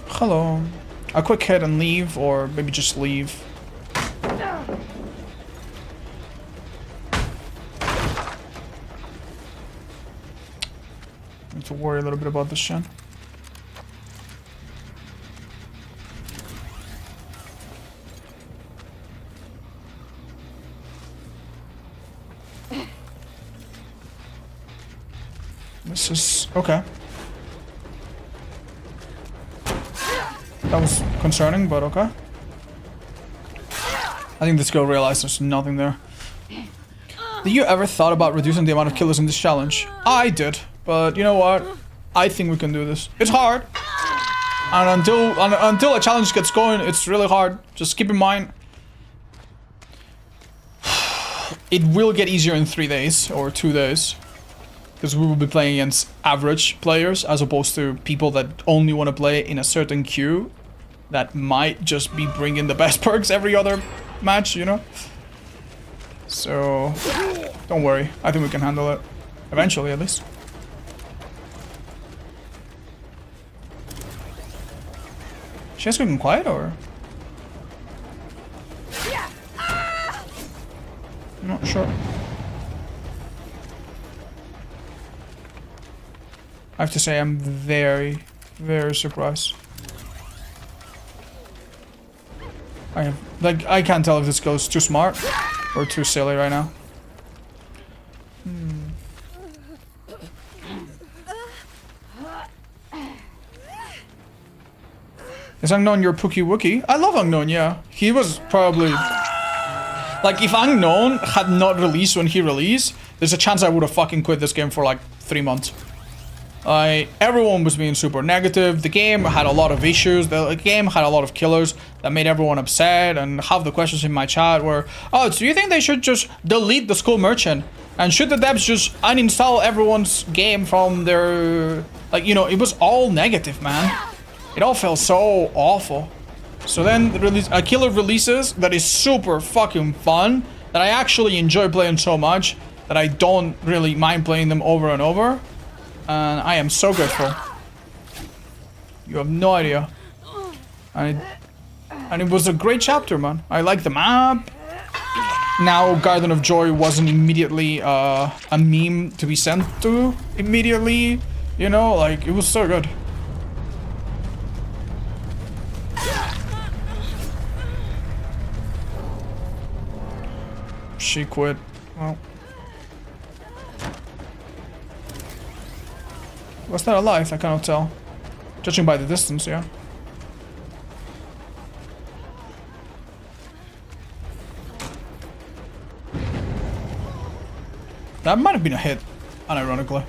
Hello. A quick hit and leave, or maybe just leave. Need to worry a little bit about this Shen. This is okay. That was concerning, but okay. I think this girl realized there's nothing there. Did you ever thought about reducing the amount of killers in this challenge? I did, but you know what? I think we can do this. It's hard. And until a challenge gets going, it's really hard. Just keep in mind, it will get easier in 3 days or 2 days. Because we will be playing against average players as opposed to people that only want to play in a certain queue that might just be bringing the best perks every other match, you know? So, don't worry. I think we can handle it. Eventually, at least. She has gotten quiet, or? I'm not sure. I have to say, I'm very, very surprised. I can't tell if this goes too smart or too silly right now. Is Unknown your Pookie Wookie? I love Unknown, yeah. He was probably... Like, if Unknown had not released when he released, there's a chance I would have fucking quit this game for like 3 months. Everyone was being super negative. The game had a lot of issues. The game had a lot of killers that made everyone upset. And half the questions in my chat were, oh, do you think they should just delete the school merchant? And should the devs just uninstall everyone's game from their... Like, you know, it was all negative, man. It all felt so awful. So then a killer releases that is super fucking fun, that I actually enjoy playing so much that I don't really mind playing them over and over. And I am so grateful. You have no idea. And it was a great chapter, man. I like the map. Now, Garden of Joy wasn't immediately a meme to be sent to immediately. You know, like, it was so good. She quit. Well. Was that alive? I cannot tell. Judging by the distance, yeah. That might have been a hit, unironically.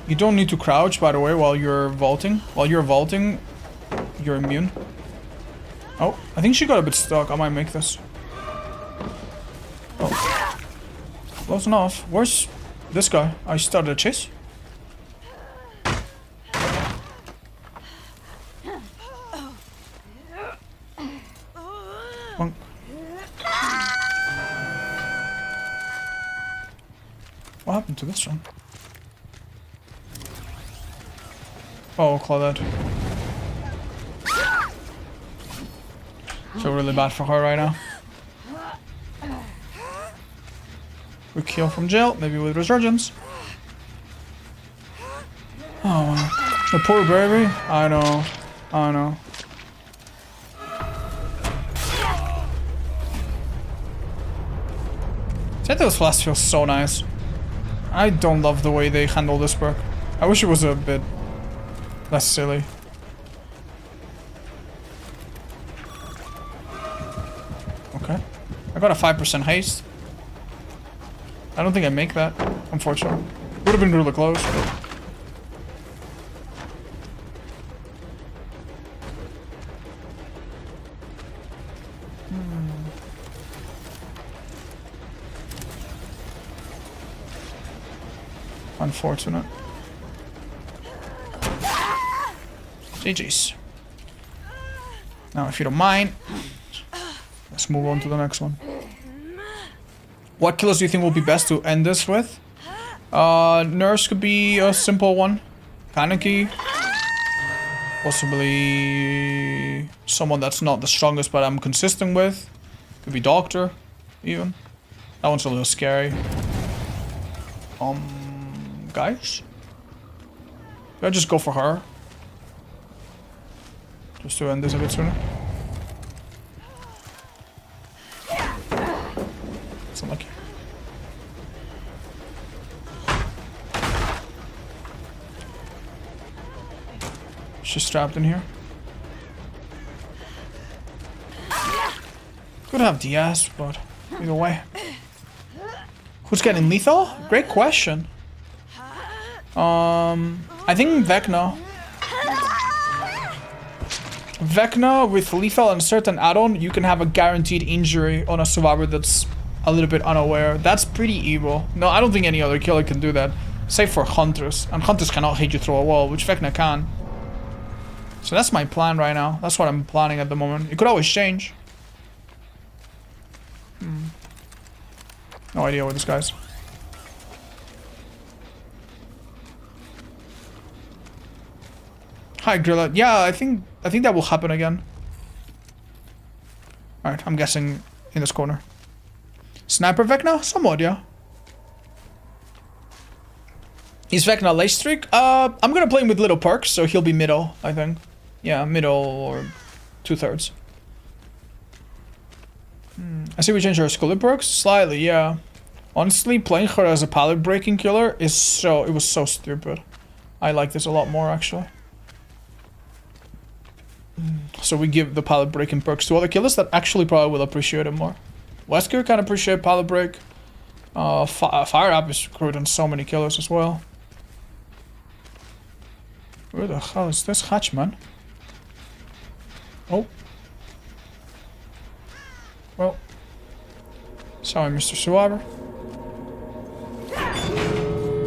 You don't need to crouch, by the way, while you're vaulting. While you're vaulting, you're immune. Oh, I think she got a bit stuck. I might make this. Oh. Close enough. Where's this guy? I started a chase. Bonk. What happened to this one? Oh, Claudette. Feel really bad for her right now. Quick heal from jail, maybe with resurgence. Oh, the poor baby. I know. I know. Sentinel's Flask feels so nice. I don't love the way they handle this perk. I wish it was a bit less silly. Okay. I got a 5% haste. I don't think I make that, unfortunately. Would have been really close. Unfortunate. GG's. Now, if you don't mind, let's move on to the next one. What killers do you think will be best to end this with? Nurse could be a simple one. Kaneki. Possibly someone that's not the strongest, but I'm consistent with. Could be Doctor, even. That one's a little scary. Guys? Should I just go for her? Just to end this a bit sooner. It's unlucky. She's trapped in here. Could have DS, but either way. Who's getting lethal? Great question. I think Vecna. Vecna with lethal and certain add-on, you can have a guaranteed injury on a survivor that's a little bit unaware. That's pretty evil. No, I don't think any other killer can do that. Save for Hunters. And Hunters cannot hit you through a wall, which Vecna can. So that's my plan right now. That's what I'm planning at the moment. It could always change. No idea what this guy's. Hi, Grilla. Yeah, I think that will happen again. Alright, I'm guessing in this corner. Sniper Vecna? Somewhat, yeah. Is Vecna late streak? I'm gonna play him with little perks, so he'll be middle, I think. Yeah, middle or 2/3. I see we changed our school perks slightly, yeah. Honestly, playing her as a pallet breaking killer is it was so stupid. I like this a lot more actually. So we give the pallet breaking perks to other killers that actually probably will appreciate it more. Wesker can appreciate pallet break. Fire Up is screwed on so many killers as well. Where the hell is this hatch, man? Oh. Well. Sorry, Mr. Survivor.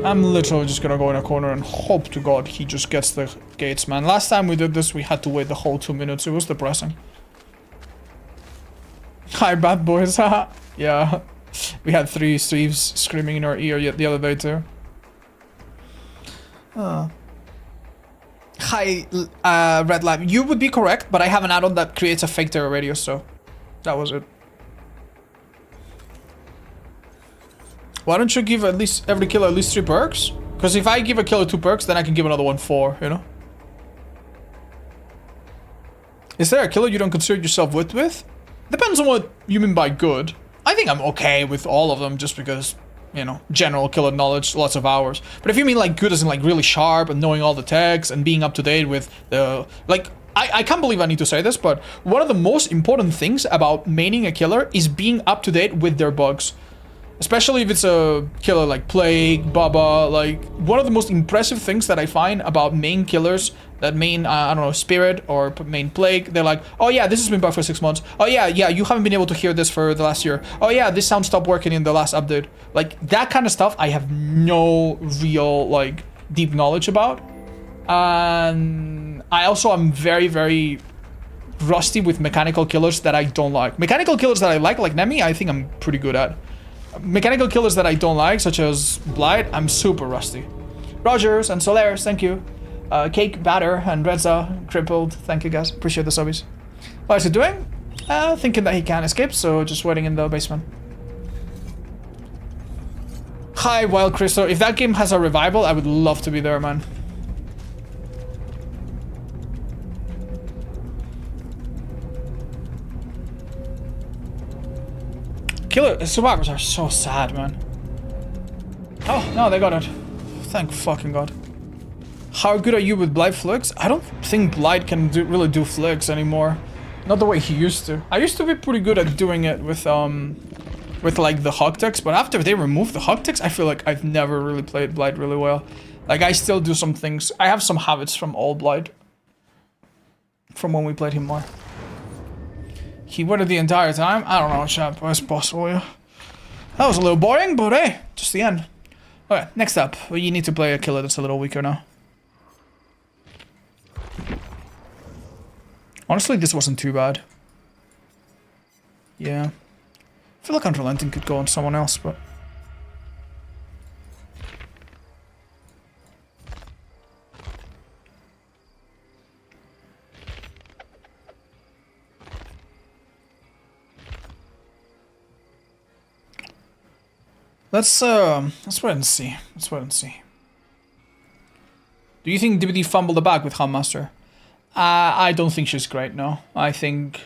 I'm literally just gonna go in a corner and hope to God he just gets the gates, man. Last time we did this, we had to wait the whole 2 minutes. It was depressing. Hi, bad boys. Haha. Yeah. We had 3 Steves screaming in our ear the other day, too. Hi, Red Lab. You would be correct, but I have an add-on that creates a fake terror radius, so that was it. Why don't you give at least every killer at least 3 perks? Because if I give a killer 2 perks, then I can give another one 4, you know? Is there a killer you don't consider yourself with? Depends on what you mean by good. I think I'm okay with all of them just because, you know, general killer knowledge, lots of hours. But if you mean like good as in like really sharp and knowing all the tags and being up to date with the, like, I can't believe I need to say this, but one of the most important things about maining a killer is being up to date with their bugs. Especially if it's a killer like Plague, Baba, like one of the most impressive things that I find about main killers that main, I don't know, Spirit or main Plague, they're like, oh yeah, this has been bugged for 6 months. Oh yeah, you haven't been able to hear this for the last year. Oh yeah, this sound stopped working in the last update. Like that kind of stuff I have no real like deep knowledge about. And I also am very, very rusty with mechanical killers that I don't like. Mechanical killers that I like Nemi, I think I'm pretty good at. Mechanical killers that I don't like, such as Blight, I'm super rusty. Rogers and Solaris, thank you. Cake, Batter, and Reza, Crippled, thank you guys. Appreciate the subbies. What is he doing? Thinking that he can escape, so just waiting in the basement. Hi, Wild Crystal. If that game has a revival, I would love to be there, man. Killer survivors are so sad, man. Oh, no, they got it. Thank fucking God. How good are you with Blight flicks? I don't think Blight can really do flicks anymore. Not the way he used to. I used to be pretty good at doing it with like the hog ticks, but after they removed the hog ticks, I feel like I've never really played Blight really well. Like, I still do some things. I have some habits from old Blight. From when we played him more. He waited the entire time? I don't know, chap. It's possible, yeah. That was a little boring, but hey, just the end. Okay, next up. Well, you need to play a killer that's a little weaker now. Honestly, this wasn't too bad. Yeah. I feel like Unrelenting could go on someone else, but... Let's wait and see. Let's wait and see. Do you think DBD fumbled the bag with Handmaster? I don't think she's great, no. I think...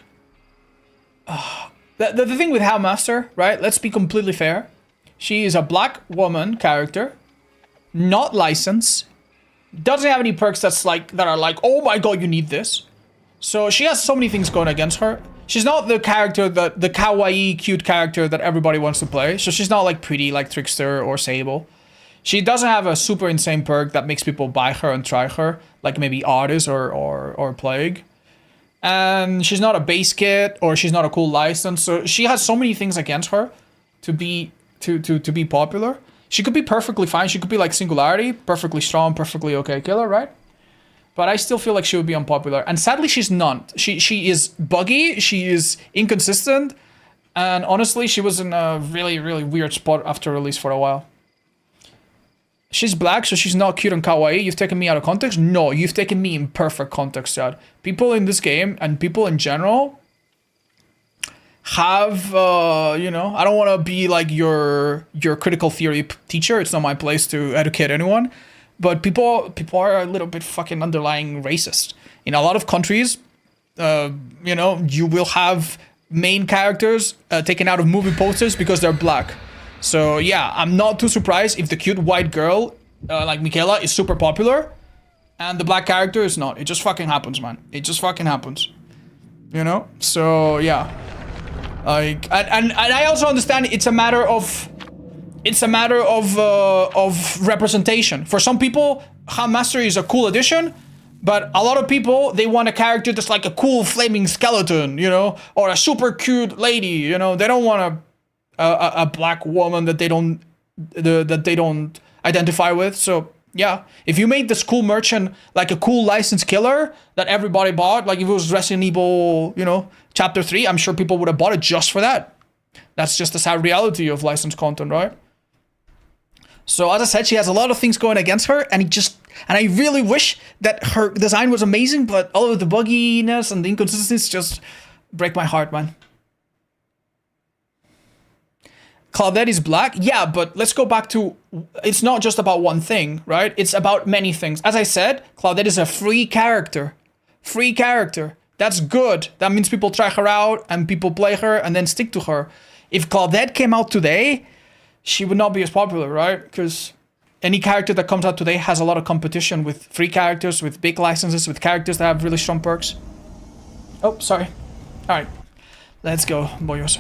The thing with Handmaster, right? Let's be completely fair. She is a black woman character. Not licensed. Doesn't have any perks that are like, oh my god, you need this. So she has so many things going against her. She's not the character, the kawaii, cute character that everybody wants to play. So she's not like pretty like Trickster or Sable. She doesn't have a super insane perk that makes people buy her and try her, like maybe Artist or Plague. And she's not a base kit, or she's not a cool license. So she has so many things against her to be popular. She could be perfectly fine. She could be like Singularity, perfectly strong, perfectly okay killer, right? But I still feel like she would be unpopular. And sadly, she's not. She is buggy, she is inconsistent, and honestly, she was in a really, really weird spot after release for a while. She's black, so she's not cute and kawaii. You've taken me out of context? No, you've taken me in perfect context, Chad. People in this game, and people in general, have, you know, I don't want to be like your critical theory teacher. It's not my place to educate anyone. But people are a little bit fucking underlying racist. In a lot of countries, you know, you will have main characters taken out of movie posters because they're black. So yeah, I'm not too surprised if the cute white girl, like Michaela, is super popular, and the black character is not. It just fucking happens, man. It just fucking happens. You know? So yeah. Like, and I also understand it's a matter of... It's a matter of representation. For some people, Handmaster is a cool addition, but a lot of people, they want a character that's like a cool flaming skeleton, you know, or a super cute lady, you know. They don't want a black woman that they don't identify with. So yeah, if you made this cool merchant like a cool licensed killer that everybody bought, like if it was Resident Evil, you know, Chapter 3, I'm sure people would have bought it just for that. That's just the sad reality of licensed content, right? So as I said, she has a lot of things going against her, and I really wish that her design was amazing, but all of the bugginess and the inconsistencies just break my heart, man. Claudette is black? Yeah, but let's go back to, it's not just about one thing, right? It's about many things. As I said, Claudette is a free character. Free character. That's good. That means people try her out, and people play her, and then stick to her. If Claudette came out today, she would not be as popular, right? Because any character that comes out today has a lot of competition with free characters, with big licenses, with characters that have really strong perks. Oh, sorry. Alright. Let's go, boyos.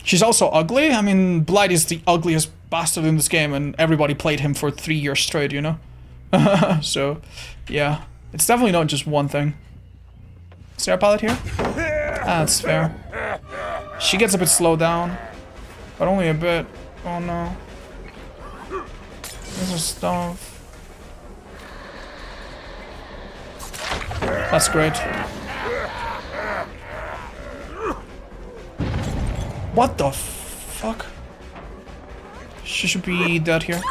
She's also ugly. I mean, Blight is the ugliest bastard in this game, and everybody played him for 3 years straight, you know? So, yeah. It's definitely not just one thing. Is there a pallet here? That's fair. She gets a bit slowed down, but only a bit. Oh no. This is stuff. That's great. What the fuck? She should be dead here.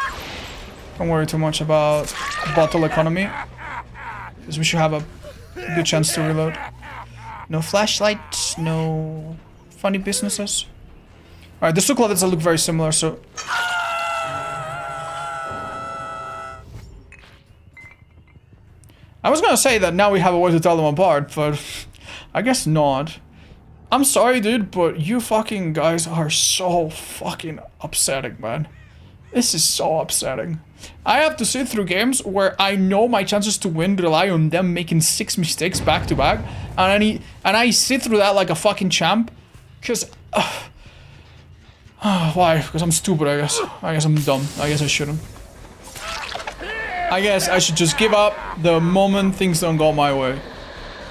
Don't worry too much about bottle economy, because we should have a good chance to reload. No flashlights, no funny businesses. Alright, the two clothes look very similar, so... I was gonna say that now we have a way to tell them apart, but I guess not. I'm sorry, dude, but you fucking guys are so fucking upsetting, man. This is so upsetting. I have to sit through games where I know my chances to win rely on them making 6 mistakes back to back, and I sit through that like a fucking champ, cause why? Because I'm stupid, I guess. I guess I'm dumb. I guess I shouldn't. I guess I should just give up the moment things don't go my way.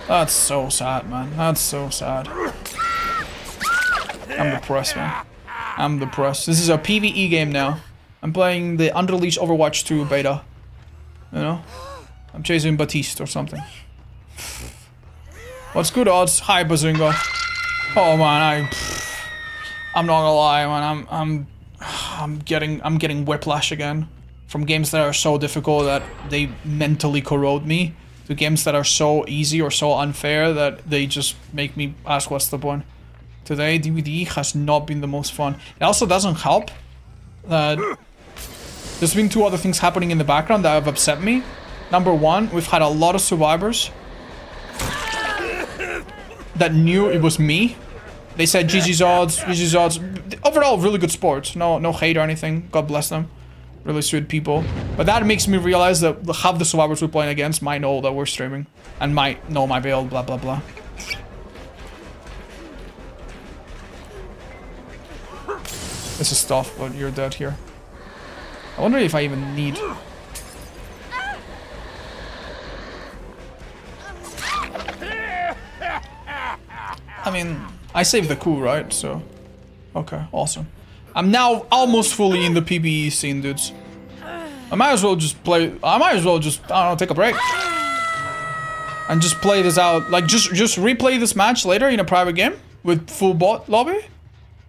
That's so sad, man. That's so sad. I'm depressed, man. I'm depressed. This is a PvE game now. I'm playing the Unreleased Overwatch 2 beta. You know? I'm chasing Batiste or something. What's good odds? Hi, Bazinga. Oh man, I'm not gonna lie, man. I'm getting whiplash again from games that are so difficult that they mentally corrode me to games that are so easy or so unfair that they just make me ask what's the point. Today, DVD has not been the most fun. It also doesn't help that there's been 2 other things happening in the background that have upset me. Number 1, we've had a lot of survivors that knew it was me. They said GG's odds, GG's odds. Overall, really good sports. No hate or anything. God bless them. Really sweet people. But that makes me realize that half the survivors we're playing against might know that we're streaming. And might know my build, blah blah blah. This is tough, but you're dead here. I wonder if I even need... I mean, I saved the coup, right? So, okay, awesome. I'm now almost fully in the PvE scene, dudes. I might as well just play... I might as well just, I don't know, take a break. And just play this out. Like, just replay this match later in a private game with full bot lobby.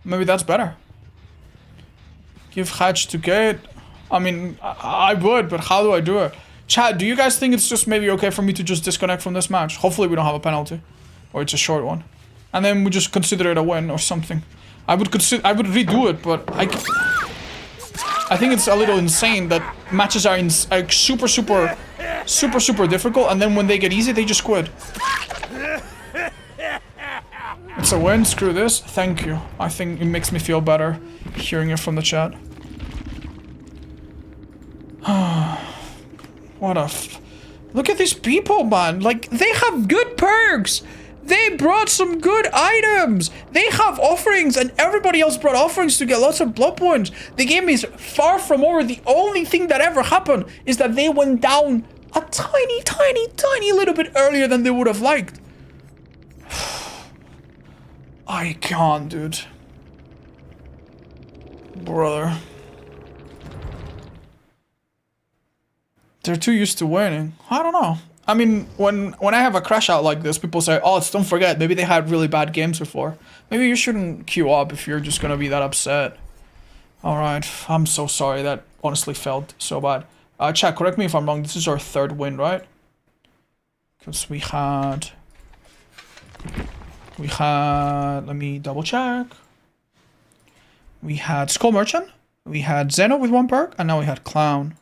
Maybe that's better. Give Hatch to Gate. I mean, I would, but how do I do it? Chat, do you guys think it's just maybe okay for me to just disconnect from this match? Hopefully we don't have a penalty. Or it's a short one. And then we just consider it a win or something. I would redo it, but I think it's a little insane that matches are like super difficult, and then when they get easy, they just quit. It's a win, screw this. Thank you. I think it makes me feel better hearing it from the chat. What a look at these people, man. Like, they have good perks. They brought some good items. They have offerings, and everybody else brought offerings to get lots of blood points. The game is far from over. The only thing that ever happened is that they went down a tiny little bit earlier than they would have liked. I can't, dude. Brother. They're too used to winning. I don't know. I mean, when I have a crash out like this, people say, oh, don't forget, maybe they had really bad games before. Maybe you shouldn't queue up if you're just gonna be that upset. Alright, I'm so sorry. That honestly felt so bad. Chat, correct me if I'm wrong. This is our 3rd win, right? Because we had, let me double check. We had Skull Merchant, we had Zeno with 1 perk, and now we had Clown.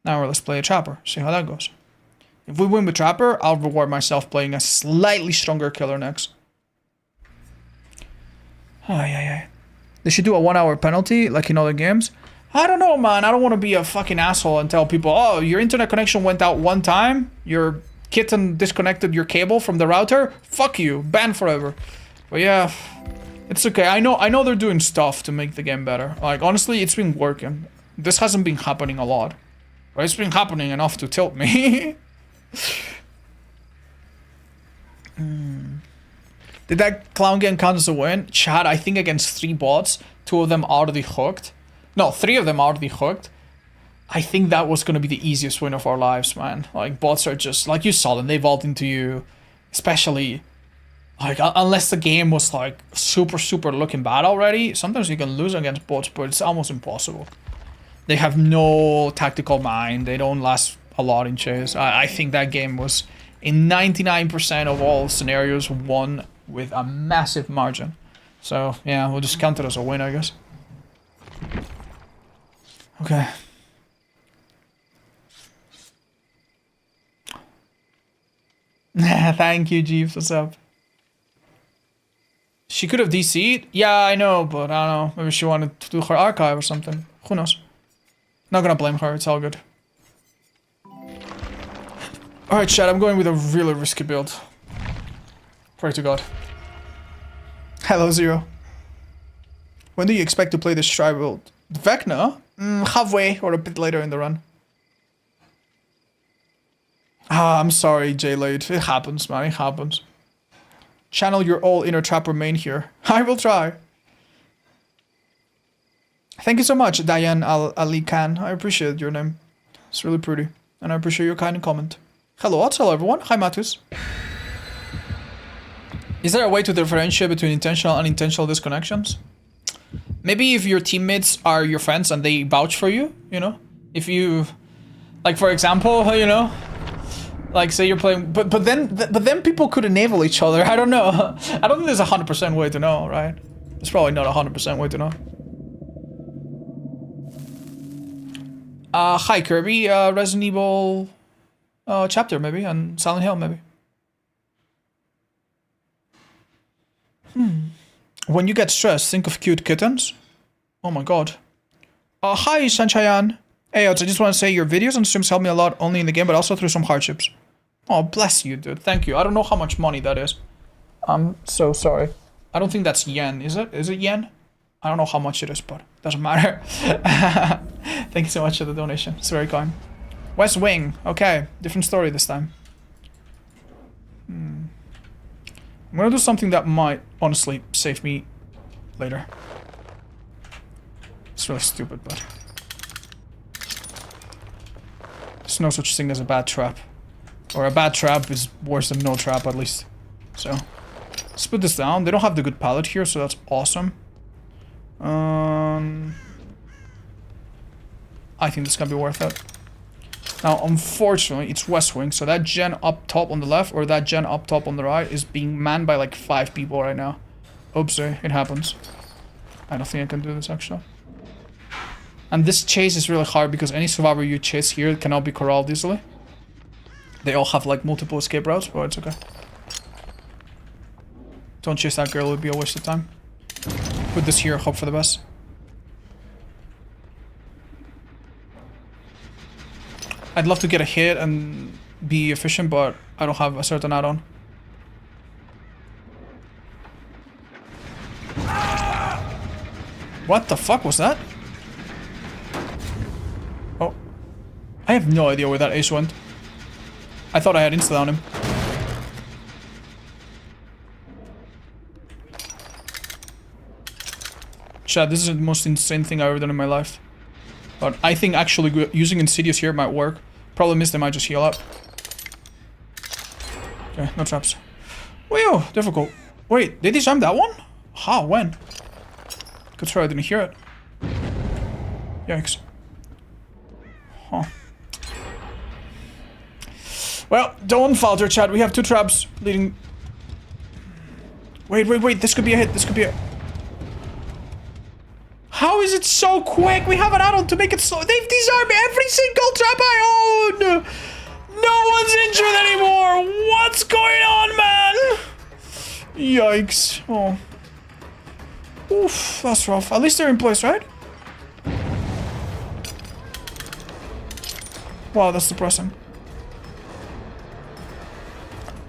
Now let's play a Trapper, see how that goes. If we win with Trapper, I'll reward myself playing a slightly stronger killer next. They should do a 1-hour penalty, like in other games. I don't know, man. I don't want to be a fucking asshole and tell people, oh, your internet connection went out 1 time, your kitten disconnected your cable from the router, fuck you, banned forever. But yeah, it's okay. I know they're doing stuff to make the game better. Like, honestly, it's been working. This hasn't been happening a lot, but it's been happening enough to tilt me. Did that clown game count as a win? Chat, I think against 3 bots, 2 of them already hooked. No, 3 of them already hooked. I think that was gonna be the easiest win of our lives, man. Like, bots are just, like you saw them, they vault into you. Especially, like, unless the game was, like, super looking bad already. Sometimes you can lose against bots, but it's almost impossible. They have no tactical mind. They don't last a lot in chase. I think that game was, in 99% of all scenarios, won with a massive margin. So, yeah, we'll just count it as a win, I guess. Okay. Thank you, Jeeves. What's up? She could have DC'd. Yeah, I know, but I don't know. Maybe she wanted to do her archive or something. Who knows? Not gonna blame her. It's all good. Alright, chat. I'm going with a really risky build. Pray to God. Hello, Zero. When do you expect to play this try build? Vecna? Halfway or a bit later in the run. Ah, I'm sorry, J-Lade. It happens, man. It happens. Channel your all inner trapper main here. I will try. Thank you so much, Diane Ali Khan. I appreciate your name. It's really pretty. And I appreciate your kind comment. Hello, hello everyone. Hi, Matus. Is there a way to differentiate between intentional and unintentional disconnections? Maybe if your teammates are your friends and they vouch for you, you know? If you... Like, for example, you know? Like, say you're playing... But then people could enable each other. I don't know. I don't think there's a 100% way to know, right? There's probably not a 100% way to know. Hi, Kirby. Resident Evil... chapter, maybe. And Silent Hill, maybe. When you get stressed, think of cute kittens. Oh my god. Hi, Sanchayan. Hey, I just want to say your videos and streams help me a lot, only in the game, but also through some hardships. Oh, bless you, dude. Thank you. I don't know how much money that is. I'm so sorry. I don't think that's yen, is it? Is it yen? I don't know how much it is, but it doesn't matter. Thank you so much for the donation. It's very kind. West Wing. Okay, different story this time. I'm gonna do something that might, honestly, save me later. It's really stupid, but... There's no such thing as a bad trap. Or a bad trap is worse than no trap, at least. So, let's put this down. They don't have the good palette here, so that's awesome. I think this is gonna be worth it. Now, unfortunately, it's West Wing, so that gen up top on the left or that gen up top on the right is being manned by like 5 people right now. Oopsie, it happens. I don't think I can do this, actually. And this chase is really hard because any survivor you chase here cannot be corralled easily. They all have like multiple escape routes, but it's okay. Don't chase that girl, it would be a waste of time. Put this here, hope for the best. I'd love to get a hit and be efficient, but I don't have a certain add-on. What the fuck was that? Oh. I have no idea where that ace went. I thought I had insta on him. Chat, this is the most insane thing I've ever done in my life. But I think actually using Insidious here might work. Problem is they might just heal up. Okay, no traps. Whew, difficult. Wait, did he jump that one? How? When? Good try, I didn't hear it. Yikes. Huh. Well, don't falter, chat. We have 2 traps leading... Wait. This could be a hit. This could be a... How is it so quick? We have an add-on to make it slow. They've disarmed every single trap I own! No one's injured anymore! What's going on, man? Yikes. Oh. Oof, that's rough. At least they're in place, right? Wow, that's depressing.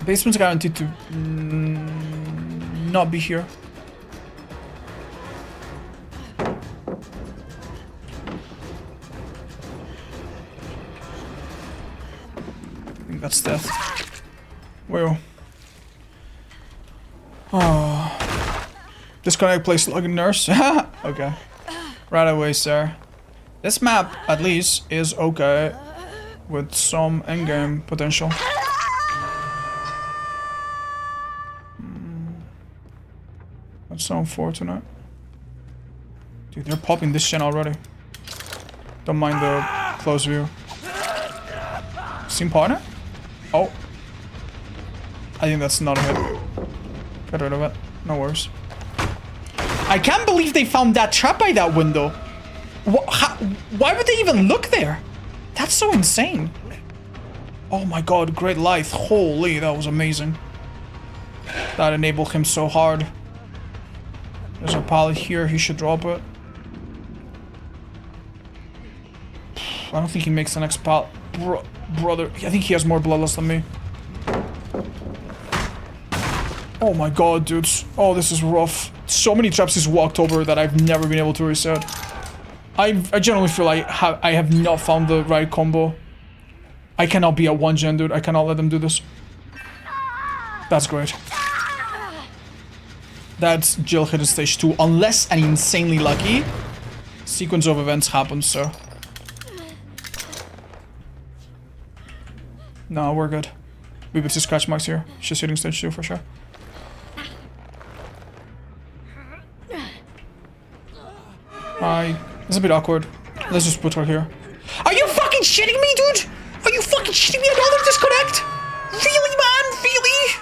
Basement's guaranteed to not be here. I think that's death. Well. Oh. Disconnect place login nurse. Okay. Right away, sir. This map, at least, is okay. With some endgame potential. That's so unfortunate. Dude, they're popping this gen already. Don't mind the close view. Team partner? Oh. I think that's not a hit. Get rid of it. No worries. I can't believe they found that trap by that window. Why would they even look there? That's so insane. Oh my god, great light. Holy, that was amazing. That enabled him so hard. There's a pallet here, he should drop it. I don't think he makes the next pallet. Brother, I think he has more bloodlust than me. Oh my god, dudes. Oh, this is rough. So many traps he's walked over that I've never been able to reset. I generally feel like I have not found the right combo. I cannot be a 1-gen, dude. I cannot let them do this. That's great. That's Jill hit stage 2. Unless I'm insanely lucky, sequence of events happens, so. No, we're good. We would see scratch marks here. She's hitting stage 2 for sure. It's a bit awkward. Let's just put her here. Are you fucking shitting me, dude? Are you fucking shitting me? Another disconnect? Really, man? Really?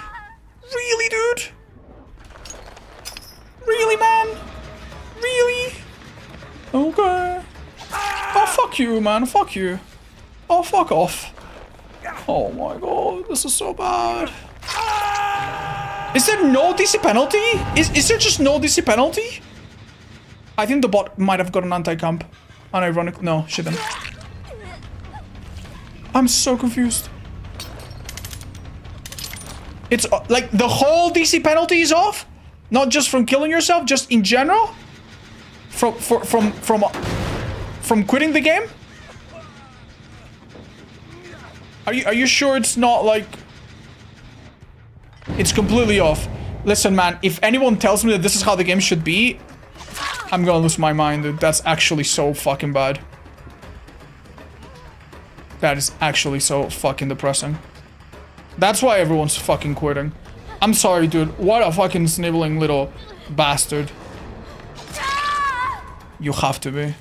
Really, dude? Really, man? Really? Okay. Oh, fuck you, man. Fuck you. Oh, fuck off. Oh my god, this is so bad. Is there no DC penalty? Is there just no DC penalty? I think the bot might have got an anti-camp. Unironic. No, she didn't. I'm so confused. It's like the whole DC penalty is off? Not just from killing yourself, just in general? From quitting the game? Are you sure it's not like... It's completely off. Listen, man, if anyone tells me that this is how the game should be, I'm gonna lose my mind, dude. That's actually so fucking bad. That is actually so fucking depressing. That's why everyone's fucking quitting. I'm sorry, dude. What a fucking sniveling little bastard. You have to be.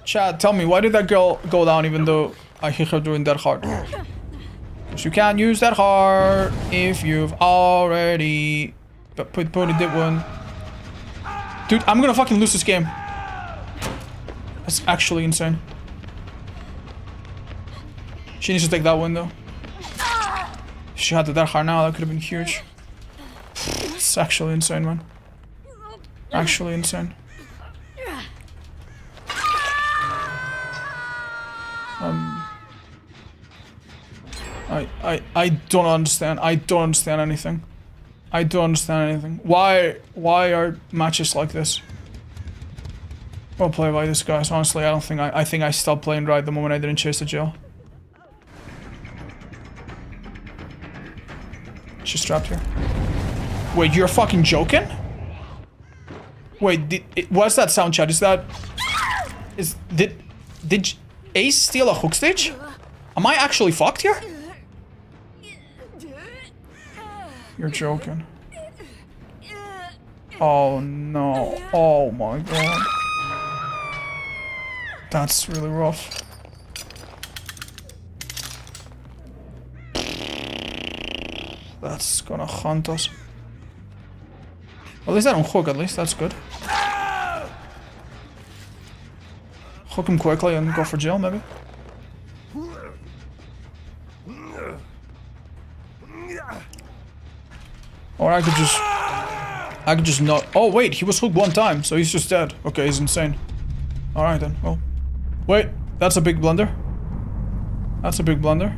Chad, tell me, why did that girl go down even though I hit her doing that hard? Because you can't use that hard if you've already... But Pony did one. Dude, I'm gonna fucking lose this game. That's actually insane. She needs to take that one though. If she had the Dark Heart now, that could have been huge. It's actually insane, man. Actually insane. I don't understand. I don't understand anything. I don't understand anything. Why are matches like this? Well played by this guys. Honestly, I don't think I think I stopped playing right the moment I didn't chase the jail. She's trapped here. Wait, you're fucking joking? Wait, what's that sound, chat? Is that... Did Ace steal a hook stage? Am I actually fucked here? You're joking. Oh no. Oh my god. That's really rough. That's gonna hunt us. At least I don't hook, at least that's good. Hook him quickly and go for jail, maybe. Or I could just not... Oh wait, he was hooked one time, so he's just dead. Okay, he's insane. Alright then, well. Wait, that's a big blunder. That's a big blunder.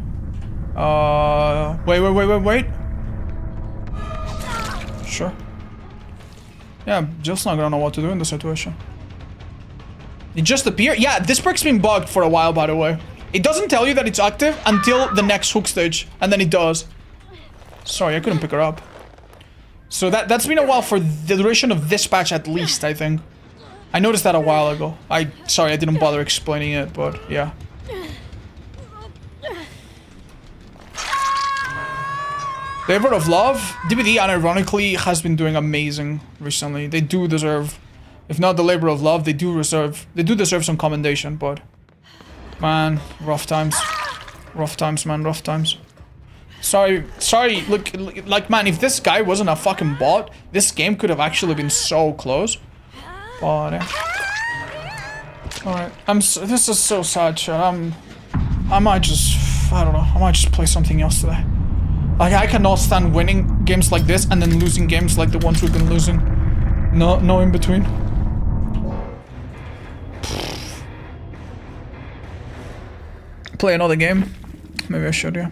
Wait. Sure. Yeah, Jill's not gonna know what to do in this situation. It just appeared? Yeah, this perk's been bugged for a while, by the way. It doesn't tell you that it's active until the next hook stage, and then it does. Sorry, I couldn't pick her up. So that's been a while for the duration of this patch at least, I think. I noticed that a while ago. Sorry, I didn't bother explaining it, but yeah. Labor of Love, DBD unironically has been doing amazing recently. They do deserve, if not the Labor of Love, they do deserve some commendation, but man, rough times. Rough times, man, rough times. Sorry, look, like, man, if this guy wasn't a fucking bot, this game could have actually been so close. But, alright, this is so sad, shit. I might just, I don't know, I might just play something else today. Like, I cannot stand winning games like this and then losing games like the ones we've been losing. No in between. Play another game. Maybe I should, yeah.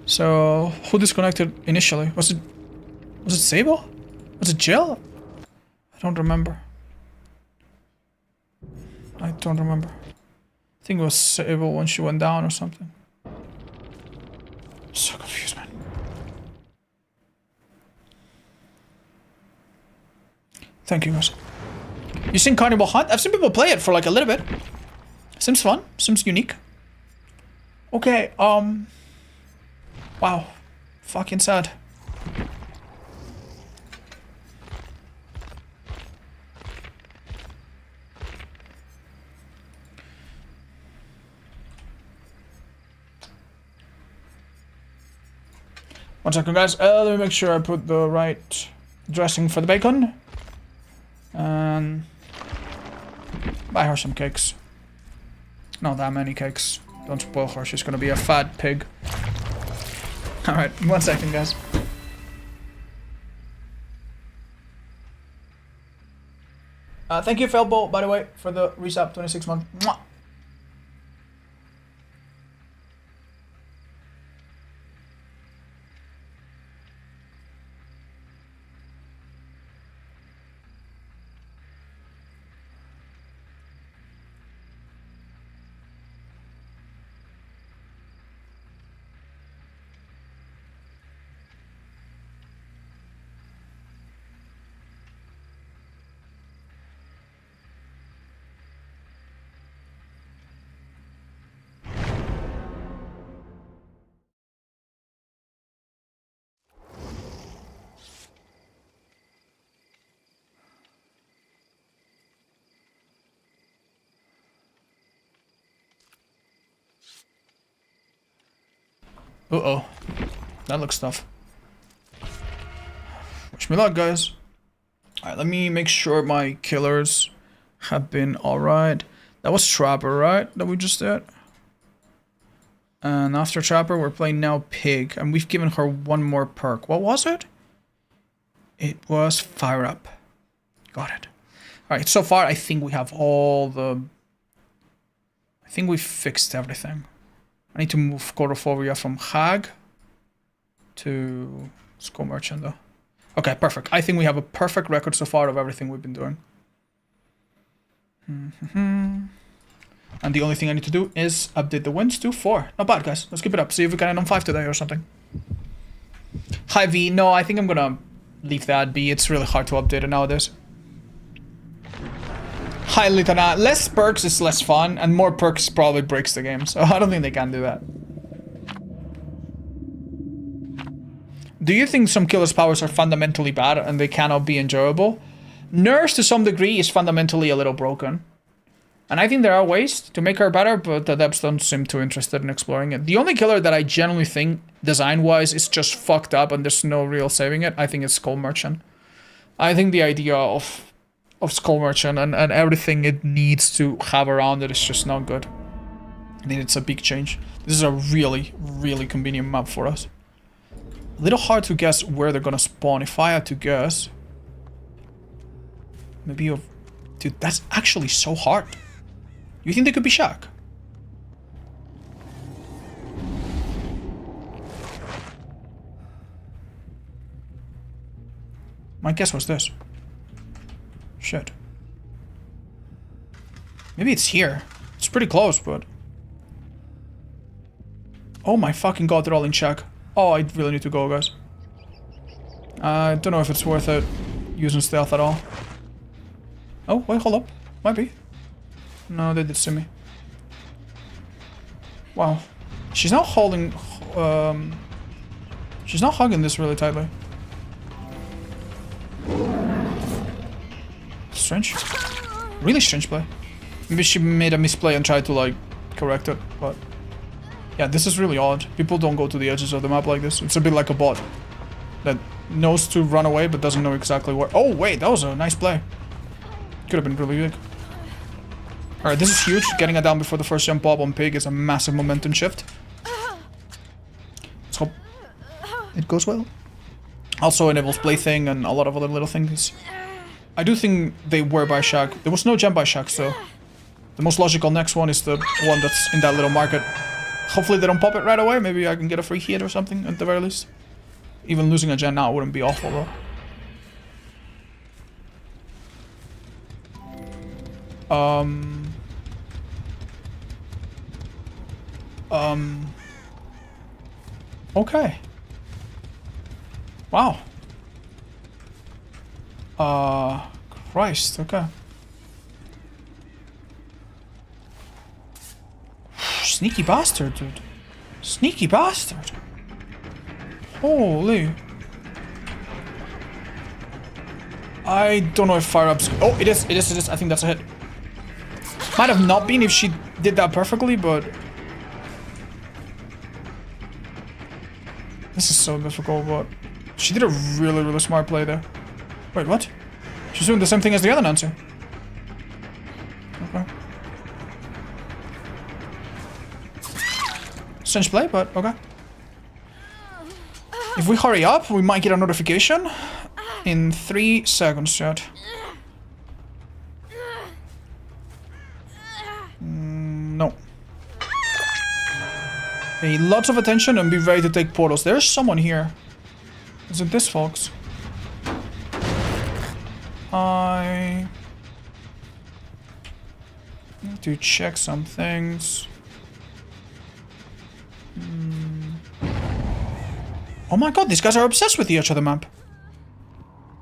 So, who disconnected initially? Was it Sable? Was it Jill? I don't remember. I don't remember. I think it was Sable when she went down or something. So confused, man. Thank you, guys. You seen Carnival Hunt? I've seen people play it for like a little bit. Seems fun. Seems unique. Okay, wow. Fucking sad. One second, guys. Let me make sure I put the right dressing for the bacon. And buy her some cakes. Not that many cakes. Don't spoil her. She's gonna be a fat pig. Alright, 1 second, guys. Thank you, Felbo, by the way, for the resub 26 month. Mwah. Uh-oh. That looks tough. Wish me luck, guys. Alright, let me make sure my killers have been alright. That was Trapper, right? That we just did? And after Trapper, we're playing now Pig. And we've given her one more perk. What was it? It was Fire Up. Got it. Alright, so far I think we have all the... I think we've fixed everything. I need to move Cordoforia from Hag to Skull Merchant though. Okay, perfect. I think we have a perfect record so far of everything we've been doing. And the only thing I need to do is update the wins to 4. Not bad, guys. Let's keep it up. See if we can end on 5 today or something. Hi V. No, I think I'm gonna leave that be. It's really hard to update it nowadays. Hi Litana. Less perks is less fun, and more perks probably breaks the game, so I don't think they can do that. Do you think some killers' powers are fundamentally bad and they cannot be enjoyable? Nurse, to some degree, is fundamentally a little broken. And I think there are ways to make her better, but the devs don't seem too interested in exploring it. The only killer that I genuinely think, design-wise, is just fucked up and there's no real saving it, I think it's Skull Merchant. I think the idea of Skull Merchant and everything it needs to have around it is just not good. I think it's a big change. This is a really, really convenient map for us. A little hard to guess where they're gonna spawn. If I had to guess... Maybe... Dude, that's actually so hard. You think they could be Shaq? My guess was this. Shit. Maybe it's here. It's pretty close, but... Oh my fucking god, they're all in check. Oh, I really need to go, guys. I don't know if it's worth it using stealth at all. Oh, wait, hold up. Might be. No, they did see me. Wow. She's not holding... she's not hugging this really tightly. Strange. Really strange play. Maybe she made a misplay and tried to, like, correct it, but... Yeah, this is really odd. People don't go to the edges of the map like this. It's a bit like a bot that knows to run away but doesn't know exactly where... Oh, wait, that was a nice play. Could have been really big. Alright, this is huge. Getting it down before the first jump bob on Pig is a massive momentum shift. Let's hope it goes well. Also enables plaything and a lot of other little things. I do think they were by Shaq. There was no gem by Shaq, so the most logical next one is the one that's in that little market. Hopefully they don't pop it right away. Maybe I can get a free hit or something at the very least. Even losing a gem now wouldn't be awful though. Okay. Wow. Christ, okay. Sneaky bastard, dude. Sneaky bastard. Holy. I don't know if fire-ups... Oh, it is. I think that's a hit. Might have not been if she did that perfectly, but... This is so difficult, but... She did a really, really smart play there. Wait, what? She's doing the same thing as the other Nancy. Okay. Strange play, but okay. If we hurry up, we might get a notification in 3 seconds, chat. No. Pay lots of attention and be ready to take portals. There's someone here. Is it this, folks? I need to check some things. Oh my god, these guys are obsessed with the edge of the map.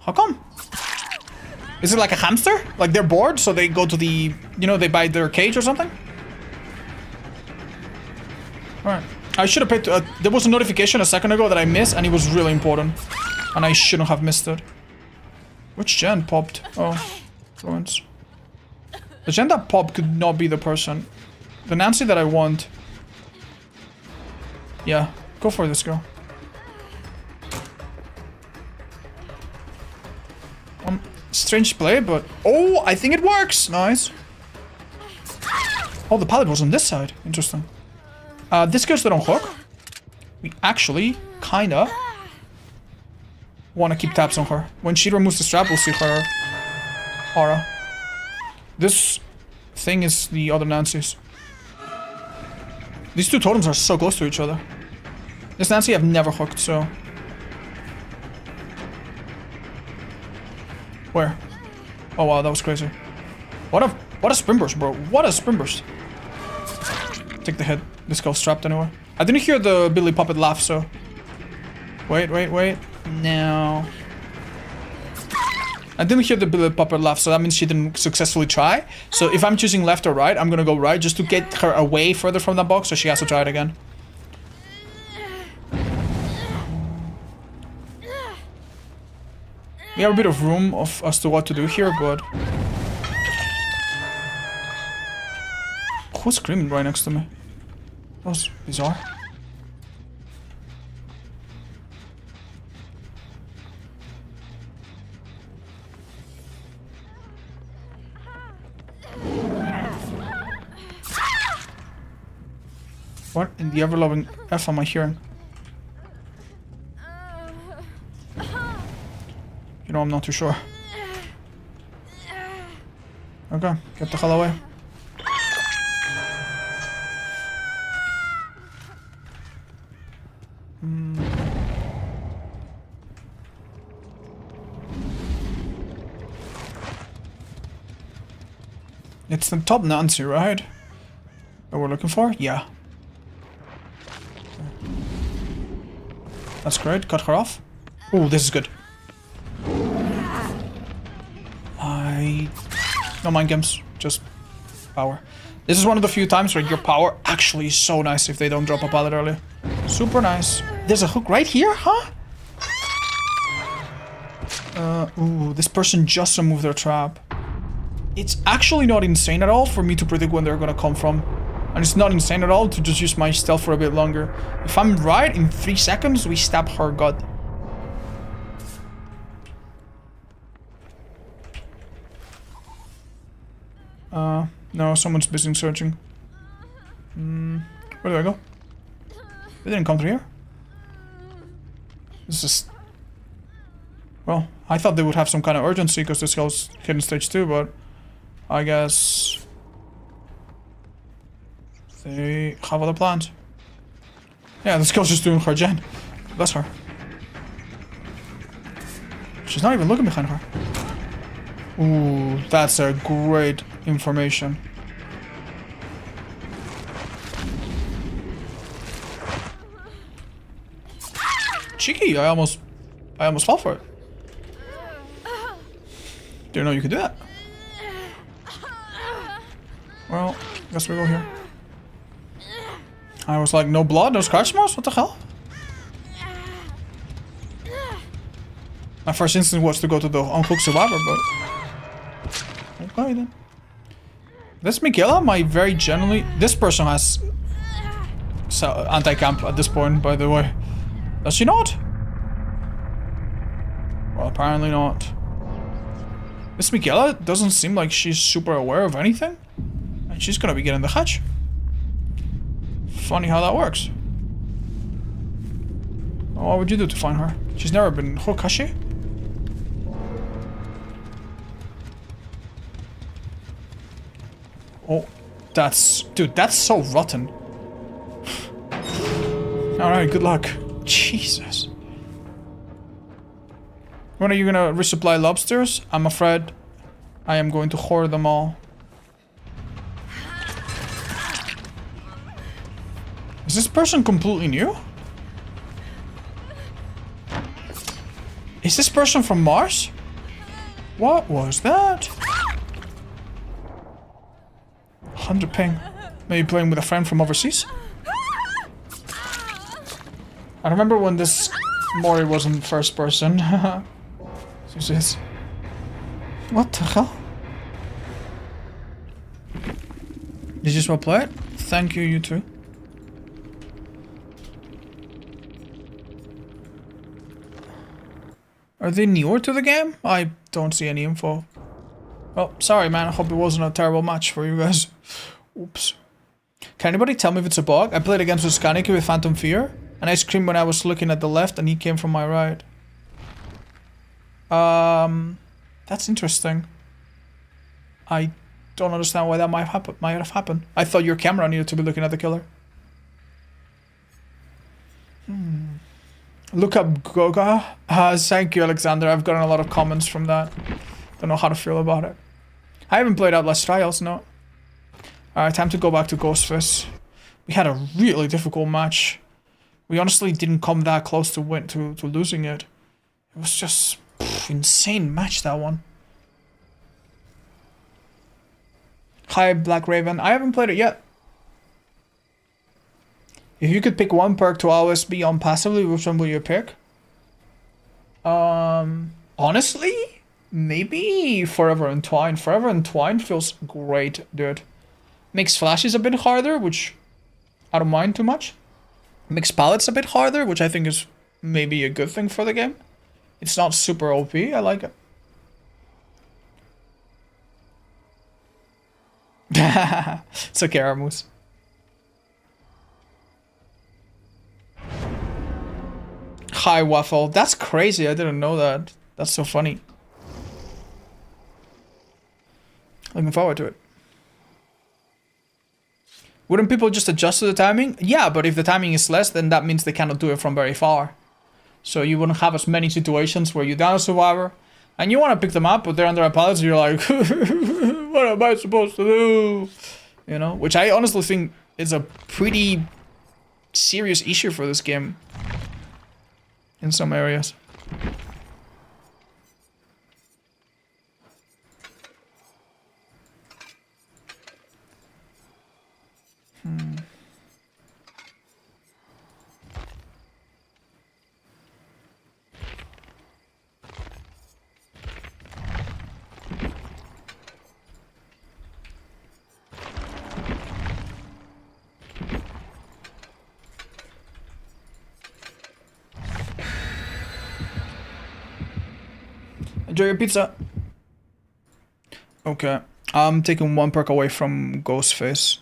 How come? Is it like a hamster? Like they're bored, so they go to the... You know, they buy their cage or something? Alright. I should have paid... there was a notification a second ago that I missed, and it was really important. And I shouldn't have missed it. Which gen popped? Oh, Florence. The gen that popped could not be the person. The Nancy that I want. Yeah, go for this girl. Strange play, but... Oh, I think it works! Nice. Oh, the pallet was on this side. Interesting. This goes on hook. We actually, kinda... want to keep tabs on her. When she removes the strap, we'll see her aura. This thing is the other Nancy's. These two totems are so close to each other. This Nancy I've never hooked, so... Where? Oh wow, that was crazy. What a sprint burst, bro. What a sprint burst. Take the hit. This girl's strapped anyway. I didn't hear the Billy Puppet laugh, so... Wait. No. I didn't hear the Billy Puppet laugh, so that means she didn't successfully try. So if I'm choosing left or right, I'm gonna go right just to get her away further from that box, so she has to try it again. We have a bit of room as to what to do here, but... Who's screaming right next to me? That was bizarre. What in the ever-loving F am I hearing? You know, I'm not too sure. Okay, get the hell away. It's the top Nancy, right? That we're looking for? Yeah. That's great. Cut her off. Ooh, this is good. No mind games, just power. This is one of the few times where your power actually is so nice if they don't drop a pallet earlier. Super nice. There's a hook right here, huh? Ooh, this person just removed their trap. It's actually not insane at all for me to predict when they're gonna come from. And it's not insane at all to just use my stealth for a bit longer. If I'm right, in 3 seconds, we stab her god. No, someone's busy searching. Where do I go? They didn't come through here. This is... Well, I thought they would have some kind of urgency because this girl's hitting stage 2, but I guess they have other plans. Yeah, this girl's just doing her gen. Bless her. She's not even looking behind her. Ooh, that's a great information. Cheeky, I almost fell for it. Didn't know you could do that. Well, guess we go here. I was like, no blood, no scratch marks? What the hell? My first instinct was to go to the unhooked survivor, but... Okay then. This Miguela might very generally... This person has... anti-camp at this point, by the way. Does she not? Well, apparently not. This Miguela doesn't seem like she's super aware of anything. And she's gonna be getting the hatch. Funny how that works. Well, what would you do to find her? She's never been hooked, has she? Oh, that's... Dude, that's so rotten. Alright, good luck. Jesus. When are you gonna resupply lobsters? I'm afraid I am going to hoard them all. Is this person completely new? Is this person from Mars? What was that? 100 ping. Maybe playing with a friend from overseas? I remember when this Mori wasn't first person. Jesus. What the hell? Did you just well play it? Thank you, you too. Are they newer to the game? I don't see any info. Oh, sorry man, I hope it wasn't a terrible match for you guys. Oops. Can anybody tell me if it's a bug? I played against Skaniki with Phantom Fear, and I screamed when I was looking at the left and he came from my right. That's interesting. I don't understand why that might have happened. I thought your camera needed to be looking at the killer. Look up Goga. Thank you, Alexander. I've gotten a lot of comments from that. Don't know how to feel about it. I haven't played Outlast Trials, no. Alright, time to go back to Ghostface. We had a really difficult match. We honestly didn't come that close to losing it. It was just insane match, that one. Hi, Black Raven. I haven't played it yet. If you could pick one perk to always be on passively, which one will you pick? Honestly, maybe Forever Entwined. Forever Entwined feels great, dude. Makes flashes a bit harder, which I don't mind too much. Makes pallets a bit harder, which I think is maybe a good thing for the game. It's not super OP, I like it. It's okay, Aramus. Hi, Waffle. That's crazy. I didn't know that. That's so funny. Looking forward to it. Wouldn't people just adjust to the timing? Yeah, but if the timing is less, then that means they cannot do it from very far. So you wouldn't have as many situations where you're down a survivor and you want to pick them up, but they're under a pallet, so you're like, what am I supposed to do? You know, which I honestly think is a pretty serious issue for this game in some areas. Enjoy your pizza. Okay, I'm taking one perk away from Ghostface.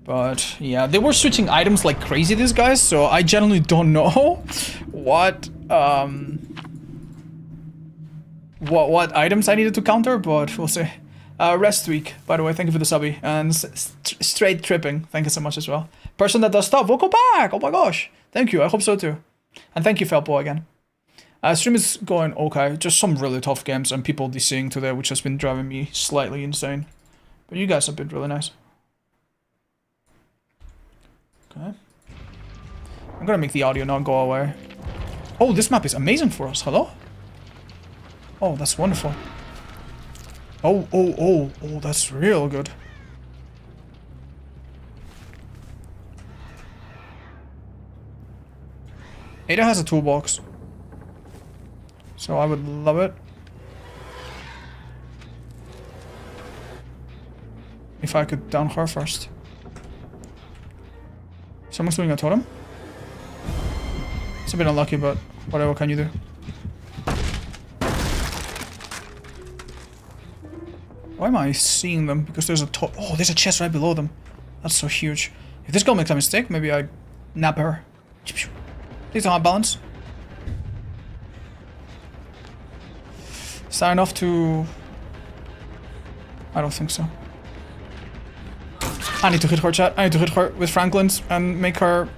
But yeah, they were switching items like crazy, these guys, so I generally don't know what what items I needed to counter, but we'll see. Rest week, by the way, thank you for the subby. And straight tripping, thank you so much as well. Person that does stuff, welcome back! Oh my gosh, thank you, I hope so too. And thank you, Felpo, again. Stream is going okay, just some really tough games and people DCing today, which has been driving me slightly insane. But you guys have been really nice. Okay. I'm gonna make the audio not go away. Oh, this map is amazing for us, hello? Oh, that's wonderful. Oh, that's real good. Ada has a toolbox. So I would love it. If I could down her first. Someone's doing a totem? It's a bit unlucky, but whatever can you do? Why am I seeing them? Because there's a oh, there's a chest right below them. That's so huge. If this girl makes a mistake, maybe I nab her. Please don't have balance. Is that enough to... I don't think so. I need to hit her, chat. I need to hit her with Franklin's and make her...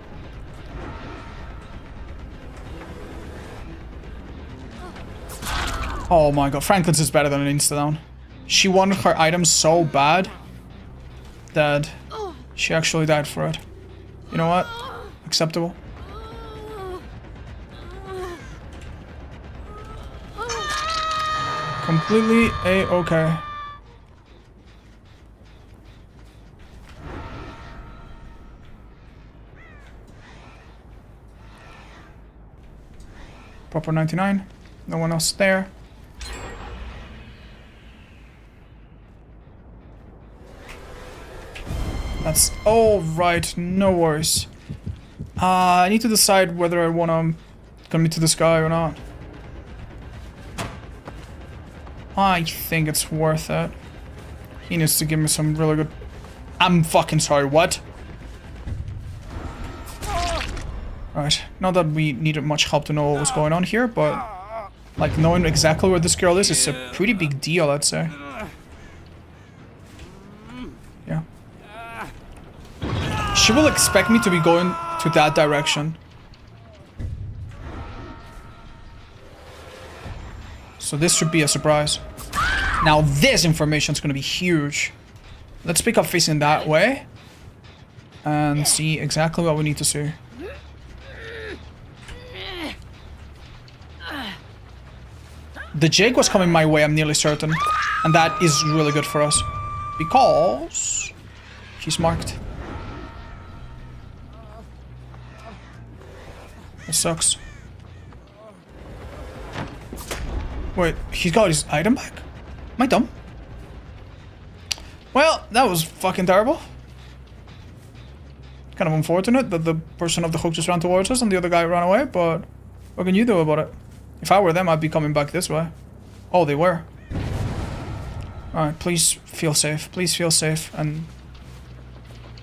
Oh my god, Franklin's is better than an insta-down. She wanted her item so bad that she actually died for it. You know what? Acceptable. Completely a-okay. Proper 99. No one else there. That's all right. No worries. I need to decide whether I wanna commit to this guy or not. I think it's worth it. He needs to give me some really good... I'm fucking sorry, what? Alright, not that we needed much help to know what was going on here, but... like, knowing exactly where this girl is a pretty big deal, I'd say. Yeah. She will expect me to be going to that direction. So this should be a surprise. Now this information is going to be huge. Let's pick up facing that way. And see exactly what we need to see. The Jake was coming my way, I'm nearly certain. And that is really good for us. Because... she's marked. It sucks. Wait, he's got his item back? Am I dumb? Well, that was fucking terrible. Kind of unfortunate that the person of the hook just ran towards us and the other guy ran away, but what can you do about it? If I were them, I'd be coming back this way. Oh, they were. Alright, please feel safe. Please feel safe and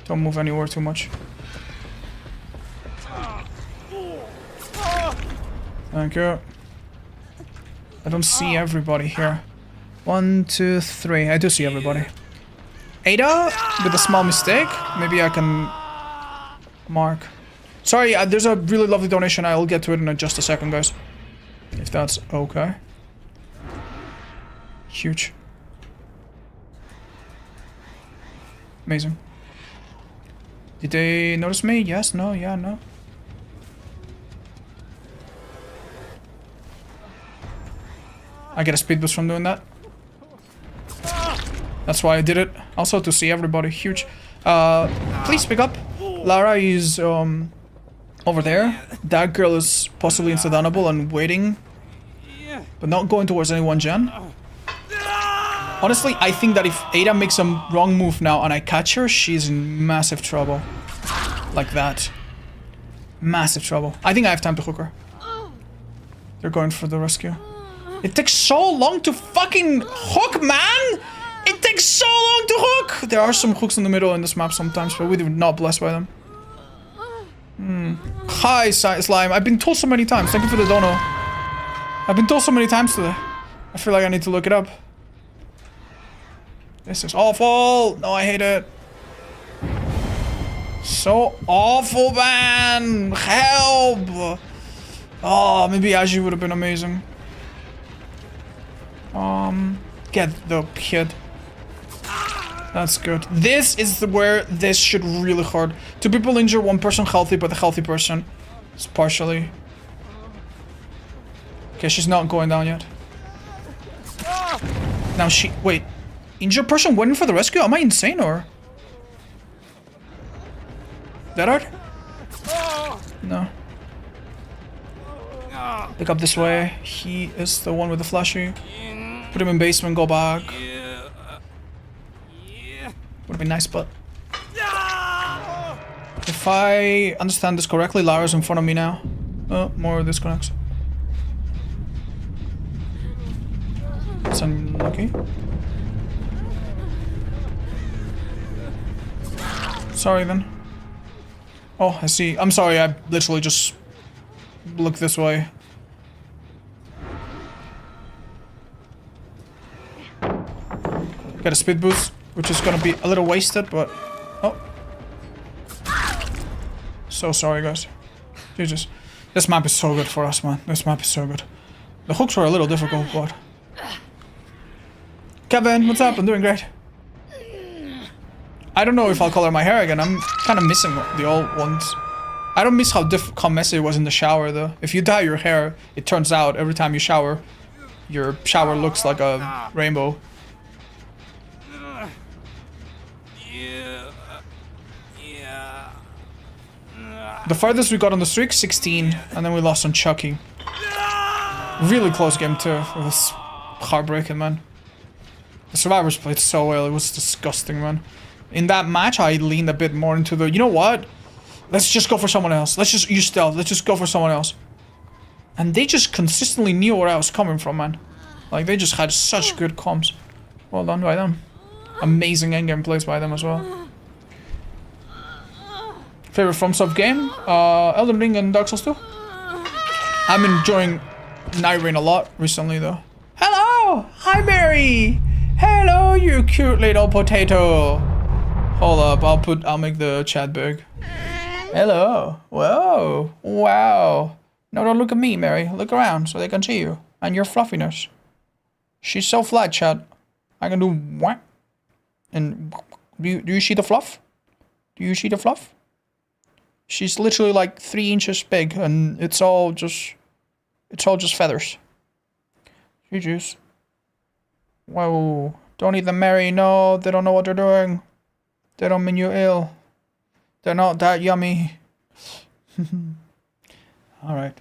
don't move anywhere too much. Thank you. I don't see everybody here. 1, 2, 3. I do see everybody. Ada, with a small mistake. Maybe I can mark. Sorry, there's a really lovely donation. I'll get to it in just a second, guys. If that's okay. Huge. Amazing. Did they notice me? Yes, no, yeah, no. I get a speed boost from doing that. That's why I did it. Also to see everybody. Huge. Please pick up. Lara is over there. That girl is possibly insta-downable and waiting. But not going towards any one gen. Honestly, I think that if Ada makes a wrong move now and I catch her, she's in massive trouble. Like that. Massive trouble. I think I have time to hook her. They're going for the rescue. It takes so long to fucking hook, man! It takes so long to hook! There are some hooks in the middle in this map sometimes, but we're not blessed by them. Hi, Slime. I've been told so many times. Thank you for the dono. I've been told so many times today. I feel like I need to look it up. This is awful. No, I hate it. So awful, man. Help. Oh, maybe Aji would have been amazing. Get the kid. That's good. This is where this should really hurt. 2 people injure, 1 person healthy, but the healthy person is partially. Okay, she's not going down yet. Now she... Wait. Injured person waiting for the rescue? Am I insane or... That hard? No. Pick up this way. He is the one with the flashy. Put him in basement, go back. Would be nice, but... If I understand this correctly, Lara's in front of me now. Oh, more disconnects. That's unlucky. Sorry then. Oh, I see. I'm sorry, I literally just looked this way. Got a speed boost, which is gonna be a little wasted, but... Oh. So sorry, guys. Jesus. This map is so good for us, man. This map is so good. The hooks were a little difficult, but... Kevin, what's up? I'm doing great. I don't know if I'll color my hair again. I'm kind of missing the old ones. I don't miss how messy it was in the shower, though. If you dye your hair, it turns out every time you shower, your shower looks like a rainbow. The farthest we got on the streak, 16, and then we lost on Chucky. Really close game too. It was heartbreaking, man. The survivors played so well, it was disgusting, man. In that match, I leaned a bit more into the, you know what? Let's just go for someone else. Let's just use stealth. Let's just go for someone else. And they just consistently knew where I was coming from, man. Like, they just had such good comms. Well done by them. Amazing endgame plays by them as well. Favorite FromSoft game? Elden Ring and Dark Souls 2. I'm enjoying Night Rain a lot recently, though. Hello! Hi, Mary! Hello, you cute little potato! Hold up, I'll make the chat big. Hello. Whoa. Wow. No, don't look at me, Mary. Look around so they can see you. And your fluffiness. She's so flat, chat. I can do what? And do you see the fluff? Do you see the fluff? She's literally like 3 inches big, and it's all just feathers. GG's. Whoa. Don't eat them, Mary. No, they don't know what they're doing. They don't mean you ill. They're not that yummy. Alright.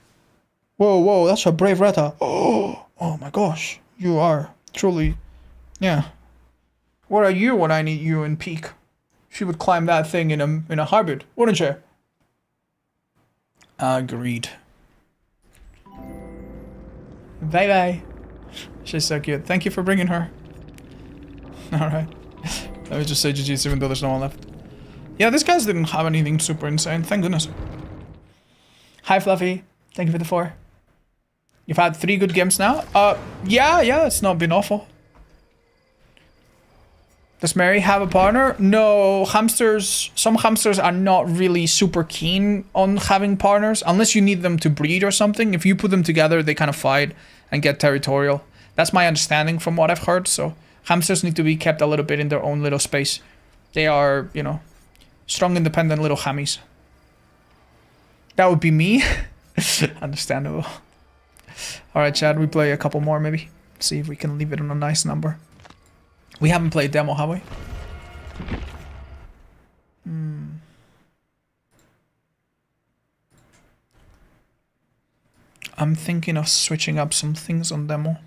Whoa, that's a brave Retta. Oh my gosh. You are truly... Yeah. What are you when I need you in peak? She would climb that thing in a heartbeat, wouldn't she? Agreed. Bye. She's so cute. Thank you for bringing her. Alright. Let me just say GG's even though there's no one left. Yeah, these guys didn't have anything super insane. Thank goodness. Hi, Fluffy. Thank you for the 4. You've had 3 good games now? Yeah, it's not been awful. Does Mary have a partner? No, hamsters, some hamsters are not really super keen on having partners unless you need them to breed or something. If you put them together, they kind of fight and get territorial. That's my understanding from what I've heard. So hamsters need to be kept a little bit in their own little space. They are, you know, strong, independent little hammies. That would be me. Understandable. All right, Chad, we play a couple more maybe. See if we can leave it on a nice number. We haven't played demo, have we? I'm thinking of switching up some things on demo.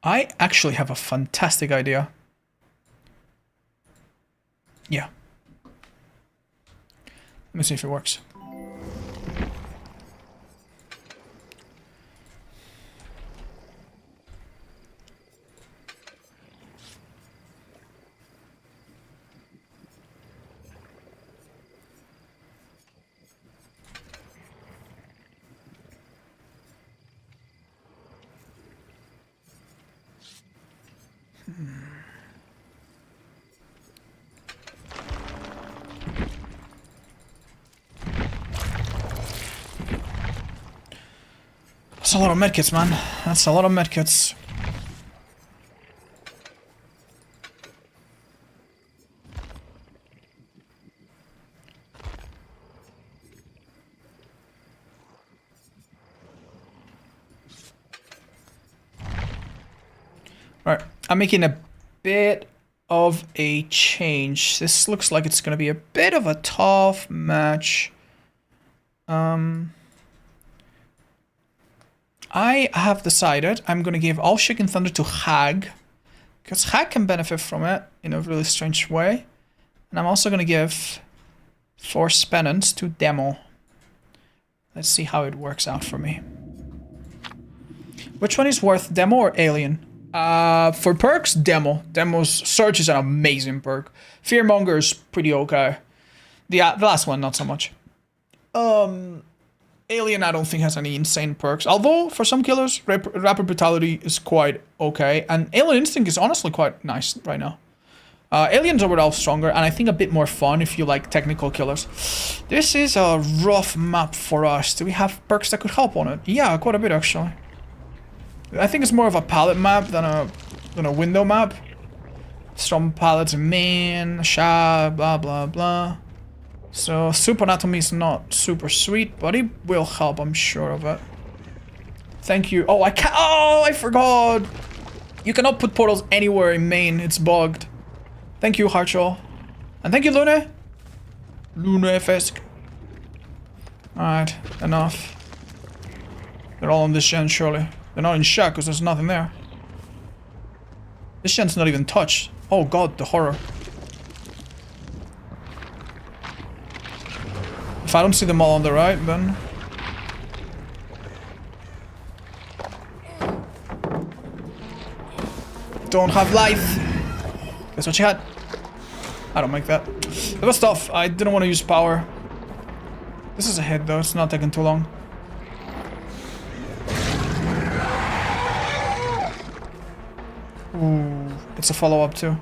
I actually have a fantastic idea. Yeah. Let me see if it works. That's a lot of medkits, man. That's a lot of medkits. Alright, I'm making a bit of a change. This looks like it's going to be a bit of a tough match. I have decided I'm going to give all Shaken Thunder to Hag, because Hag can benefit from it in a really strange way. And I'm also going to give Force Penance to Demo. Let's see how it works out for me. Which one is worth, Demo or Alien? For perks, Demo. Demo's Surge is an amazing perk. Fearmonger is pretty okay. The last one, not so much. Alien, I don't think has any insane perks. Although, for some killers, Rapid Brutality is quite okay. And Alien Instinct is honestly quite nice right now. Alien's overall stronger, and I think a bit more fun if you like technical killers. This is a rough map for us. Do we have perks that could help on it? Yeah, quite a bit actually. I think it's more of a palette map than a window map. Strong palettes, main, sha, blah blah blah. So Soup Anatomy is not super sweet, but it will help, I'm sure of it. Thank you. Oh, I forgot. You cannot put portals anywhere in main. It's bugged. Thank you, Harchel. And thank you, Lune. Lunefisk. Alright, enough. They're all on this gen, surely. They're not in shock because there's nothing there. This gen's not even touched. Oh god, the horror. If I don't see them all on the right, then... Don't have life. Guess what you had? I don't make that. It was tough. I didn't want to use power. This is a hit though. It's not taking too long. Ooh, it's a follow-up too.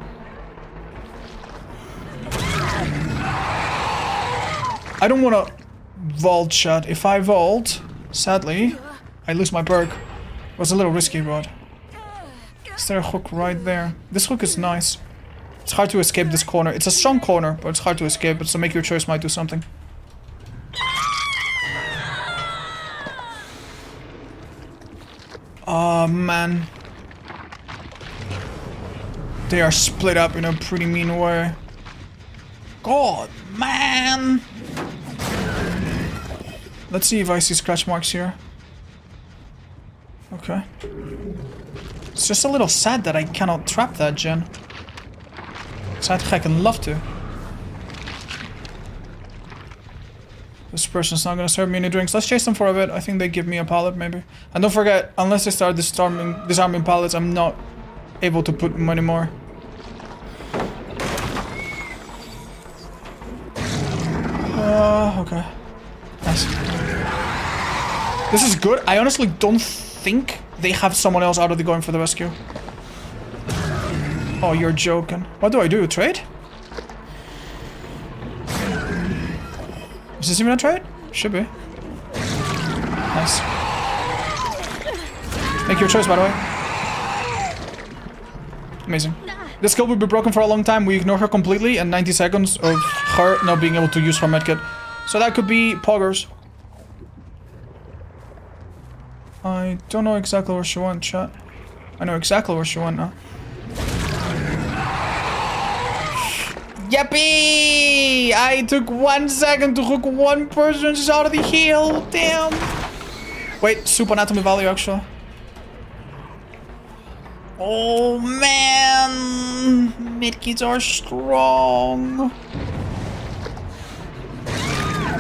I don't want to vault shot. If I vault, sadly, I lose my perk. It was a little risky, but... Is there a hook right there? This hook is nice. It's hard to escape this corner. It's a strong corner, but it's hard to escape it, so make your choice might do something. Oh, man. They are split up in a pretty mean way. God, man! Let's see if I see scratch marks here. Okay. It's just a little sad that I cannot trap that gen. So I think I can love to. This person's not gonna serve me any drinks. Let's chase them for a bit. I think they give me a pallet, maybe. And don't forget, unless they start disarming pallets, I'm not able to put them anymore. Okay. Nice. This is good. I honestly don't think they have someone else out of the going for the rescue. Oh, you're joking. What do I do? Trade? Is this even a trade? Should be. Nice. Make your choice, by the way. Amazing. This skill will be broken for a long time. We ignore her completely, and 90 seconds of her not being able to use her medkit. So that could be poggers. I don't know exactly where she went, chat. I know exactly where she went now. Yippee! I took 1 second to hook one person just out of the heal. Damn. Wait, Soup Anatomy value actually. Oh man, medkits are strong.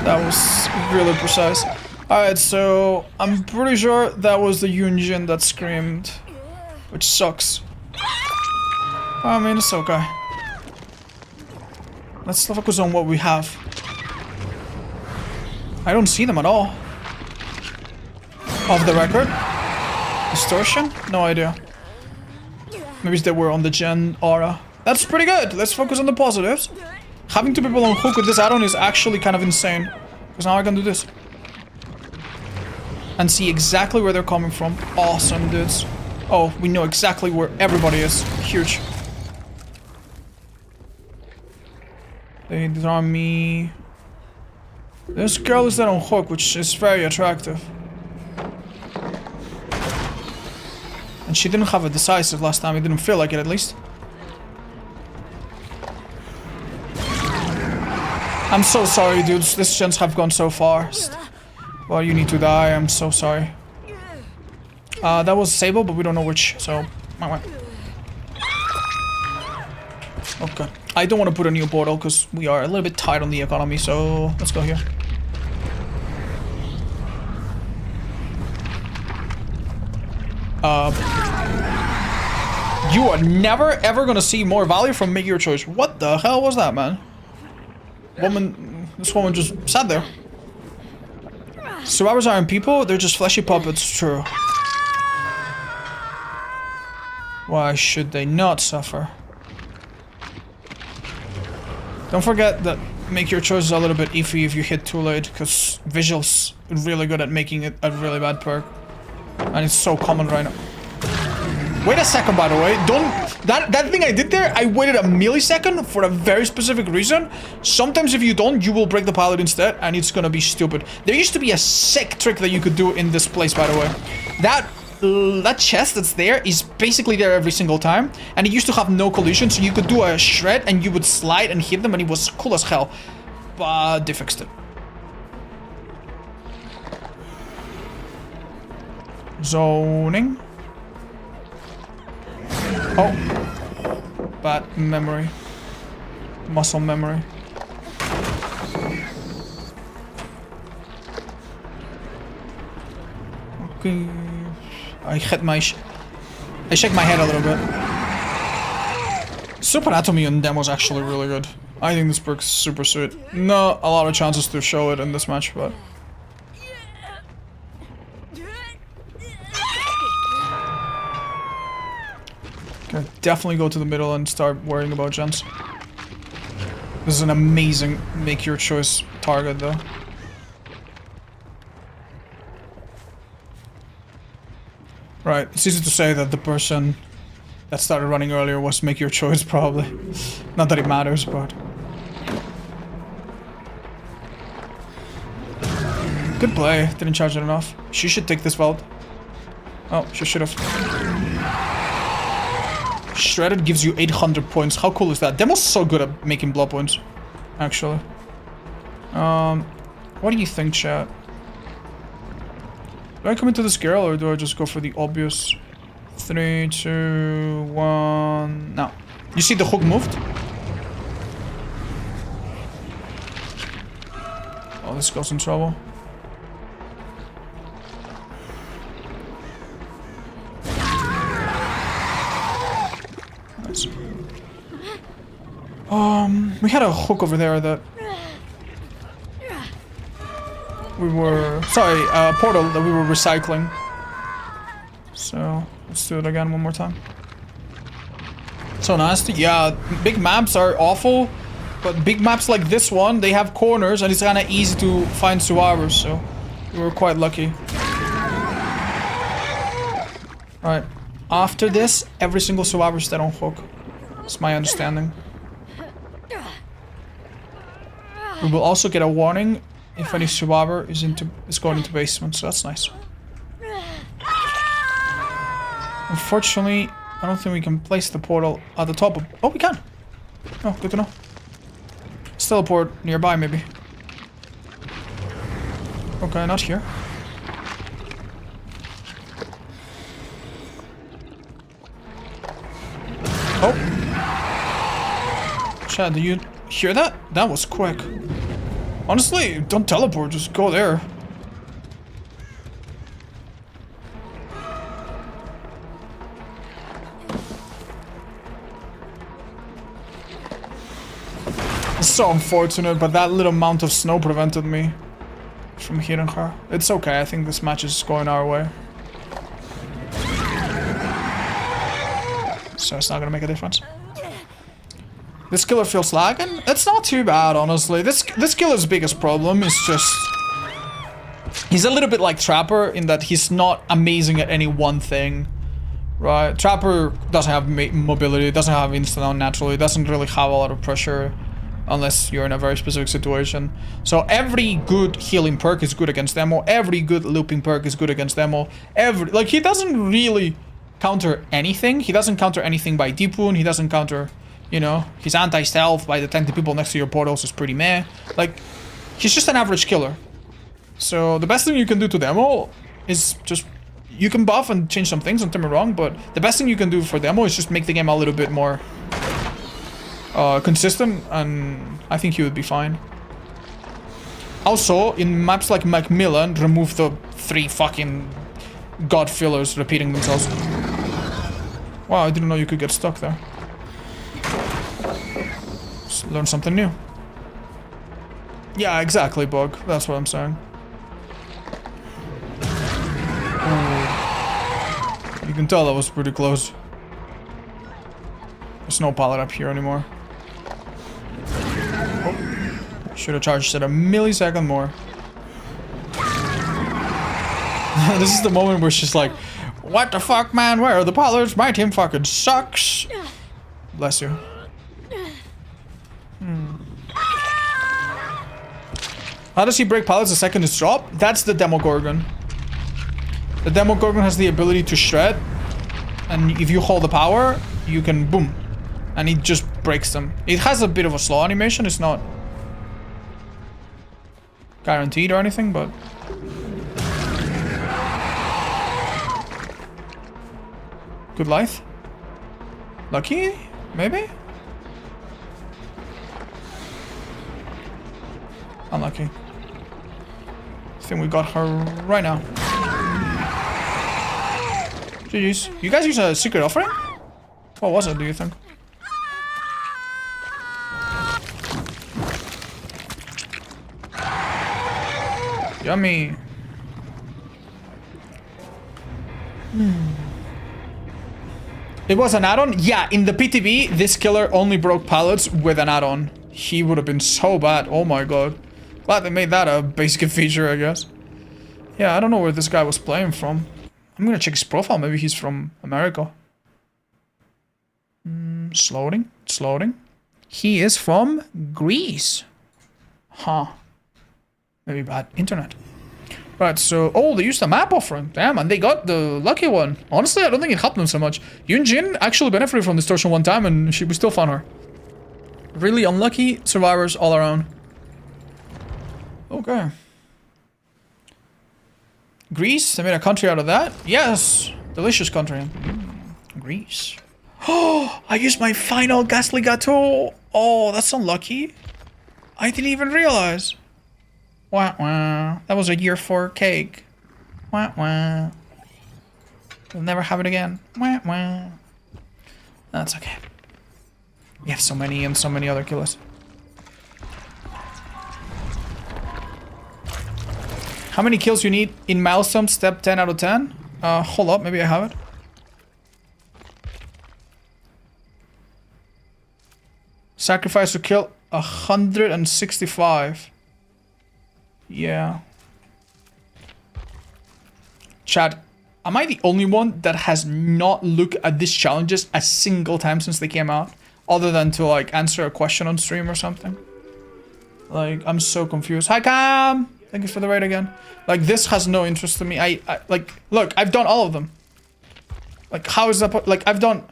That was really precise. Alright, so I'm pretty sure that was the Yunjin that screamed, which sucks. I mean, it's okay. Let's focus on what we have. I don't see them at all. Off the record. Distortion? No idea. Maybe they were on the gen aura. That's pretty good. Let's focus on the positives. Having two people on hook with this add-on is actually kind of insane. Because now I can do this. and see exactly where they're coming from. Awesome, dudes. Oh, we know exactly where everybody is. Huge. They draw me. This girl is there on hook, which is very attractive. And she didn't have a decisive last time. It didn't feel like it, at least. I'm so sorry, dudes. Decisions have gone so fast. Well, you need to die. I'm so sorry. That was Sable, but we don't know which, so... Okay. I don't want to put a new portal, because we are a little bit tight on the economy, so... Let's go here. You are never, ever gonna see more value from Make Your Choice. What the hell was that, man? This woman just sat there. Survivors aren't people, they're just fleshy puppets, true. Why should they not suffer? Don't forget that Make Your Choice is a little bit iffy if you hit too late, because Visual's really good at making it a really bad perk. And it's so common right now. Wait a second, by the way. That thing I did there, I waited a millisecond for a very specific reason. Sometimes if you don't, you will break the pilot instead, and it's gonna be stupid. There used to be a sick trick that you could do in this place, by the way. That chest that's there is basically there every single time, and it used to have no collision, so you could do a shred and you would slide and hit them, and it was cool as hell. But they fixed it. Zoning. Oh. Bad memory. Muscle memory. Okay. I shake my head a little bit. Super Anatomy on demo is actually really good. I think this perk's super sweet. Not a lot of chances to show it in this match, but... Okay, definitely go to the middle and start worrying about gens. This is an amazing Make Your Choice target, though. Right, it's easy to say that the person that started running earlier was Make Your Choice, probably. Not that it matters, but... Good play, didn't charge it enough. She should take this vault. Oh, she should have. Shredded gives you 800 points. How cool is that? Demo's so good at making blood points, actually. What do you think, chat? Do I come into this girl or do I just go for the obvious? 3, 2, 1... No. You see the hook moved? Oh, this girl's in trouble. Nice. We had a hook over there that... we were... Sorry, a portal that we were recycling. So, let's do it again one more time. So nasty. Yeah, big maps are awful, but big maps like this one, they have corners and it's kinda easy to find survivors, so we were quite lucky. Alright, after this, every single survivor is dead on hook. That's my understanding. We will also get a warning if any survivor is going into basement, so that's nice. Unfortunately, I don't think we can place the portal at the top of... Oh, we can! Oh, good to know. Let's teleport nearby, maybe. Okay, not here. Oh! Chad, do you hear that? That was quick. Honestly, don't teleport, just go there. It's so unfortunate, but that little amount of snow prevented me from hitting her. It's okay, I think this match is going our way. So it's not gonna make a difference. This killer feels lagging? It's not too bad, honestly. This killer's biggest problem is just... He's a little bit like Trapper in that he's not amazing at any one thing, right? Trapper doesn't have mobility, doesn't have instant on naturally, doesn't really have a lot of pressure unless you're in a very specific situation. So every good healing perk is good against Demo, every good looping perk is good against Demo, like he doesn't really counter anything. He doesn't counter anything by Deep Wound, he doesn't counter, you know, his anti-stealth by the 10 people next to your portals is pretty meh. Like, he's just an average killer. So the best thing you can do to Demo is just, you can buff and change some things, don't get me wrong, but the best thing you can do for Demo is just make the game a little bit more consistent, and I think he would be fine. Also, in maps like Macmillan, remove the 3 fucking god fillers repeating themselves. Wow, I didn't know you could get stuck there. Just learn something new. Yeah, exactly, Bug. That's what I'm saying. You can tell that was pretty close. There's no pallet up here anymore. Oh. Should have charged it a millisecond more. This is the moment where she's like, what the fuck, man? Where are the pallets? My team fucking sucks. Bless you. How does he break pallets the second it's dropped? That's the Demogorgon. The Demogorgon has the ability to shred, and if you hold the power, you can boom, and it just breaks them. It has a bit of a slow animation, it's not guaranteed or anything, but... Good life? Lucky? Maybe? Unlucky. I think we got her right now. GG's. You guys use a secret offering? What was it, do you think? Yummy. It was an add-on? Yeah, in the PTB, this killer only broke pallets with an add-on. He would have been so bad. Oh my god. Glad they made that a basic feature, I guess. Yeah, I don't know where this guy was playing from. I'm gonna check his profile. Maybe he's from America. It's loading. It's loading. He is from Greece. Huh. Maybe bad internet. Right, so... Oh, they used a map offering. Damn, and they got the lucky one. Honestly, I don't think it helped them so much. Yunjin actually benefited from distortion one time, and we still found her. Really unlucky survivors all around. Okay. Greece? They made a country out of that? Yes! Delicious country. Greece. Oh! I used my final ghastly gateau! Oh, that's unlucky. I didn't even realize. Wah wah. That was a year 4 cake. Wah wah. We'll never have it again. Wah wah. That's okay. We have so many and so many other killers. How many kills you need in milestone step 10 out of 10? Hold up, maybe I have it. Sacrifice to kill 165. Yeah. Chat, am I the only one that has not looked at these challenges a single time since they came out? Other than to like answer a question on stream or something? Like, I'm so confused. Hi Cam! Thank you for the raid again. Like, this has no interest to me. I like, look, I've done all of them. Like, how is that, like, I've done...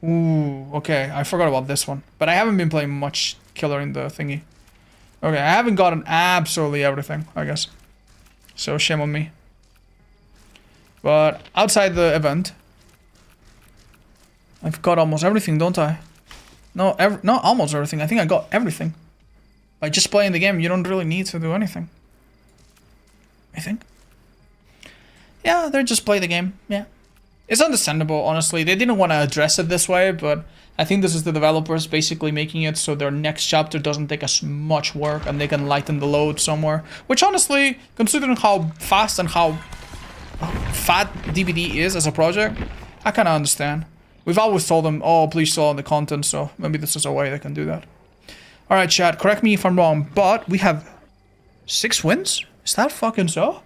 Ooh, okay, I forgot about this one. But I haven't been playing much killer in the thingy. Okay, I haven't gotten absolutely everything, I guess. So, shame on me. But, outside the event... I've got almost everything, don't I? No, not almost everything. I think I got everything. By just playing the game, you don't really need to do anything. I think. Yeah, they just play the game. Yeah. It's understandable, honestly. They didn't want to address it this way, but I think this is the developers basically making it so their next chapter doesn't take as much work and they can lighten the load somewhere. Which honestly, considering how fast and how fat DBD is as a project, I kind of understand. We've always told them, oh, please sell on the content, so maybe this is a way they can do that. Alright, chat, correct me if I'm wrong, but we have 6 wins? Is that fucking so?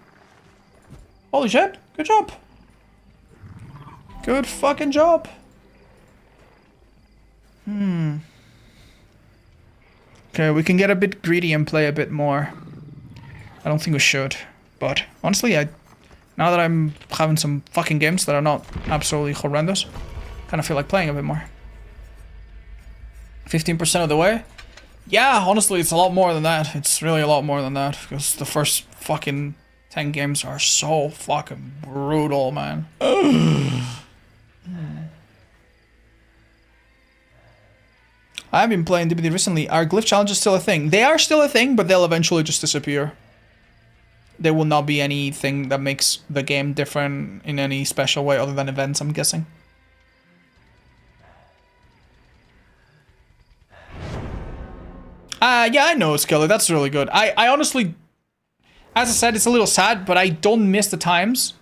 Holy shit. Good job. Good fucking job. Okay, we can get a bit greedy and play a bit more. I don't think we should. But honestly, now that I'm having some fucking games that are not absolutely horrendous, kind of feel like playing a bit more. 15% of the way? Yeah, honestly, it's a lot more than that. It's really a lot more than that. Because the first fucking 10 games are so fucking brutal, man. I've been playing DBD recently. Are glyph challenges still a thing? They are still a thing, but they'll eventually just disappear. There will not be anything that makes the game different in any special way other than events, I'm guessing. Yeah, I know, Skelly. That's really good. I honestly, as I said, it's a little sad, but I don't miss the times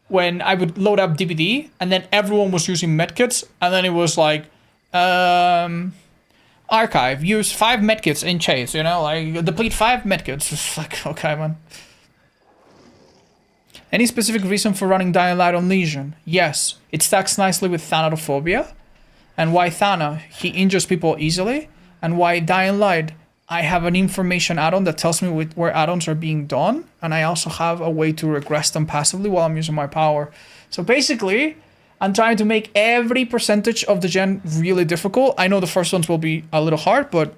when I would load up DBD and then everyone was using medkits, and then it was like, archive, use 5 medkits in chase, you know, like deplete 5 medkits. It's like, okay, man. Any specific reason for running Dying Light on Legion? Yes, it stacks nicely with Thanatophobia. And why Thana? He injures people easily. And why Dying Light? I have an information add-on that tells me where add-ons are being done. And I also have a way to regress them passively while I'm using my power. So basically, I'm trying to make every percentage of the gen really difficult. I know the first ones will be a little hard, but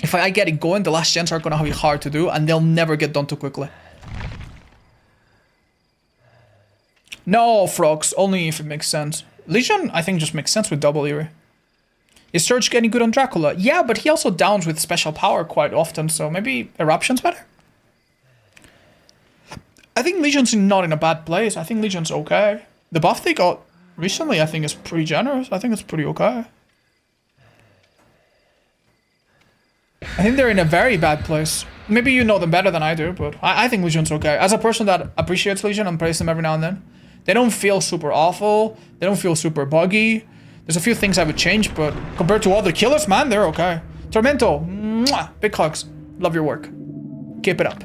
if I get it going, the last gens are going to be hard to do. And they'll never get done too quickly. No, Frogs, only if it makes sense. Legion, I think, just makes sense with double Eerie. Is Surge getting good on Dracula? Yeah, but he also downs with special power quite often, so maybe Eruption's better? I think Legion's not in a bad place. I think Legion's okay. The buff they got recently, I think, is pretty generous. I think it's pretty okay. I think they're in a very bad place. Maybe you know them better than I do, but I think Legion's okay. As a person that appreciates Legion and plays them every now and then, they don't feel super awful. They don't feel super buggy. There's a few things I would change, but compared to other killers, man, they're okay. Tormento, mwah, big hugs. Love your work. Keep it up.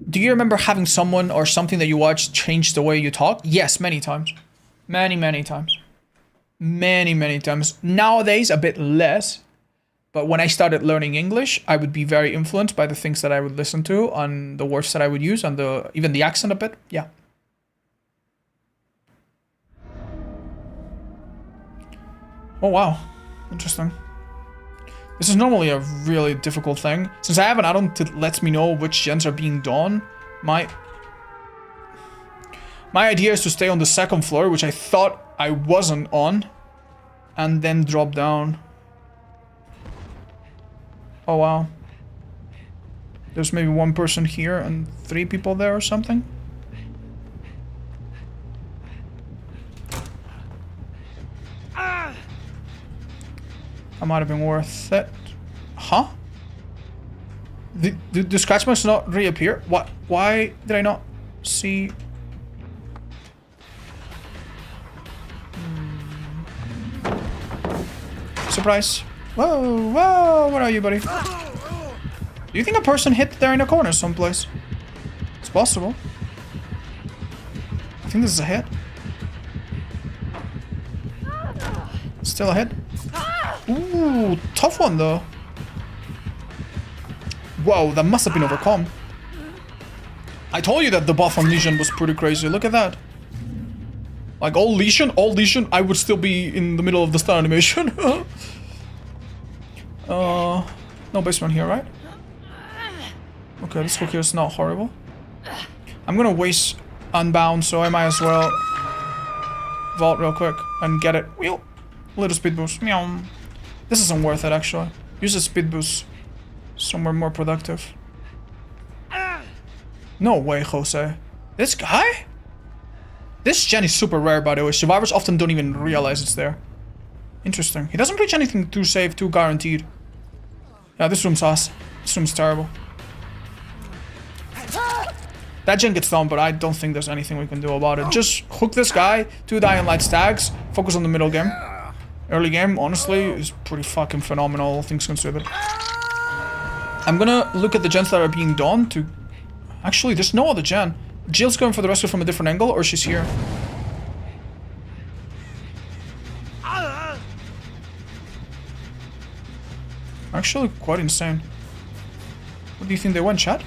Do you remember having someone or something that you watched change the way you talk? Yes, many times. Many times. Many times. Nowadays, a bit less. But when I started learning English, I would be very influenced by the things that I would listen to, and the words that I would use, and even the accent a bit. Yeah. Oh wow, interesting. This is normally a really difficult thing. Since I have an add-on that lets me know which gens are being done, my idea is to stay on the second floor, which I thought I wasn't on, and then drop down. Oh wow. There's maybe 1 person here and 3 people there or something. That might have been worth it. Huh? Do scratch marks not reappear? What? Why did I not see? Surprise. Whoa, whoa, where are you, buddy? Do you think a person hid there in a corner someplace? It's possible. I think this is a hit. Still a hit. Ooh, tough one though. Whoa, that must have been overcome. I told you that the buff on Legion was pretty crazy. Look at that. Like all Legion, I would still be in the middle of the stun animation. No basement here, right? Okay, this hook here is not horrible. I'm gonna waste Unbound, so I might as well vault real quick and get it. Wheel. Little speed boost. Meow. This isn't worth it, actually. Use a speed boost somewhere more productive. No way, Jose. This guy? This gen is super rare, by the way. Survivors often don't even realize it's there. Interesting. He doesn't reach anything too safe, too guaranteed. Yeah, this room's ass. This room's terrible. That gen gets down, but I don't think there's anything we can do about it. Just hook this guy, 2 Dying Light stacks, focus on the middle game. Early game, honestly, is pretty fucking phenomenal, all things considered. I'm gonna look at the gens that are being done to... Actually, there's no other gen. Jill's going for the rescue from a different angle, or she's here. Actually, quite insane. What do you think they went, chat?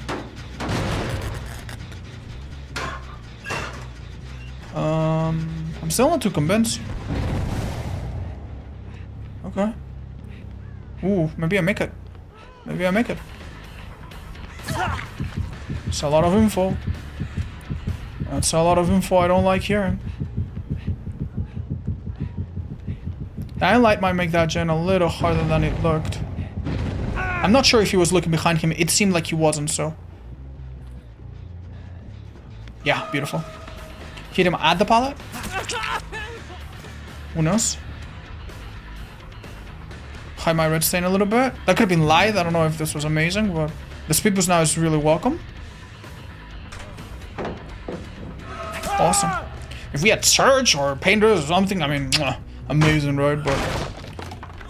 I'm still not too convinced. Okay. Ooh, maybe I make it. Maybe I make it. It's a lot of info. That's a lot of info I don't like hearing. Dying Light might make that gen a little harder than it looked. I'm not sure if he was looking behind him. It seemed like he wasn't, so... Yeah, beautiful. Hit him at the pallet? Who knows? Hide my red stain a little bit. That could have been light. I don't know if this was amazing, but... The speed boost now is really welcome. Awesome. If we had Surge or Painters or something, I mean, amazing, right? But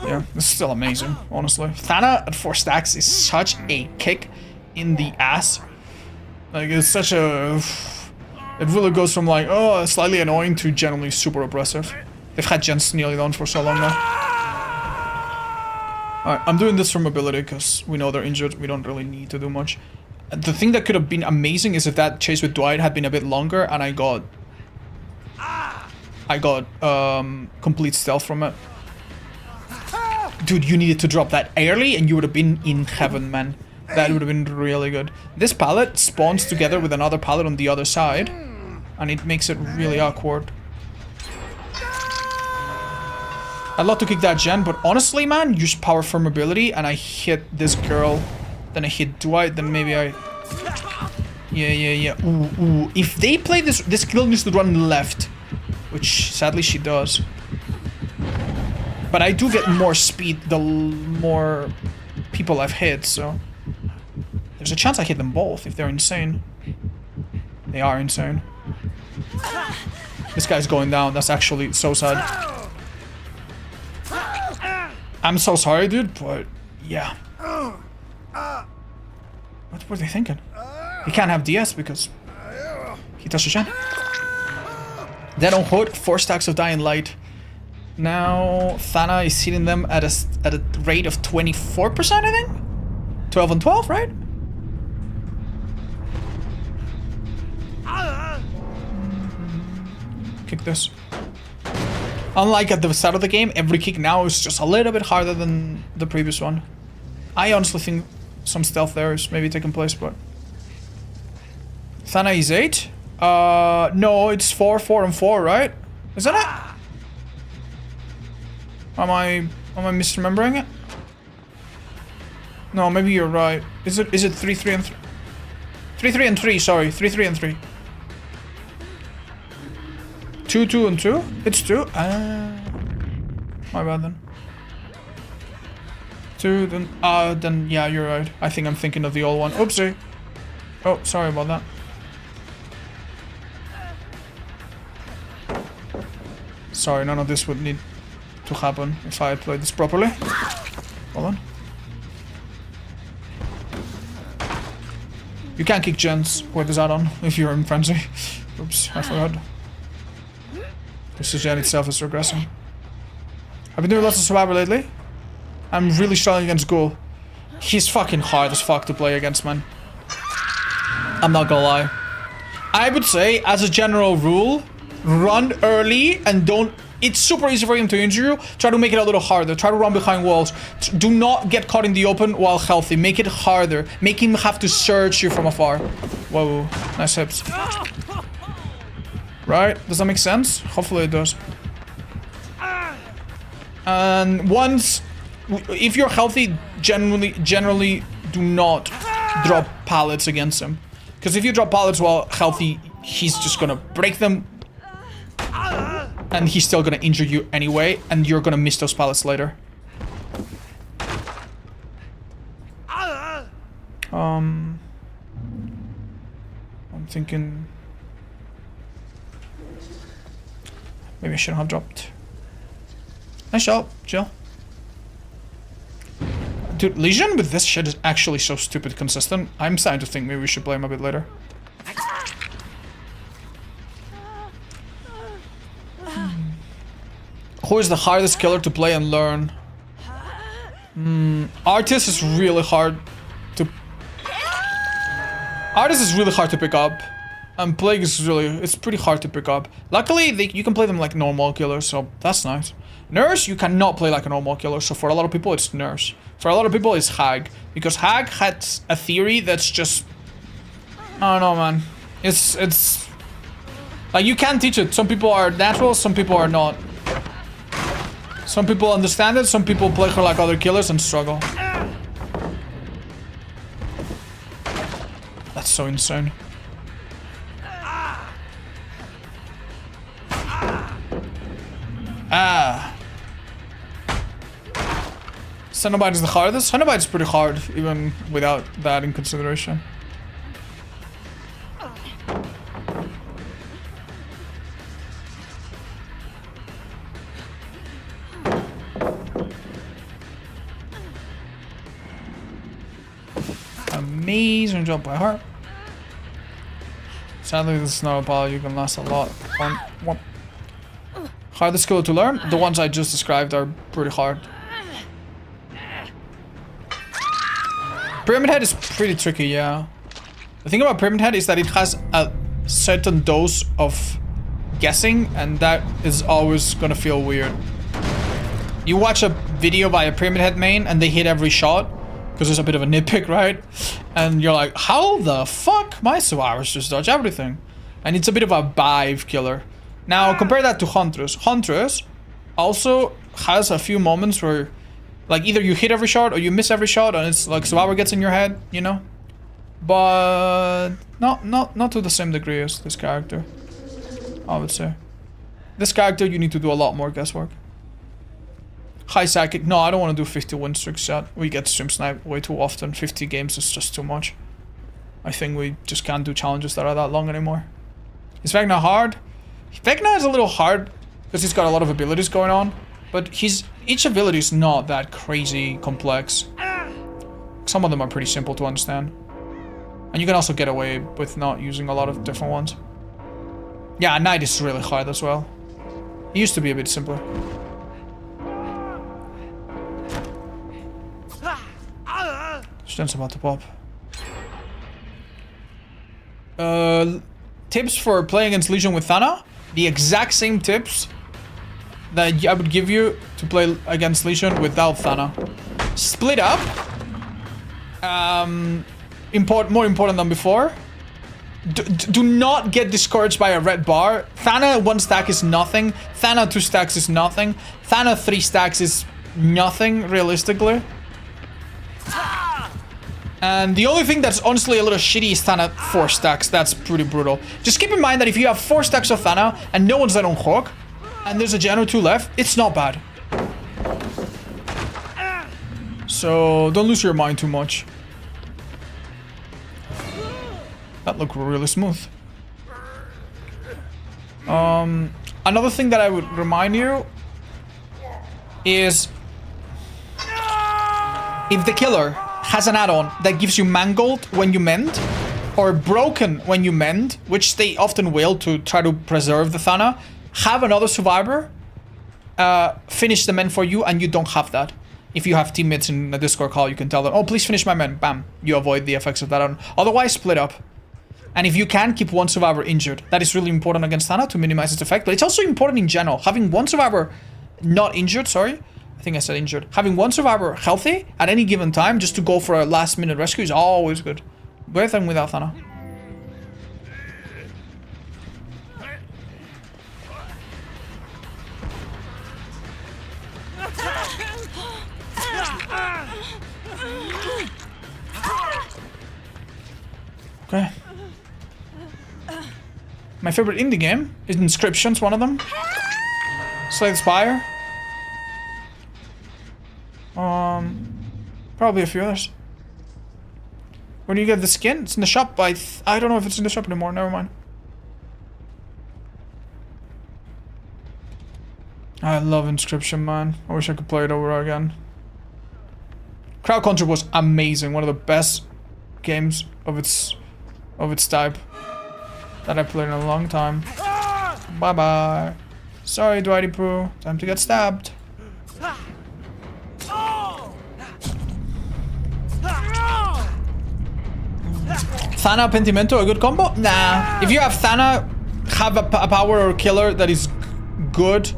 yeah, this is still amazing, honestly. Thana at 4 stacks is such a kick in the ass. Like, it's such a... It really goes from like, oh, slightly annoying to generally super oppressive. They've had gens nearly done for so long now. Alright, I'm doing this for mobility because we know they're injured. We don't really need to do much. The thing that could have been amazing is if that chase with Dwight had been a bit longer and I got complete stealth from it. Dude, you needed to drop that early and you would have been in heaven, man. That would have been really good. This pallet spawns together with another pallet on the other side and it makes it really awkward. I'd love to kick that gen, but honestly, man, use power for mobility and I hit this girl. Then I hit Dwight, then maybe I... Yeah. Ooh. If they play this girl needs to run left. Which, sadly, she does. But I do get more speed the more people I've hit, so... There's a chance I hit them both if they're insane. They are insane. This guy's going down. That's actually so sad. I'm so sorry, dude, but... Yeah. What were they thinking? He can't have DS because he touched the gen. Dead on Hood, 4 stacks of Dying Light. Now Thana is hitting them at a rate of 24%, I think? 12 on 12, right? Kick this. Unlike at the start of the game, every kick now is just a little bit harder than the previous one. I honestly think some stealth there is maybe taking place, but... Thana is 8? No, it's 4, 4, and 4, right? Is that it? Am I misremembering it? No, maybe you're right. Is it 3, 3, and 3? 3, 3, and 3, sorry. 3, 3, and 3. 2, 2, and 2? It's 2? My bad then. 2, then yeah, you're right. I think I'm thinking of the old one. Oopsie. Oh, sorry about that. Sorry, none of this would need to happen if I had played this properly. Hold on. You can't kick gens with this add-on if you're in frenzy. Oops, I forgot. This gen itself is regressing. I've been doing lots of Survivor lately. I'm really struggling against Ghoul. He's fucking hard as fuck to play against, man. I'm not gonna lie. I would say, as a general rule, run early and don't... It's super easy for him to injure you. Try to make it a little harder. Try to run behind walls. Do not get caught in the open while healthy. Make it harder. Make him have to search you from afar. Whoa, nice hips. Right? Does that make sense? Hopefully it does. And once... If you're healthy, generally do not drop pallets against him. Because if you drop pallets while healthy, he's just gonna break them. And he's still gonna injure you anyway, and you're gonna miss those pallets later. I'm thinking... Maybe I shouldn't have dropped. Nice job, Jill. Dude, Legion with this shit is actually so stupid consistent. I'm starting to think maybe we should play him a bit later. Who is the hardest killer to play and learn? Artist is really hard to... Artist is really hard to pick up. And Plague is really... It's pretty hard to pick up. Luckily, you can play them like normal killers, so that's nice. Nurse, you cannot play like a normal killer, so for a lot of people, it's Nurse. For a lot of people, it's Hag. Because Hag had a theory that's just... I don't know, man. It's... Like, you can't teach it. Some people are natural, some people are not. Some people understand it, some people play her like other killers and struggle. That's so insane. Cenobite is the hardest. Cenobite is pretty hard, even without that in consideration. Amazing job by her. Sadly, this is not a power you can last a lot. One. Hardest skill to learn? The ones I just described are pretty hard. Pyramid Head is pretty tricky, yeah. The thing about Pyramid Head is that it has a certain dose of guessing, and that is always gonna feel weird. You watch a video by a Pyramid Head main, and they hit every shot, because there's a bit of a nitpick, right? And you're like, how the fuck? My survivors just dodge everything. And it's a bit of a dive killer. Now, compare that to Huntress. Huntress also has a few moments where, like, either you hit every shot or you miss every shot, and it's like survivor gets in your head, you know? But not to the same degree as this character, I would say. This character, you need to do a lot more guesswork. High Psychic. No, I don't want to do 50 win streaks yet. We get stream sniped way too often. 50 games is just too much. I think we just can't do challenges that are that long anymore. Is Vecna hard? Vecna is a little hard because he's got a lot of abilities going on, but each ability is not that crazy complex. Some of them are pretty simple to understand. And you can also get away with not using a lot of different ones. Yeah, Knight is really hard as well. He used to be a bit simpler. Stun's about to pop. Tips for playing against Legion with Thana? The exact same tips that I would give you to play against Legion without Thana. Split up. More important than before. Do not get discouraged by a red bar. Thana 1 stack is nothing. Thana 2 stacks is nothing. Thana 3 stacks is nothing, realistically. And the only thing that's honestly a little shitty is Thana 4 stacks. That's pretty brutal. Just keep in mind that if you have 4 stacks of Thana and no one's dead on hook, and there's a gen or 2 left, it's not bad. So don't lose your mind too much. That looked really smooth. Another thing that I would remind you is if the killer has an add-on that gives you mangled when you mend, or broken when you mend, which they often will to try to preserve the Thana, have another survivor finish the mend for you, and you don't have that. If you have teammates in a Discord call, you can tell them, oh, please finish my mend. Bam. You avoid the effects of that add-on. Otherwise, split up. And if you can, keep one survivor injured. That is really important against Thana to minimize its effect, but it's also important in general. Having one survivor not injured, sorry, I think I said injured. Having one survivor healthy at any given time just to go for a last minute rescue is always good. With and without Thana. Okay. My favorite indie game is Inscriptions, one of them. Slay the Spire. Probably a few others. Where do you get the skin? It's in the shop. I don't know if it's in the shop anymore. Never mind. I love Inscription, man. I wish I could play it over again. Crowd Control was amazing. One of the best games of its type that I played in a long time. Bye bye. Sorry, Dwighty Poo. Time to get stabbed. Thana Pentimento, a good combo? Nah. If you have Thana, have a power or killer that is good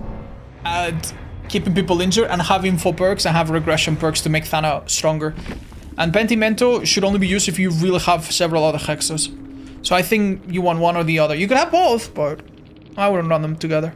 at keeping people injured, and have info perks and have regression perks to make Thana stronger. And Pentimento should only be used if you really have several other hexes. So I think you want one or the other. You could have both, but I wouldn't run them together.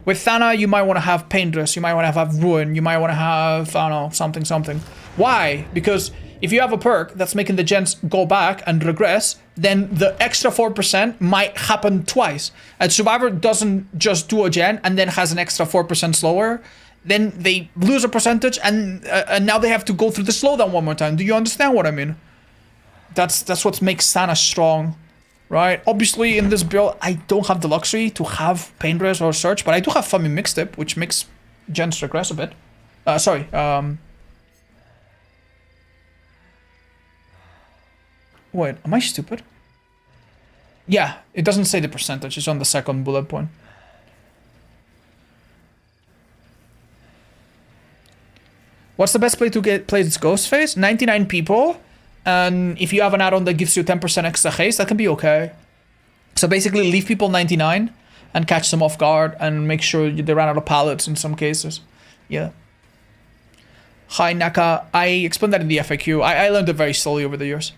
With Thana, you might want to have Paintress, you might want to have Ruin, you might want to have, I don't know, something. Why? Because if you have a perk that's making the gens go back and regress, then the extra 4% might happen twice. And Survivor doesn't just do a gen and then has an extra 4% slower. Then they lose a percentage and now they have to go through the slowdown one more time. Do you understand what I mean? That's what makes Thana strong, right? Obviously, in this build, I don't have the luxury to have Paintress or Search, but I do have Famine Mixtip, which makes gens regress a bit. Wait, am I stupid? Yeah, it doesn't say the percentage. It's on the second bullet point. What's the best play to play this ghost phase? 99 people. And if you have an add-on that gives you 10% extra haste, that can be okay. So basically leave people 99 and catch them off guard and make sure they run out of pallets in some cases. Yeah. Hi, Naka. I explained that in the FAQ. I learned it very slowly over the years.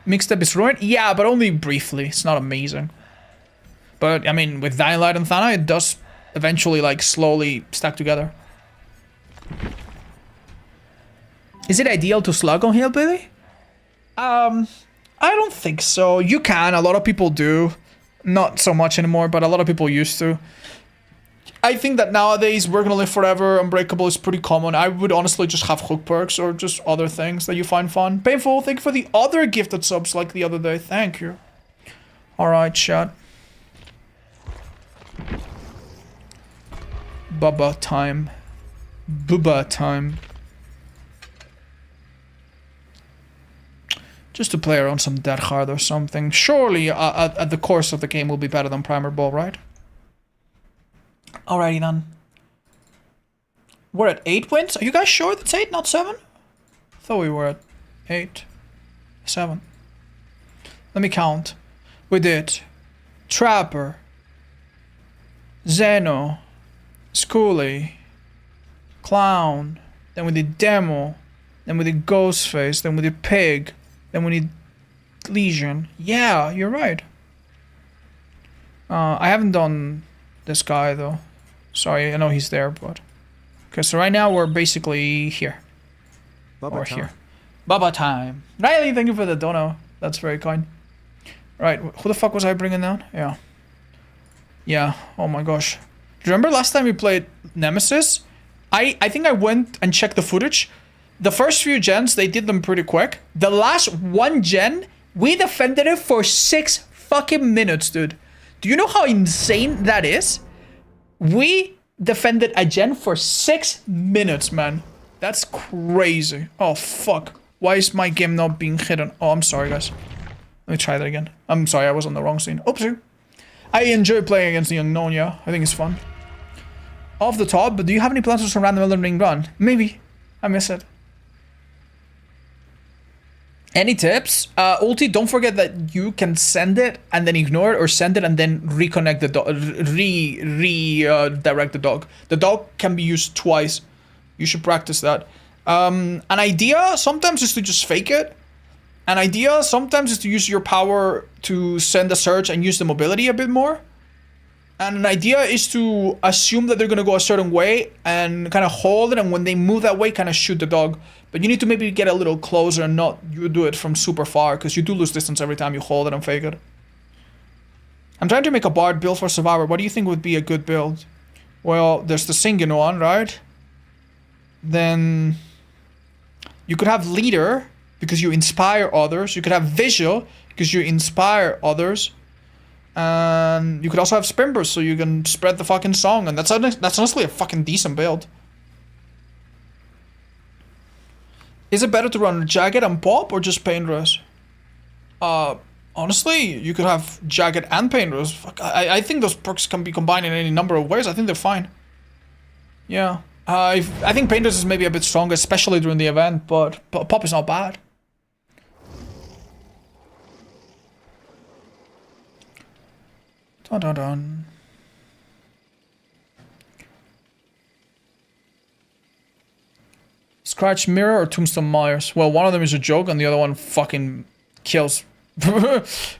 Mixed-up is ruined? Yeah, but only briefly. It's not amazing. But, I mean, with Dying Light and Thana, it does eventually, like, slowly stack together. Is it ideal to slug on Hillbilly? I don't think so. You can. A lot of people do. Not so much anymore, but a lot of people used to. I think that nowadays, We're Gonna Live Forever, Unbreakable is pretty common. I would honestly just have hook perks or just other things that you find fun. Painful, thank you for the other gifted subs like the other day. Thank you. Alright, chat. Bubba time. Booba time. Just to play around some Dead Hard or something. Surely, at the course of the game will be better than Primer Ball, right? Alrighty then. We're at 8 wins? Are you guys sure that's 8, not 7? I thought we were at 8. 7. Let me count. We did Trapper, Zeno, Schoolie, Clown, then we did Demo, then we did Ghostface, then we did Pig, then we did Legion. Yeah, you're right. I haven't done this guy though. Sorry, I know he's there, but... Okay, so right now we're basically here. Bubba time. Here. Bubba time. Riley, thank you for the dono. That's very kind. Right, who the fuck was I bringing down? Yeah. Yeah, oh my gosh. Do you remember last time we played Nemesis? I think I went and checked the footage. The first few gens, they did them pretty quick. The last one gen, we defended it for 6 fucking minutes, dude. Do you know how insane that is? We defended a gen for 6 minutes, man. That's crazy. Oh, fuck. Why is my game not being hidden? Oh, I'm sorry, guys. Let me try that again. I'm sorry, I was on the wrong scene. Oopsie. I enjoy playing against the unknown, yeah. I think it's fun. Off the top, but do you have any plans for some random Elden Ring run? Maybe. I miss it. Any tips? Ulti, don't forget that you can send it and then ignore it, or send it and then reconnect the dog, redirect the dog. The dog can be used twice. You should practice that. An idea sometimes is to just fake it. An idea sometimes is to use your power to send a surge and use the mobility a bit more. And an idea is to assume that they're going to go a certain way and kind of hold it, and when they move that way, kind of shoot the dog. But you need to maybe get a little closer and not you do it from super far, because you do lose distance every time you hold it and fake it. I'm trying to make a bard build for Survivor. What do you think would be a good build? Well, there's the singing one, right? Then you could have leader, because you inspire others. You could have visual, because you inspire others. And you could also have spin burst, so you can spread the fucking song, and that's honestly a fucking decent build. Is it better to run Jagged and Pop or just Painterest? Honestly, you could have Jagged and Painterest. Fuck, I think those perks can be combined in any number of ways. I think they're fine. Yeah. I think Painterest is maybe a bit stronger, especially during the event, but Pop is not bad. Dun dun dun. Scratch Mirror or Tombstone Myers? Well, one of them is a joke and the other one fucking kills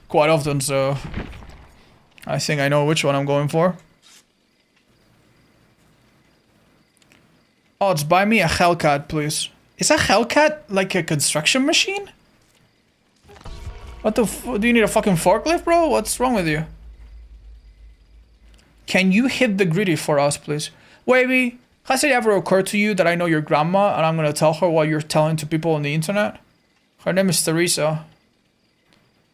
quite often, so I think I know which one I'm going for. Odds, buy me a Hellcat, please. Is a Hellcat like a construction machine? What the do you need a fucking forklift, bro? What's wrong with you? Can you hit the gritty for us, please? Wavy, has it ever occurred to you that I know your grandma and I'm gonna tell her what you're telling to people on the internet? Her name is Teresa.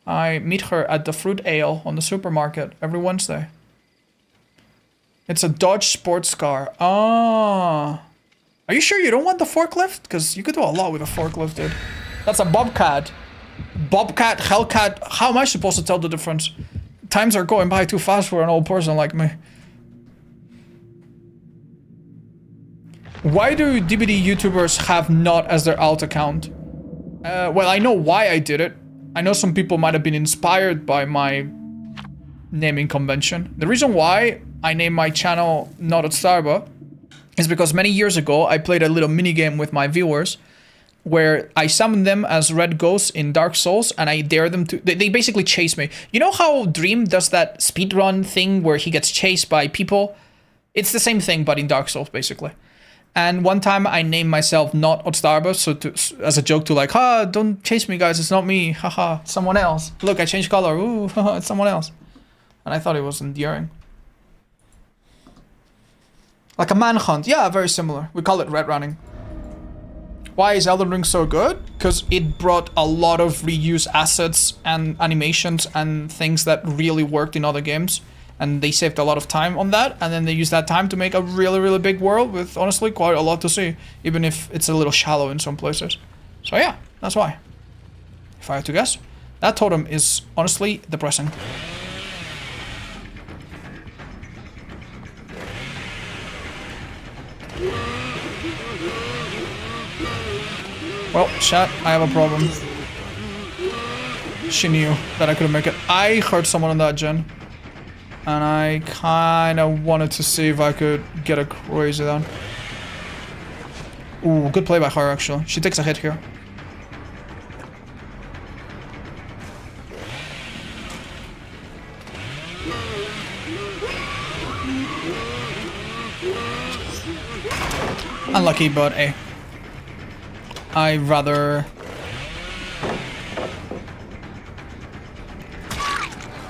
I meet her at the Fruit Ale on the supermarket every Wednesday. It's a Dodge sports car. Ah. Are you sure you don't want the forklift? Because you could do a lot with a forklift, dude. That's a Bobcat. Bobcat, Hellcat. How am I supposed to tell the difference? Times are going by too fast for an old person like me. Why do DBD YouTubers have not as their alt account? Well, I know why I did it. I know some people might have been inspired by my naming convention. The reason why I named my channel Not at Starba is because many years ago I played a little minigame with my viewers where I summoned them as red ghosts in Dark Souls and I dare them to... They basically chase me. You know how Dream does that speedrun thing where he gets chased by people? It's the same thing but in Dark Souls basically. And one time I named myself Not Otstarba, so as a joke to like, ha, don't chase me guys, it's not me, haha, it's someone else. Look, I changed color, ooh, haha, it's someone else. And I thought it was endearing. Like a manhunt, yeah, very similar. We call it red running. Why is Elden Ring so good? Because it brought a lot of reuse assets and animations and things that really worked in other games. And they saved a lot of time on that, and then they used that time to make a really, really big world with, honestly, quite a lot to see, even if it's a little shallow in some places. So yeah, that's why. If I had to guess, that totem is, honestly, depressing. Well, chat, I have a problem. She knew that I couldn't make it. I heard someone on that gen. And I kinda wanted to see if I could get a crazy down. Ooh, good play by her actually. She takes a hit here. Unlucky, but hey. I'd rather...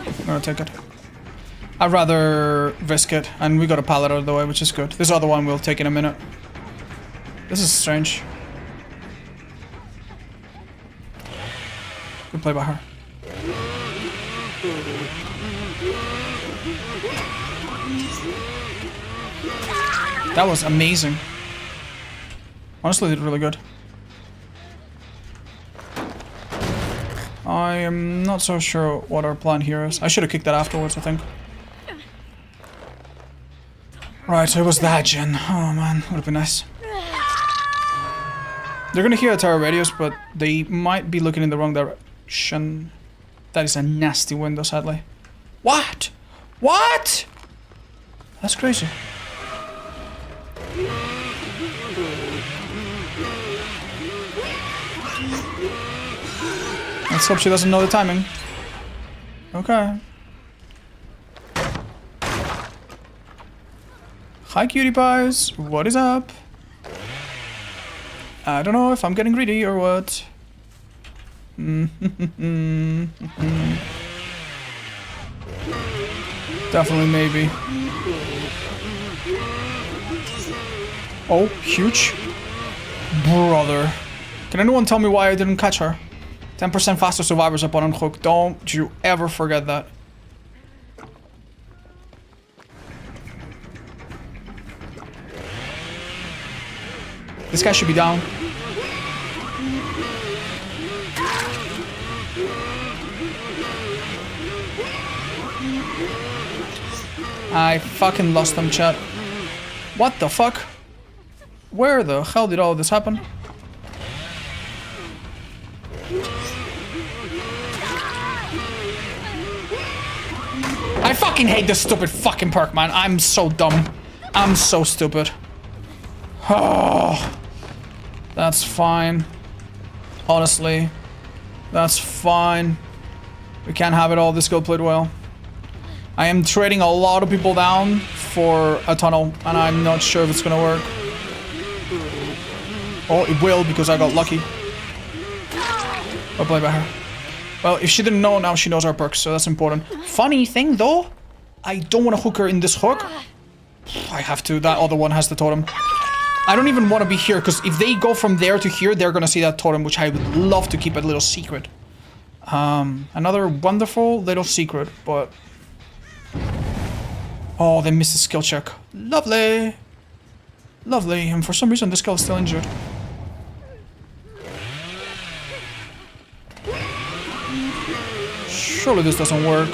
I'm gonna take it. I'd rather risk it, and we got a pallet out of the way, which is good. This other one we'll take in a minute. This is strange. Good play by her. That was amazing. Honestly, did really good. I am not so sure what our plan here is. I should have kicked that afterwards, I think. Right, so it was that gen. Oh man, would have been nice. They're gonna hear Atara radios, but they might be looking in the wrong direction. That is a nasty window, sadly. What? What? That's crazy. Let's hope she doesn't know the timing. Okay. Hi cutie pies, what is up? I don't know if I'm getting greedy or what. Definitely maybe. Oh, huge. Brother. Can anyone tell me why I didn't catch her? 10% faster survivors up on unhook. Don't you ever forget that. This guy should be down. I fucking lost them, chat. What the fuck? Where the hell did all this happen? I fucking hate this stupid fucking perk, man. I'm so dumb. I'm so stupid. Oh, that's fine. Honestly, that's fine. We can't have it all. This guild played well. I am trading a lot of people down for a tunnel, and I'm not sure if it's gonna work. Oh, it will, because I got lucky. Well played by her. Well, if she didn't know, now she knows our perks, so that's important. Funny thing, though, I don't want to hook her in this hook. I have to. That other one has the totem. I don't even want to be here, because if they go from there to here, they're gonna see that totem, which I would love to keep a little secret. Another wonderful little secret, but... Oh, they missed a skill check. Lovely. Lovely. And for some reason, this girl is still injured. Surely this doesn't work.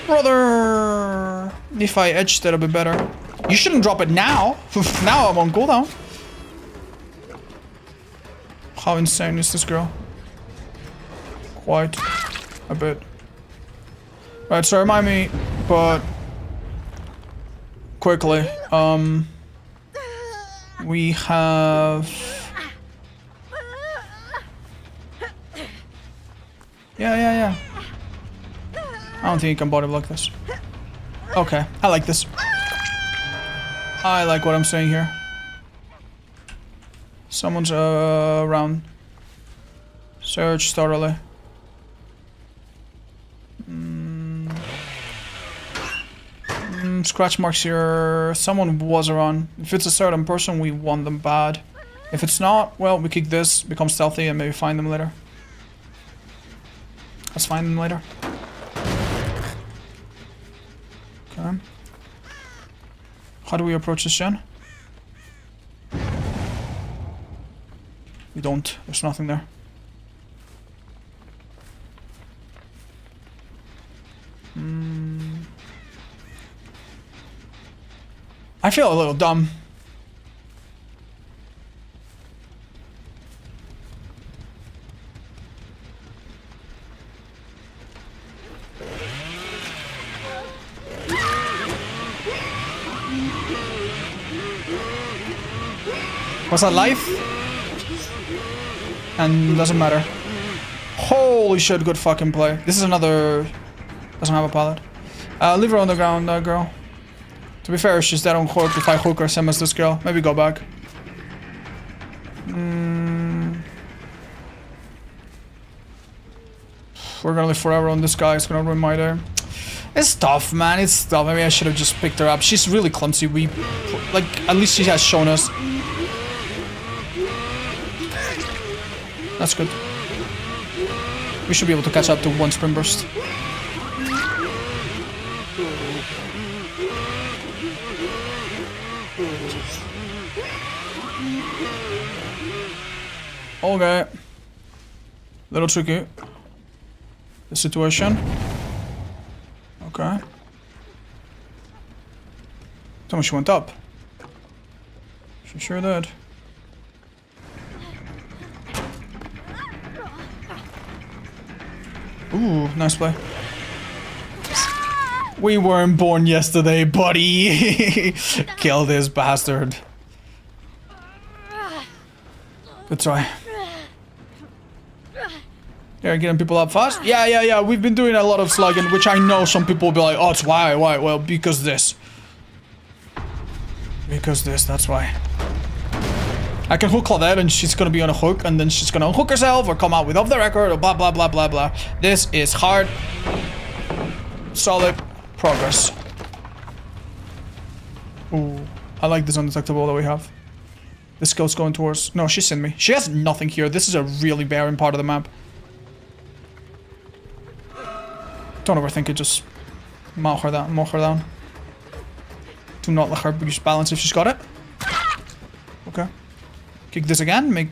Brother! If I edged it a bit better. You shouldn't drop it now. Now I'm on cooldown. How insane is this girl? Quite a bit. Right, so remind me, but quickly, we have... Yeah. I don't think you can body block this. Okay, I like this. I like what I'm saying here. Someone's around. Search thoroughly. Scratch marks here. Someone was around. If it's a certain person, we want them bad. If it's not, well, we kick this, become stealthy, and maybe find them later. Let's find them later. Okay. How do we approach this gen? We don't. There's nothing there. I feel a little dumb. Was that life? And doesn't matter. Holy shit, good fucking play. This is another... Doesn't have a pallet. Leave her on the ground, girl. To be fair, she's dead on hook. If I hook her, same as this girl. Maybe go back. We're gonna live forever on this guy. It's gonna ruin my day. It's tough, man. It's tough. Maybe I should have just picked her up. She's really clumsy. At least she has shown us. That's good. We should be able to catch up to one sprint burst. Okay. Little tricky. The situation. Okay. Tell me she went up. She sure did. Ooh, nice play. We weren't born yesterday, buddy. Kill this bastard. Good try. Yeah, getting people up fast? Yeah. We've been doing a lot of slugging, which I know some people will be like, oh, it's why? Well, because this. Because this, that's why. I can hook Claudette and she's gonna be on a hook and then she's gonna unhook herself or come out with off the record or blah blah blah blah blah. This is hard, solid progress. Ooh, I like this undetectable that we have. This skill's going towards... No, she's in me. She has nothing here. This is a really barren part of the map. Don't overthink it, just mow her down. Do not let her use balance if she's got it. Okay. Kick this again, make...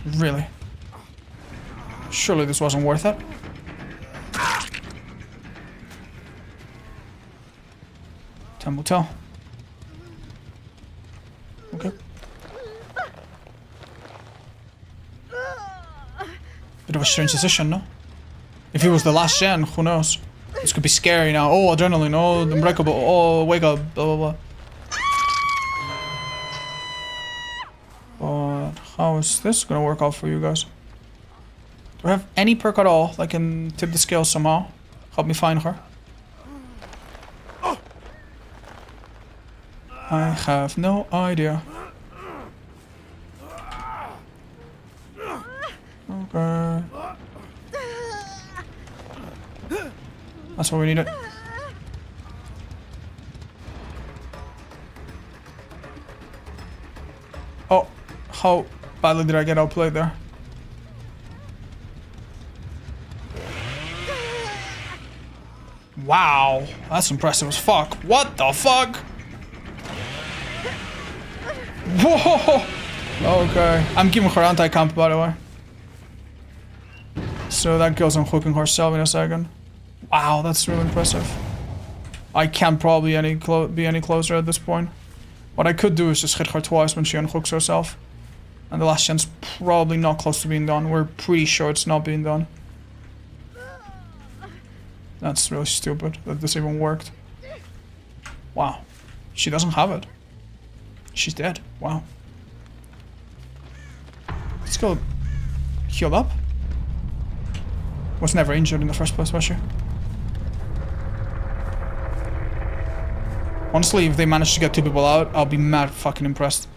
Really? Surely this wasn't worth it. Time will tell. Okay. Bit of a strange decision, no? If it was the last gen, who knows? This could be scary now. Oh, adrenaline. Oh, unbreakable. Oh, wake up. Blah, blah, blah. But how is this gonna work out for you guys? Do I have any perk at all that can tip the scale somehow? Help me find her. I have no idea. Okay. That's what we needed. Oh, how badly did I get outplayed there? Wow, that's impressive as fuck. What the fuck? Whoa! Okay, I'm giving her anti-camp, by the way. So that girl's unhooking herself in a second. Wow, that's really impressive. I can't probably be any closer at this point. What I could do is just hit her twice when she unhooks herself. And the last gen's probably not close to being done. We're pretty sure it's not being done. That's really stupid that this even worked. Wow. She doesn't have it. She's dead. Wow. Let's go heal up. Was never injured in the first place, was she? Honestly, if they manage to get 2 people out, I'll be mad fucking impressed.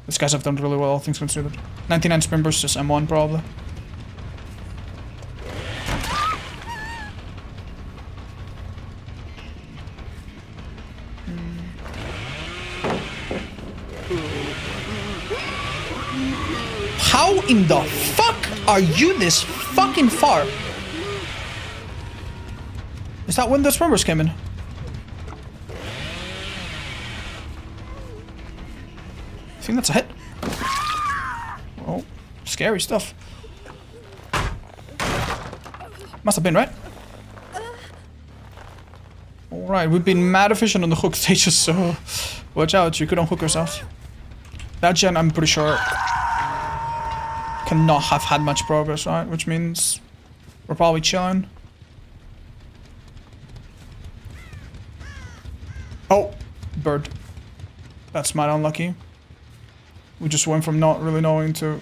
These guys have done really well, all things considered. 99 sprint burst, just M1 probably. How in the fuck are you this fucking far? Is that when the sprint burst came in? I think that's a hit. Oh, scary stuff. Must have been, right? Alright, we've been mad efficient on the hook stages, so watch out, you could unhook yourself. That gen, I'm pretty sure, cannot have had much progress, right? Which means we're probably chilling. Oh, bird. That's mad unlucky. We just went from not really knowing to...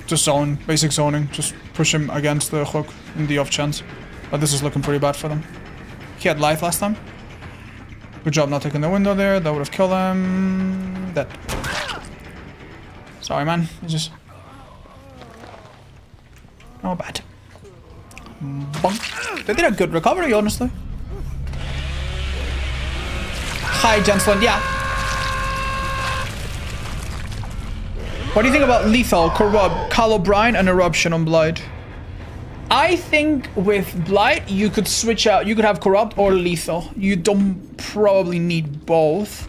just zone, basic zoning. Just push him against the hook in the off chance. But this is looking pretty bad for them. He had life last time. Good job not taking the window there. That would have killed him. Dead. Sorry, man. It's just... not bad. Bonk. They did a good recovery, honestly. Hi, gentlemen. Yeah. What do you think about lethal, corrupt, Call O'Brien, and eruption on Blight? I think with Blight, you could switch out. You could have corrupt or lethal. You don't probably need both.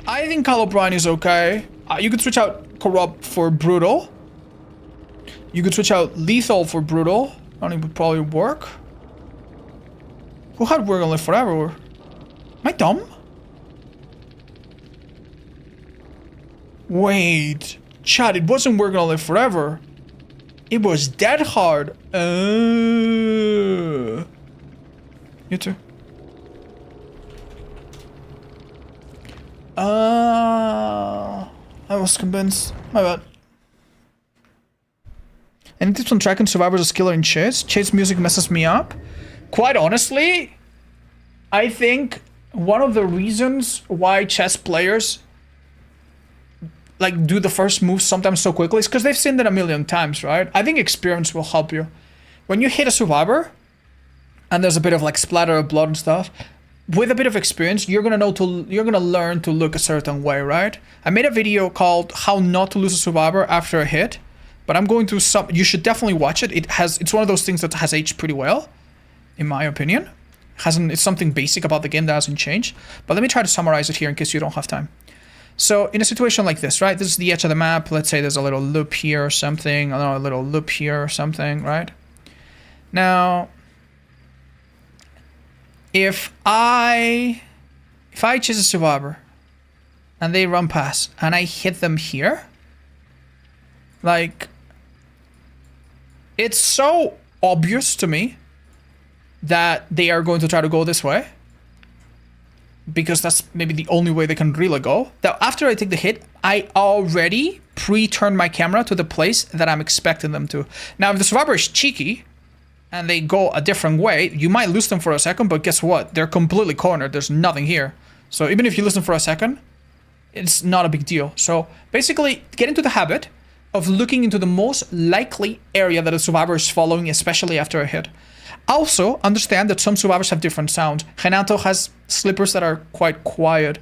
I think Call O'Brien is okay. You could switch out corrupt for brutal. You could switch out lethal for brutal. I think it would probably work. Who had We're Gonna Live Forever? Am I dumb? Wait. Chat, it wasn't We're Gonna Live Forever. It was Dead Hard. You too. I was convinced. My bad. Any tips on tracking survivors as killer in chase? Chase music messes me up. Quite honestly, I think one of the reasons why chess players like do the first move sometimes so quickly is because they've seen it a million times, right? I think experience will help you. When you hit a survivor and there's a bit of like splatter of blood and stuff, with a bit of experience, you're gonna learn to look a certain way, right? I made a video called How Not to Lose a Survivor After a Hit. But I'm going to you should definitely watch it. It's one of those things that has aged pretty well, in my opinion. It's something basic about the game that hasn't changed. But let me try to summarize it here in case you don't have time. So in a situation like this, right? This is the edge of the map. Let's say there's a little loop here or something. I don't know, a little loop here or something, right? Now, if I chase a survivor and they run past and I hit them here, like, it's so obvious to me that they are going to try to go this way, because that's maybe the only way they can really go. That after I take the hit, I already pre-turn my camera to the place that I'm expecting them to. Now, if the survivor is cheeky and they go a different way, you might lose them for a second, but guess what? They're completely cornered. There's nothing here. So even if you lose them for a second, it's not a big deal. So basically, get into the habit of looking into the most likely area that a survivor is following, especially after a hit. Also, understand that some survivors have different sounds. Renato has slippers that are quite quiet.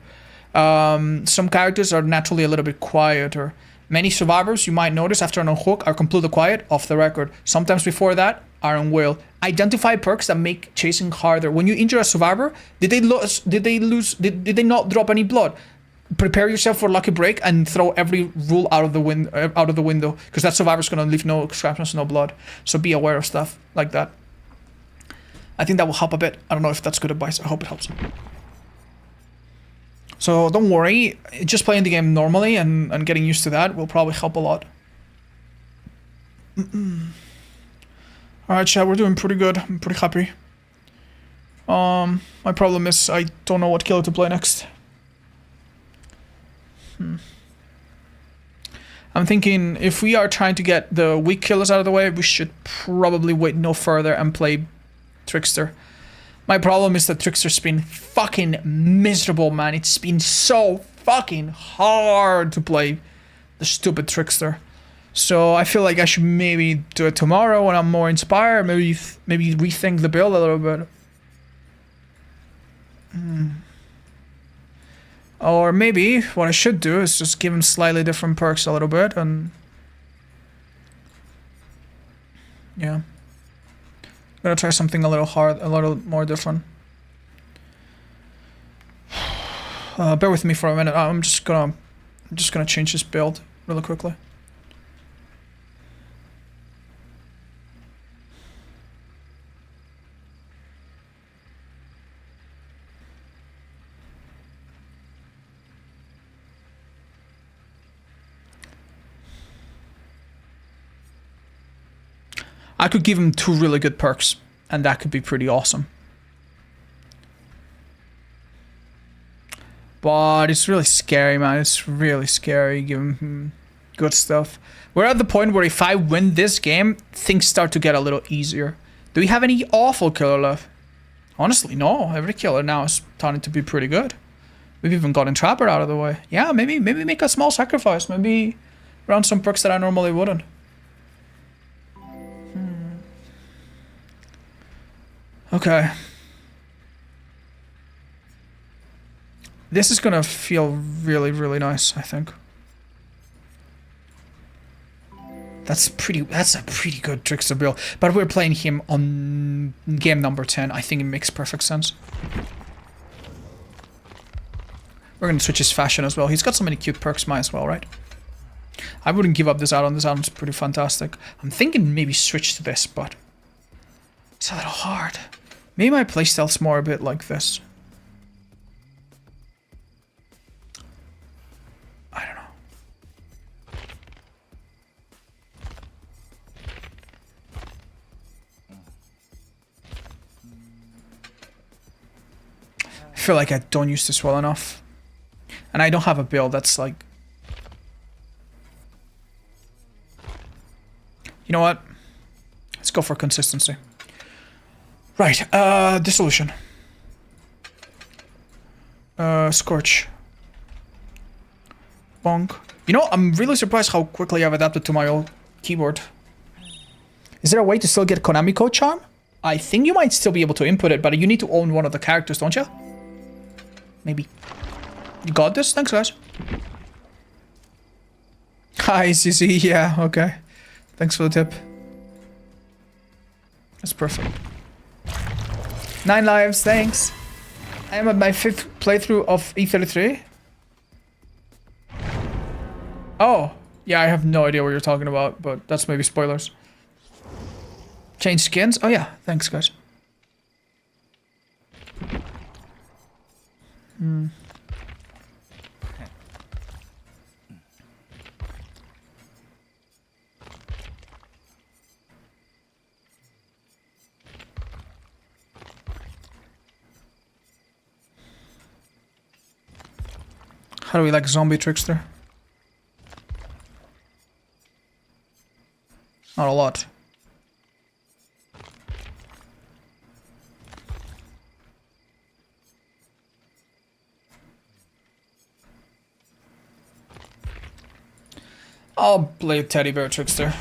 Some characters are naturally a little bit quieter. Many survivors, you might notice, after an unhook, are completely quiet, off the record. Sometimes before that, are on wheel. Identify perks that make chasing harder. When you injure a survivor, did they not drop any blood? Prepare yourself for lucky break and throw every rule out of the window, because that survivor's gonna leave no scratches, no blood. So be aware of stuff like that. I think that will help a bit. I don't know if that's good advice. I hope it helps. So don't worry, just playing the game normally and getting used to that will probably help a lot. Alright, chat, we're doing pretty good. I'm pretty happy. My problem is I don't know what killer to play next. I'm thinking if we are trying to get the weak killers out of the way, we should probably wait no further and play Trickster. My problem is that Trickster's been fucking miserable, man. It's been so fucking hard to play the stupid Trickster. So I feel like I should maybe do it tomorrow when I'm more inspired. Maybe rethink the build a little bit. Or maybe what I should do is just give him slightly different perks a little bit and... yeah. I'm gonna try something a little more different. Bear with me for a minute. I'm just gonna change this build really quickly. I could give him 2 really good perks, and that could be pretty awesome. But it's really scary, man. It's really scary giving him good stuff. We're at the point where if I win this game, things start to get a little easier. Do we have any awful killer left? Honestly, no. Every killer now is starting to be pretty good. We've even gotten Trapper out of the way. Yeah, maybe make a small sacrifice. Maybe run some perks that I normally wouldn't. Okay. This is gonna feel really, really nice, I think. That's a pretty good Trickster build. But we're playing him on game number 10. I think it makes perfect sense. We're gonna switch his fashion as well. He's got so many cute perks, might as well, right? I wouldn't give up this add-on. This add-on's pretty fantastic. I'm thinking maybe switch to this, but it's a little hard. Maybe my playstyle's more a bit like this. I don't know. I feel like I don't use this well enough. And I don't have a build that's like... You know what? Let's go for consistency. Right, Dissolution. Scorch. Bonk. You know, I'm really surprised how quickly I've adapted to my old keyboard. Is there a way to still get Konami Code Charm? I think you might still be able to input it, but you need to own one of the characters, don't you? Maybe. You got this? Thanks, guys. Hi, CC. Yeah, okay. Thanks for the tip. That's perfect. 9 lives, thanks. I am at my 5th playthrough of E33. Oh, yeah, I have no idea what you're talking about, but that's maybe spoilers. Change skins? Oh yeah, thanks guys. How do we like zombie trickster? Not a lot. I'll play teddy bear trickster.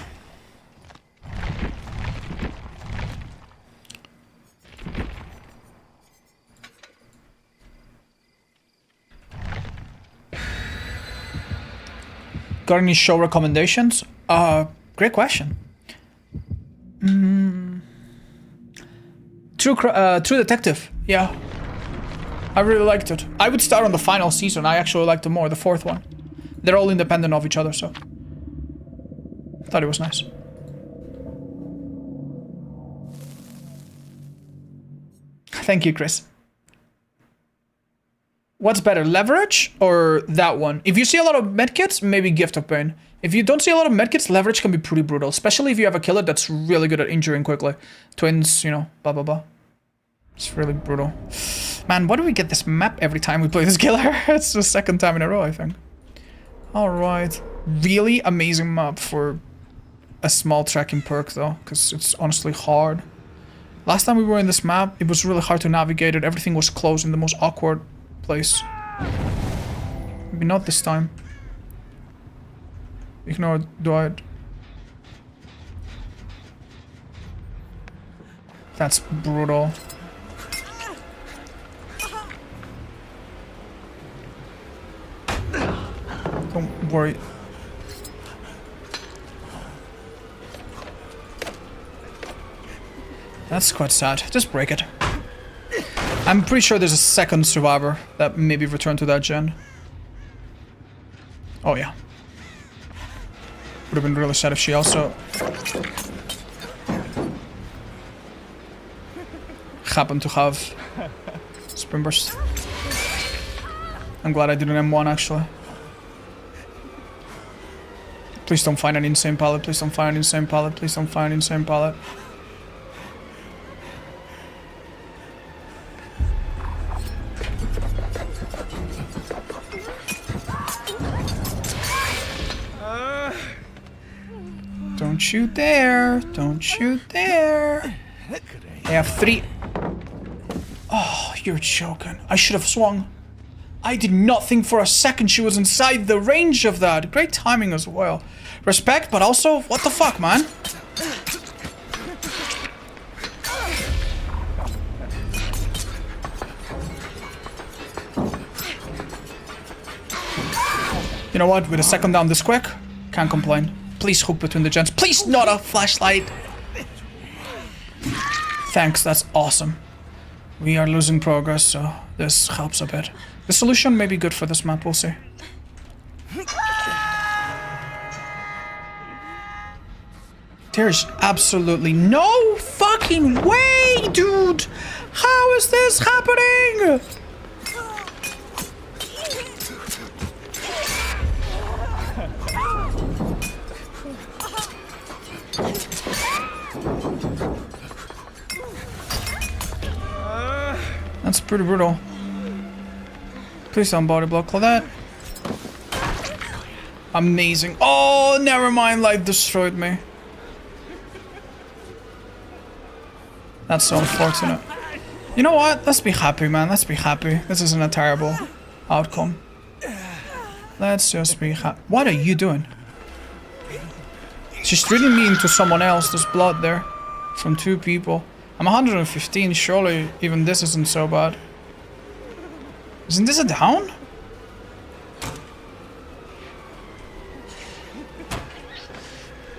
Got any show recommendations? Great question. True Detective. Yeah, I really liked it. I would start on the final season. I actually liked it more, the 4th one. They're all independent of each other, so thought it was nice. Thank you, Chris. What's better, leverage or that one? If you see a lot of medkits, maybe Gift of Pain. If you don't see a lot of medkits, leverage can be pretty brutal, especially if you have a killer that's really good at injuring quickly. Twins, you know, blah blah blah. It's really brutal. Man, why do we get this map every time we play this killer? It's the 2nd time in a row, I think. Alright. Really amazing map for a small tracking perk though, because it's honestly hard. Last time we were in this map, it was really hard to navigate it. Everything was closed in the most awkward place. Maybe not this time. Ignore Dwight. That's brutal. Don't worry. That's quite sad. Just break it. I'm pretty sure there's a 2nd survivor that maybe returned to that gen. Oh yeah. Would have been really sad if she also happened to have Spring Burst. I'm glad I did an M1 actually. Please don't find an insane pallet, please don't find an insane pallet, please don't find an insane pallet. Don't you dare, don't you dare. I have 3. Oh, you're joking. I should have swung. I did not think for a second she was inside the range of that. Great timing as well. Respect, but also, what the fuck, man? You know what? With a 2nd down this quick, can't complain. Please hook between the gens. Please not a flashlight. Thanks, that's awesome. We are losing progress, so this helps a bit. The solution may be good for this map, we'll see. There's absolutely no fucking way, dude! How is this happening? That's pretty brutal. Please don't body block like that. Amazing. Oh, never mind. Light destroyed me. That's so unfortunate. You know what? Let's be happy, man. Let's be happy. This isn't a terrible outcome. Let's just be happy. What are you doing? She's treating me into someone else. There's blood there from 2 people. I'm 115. Surely even this isn't so bad. Isn't this a down?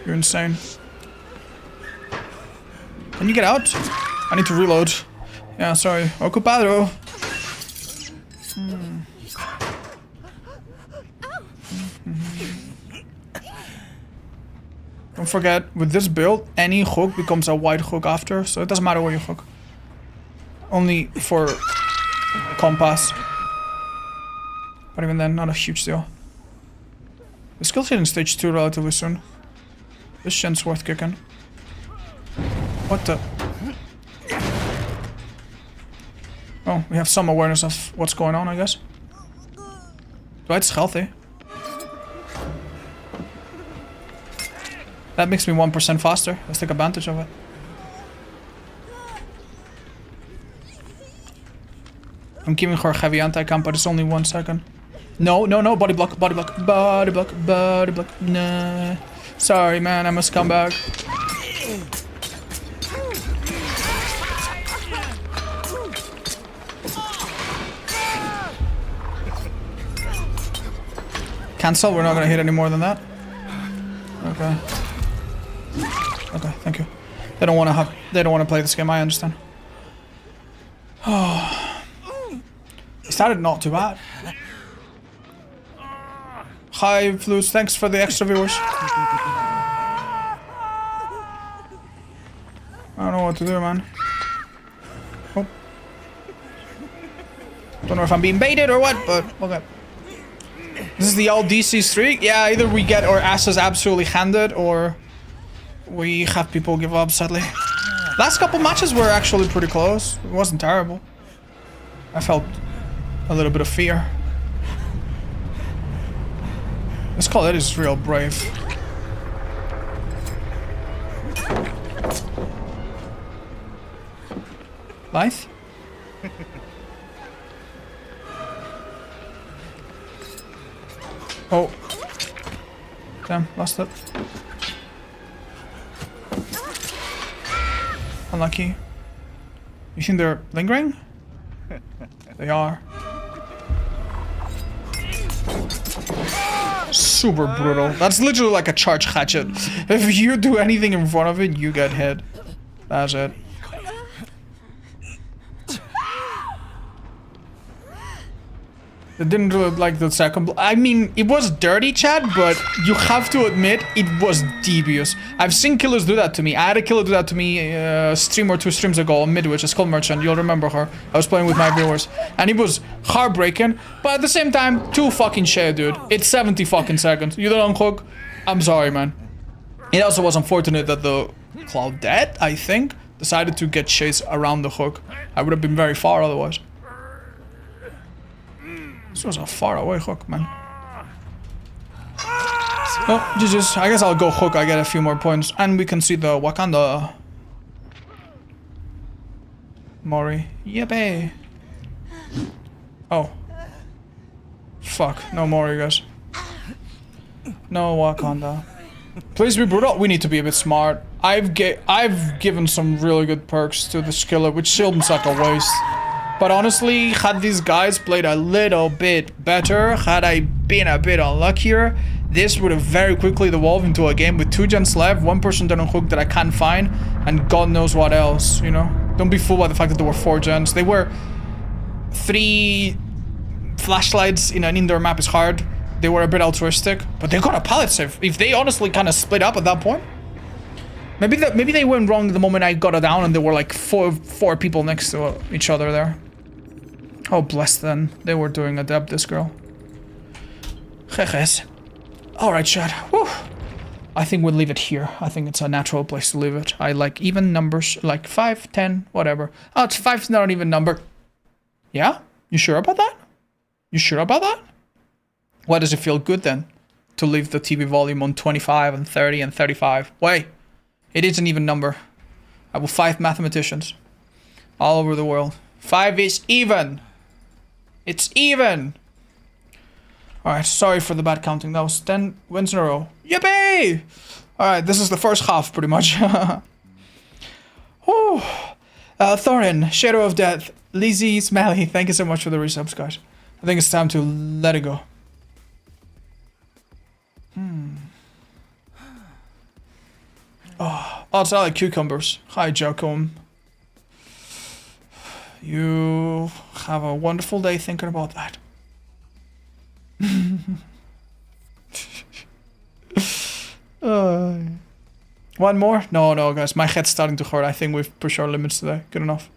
You're insane. Can you get out? I need to reload. Yeah, sorry. Ocupado. Don't forget, with this build, any hook becomes a wide hook after, so it doesn't matter where you hook. Only for compass. But even then, not a huge deal. The skill's hitting stage 2 relatively soon. This shin's worth kicking. What the? Oh, we have some awareness of what's going on, I guess. Dwight's healthy. That makes me 1% faster. Let's take advantage of it. I'm giving her heavy anti-camp, but it's only 1 second. No, no, no, body block, body block, body block, body block. Nah. Sorry, man, I must come back. Cancel, we're not gonna hit any more than that. Okay. Okay, thank you. They don't wanna play this game, I understand. Oh. It started not too bad. Hi, Flus, thanks for the extra viewers. I don't know what to do, man. Oh. Don't know if I'm being baited or what, but okay. This is the old DC streak. Yeah, either we get our asses absolutely handed or we have people give up, sadly. Last couple matches were actually pretty close. It wasn't terrible. I felt a little bit of fear. This call it is real brave. Life? Oh. Damn, lost it. Unlucky. You think they're lingering? They are. Super brutal. That's literally like a charge hatchet. If you do anything in front of it, you get hit. That's it. It didn't really like the second. I mean, it was dirty, chat, but you have to admit it was devious. I've seen killers do that to me. I had a killer do that to me a stream or 2 streams ago on Midwich. It's called Merchant. You'll remember her. I was playing with my viewers, and it was heartbreaking. But at the same time, too fucking shit, dude. It's 70 fucking seconds. You don't unhook? I'm sorry, man. It also was unfortunate that the Claudette, I think, decided to get chased around the hook. I would have been very far otherwise. This was a far away hook, man. Oh, GG's. I guess I'll go hook. I get a few more points. And we can see the Wakanda. Mori. Yippee. Oh. Fuck. No Mori, guys. No Wakanda. Please be brutal. We need to be a bit smart. I've given some really good perks to this killer, which seems like a waste. But honestly, had these guys played a little bit better, had I been a bit unluckier, this would have very quickly evolved into a game with 2 gens left, 1 person down on hook that I can't find, and God knows what else, you know? Don't be fooled by the fact that there were 4 gens. They were 3 flashlights in an indoor map is hard. They were a bit altruistic, but they got a pallet save. If they honestly kind of split up at that point, maybe they went wrong the moment I got it down and there were like four people next to each other there. Oh, bless them. They were doing adept, this girl. Jejes. Alright, chat. Whew. I think we'll leave it here. I think it's a natural place to leave it. I like even numbers, like 5, 10, whatever. Oh, it's 5's not an even number. Yeah? You sure about that? You sure about that? Why does it feel good then? To leave the TV volume on 25 and 30 and 35. Wait. It is an even number. I will fight mathematicians all over the world. 5 is even. It's even. Alright, sorry for the bad counting. That was 10 wins in a row. Yippee! Alright, this is the first half, pretty much. Whew. Thorin, Shadow of Death, Lizzie, Smelly, thank you so much for the resubs, guys. I think it's time to let it go. Oh, it's not like cucumbers. Hi, Jacom. You have a wonderful day thinking about that. One more? No, guys. My head's starting to hurt. I think we've pushed our limits today. Good enough.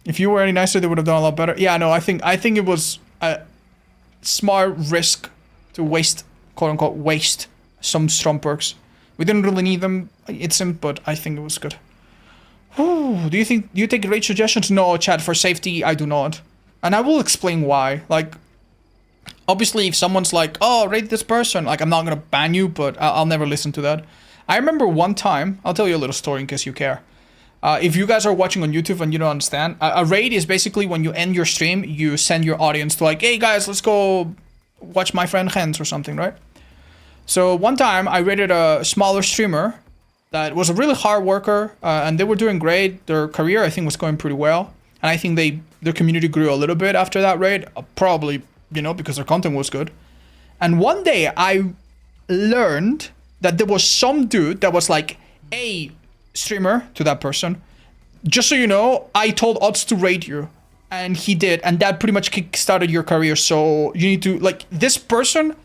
If you were any nicer, they would have done a lot better. Yeah, no, I think it was a smart risk to waste, quote unquote, waste some strong perks. We didn't really need them, it seemed, but I think it was good. Whew, do you take raid suggestions? No, chat, for safety, I do not. And I will explain why. Like, obviously, if someone's like, oh, rate this person, like, I'm not gonna ban you, but I'll never listen to that. I remember one time, I'll tell you a little story in case you care. If you guys are watching on YouTube and you don't understand, a raid is basically when you end your stream, you send your audience to like, hey guys, let's go watch my friend Hens or something, right? So one time I raided a smaller streamer that was a really hard worker, and they were doing great. Their career, I think, was going pretty well. And I think their community grew a little bit after that raid, probably, you know, because their content was good. And one day I learned that there was some dude that was like, hey, streamer, to that person, just so you know, I told odds to raid you, and he did, and that pretty much kick-started your career. So you need to, like, this person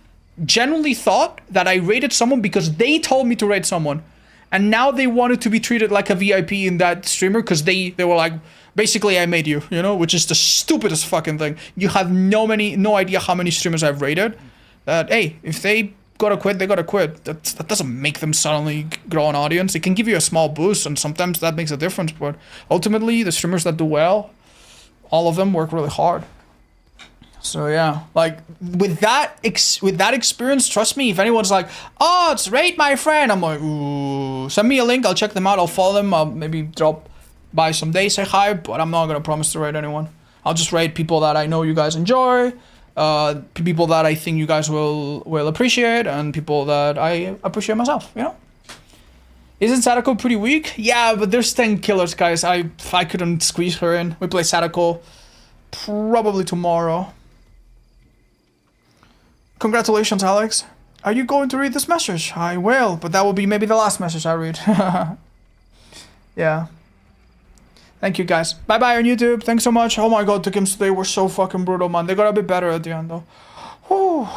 genuinely thought that I raided someone because they told me to raid someone, and now they wanted to be treated like a VIP in that streamer because they were like, basically I made you, you know, which is the stupidest fucking thing. You have no idea how many streamers I've raided that, hey, if they gotta quit, they gotta quit. That doesn't make them suddenly grow an audience. It can give you a small boost, and sometimes that makes a difference, but ultimately the streamers that do well, all of them work really hard. So yeah, like with that experience, trust me, if anyone's like, oh, it's raid my friend, I'm like, ooh, send me a link, I'll check them out, I'll follow them, I'll maybe drop by someday, say hi, but I'm not gonna promise to raid anyone. I'll just raid people that I know you guys enjoy, people that I think you guys will appreciate, and people that I appreciate myself, you know? Isn't Sadako pretty weak? Yeah, but there's 10 killers, guys. I couldn't squeeze her in. We play Sadako probably tomorrow. Congratulations, Alex. Are you going to read this message? I will, but that will be maybe the last message I read. Yeah. Thank you, guys. Bye-bye on YouTube. Thanks so much. Oh my god, the games today were so fucking brutal, man. They got a bit better at the end, though. Whew.